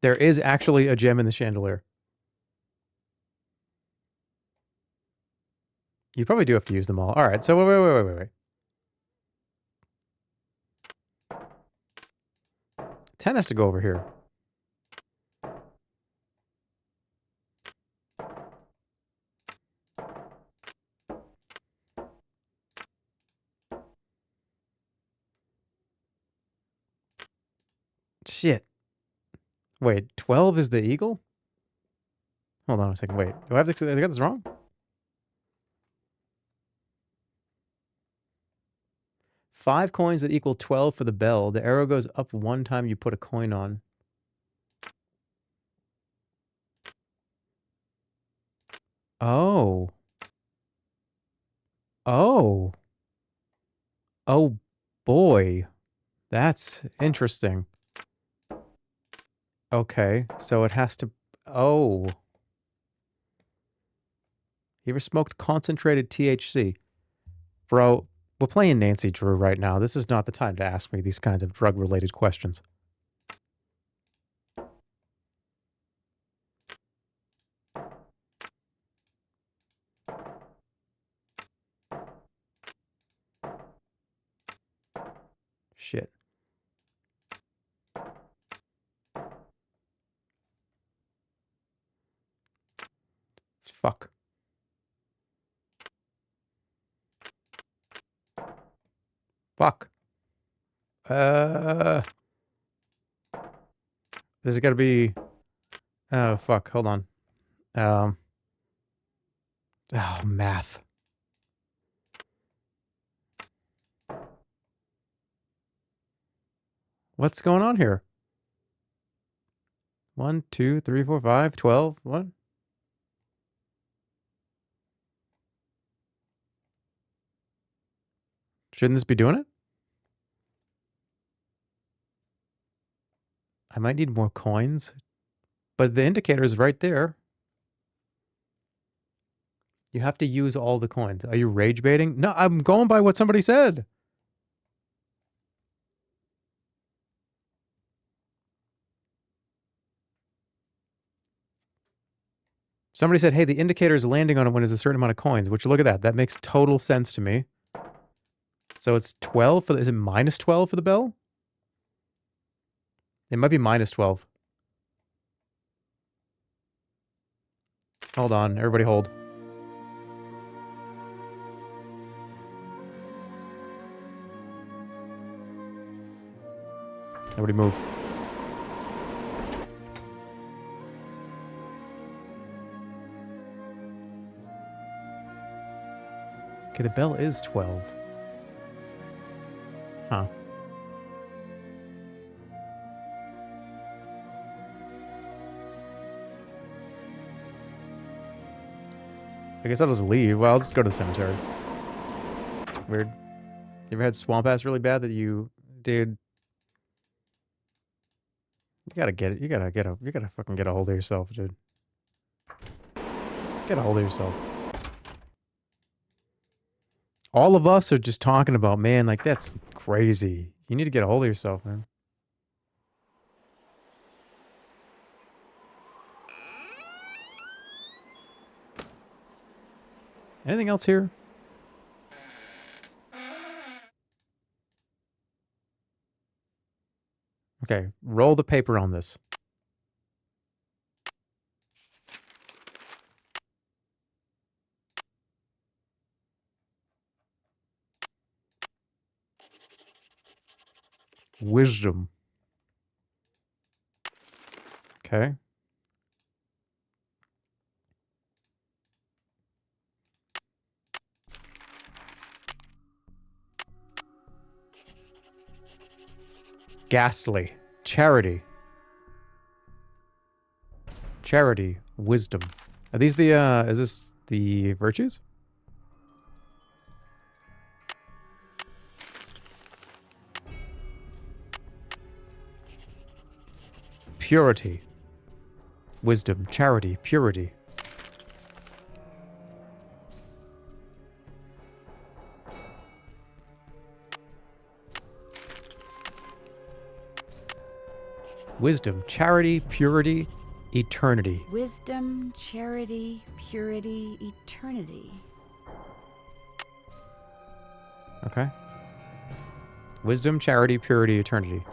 There is actually a gem in the chandelier. You probably do have to use them all. All right, so wait. 10 has to go over here. Shit. Wait, 12 is the eagle? Hold on a second. Wait, do I have to... I got this wrong? Five coins that equal 12 for the bell. The arrow goes up one time you put a coin on. Oh. Oh. Oh, boy. That's interesting. Okay, so it has to... Oh. You ever smoked concentrated THC? Bro, we're playing Nancy Drew right now. This is not the time to ask me these kinds of drug-related questions. Shit. Fuck. Fuck. This is gotta be... Oh, fuck. Hold on. Oh, math. What's going on here? 1, 2, 3, 4, 5, 12. What? Shouldn't this be doing it? I might need more coins. But the indicator is right there. You have to use all the coins. Are you rage baiting? No, I'm going by what somebody said. Somebody said, hey, the indicator is landing on it when there's a certain amount of coins, which look at that. That makes total sense to me. So it's 12 for the, is it minus 12 for the bell? It might be minus 12. Hold on, everybody hold. Nobody move. Okay, the bell is 12. Huh. I guess I'll just leave. Well, I'll just go to the cemetery. Weird. You ever had swamp ass really bad that you... Dude. You gotta get it. You gotta fucking get a hold of yourself, dude. Get a hold of yourself. All of us are just talking about, man, like, that's crazy. You need to get a hold of yourself, man. Anything else here? Okay, roll the paper on this. Wisdom. Okay. Ghastly. Charity. Charity. Wisdom. Are these the, is this the virtues? Purity. Wisdom. Charity. Purity. Wisdom, charity, purity, eternity. Wisdom, charity, purity, eternity. Okay. Wisdom, charity, purity, eternity.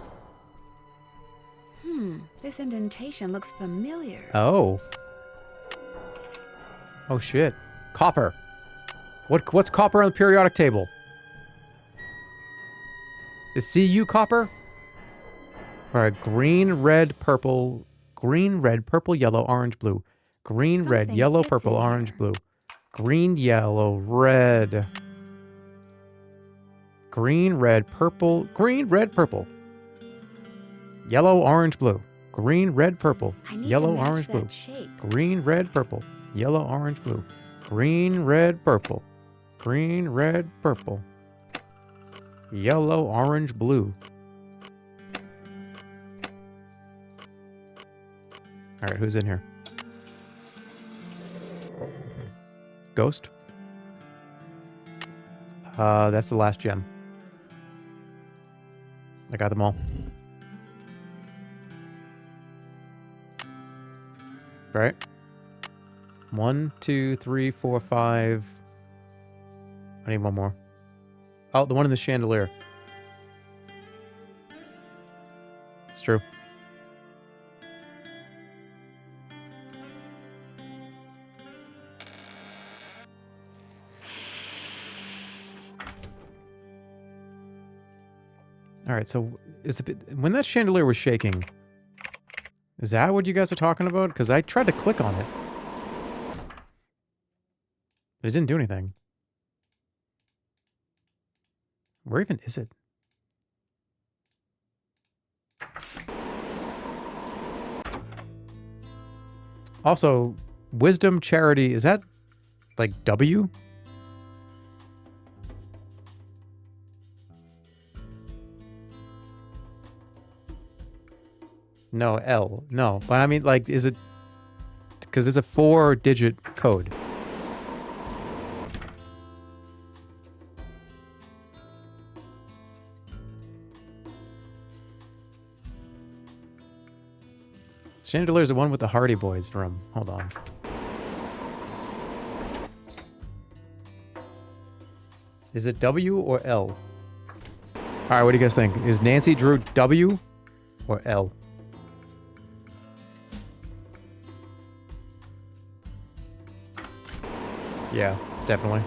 This indentation looks familiar. Oh. Oh shit. Copper. What's copper on the periodic table? Is CU copper? Alright, green, red, purple, yellow, orange, blue. Green, red, Something yellow, fits purple, in orange, here. blue. Green, yellow, red. Green, red, purple. Green, red, purple. Yellow, orange, blue. Green, red, purple. I need Yellow, to match orange, that blue. shape. Green, red, purple. Yellow, orange, blue. Green, red, purple. Green, red, purple. Yellow, orange, blue. Alright, who's in here? Ghost? That's the last gem. I got them all. Right? 1, 2, 3, 4, 5. I need one more. Oh, the one in the chandelier. It's true. All right, so when that chandelier was shaking, is that what you guys are talking about? Because I tried to click on it, but it didn't do anything. Where even is it? Also, wisdom, charity, is that like W? No, L. No, but I mean, like, is it... Because there's a 4-digit code. Chandelier's the one with the Hardy Boys room. Hold on. Is it W or L? Alright, what do you guys think? Is Nancy Drew W or L? Yeah, definitely.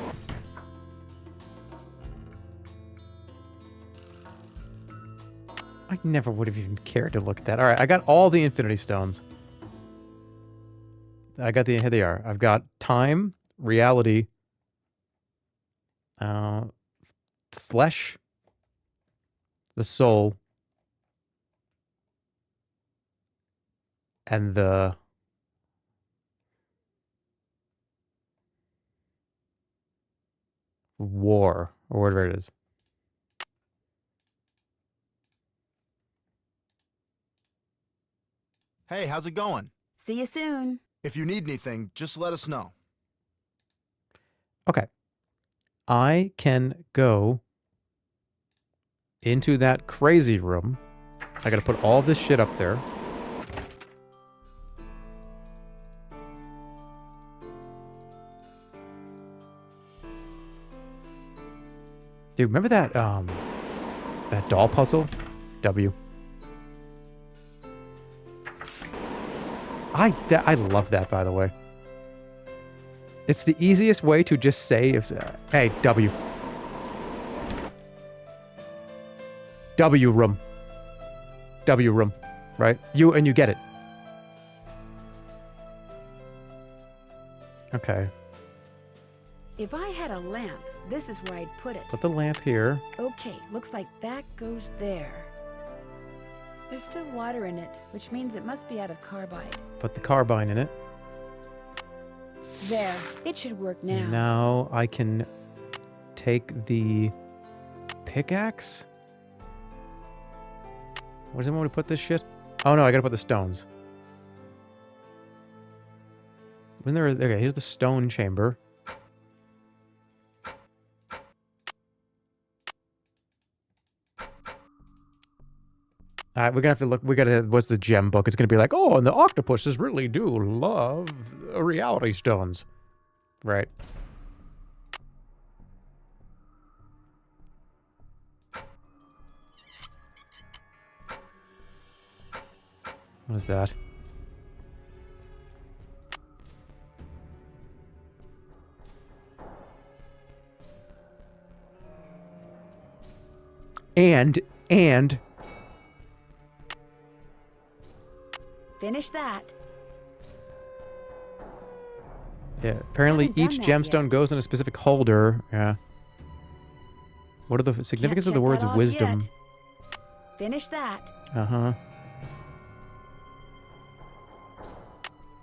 I never would have even cared to look at that. All right, I got all the Infinity Stones. Here they are. I've got time, reality, flesh, the soul, and the war, or whatever it is. Hey, how's it going? See you soon. If you need anything, just let us know. Okay. I can go into that crazy room. I gotta put all this shit up there. Dude, remember that that doll puzzle? W. I love that, by the way. It's the easiest way to just say, hey, W. W room. W room, right? You get it. Okay. If I had a lamp, this is where I'd put it. Put the lamp here. Okay, looks like that goes there. There's still water in it, which means it must be out of carbide. Put the carbine in it. There, it should work now. Now I can take the pickaxe. Where does anyone want to put this shit? Oh no, I gotta put the stones. When there, okay, here's the stone chamber. We're gonna have to look. What's the gem book? It's gonna be like, oh, and the octopuses really do love reality stones, right? What is that? And Finish that. yeah, apparently Haven't done each that gemstone yet. goes in a specific holder. Yeah. What are the significance of the check words that off wisdom? yet. Finish that. Uh-huh.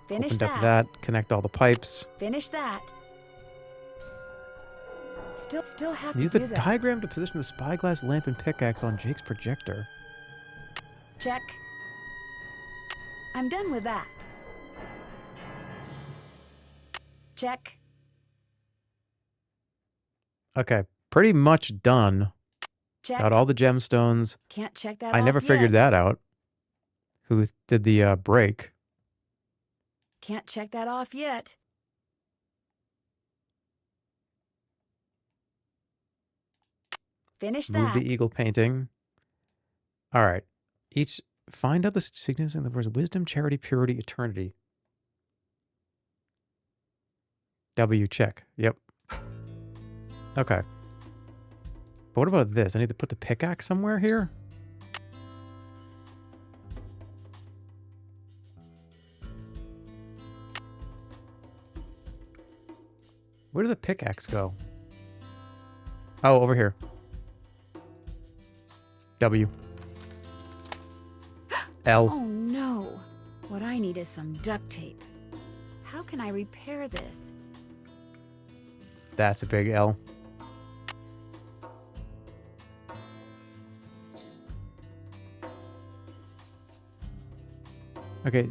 Finish Opened up that. that. Connect all the pipes. Finish that. Still have Use to the do that. diagram to position the spyglass lamp and pickaxe on Jake's projector. Check. I'm done with that. Check. Okay, pretty much done. Check. Got all the gemstones. Can't check that I off never figured yet. that out. Who did the break? Can't check that off yet. Finish Move that. the eagle painting. All right. Find out the significance of the words wisdom, charity, purity, eternity. W, check. Yep. Okay. But what about this? I need to put the pickaxe somewhere here? Where does a pickaxe go? Oh, over here. W. L. Oh no. What I need is some duct tape. How can I repair this? That's a big L. Okay.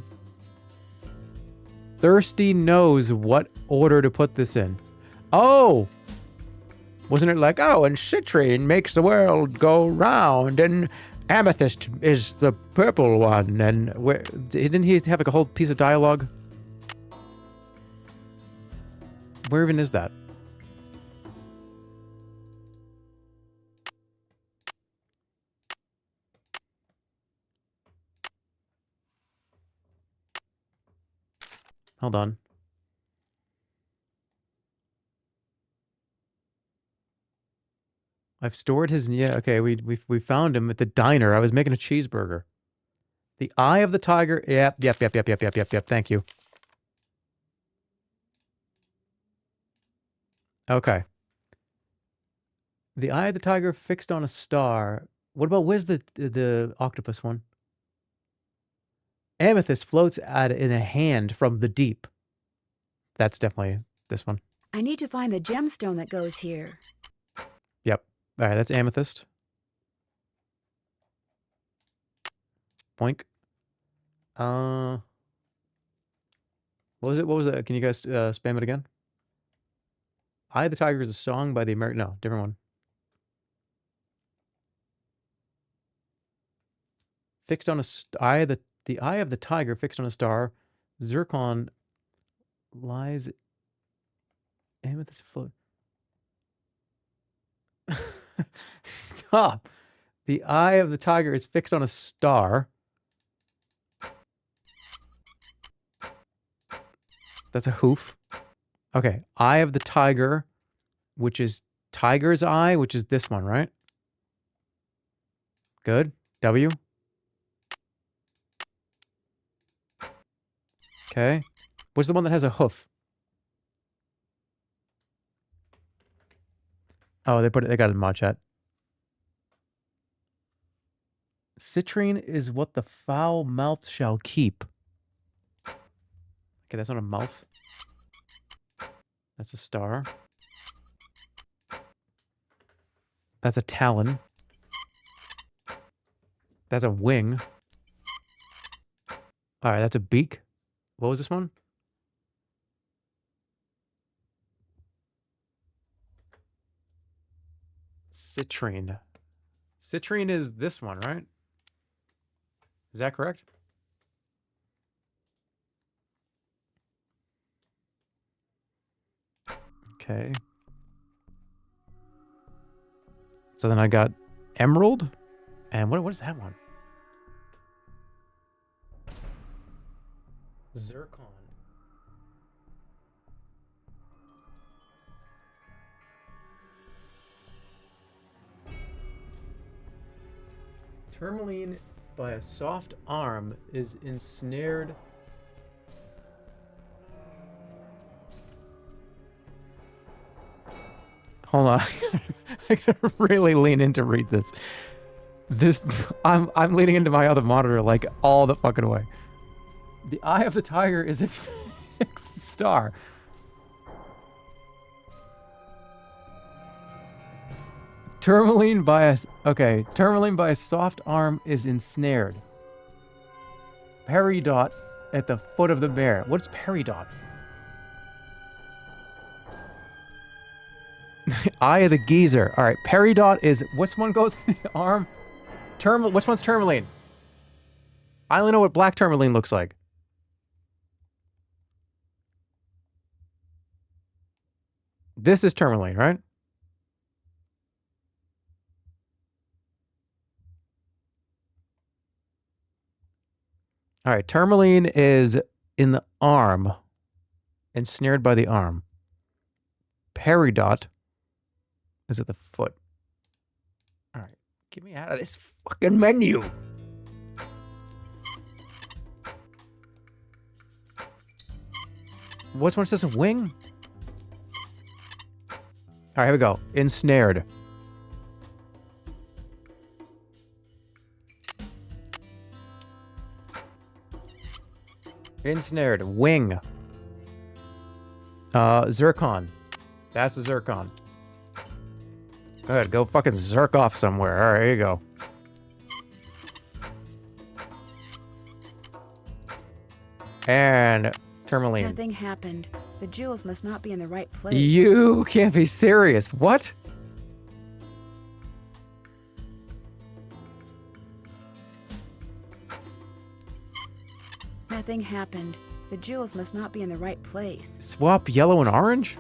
Thirsty knows what order to put this in. Oh! Wasn't it like, oh, and citrine makes the world go round, and amethyst is the purple one, and didn't he have like a whole piece of dialogue? Where even is that? Hold on. I've stored his... Yeah, okay, we found him at the diner. I was making a cheeseburger. The eye of the tiger... Yep. Thank you. Okay. The eye of the tiger fixed on a star. What about... Where's the octopus one? Amethyst floats in a hand from the deep. That's definitely this one. I need to find the gemstone that goes here. Yep. All right, that's amethyst. Boink. What was it? What was it? Can you guys spam it again? Eye of the Tiger is a song by the American... No, different one. Fixed on a the eye of the tiger fixed on a star. Zircon lies... Amethyst float. Stop. The eye of the tiger is fixed on a star. That's a hoof. Okay. Eye of the tiger, which is tiger's eye, which is this one, right? Good. W. Okay. What's the one that has a hoof? Oh, they got it in mod chat. Citrine is what the foul mouth shall keep. Okay, that's not a mouth. That's a star. That's a talon. That's a wing. All right, that's a beak. What was this one? Citrine. Citrine is this one, right? Is that correct? Okay. So then I got emerald. And what is that one? Zircon. Tourmaline by a soft arm is ensnared. Hold on. I gotta really lean in to read this. I'm leaning into my other monitor like all the fucking way. The eye of the tiger is a fixed star. Tourmaline by a soft arm is ensnared. Peridot at the foot of the bear. What's peridot? Eye of the geezer. All right, peridot is... Which one goes in the arm? Which one's tourmaline? I only know what black tourmaline looks like. This is tourmaline, right? All right, tourmaline is in the arm, ensnared by the arm. Peridot is at the foot. All right, get me out of this fucking menu. Which one says a wing? All right, here we go. Ensnared. Ensnared. Wing. Zircon. That's a zircon. Go ahead, go fucking zirk off somewhere. All right, here you go. And tourmaline. Nothing happened. The jewels must not be in the right place. You can't be serious. What? Nothing happened. The jewels must not be in the right place. Swap yellow and orange?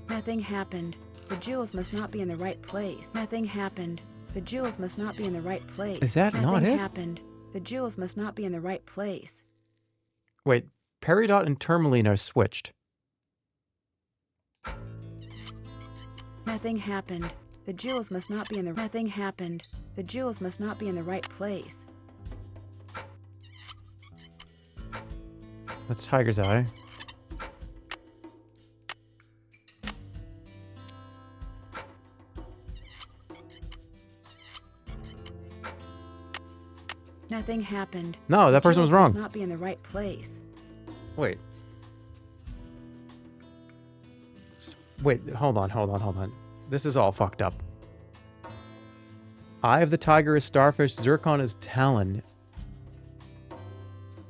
Nothing happened. The jewels must not be in the right place. Nothing happened. The jewels must not be in the right place. Is that not it? Nothing happened. The jewels must not be in the right place. Wait, peridot and tourmaline are switched. Nothing happened. The jewels must not be in the... Nothing happened. The jewels must not be in the right place. That's Tiger's Eye. Nothing happened. No, that The person was jewels wrong. must not be in the right place. Wait. Wait, hold on. This is all fucked up. Eye of the tiger is starfish. Zircon is talon.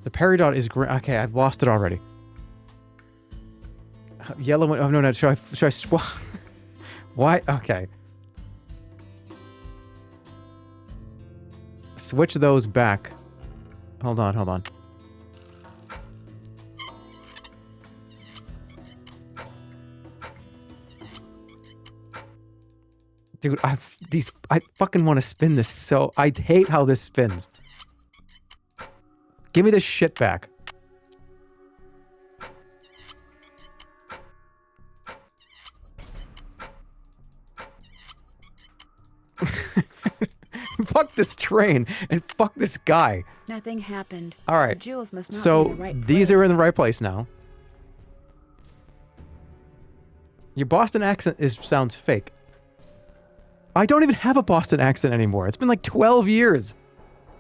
The peridot is green. Okay, I've lost it already. Yellow. Oh no. Should I swap? Why? Okay. Switch those back. Hold on. Dude, I fucking want to spin this so... I hate how this spins. Give me this shit back. Fuck this train and fuck this guy. Nothing happened. All right. The jewels must not So be in the right these place. are in the right place now. Your Boston accent sounds fake. I don't even have a Boston accent anymore. It's been like 12 years.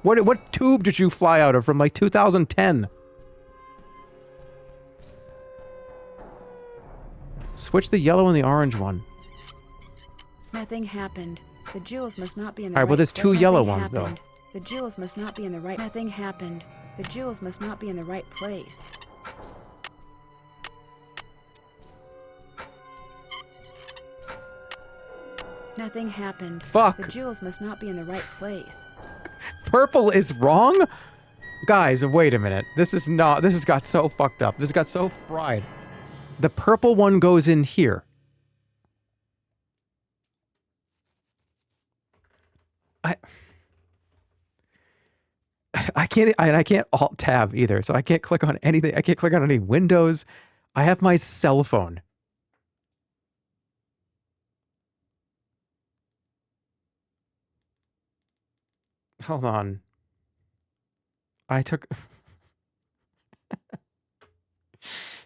What tube did you fly out of from like 2010? Switch the yellow and the orange one. Nothing happened. The jewels must not be in the All right, right well, there's two place. yellow Nothing ones, though. happened. The jewels must not be in the right... Nothing happened. The jewels must not be in the right place. Nothing happened. Fuck. The jewels must not be in the right place. Purple is wrong? Guys, wait a minute. This has got so fucked up. This got so fried. The purple one goes in here. I can't alt tab either, so I can't click on anything. I can't click on any windows. I have my cell phone. Hold on.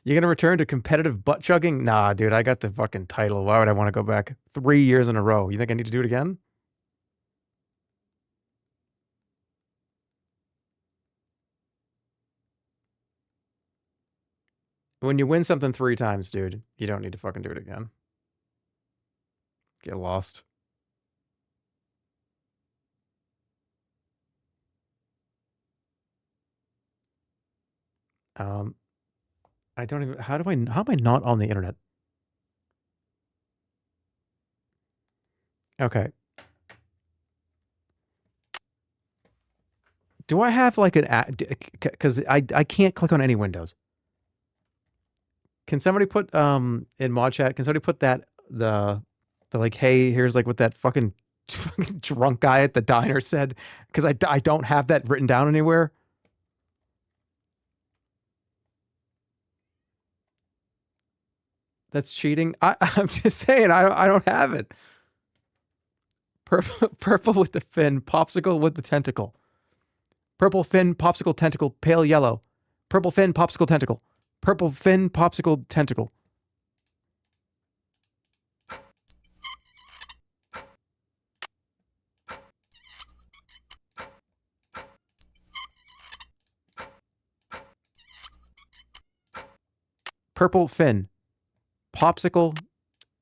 You gonna return to competitive butt chugging? Nah, dude, I got the fucking title. Why would I want to go back 3 years in a row? You think I need to do it again? When you win something 3 times, dude, you don't need to fucking do it again. Get lost. I don't even... How am I not on the internet? Okay. Do I have like an... Because I can't click on any windows. Can somebody put, in mod chat, can somebody put that, the like, hey, here's like what that fucking drunk guy at the diner said? Because I don't have that written down anywhere. That's cheating. I'm just saying, I don't have it. Purple with the fin, popsicle with the tentacle. Purple fin, popsicle, tentacle, pale yellow. Purple fin, popsicle, tentacle. Purple fin, popsicle, tentacle. Purple fin, popsicle,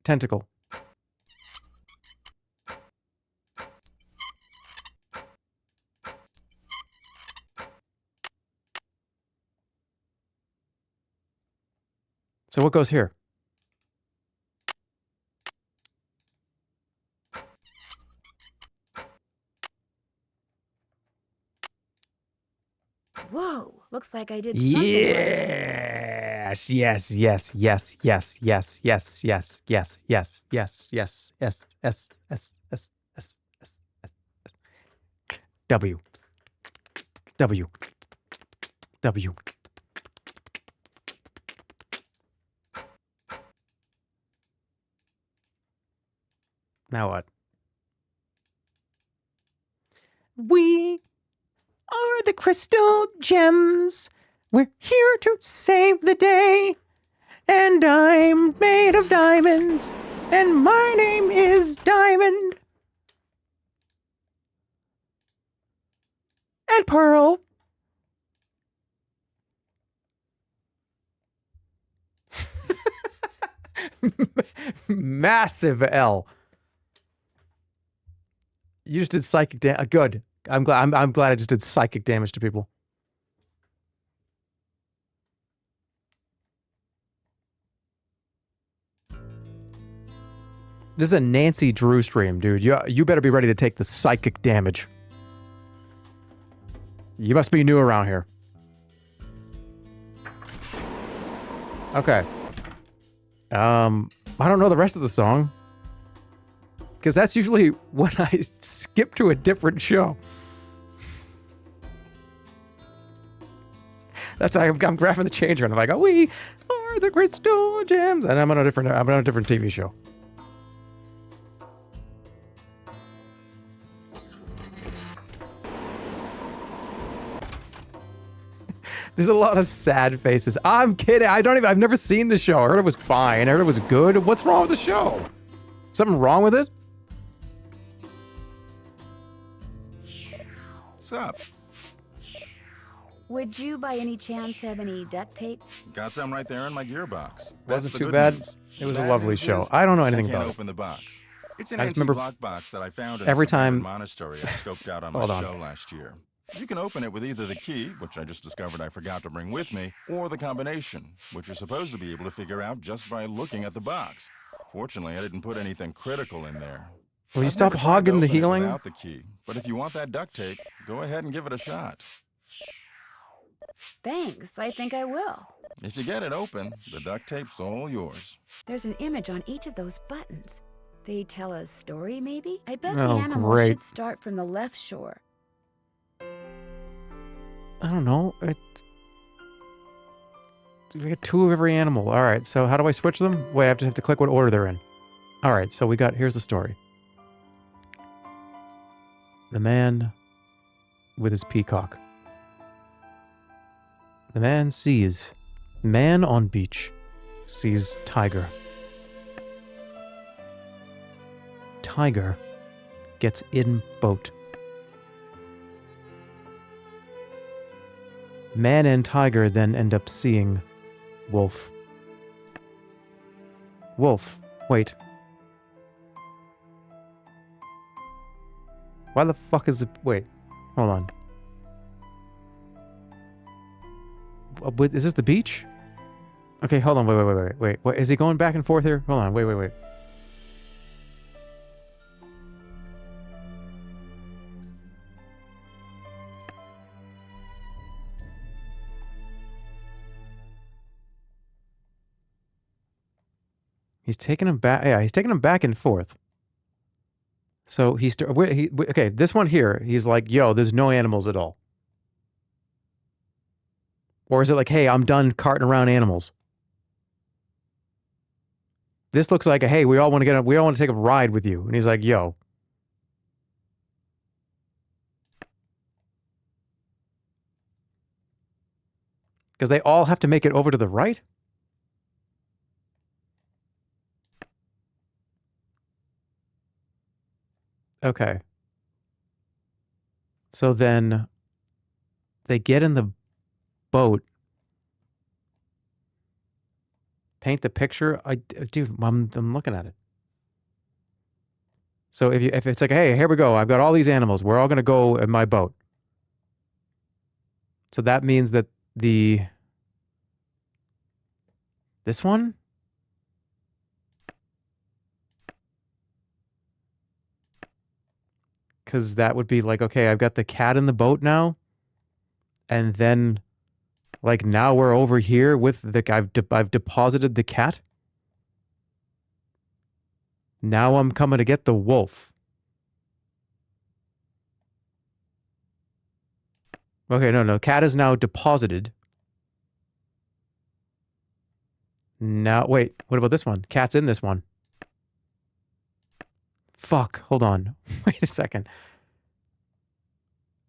tentacle. So what goes here? Whoa, looks like I did something right. Yes. W. Now what? We are the crystal gems. We're here to save the day. And I'm made of diamonds. And my name is Diamond. And Pearl. Massive L. You just did psychic damage. Good. I'm glad. I'm glad I just did psychic damage to people. This is a Nancy Drew stream, dude. You better be ready to take the psychic damage. You must be new around here. Okay. I don't know the rest of the song. Because that's usually when I skip to a different show. That's I'm grabbing the changer and I'm like, oh, we are the crystal gems, and I'm on a different TV show. There's a lot of sad faces. I'm kidding. I've never seen the show. I heard it was fine. I heard it was good. What's wrong with the show? Something wrong with it? What's up? Would you by any chance have any duct tape? Got some right there in my gearbox. Wasn't too bad. It was a lovely show. I don't know anything about it. I can't open the box. It's an I just remember anti-block box that I found in every a suburban time- monastery I scoped out on my show last year. You can open it with either the key, which I just discovered I forgot to bring with me, or the combination, which you're supposed to be able to figure out just by looking at the box. Fortunately, I didn't put anything critical in there. Will you I've stop never tried to hogging the open it healing? without the key, but if you want that duct tape, go ahead and give it a shot. Thanks, I think I will. If you get it open, the duct tape's all yours. There's an image on each of those buttons. They tell a story, maybe? I bet Oh, the animal great. should start from the left shore. I don't know. We got 2 of every animal. All right, so how do I switch them? Wait, I have to click what order they're in. All right, so here's the story. The man with his peacock. The man sees. Man on beach sees tiger. Tiger gets in boat. Man and tiger then end up seeing wolf. Wolf. Wait. Why the fuck is it... Wait. Hold on. Is this the beach? Okay, hold on. Wait. What, is he going back and forth here? Hold on. Wait. He's taking him back. Yeah, he's taking him back and forth. So okay, this one here, he's like, yo, there's no animals at all. Or is it like, hey, I'm done carting around animals? This looks like, hey, we all want to take a ride with you. And he's like, yo. Because they all have to make it over to the right? Okay. So then they get in the boat. Paint the picture. Dude, I'm looking at it. So if it's like, hey, here we go. I've got all these animals. We're all going to go in my boat. So that means that this one? Because that would be like, okay, I've got the cat in the boat now. And then, like, now we're over here with I've deposited the cat. Now I'm coming to get the wolf. Okay, no. Cat is now deposited. Now, wait. What about this one? Cat's in this one. Fuck. Hold on. Wait a second.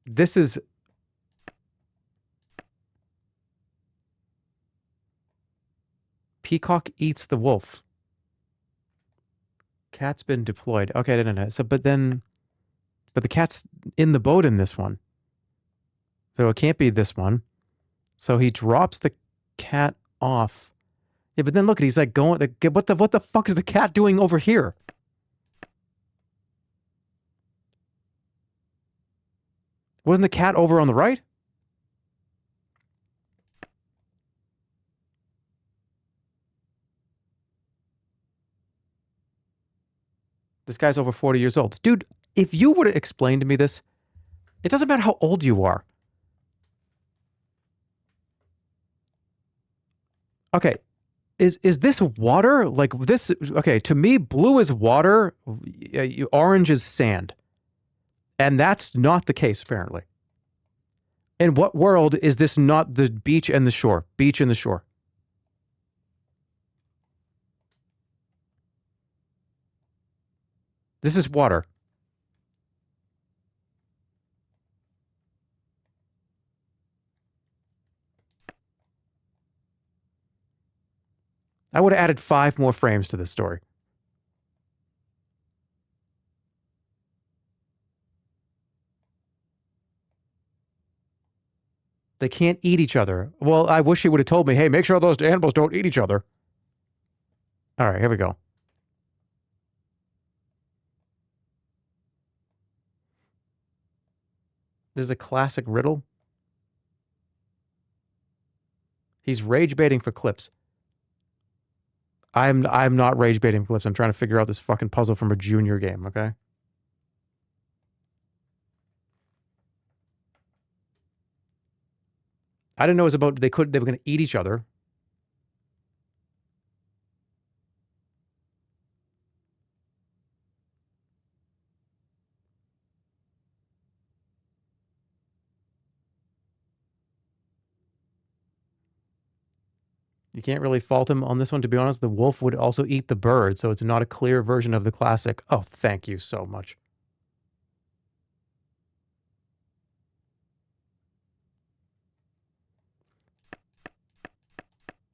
This is... Peacock eats the wolf. Cat's been deployed. Okay, no. So, but the cat's in the boat in this one. So it can't be this one. So he drops the cat off. Yeah, but then look at, he's like going, what the fuck is the cat doing over here? Wasn't the cat over on the right? This guy's over 40 years old. Dude, if you were to explain to me this, it doesn't matter how old you are. Okay, is this water? Like this, okay, to me, blue is water, orange is sand. And that's not the case, apparently. In what world is this not the beach and the shore? Beach and the shore. This is water. I would have added 5 more frames to this story. They can't eat each other. Well, I wish he would have told me, hey, make sure those animals don't eat each other. All right, here we go. This is a classic riddle. He's rage baiting for clips. I'm not rage baiting for clips. I'm trying to figure out this fucking puzzle from a junior game, okay? I didn't know it was about they were going to eat each other. You can't really fault him on this one, to be honest. The wolf would also eat the bird, so it's not a clear version of the classic. Oh, thank you so much.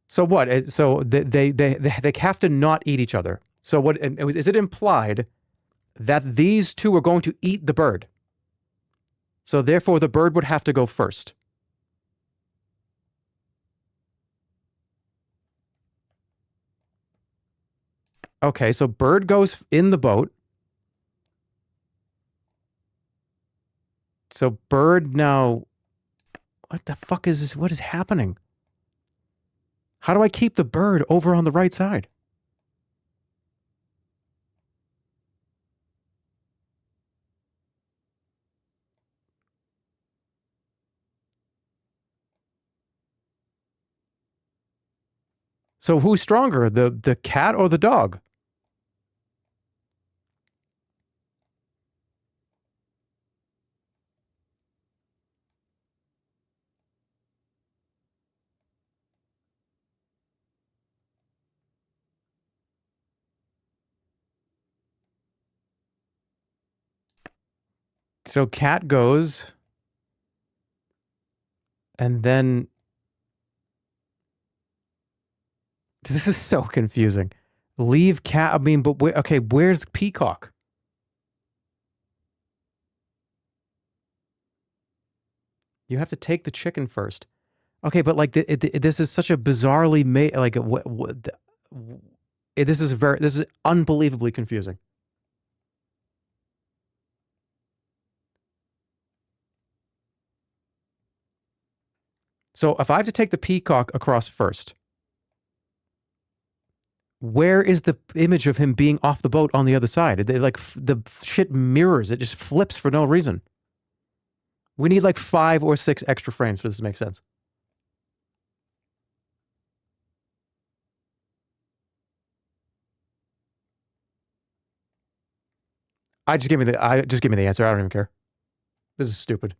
So what? So they have to not eat each other. So what? Is it implied that these two are going to eat the bird? So therefore, the bird would have to go first. Okay, so bird goes in the boat. So bird now... What the fuck is this? What is happening? How do I keep the bird over on the right side? So who's stronger, the cat or the dog? So cat goes, and then... This is so confusing. Leave cat... I mean, but okay, where's peacock? You have to take the chicken first. Okay, but like this is such a bizarrely made... Like, this is unbelievably confusing. So if I have to take the peacock across first, where is the image of him being off the boat on the other side? Like the shit mirrors. It just flips for no reason. We need like 5 or 6 extra frames for this to make sense. Just give me the answer. I don't even care. This is stupid.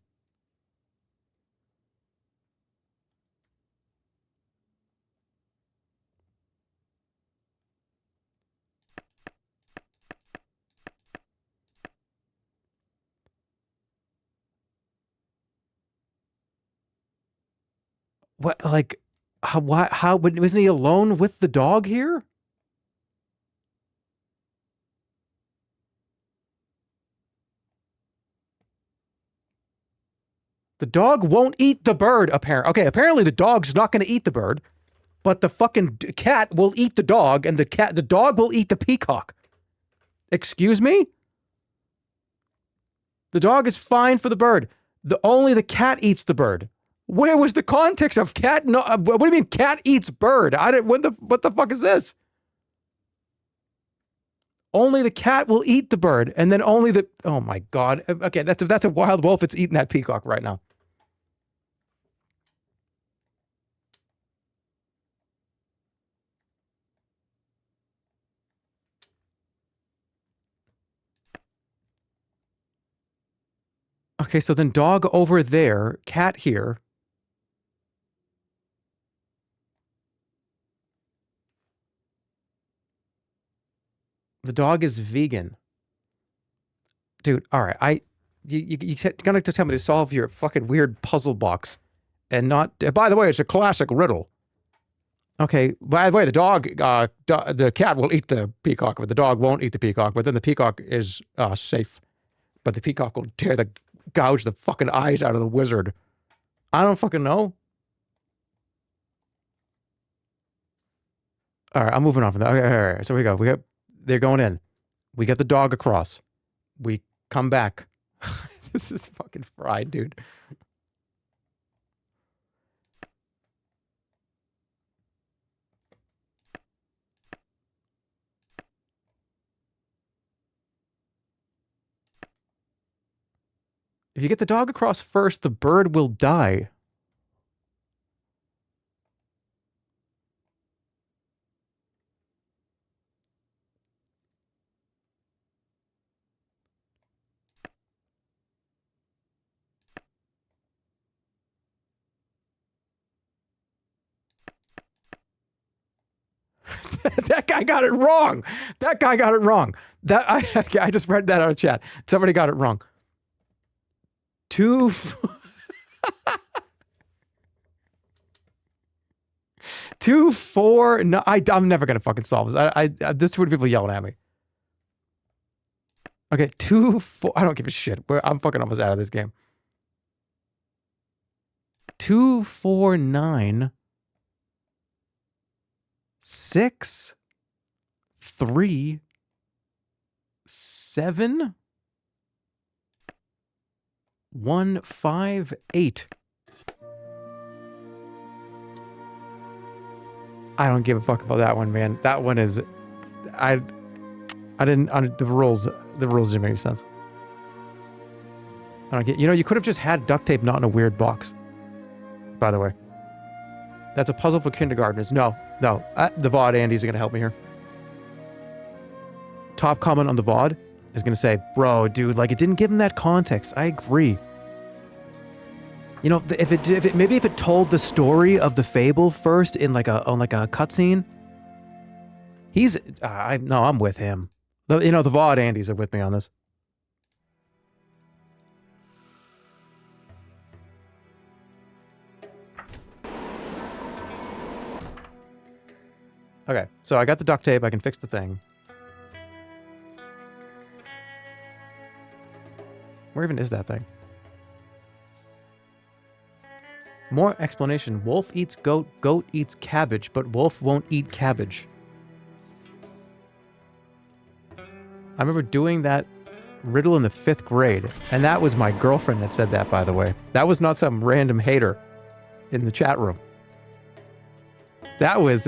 What, like, how, wasn't he alone with the dog here? The dog won't eat the bird, apparently. Okay, apparently the dog's not going to eat the bird, but the fucking cat will eat the dog, and the dog will eat the peacock. Excuse me? The dog is fine for the bird. Only the cat eats the bird. Where was the context of cat? No, what do you mean cat eats bird? What the fuck is this? Only the cat will eat the bird, and then only the, oh my God. Okay, that's a wild wolf. It's eating that peacock right now. Okay, so then dog over there, cat here. The dog is vegan. Dude, all right. You're gonna have to tell me to solve your fucking weird puzzle box. And not, by the way, it's a classic riddle. Okay, by the way, the cat will eat the peacock, but the dog won't eat the peacock, but then the peacock is safe. But the peacock will gouge the fucking eyes out of the wizard. I don't fucking know. All right, I'm moving on from that. Okay, all right, so we go. They're going in. We get the dog across. We come back. This is fucking fried, dude. If you get the dog across first, the bird will die. That guy got it wrong. That guy got it wrong. I just read that out of chat. Somebody got it wrong. 2 2 4 no, I'm never gonna fucking solve this. There's too many people yelling at me. Okay, 2 4 I don't give a shit. I'm fucking almost out of this game. 2 4 9 6 3 7 1 5 8. I don't give a fuck about that one, man. That one is, the rules didn't make any sense. I don't get, you could have just had duct tape not in a weird box. By the way. That's a puzzle for kindergartners. No. The VOD Andy's going to help me here. Top comment on the VOD is going to say, bro, dude, like, it didn't give him that context. I agree. If it told the story of the fable first in like a cutscene, I'm with him. The VOD Andys are with me on this. Okay, so I got the duct tape. I can fix the thing. Where even is that thing? More explanation. Wolf eats goat, goat eats cabbage, but wolf won't eat cabbage. I remember doing that riddle in the 5th grade, and that was my girlfriend that said that, by the way. That was not some random hater in the chat room. That was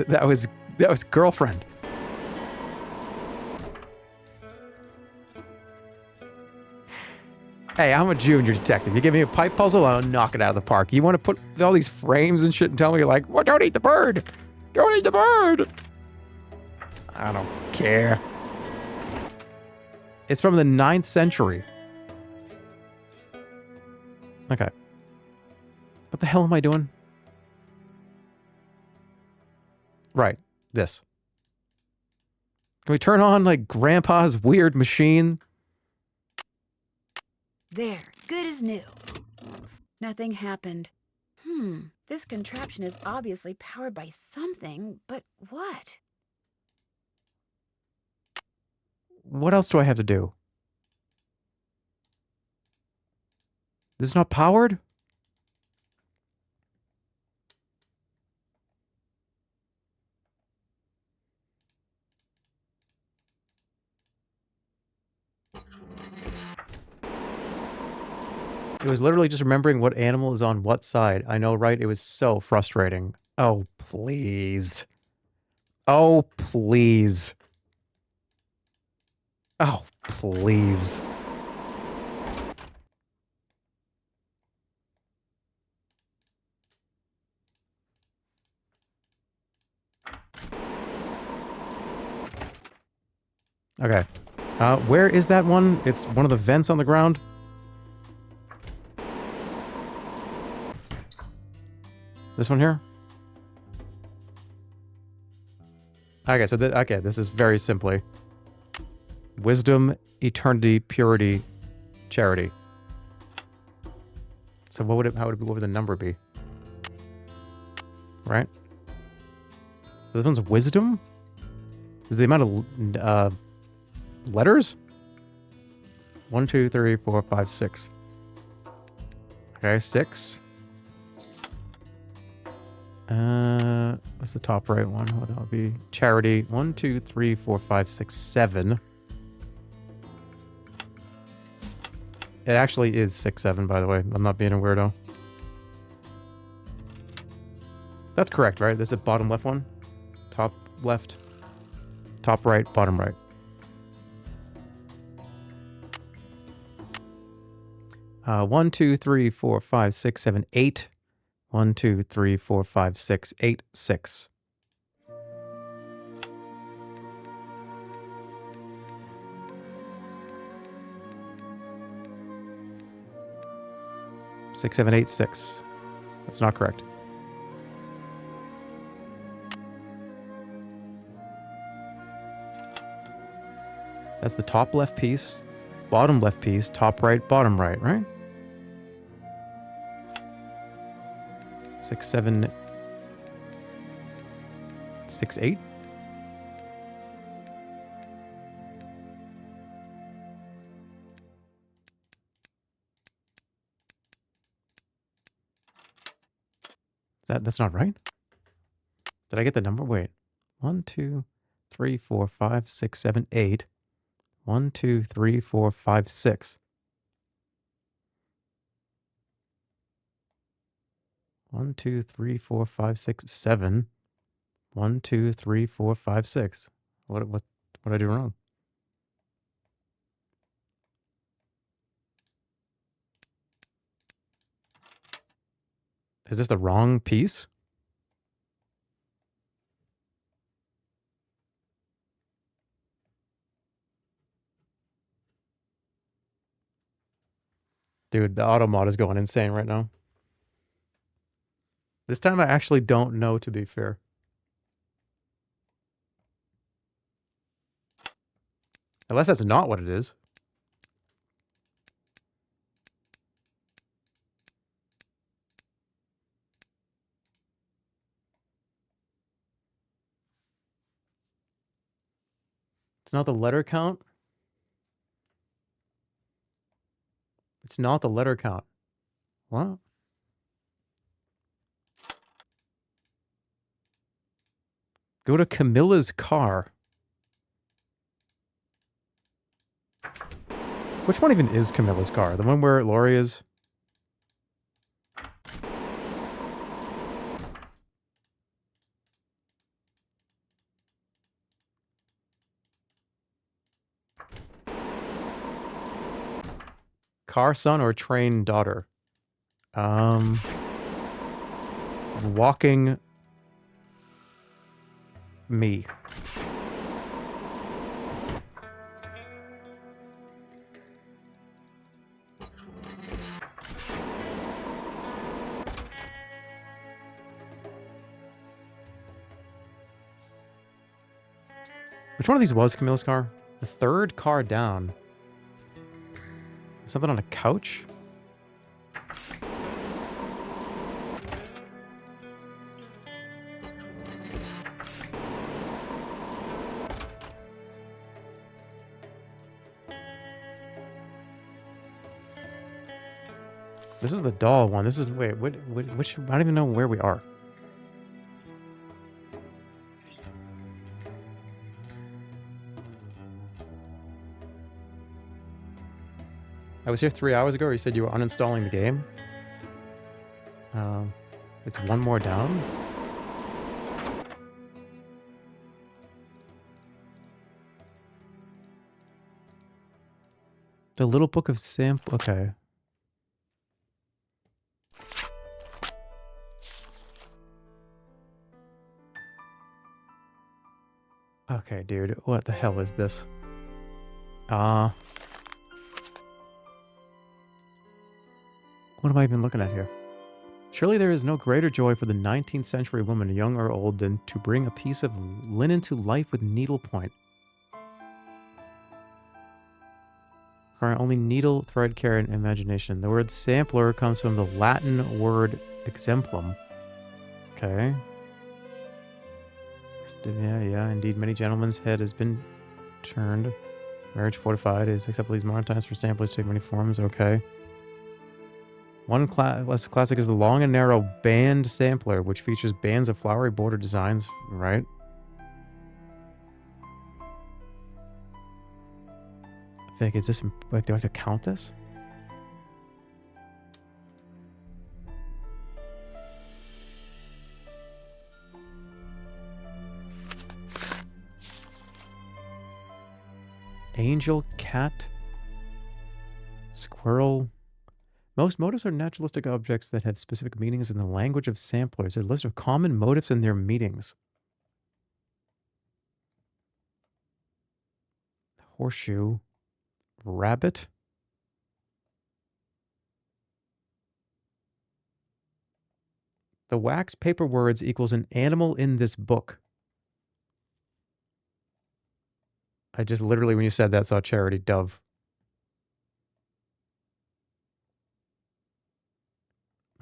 girlfriend. Hey, I'm a junior detective. You give me a pipe puzzle, I'll knock it out of the park. You want to put all these frames and shit and tell me, like, well, don't eat the bird. Don't eat the bird. I don't care. It's from the 9th century. Okay. What the hell am I doing? Right. This. Can we turn on, like, Grandpa's weird machine? There, good as new. Nothing happened. This contraption is obviously powered by something, but what? What else do I have to do? This is not powered? It was literally just remembering what animal is on what side. I know, right? It was so frustrating. Oh, please. Oh, please. Oh, please. Okay. Where is that one? It's one of the vents on the ground. This one here? Okay, so this is very simply wisdom, eternity, purity, charity. So what would the number be? Right? So this one's wisdom? Is the amount of letters? 1, 2, 3, 4, 5, 6. Okay, 6. What's the top right one? What that would be? Charity. 1, 2, 3, 4, 5, 6, 7. It actually is 6, 7, by the way. I'm not being a weirdo. That's correct, right? This is bottom left one. Top left. Top right, bottom right. 1, 2, 3, 4, 5, 6, 7, 8. 1, 2, 3, 4, 5, 6, 8, 6. Six, 7, 8, 6. That's not correct. That's the top left piece, bottom left piece, top right, bottom right, right? 6, 7, 6, 8. That's not right? Did I get the number? Wait. 1, 2, 3, 4, 5, 6, 7, 8. 1, 2, 3, 4, 5, 6. 1, 2, 3, 4, 5, 6, 7. 1, 2, 3, 4, 5, 6. What did I do wrong? Is this the wrong piece? Dude, the auto mod is going insane right now. This time I actually don't know, to be fair. Unless that's not what it is. It's not the letter count. It's not the letter count. What? Go to Camilla's car. Which one even is Camilla's car? The one where Lori is? Car son or train daughter? Walking me. Which one of these was Camilla's car? The third car down. Something on a couch? This is the doll one. This is wait, which I don't even know where we are. I was here 3 hours ago. You said you were uninstalling the game. It's one more down. The Little Book of Sample. Okay. Okay, dude. What the hell is this? What am I even looking at here? Surely there is no greater joy for the 19th century woman, young or old, than to bring a piece of linen to life with needlepoint. Requiring only needle, thread care, and imagination. The word sampler comes from the Latin word exemplum. Okay. Yeah, indeed. Many gentlemen's head has been turned. Marriage fortified is acceptable these modern times for samplers to take many forms. Okay. One less classic is the long and narrow band sampler, which features bands of flowery border designs. Right. I think, is this, like, do I have to count this? Angel, cat, squirrel. Most motifs are naturalistic objects that have specific meanings in the language of samplers. A list of common motifs and their meanings. Horseshoe. Rabbit. The wax paper words equals an animal in this book. I just literally, when you said that, saw Charity Dove.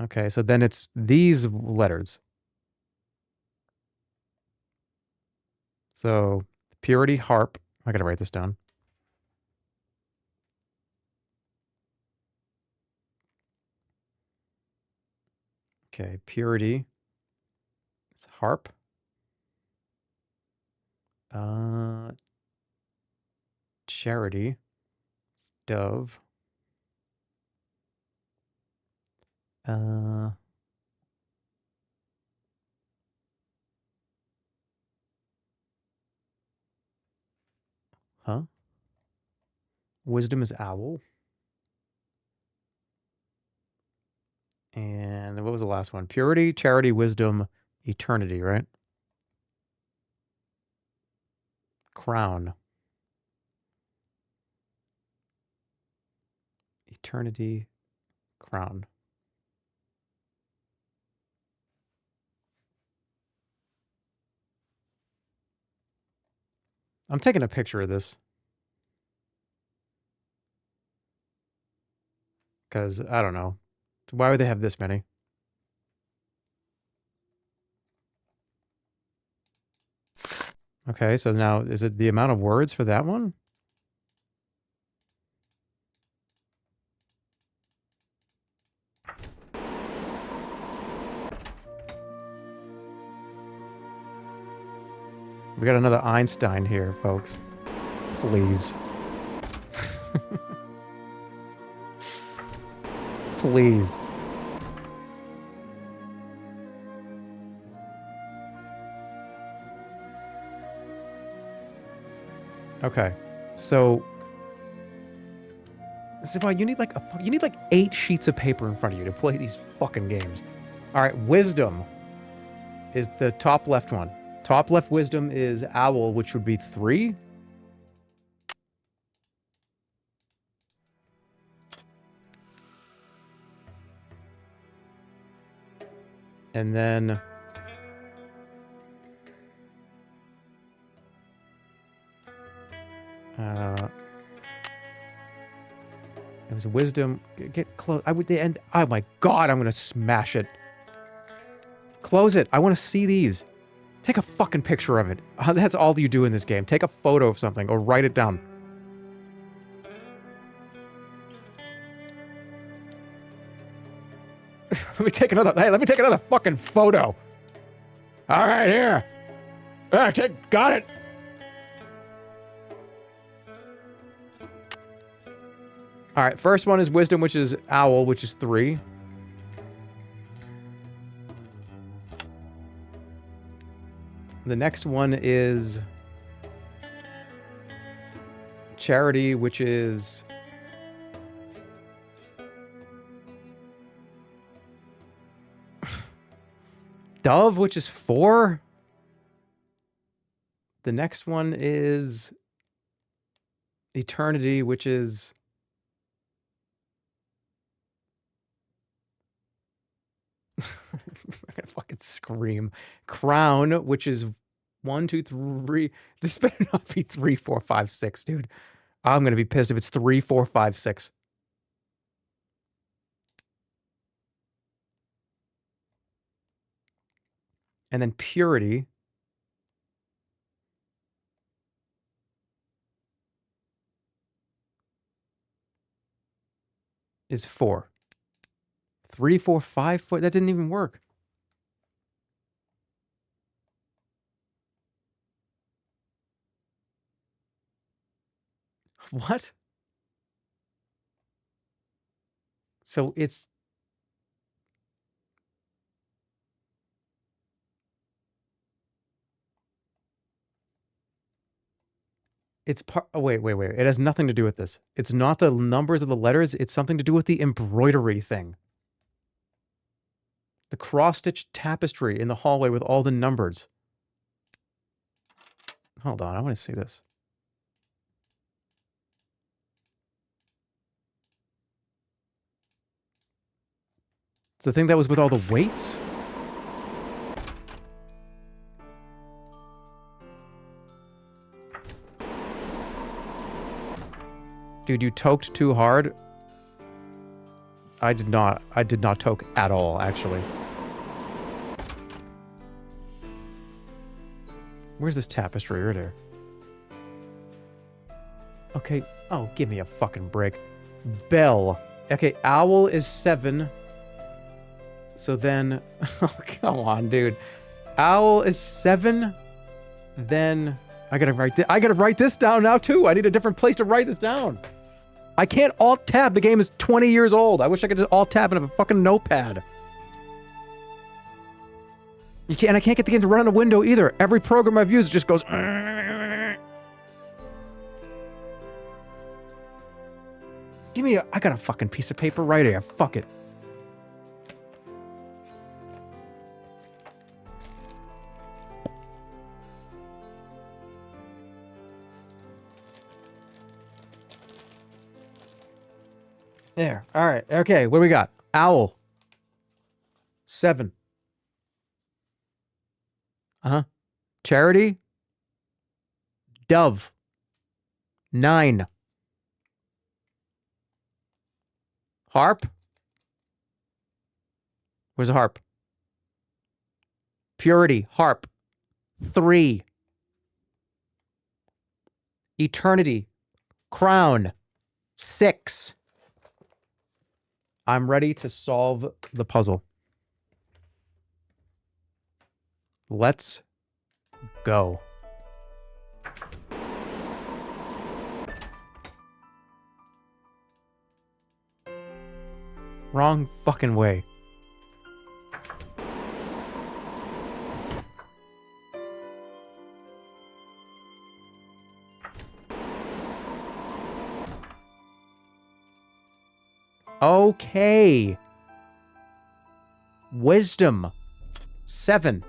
Okay, so then it's these letters. So, purity, harp. I gotta write this down. Okay, purity. It's harp. Charity. Dove. Huh? Wisdom is owl. And what was the last one? Purity, charity, wisdom, eternity, right? Crown. Eternity, crown. I'm taking a picture of this. Because, I don't know. Why would they have this many? Okay, so now, is it the amount of words for that one? We got another Einstein here, folks. Please. Please. Okay, so this is why you need like you need like 8 sheets of paper in front of you to play these fucking games. All right, wisdom is the top left one. Top left wisdom is owl, which would be 3. And then it was wisdom. Get close. I would end. Oh my god! I'm gonna smash it. Close it. I want to see these. Take a fucking picture of it. That's all you do in this game. Take a photo of something or write it down. Let me take another fucking photo. All right, here. Got it. All right, first one is wisdom, which is owl, which is 3. The next one is charity, which is dove, which is 4. The next one is eternity, which is I'm gonna fucking scream. Crown, which is 1, 2, 3. This better not be 3, 4, 5, 6, dude. I'm gonna be pissed if it's 3, 4, 5, 6. And then purity is 4. 3, 4, 5, 4. That didn't even work. What? So it's part. Oh, wait. It has nothing to do with this. It's not the numbers of the letters. It's something to do with the embroidery thing. The cross-stitched tapestry in the hallway with all the numbers. Hold on, I want to see this. It's the thing that was with all the weights? Dude, you toked too hard. I did not toke at all, actually. Where's this tapestry? Right there. Okay. Oh, give me a fucking break. Bell. Okay, owl is 7. So then... Oh, come on, dude. Owl is 7. Then... I gotta write this down now, too. I need a different place to write this down. I can't alt-tab. The game is 20 years old. I wish I could just alt-tab and have a fucking notepad. I can't get the game to run on a window either. Every program I've used just goes... Give me I got a fucking piece of paper right here. Fuck it. There. All right. Okay. What do we got? Owl. 7. Charity. Dove. 9. Harp. Where's the harp? Purity. Harp. 3. Eternity. Crown. 6. I'm ready to solve the puzzle. Let's go. Wrong fucking way. Okay. Wisdom. 7.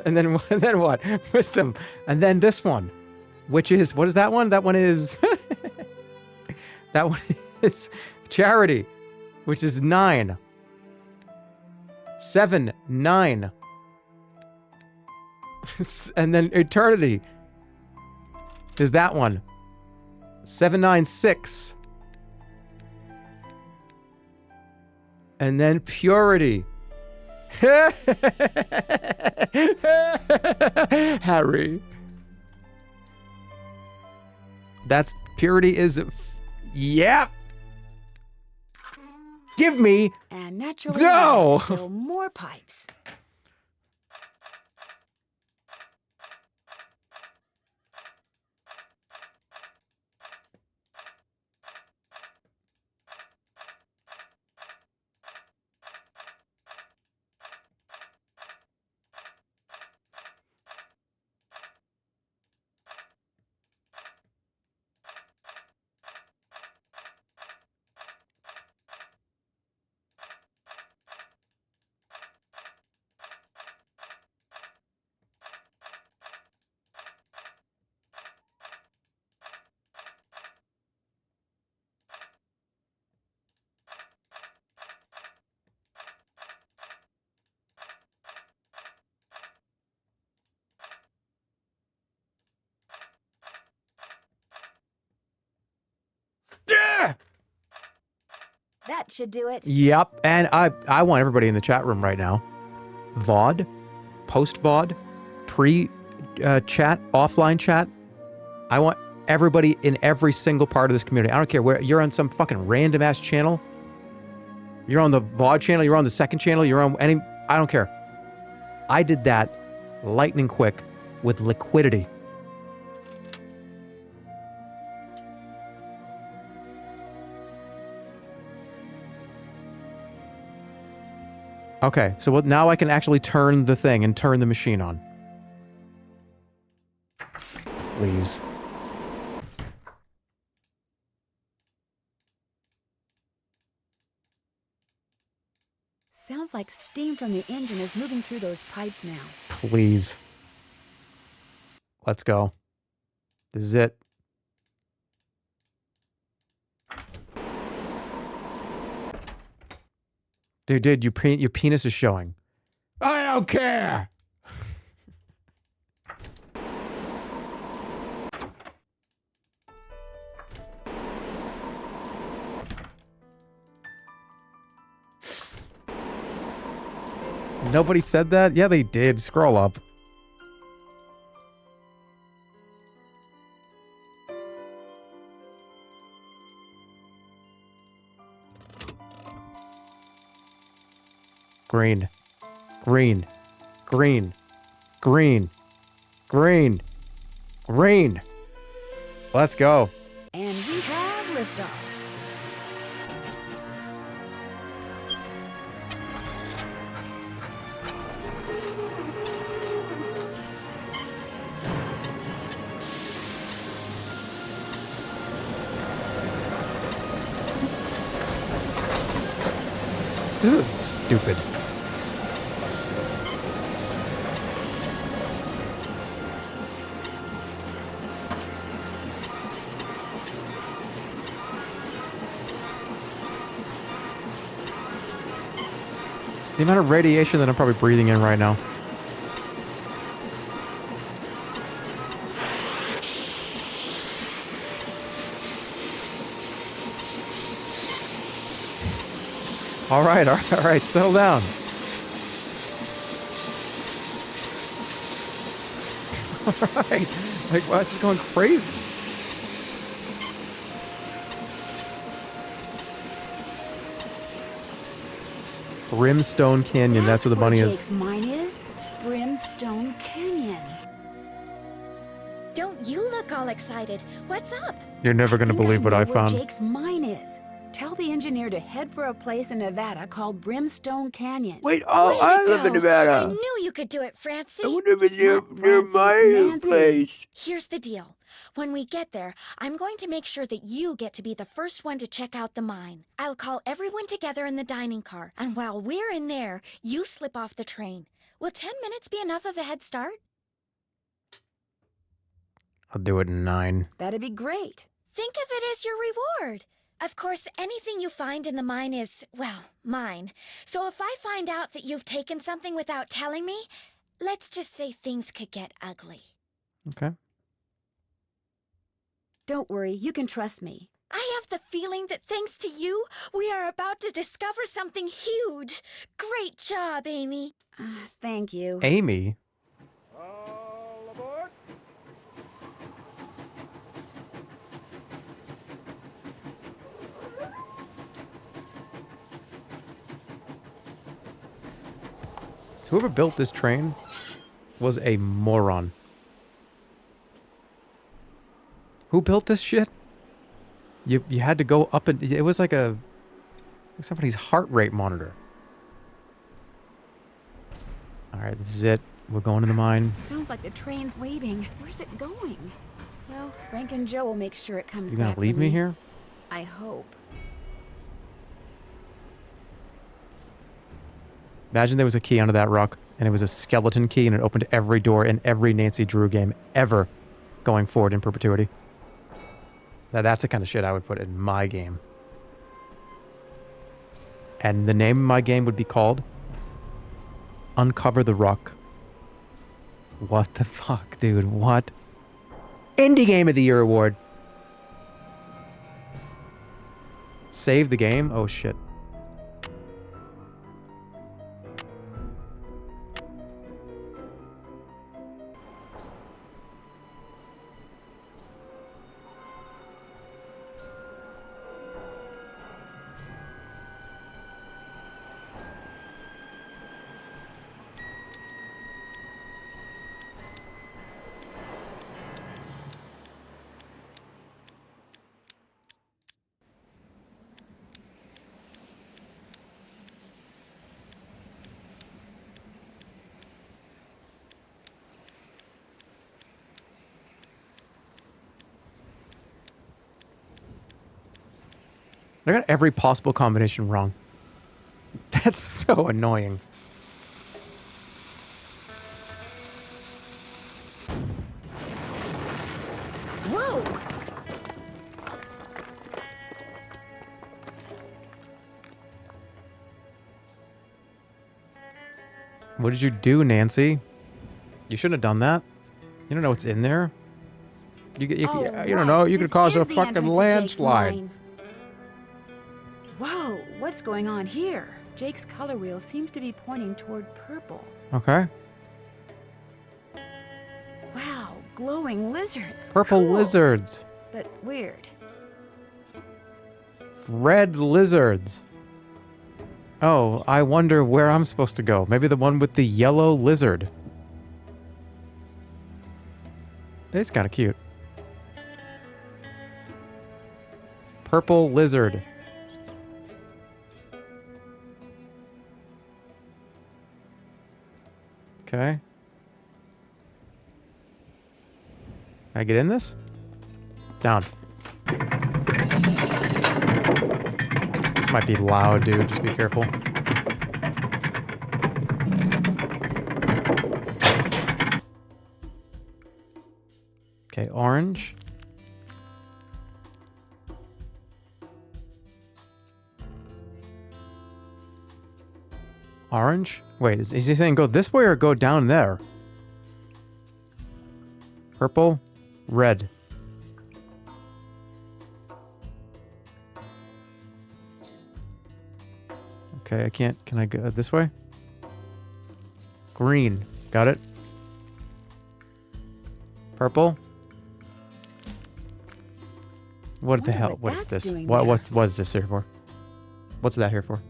and then what? Wisdom. And then this one, which is, what is that one? That one is, that one is charity, which is 9. 7, 9. And then eternity is that one. 7, 9, 6. And then purity. Harry. That's purity is Yep. Give me. And naturally, No! still more pipes. Yeah! That should do it. Yep. And I want everybody in the chat room right now. VOD, post VOD, pre chat, offline chat. I want everybody in every single part of this community. I don't care where you're on, some fucking random ass channel. You're on the VOD channel, you're on the second channel, you're on any, I don't care. I did that lightning quick with liquidity. Okay, so now I can actually turn the thing and turn the machine on. Please. Sounds like steam from the engine is moving through those pipes now. Please. Let's go. This is it. Dude, your penis is showing. I don't care! Nobody said that? Yeah, they did. Scroll up. Green. Green. Green. Green. Green. Green. Let's go. And we have liftoff. This is stupid. The amount of radiation that I'm probably breathing in right now. All right, settle down. All right, like, why is this going crazy? Brimstone Canyon, that's where the bunny is. Jake's mine is Brimstone Canyon. Don't you look all excited. What's up? You're never going to believe what I know found. where Jake's mine is. Tell the engineer to head for a place in Nevada called Brimstone Canyon. Wait, oh, I live in I Nevada. knew you could do it, Francie. I would have been near my Nancy. place. Here's the deal. When we get there, I'm going to make sure that you get to be the first one to check out the mine. I'll call everyone together in the dining car, and while we're in there, you slip off the train. Will 10 minutes be enough of a head start? I'll do it in 9. That'd be great. Think of it as your reward. Of course, anything you find in the mine is, well, mine. So if I find out that you've taken something without telling me, let's just say things could get ugly. Okay. Don't worry, you can trust me. I have the feeling that thanks to you, we are about to discover something huge. Great job, Amy. Thank you. Amy? All aboard. Whoever built this train was a moron. Who built this shit? You had to go up and it was like somebody's heart rate monitor. All right, this is it. We're going to the mine. Sounds like the train's leaving. Where's it going? Well, Frank and Joe will make sure it comes You back gonna for leave me here? I hope. Imagine there was a key under that rock, and it was a skeleton key, and it opened every door in every Nancy Drew game ever going forward in perpetuity. That's the kind of shit I would put in my game. And the name of my game would be called Uncover the Rock. What the fuck, dude? What? Indie Game of the Year award. Save the game? Oh, shit. I got every possible combination wrong. That's so annoying. Whoa! What did you do, Nancy? You shouldn't have done that. You don't know what's in there. You don't know. You could cause a fucking landslide. Whoa, what's going on here? Jake's color wheel seems to be pointing toward purple. Okay. Wow, glowing lizards. Purple Cool. lizards. But weird. Red lizards. Oh, I wonder where I'm supposed to go. Maybe the one with the yellow lizard. It's kind of cute. Purple lizard. Okay. Can I get in this? Down. This might be loud, dude. Just be careful. Okay, orange. Orange? Wait, is he saying go this way or go down there? Purple, red. Okay, I can't. Can I go this way? Green. Got it. Purple. What the hell? What is this? What is this here for? What's that here for?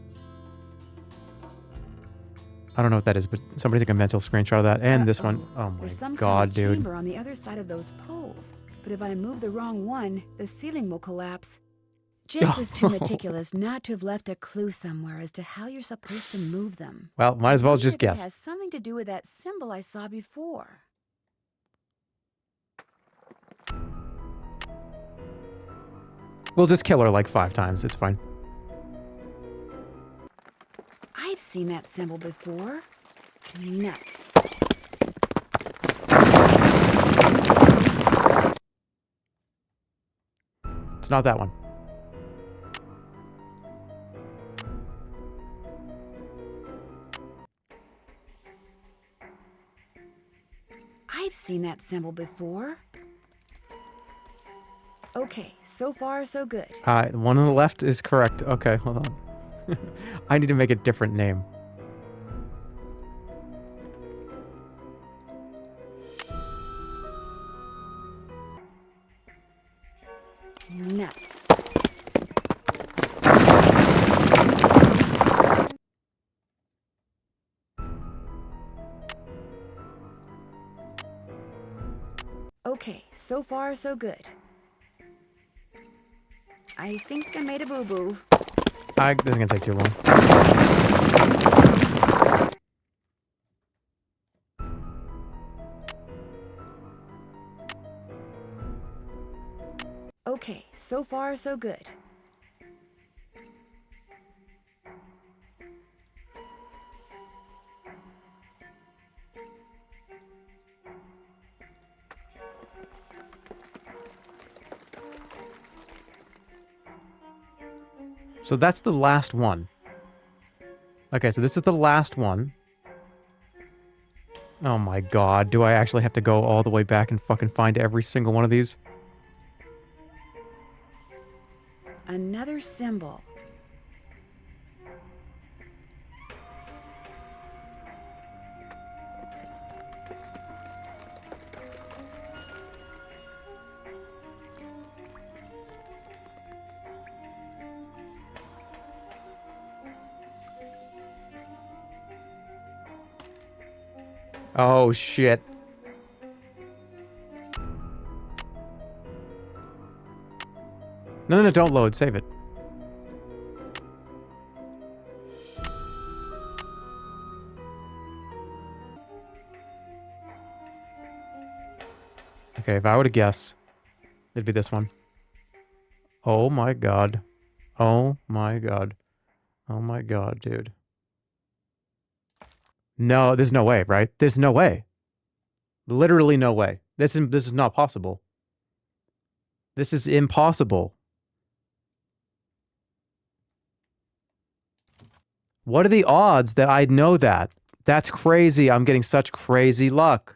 I don't know what that is, but somebody take a mental screenshot of that. And this one. Oh my There's some god, kind of dude. chamber on the other side of those poles. But if I move the wrong one, the ceiling will collapse. Jake was too meticulous not to have left a clue somewhere as to how you're supposed to move them. Well, might as well I wonder just if it guess. has something to do with that symbol I saw before. We'll just kill her like 5 times. It's fine. I've seen that symbol before. Nuts. It's not that one. I've seen that symbol before. Okay, so far so good. The one on the left is correct. Okay, hold on. I need to make a different name. Nuts. so far so good. I think I made a boo-boo. This is gonna take too long. Okay, so far so good. So that's the last one. Okay, so this is the last one. Oh my god, do I actually have to go all the way back and fucking find every single one of these? Another symbol. Oh shit. No, don't load. Save it. Okay, if I were to guess, it'd be this one. Oh my god. Oh my god. Oh my god, dude. No, there's no way, right? There's no way. Literally no way. This is not possible. This is impossible. What are the odds that I'd know that? That's crazy. I'm getting such crazy luck.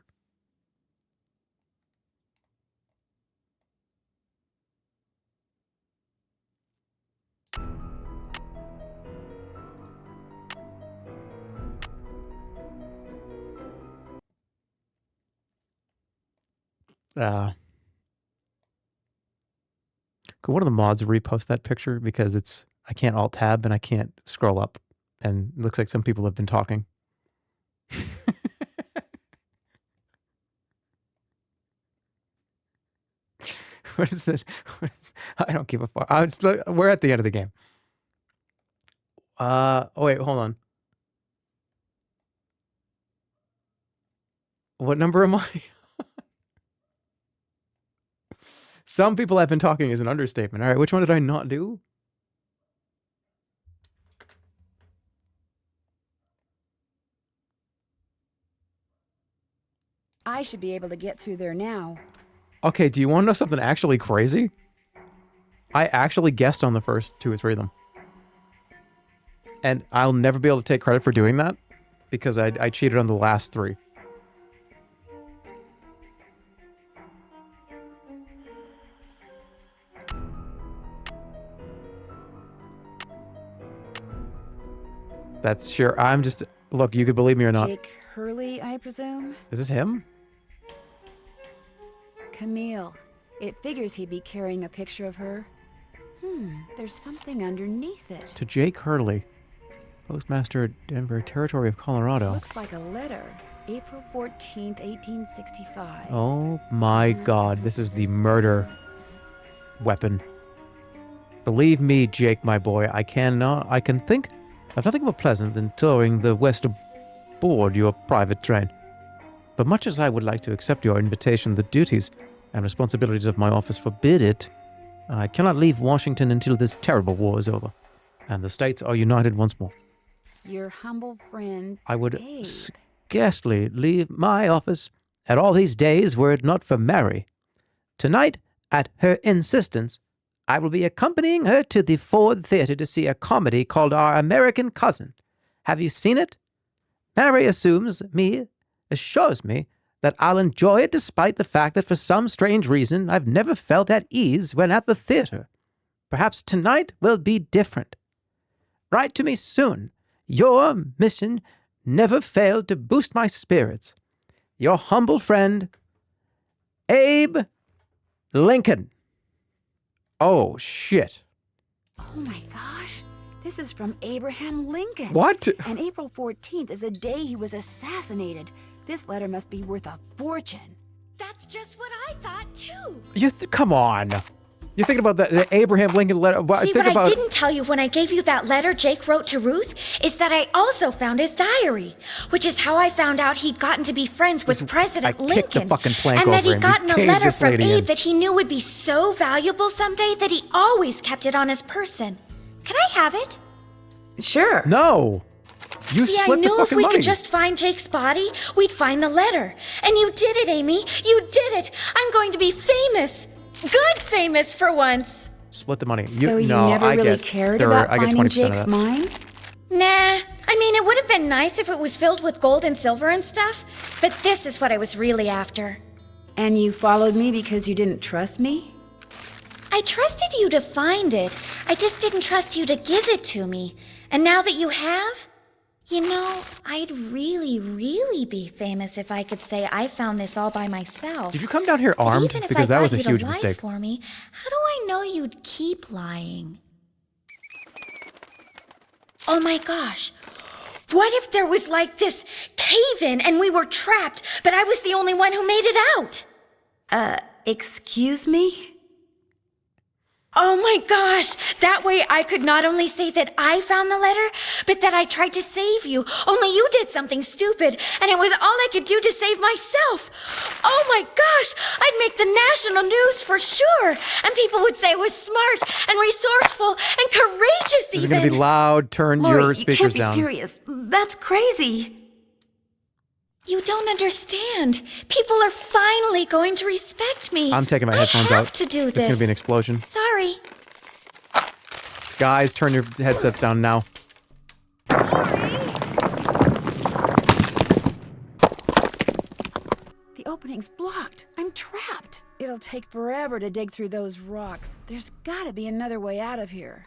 Could one of the mods repost that picture? Because it's, I can't alt tab and I can't scroll up. And it looks like some people have been talking. What is that? I don't give a fuck. We're at the end of the game. Oh wait, hold on. What number am I? Some people have been talking is an understatement. All right, which one did I not do? I should be able to get through there now. Okay, do you want to know something actually crazy? I actually guessed on the first 2 or 3 of them. And I'll never be able to take credit for doing that because I cheated on the last 3. That's sure. I'm just... Look, you could believe me or not. Jake Hurley, I presume? Is this him? Camille. It figures he'd be carrying a picture of her. There's something underneath it. To Jake Hurley, Postmaster, Denver, Territory of Colorado. Looks like a letter. April 14th, 1865. Oh my god, this is the murder weapon. Believe me, Jake, my boy, I can think of nothing more pleasant than touring the West aboard your private train. But much as I would like to accept your invitation, the duties and responsibilities of my office forbid it. I cannot leave Washington until this terrible war is over, and the states are united once more. Your humble friend, I would Abe. scarcely leave my office at all these days were it not for Mary. Tonight, at her insistence, I will be accompanying her to the Ford Theater to see a comedy called Our American Cousin. Have you seen it? Mary assures me that I'll enjoy it despite the fact that for some strange reason I've never felt at ease when at the theater. Perhaps tonight will be different. Write to me soon. Your mission never failed to boost my spirits. Your humble friend, Abe Lincoln. Oh, shit. Oh my gosh. This is from Abraham Lincoln. What? And April 14th is the day he was assassinated. This letter must be worth a fortune. That's That's just what I thought, too. Come on. You're thinking about the Abraham Lincoln letter. See, what I didn't tell you when I gave you that letter Jake wrote to Ruth is that I also found his diary, which is how I found out he'd gotten to be friends with President Lincoln. Kicked the fucking plank and that over he'd him. gotten You a caved letter this from lady Abe in. that he knew would be so valuable someday that he always kept it on his person. Can I have it? Sure. No. You See, I split the knew if fucking we money. could just find Jake's body, we'd find the letter. And you did it, Amy. You did it. I'm going to be famous. Good famous for once. Split the money. So you no, never I really get cared third- about I get finding 20% of Jake's that. mine? Nah, I mean, it would have been nice if it was filled with gold and silver and stuff, but this is what I was really after. And you followed me because you didn't trust me? I trusted you to find it. I just didn't trust you to give it to me. And now that you have, you know, I'd really, really be famous if I could say I found this all by myself. Did you come down here But armed? even if Because I that got was a you to huge lie mistake. for me, how do I know you'd keep lying? Oh my gosh. What if there was like this cave-in and we were trapped, but I was the only one who made it out? Excuse me? Oh my gosh! That way I could not only say that I found the letter, but that I tried to save you. Only you did something stupid, and it was all I could do to save myself. Oh my gosh! I'd make the national news for sure, and people would say I was smart and resourceful and courageous This is even. going to be loud. Turn Lori, your you speakers can't be down. serious. That's crazy. You don't understand. People are finally going to respect me. I'm taking my headphones I out. have to do It's this. going to be an explosion. Sorry. Guys, turn your headsets down now. The opening's blocked. I'm trapped. It'll take forever to dig through those rocks. There's gotta be another way out of here.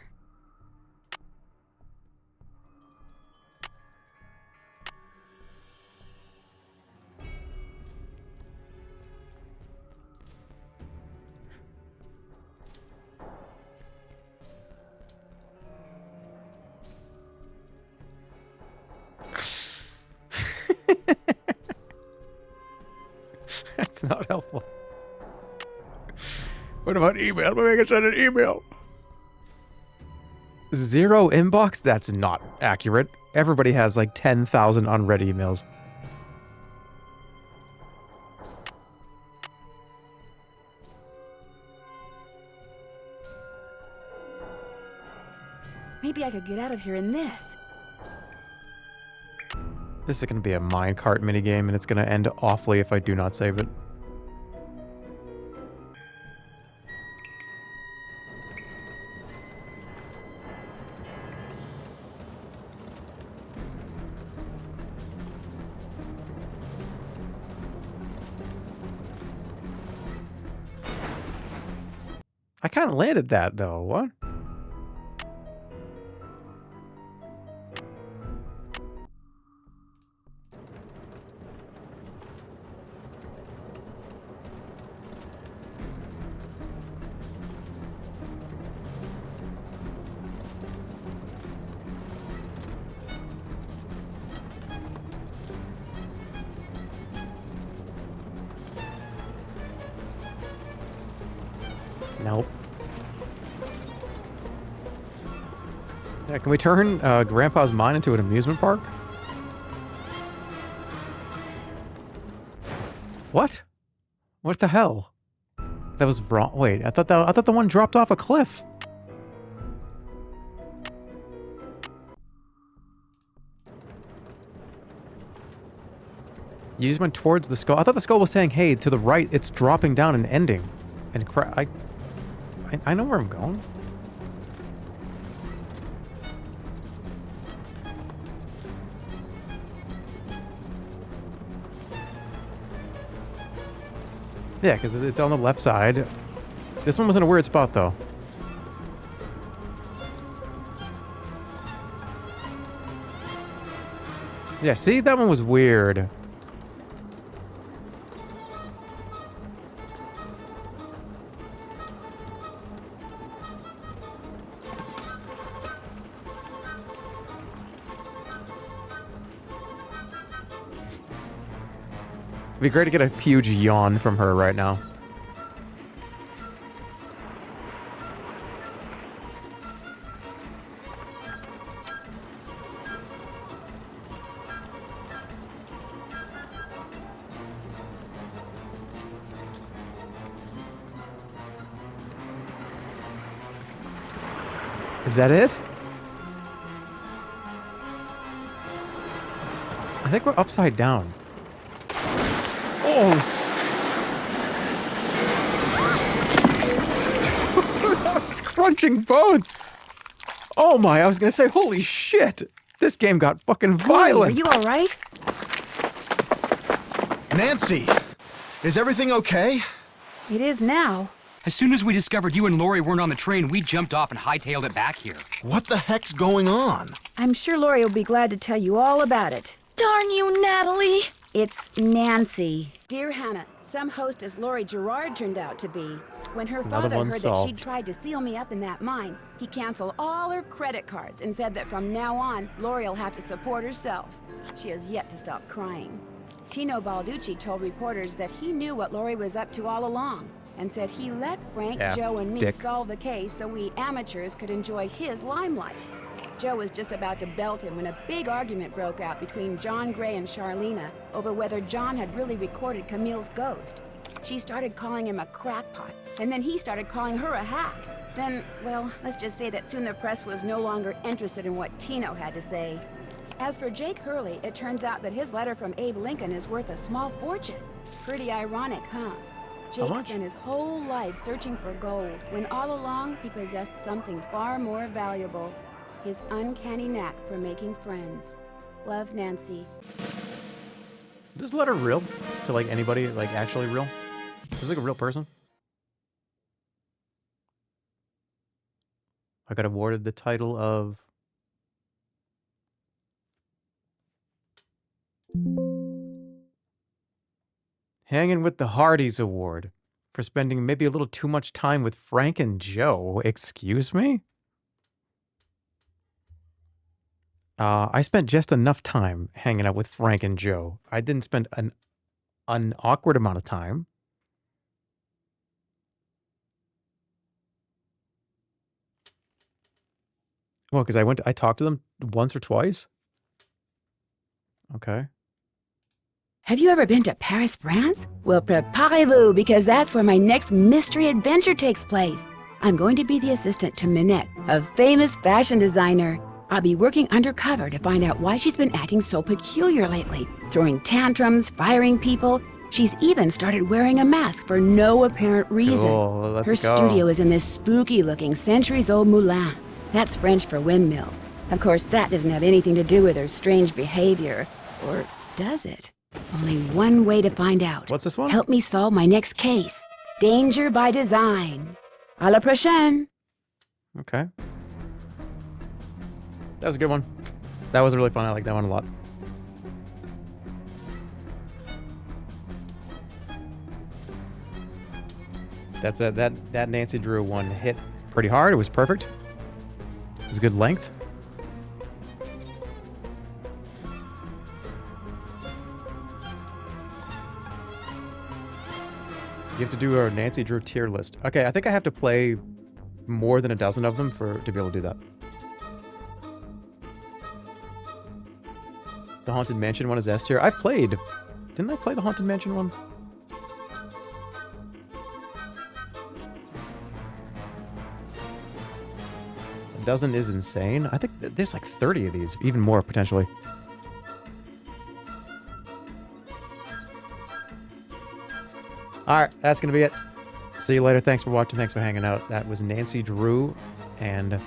That's not helpful. What about email? Maybe I can send an email. 0 inbox? That's not accurate. Everybody has like 10,000 unread emails. Maybe I could get out of here in this. This is going to be a minecart minigame, and it's going to end awfully if I do not save it. I kind of landed that, though. What? Nope. Yeah, can we turn Grandpa's mine into an amusement park? What? What the hell? That was wrong. Wait, I thought the one dropped off a cliff. You just went towards the skull. I thought the skull was saying, "Hey, to the right, it's dropping down and ending." And I know where I'm going. Yeah, because it's on the left side. This one was in a weird spot, though. Yeah, see? That one was weird. It'd be great to get a huge yawn from her right now. Is that it? I think we're upside down. Oh! I was crunching bones! Oh my, I was gonna say, holy shit! This game got fucking violent! Are you alright? Nancy! Is everything okay? It is now. As soon as we discovered you and Lori weren't on the train, we jumped off and hightailed it back here. What the heck's going on? I'm sure Lori will be glad to tell you all about it. Darn you, Natalie! It's Nancy. Dear Hannah, some hostess Lori Gerard turned out to be. When her father heard that she'd tried to seal me up in that mine, he canceled all her credit cards and said that from now on, Lori will have to support herself. She has yet to stop crying. Tino Balducci told reporters that he knew what Lori was up to all along, and said he let Frank, Joe, and me solve the case so we amateurs could enjoy his limelight. Joe was just about to belt him when a big argument broke out between John Gray and Charlena over whether John had really recorded Camille's ghost. She started calling him a crackpot, and then he started calling her a hack. Then, well, let's just say that soon the press was no longer interested in what Tino had to say. As for Jake Hurley, it turns out that his letter from Abe Lincoln is worth a small fortune. Pretty ironic, huh? Jake spent his whole life searching for gold, when all along he possessed something far more valuable. His uncanny knack for making friends. Love, Nancy. Is this letter real? To like anybody, like actually real? Is this like a real person? I got awarded the title of... Hanging with the Hardys Award for spending maybe a little too much time with Frank and Joe. Excuse me? I spent just enough time hanging out with Frank and Joe. I didn't spend an awkward amount of time. Well, because I talked to them once or twice. Okay. Have you ever been to Paris, France? Well, preparez-vous, because that's where my next mystery adventure takes place. I'm going to be the assistant to Minette, a famous fashion designer. I'll be working undercover to find out why she's been acting so peculiar lately, throwing tantrums, firing people. She's even started wearing a mask for no apparent reason. Cool, Her studio is in this spooky-looking centuries-old moulin. That's French for windmill. Of course, that doesn't have anything to do with her strange behavior. Or does it? Only one way to find out. What's this one? Help me solve my next case. Danger by design. À la prochaine. Okay. That was a good one. That was really fun. I like that one a lot. That's that Nancy Drew one hit pretty hard. It was perfect. It was a good length. You have to do a Nancy Drew tier list. Okay, I think I have to play more than a dozen of them to be able to do that. The Haunted Mansion one is S tier. I've played. Didn't I play the Haunted Mansion one? A dozen is insane. I think there's like 30 of these, even more potentially. Alright, that's going to be it. See you later. Thanks for watching. Thanks for hanging out. That was Nancy Drew and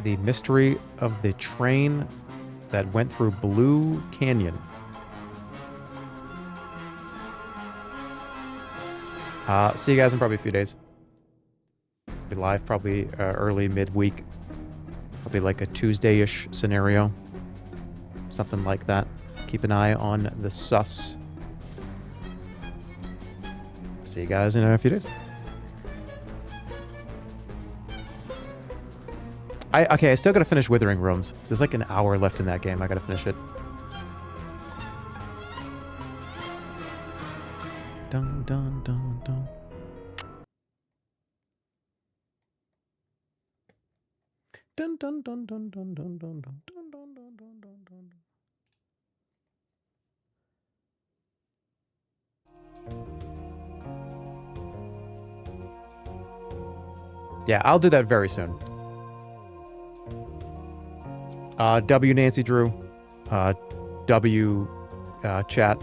the mystery of the train that went through Blue Canyon. See you guys in probably a few days. Be live probably early midweek. Probably like a Tuesday-ish scenario. Something like that. Keep an eye on the sus. See you guys in a few days. Okay, I still gotta finish Withering Rooms. There's like an hour left in that game. I gotta finish it. Dun dun dun dun. Dun dun dun dun dun dun dun dun dun dun dun dun dun dun. Yeah, I'll do that very soon. W Nancy Drew. W chat.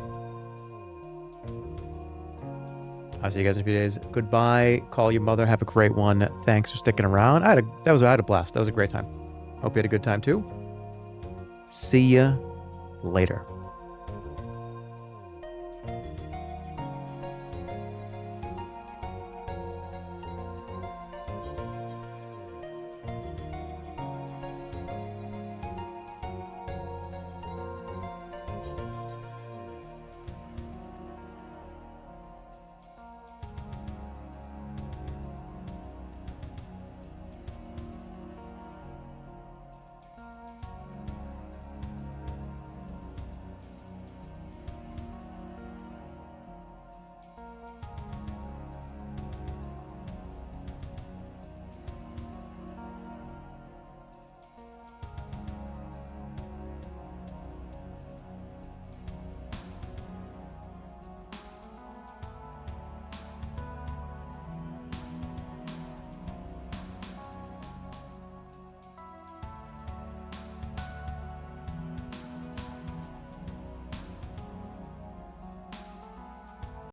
I'll see you guys in a few days. Goodbye. Call your mother. Have a great one. Thanks for sticking around. I had a blast. That was a great time. Hope you had a good time too. See ya later.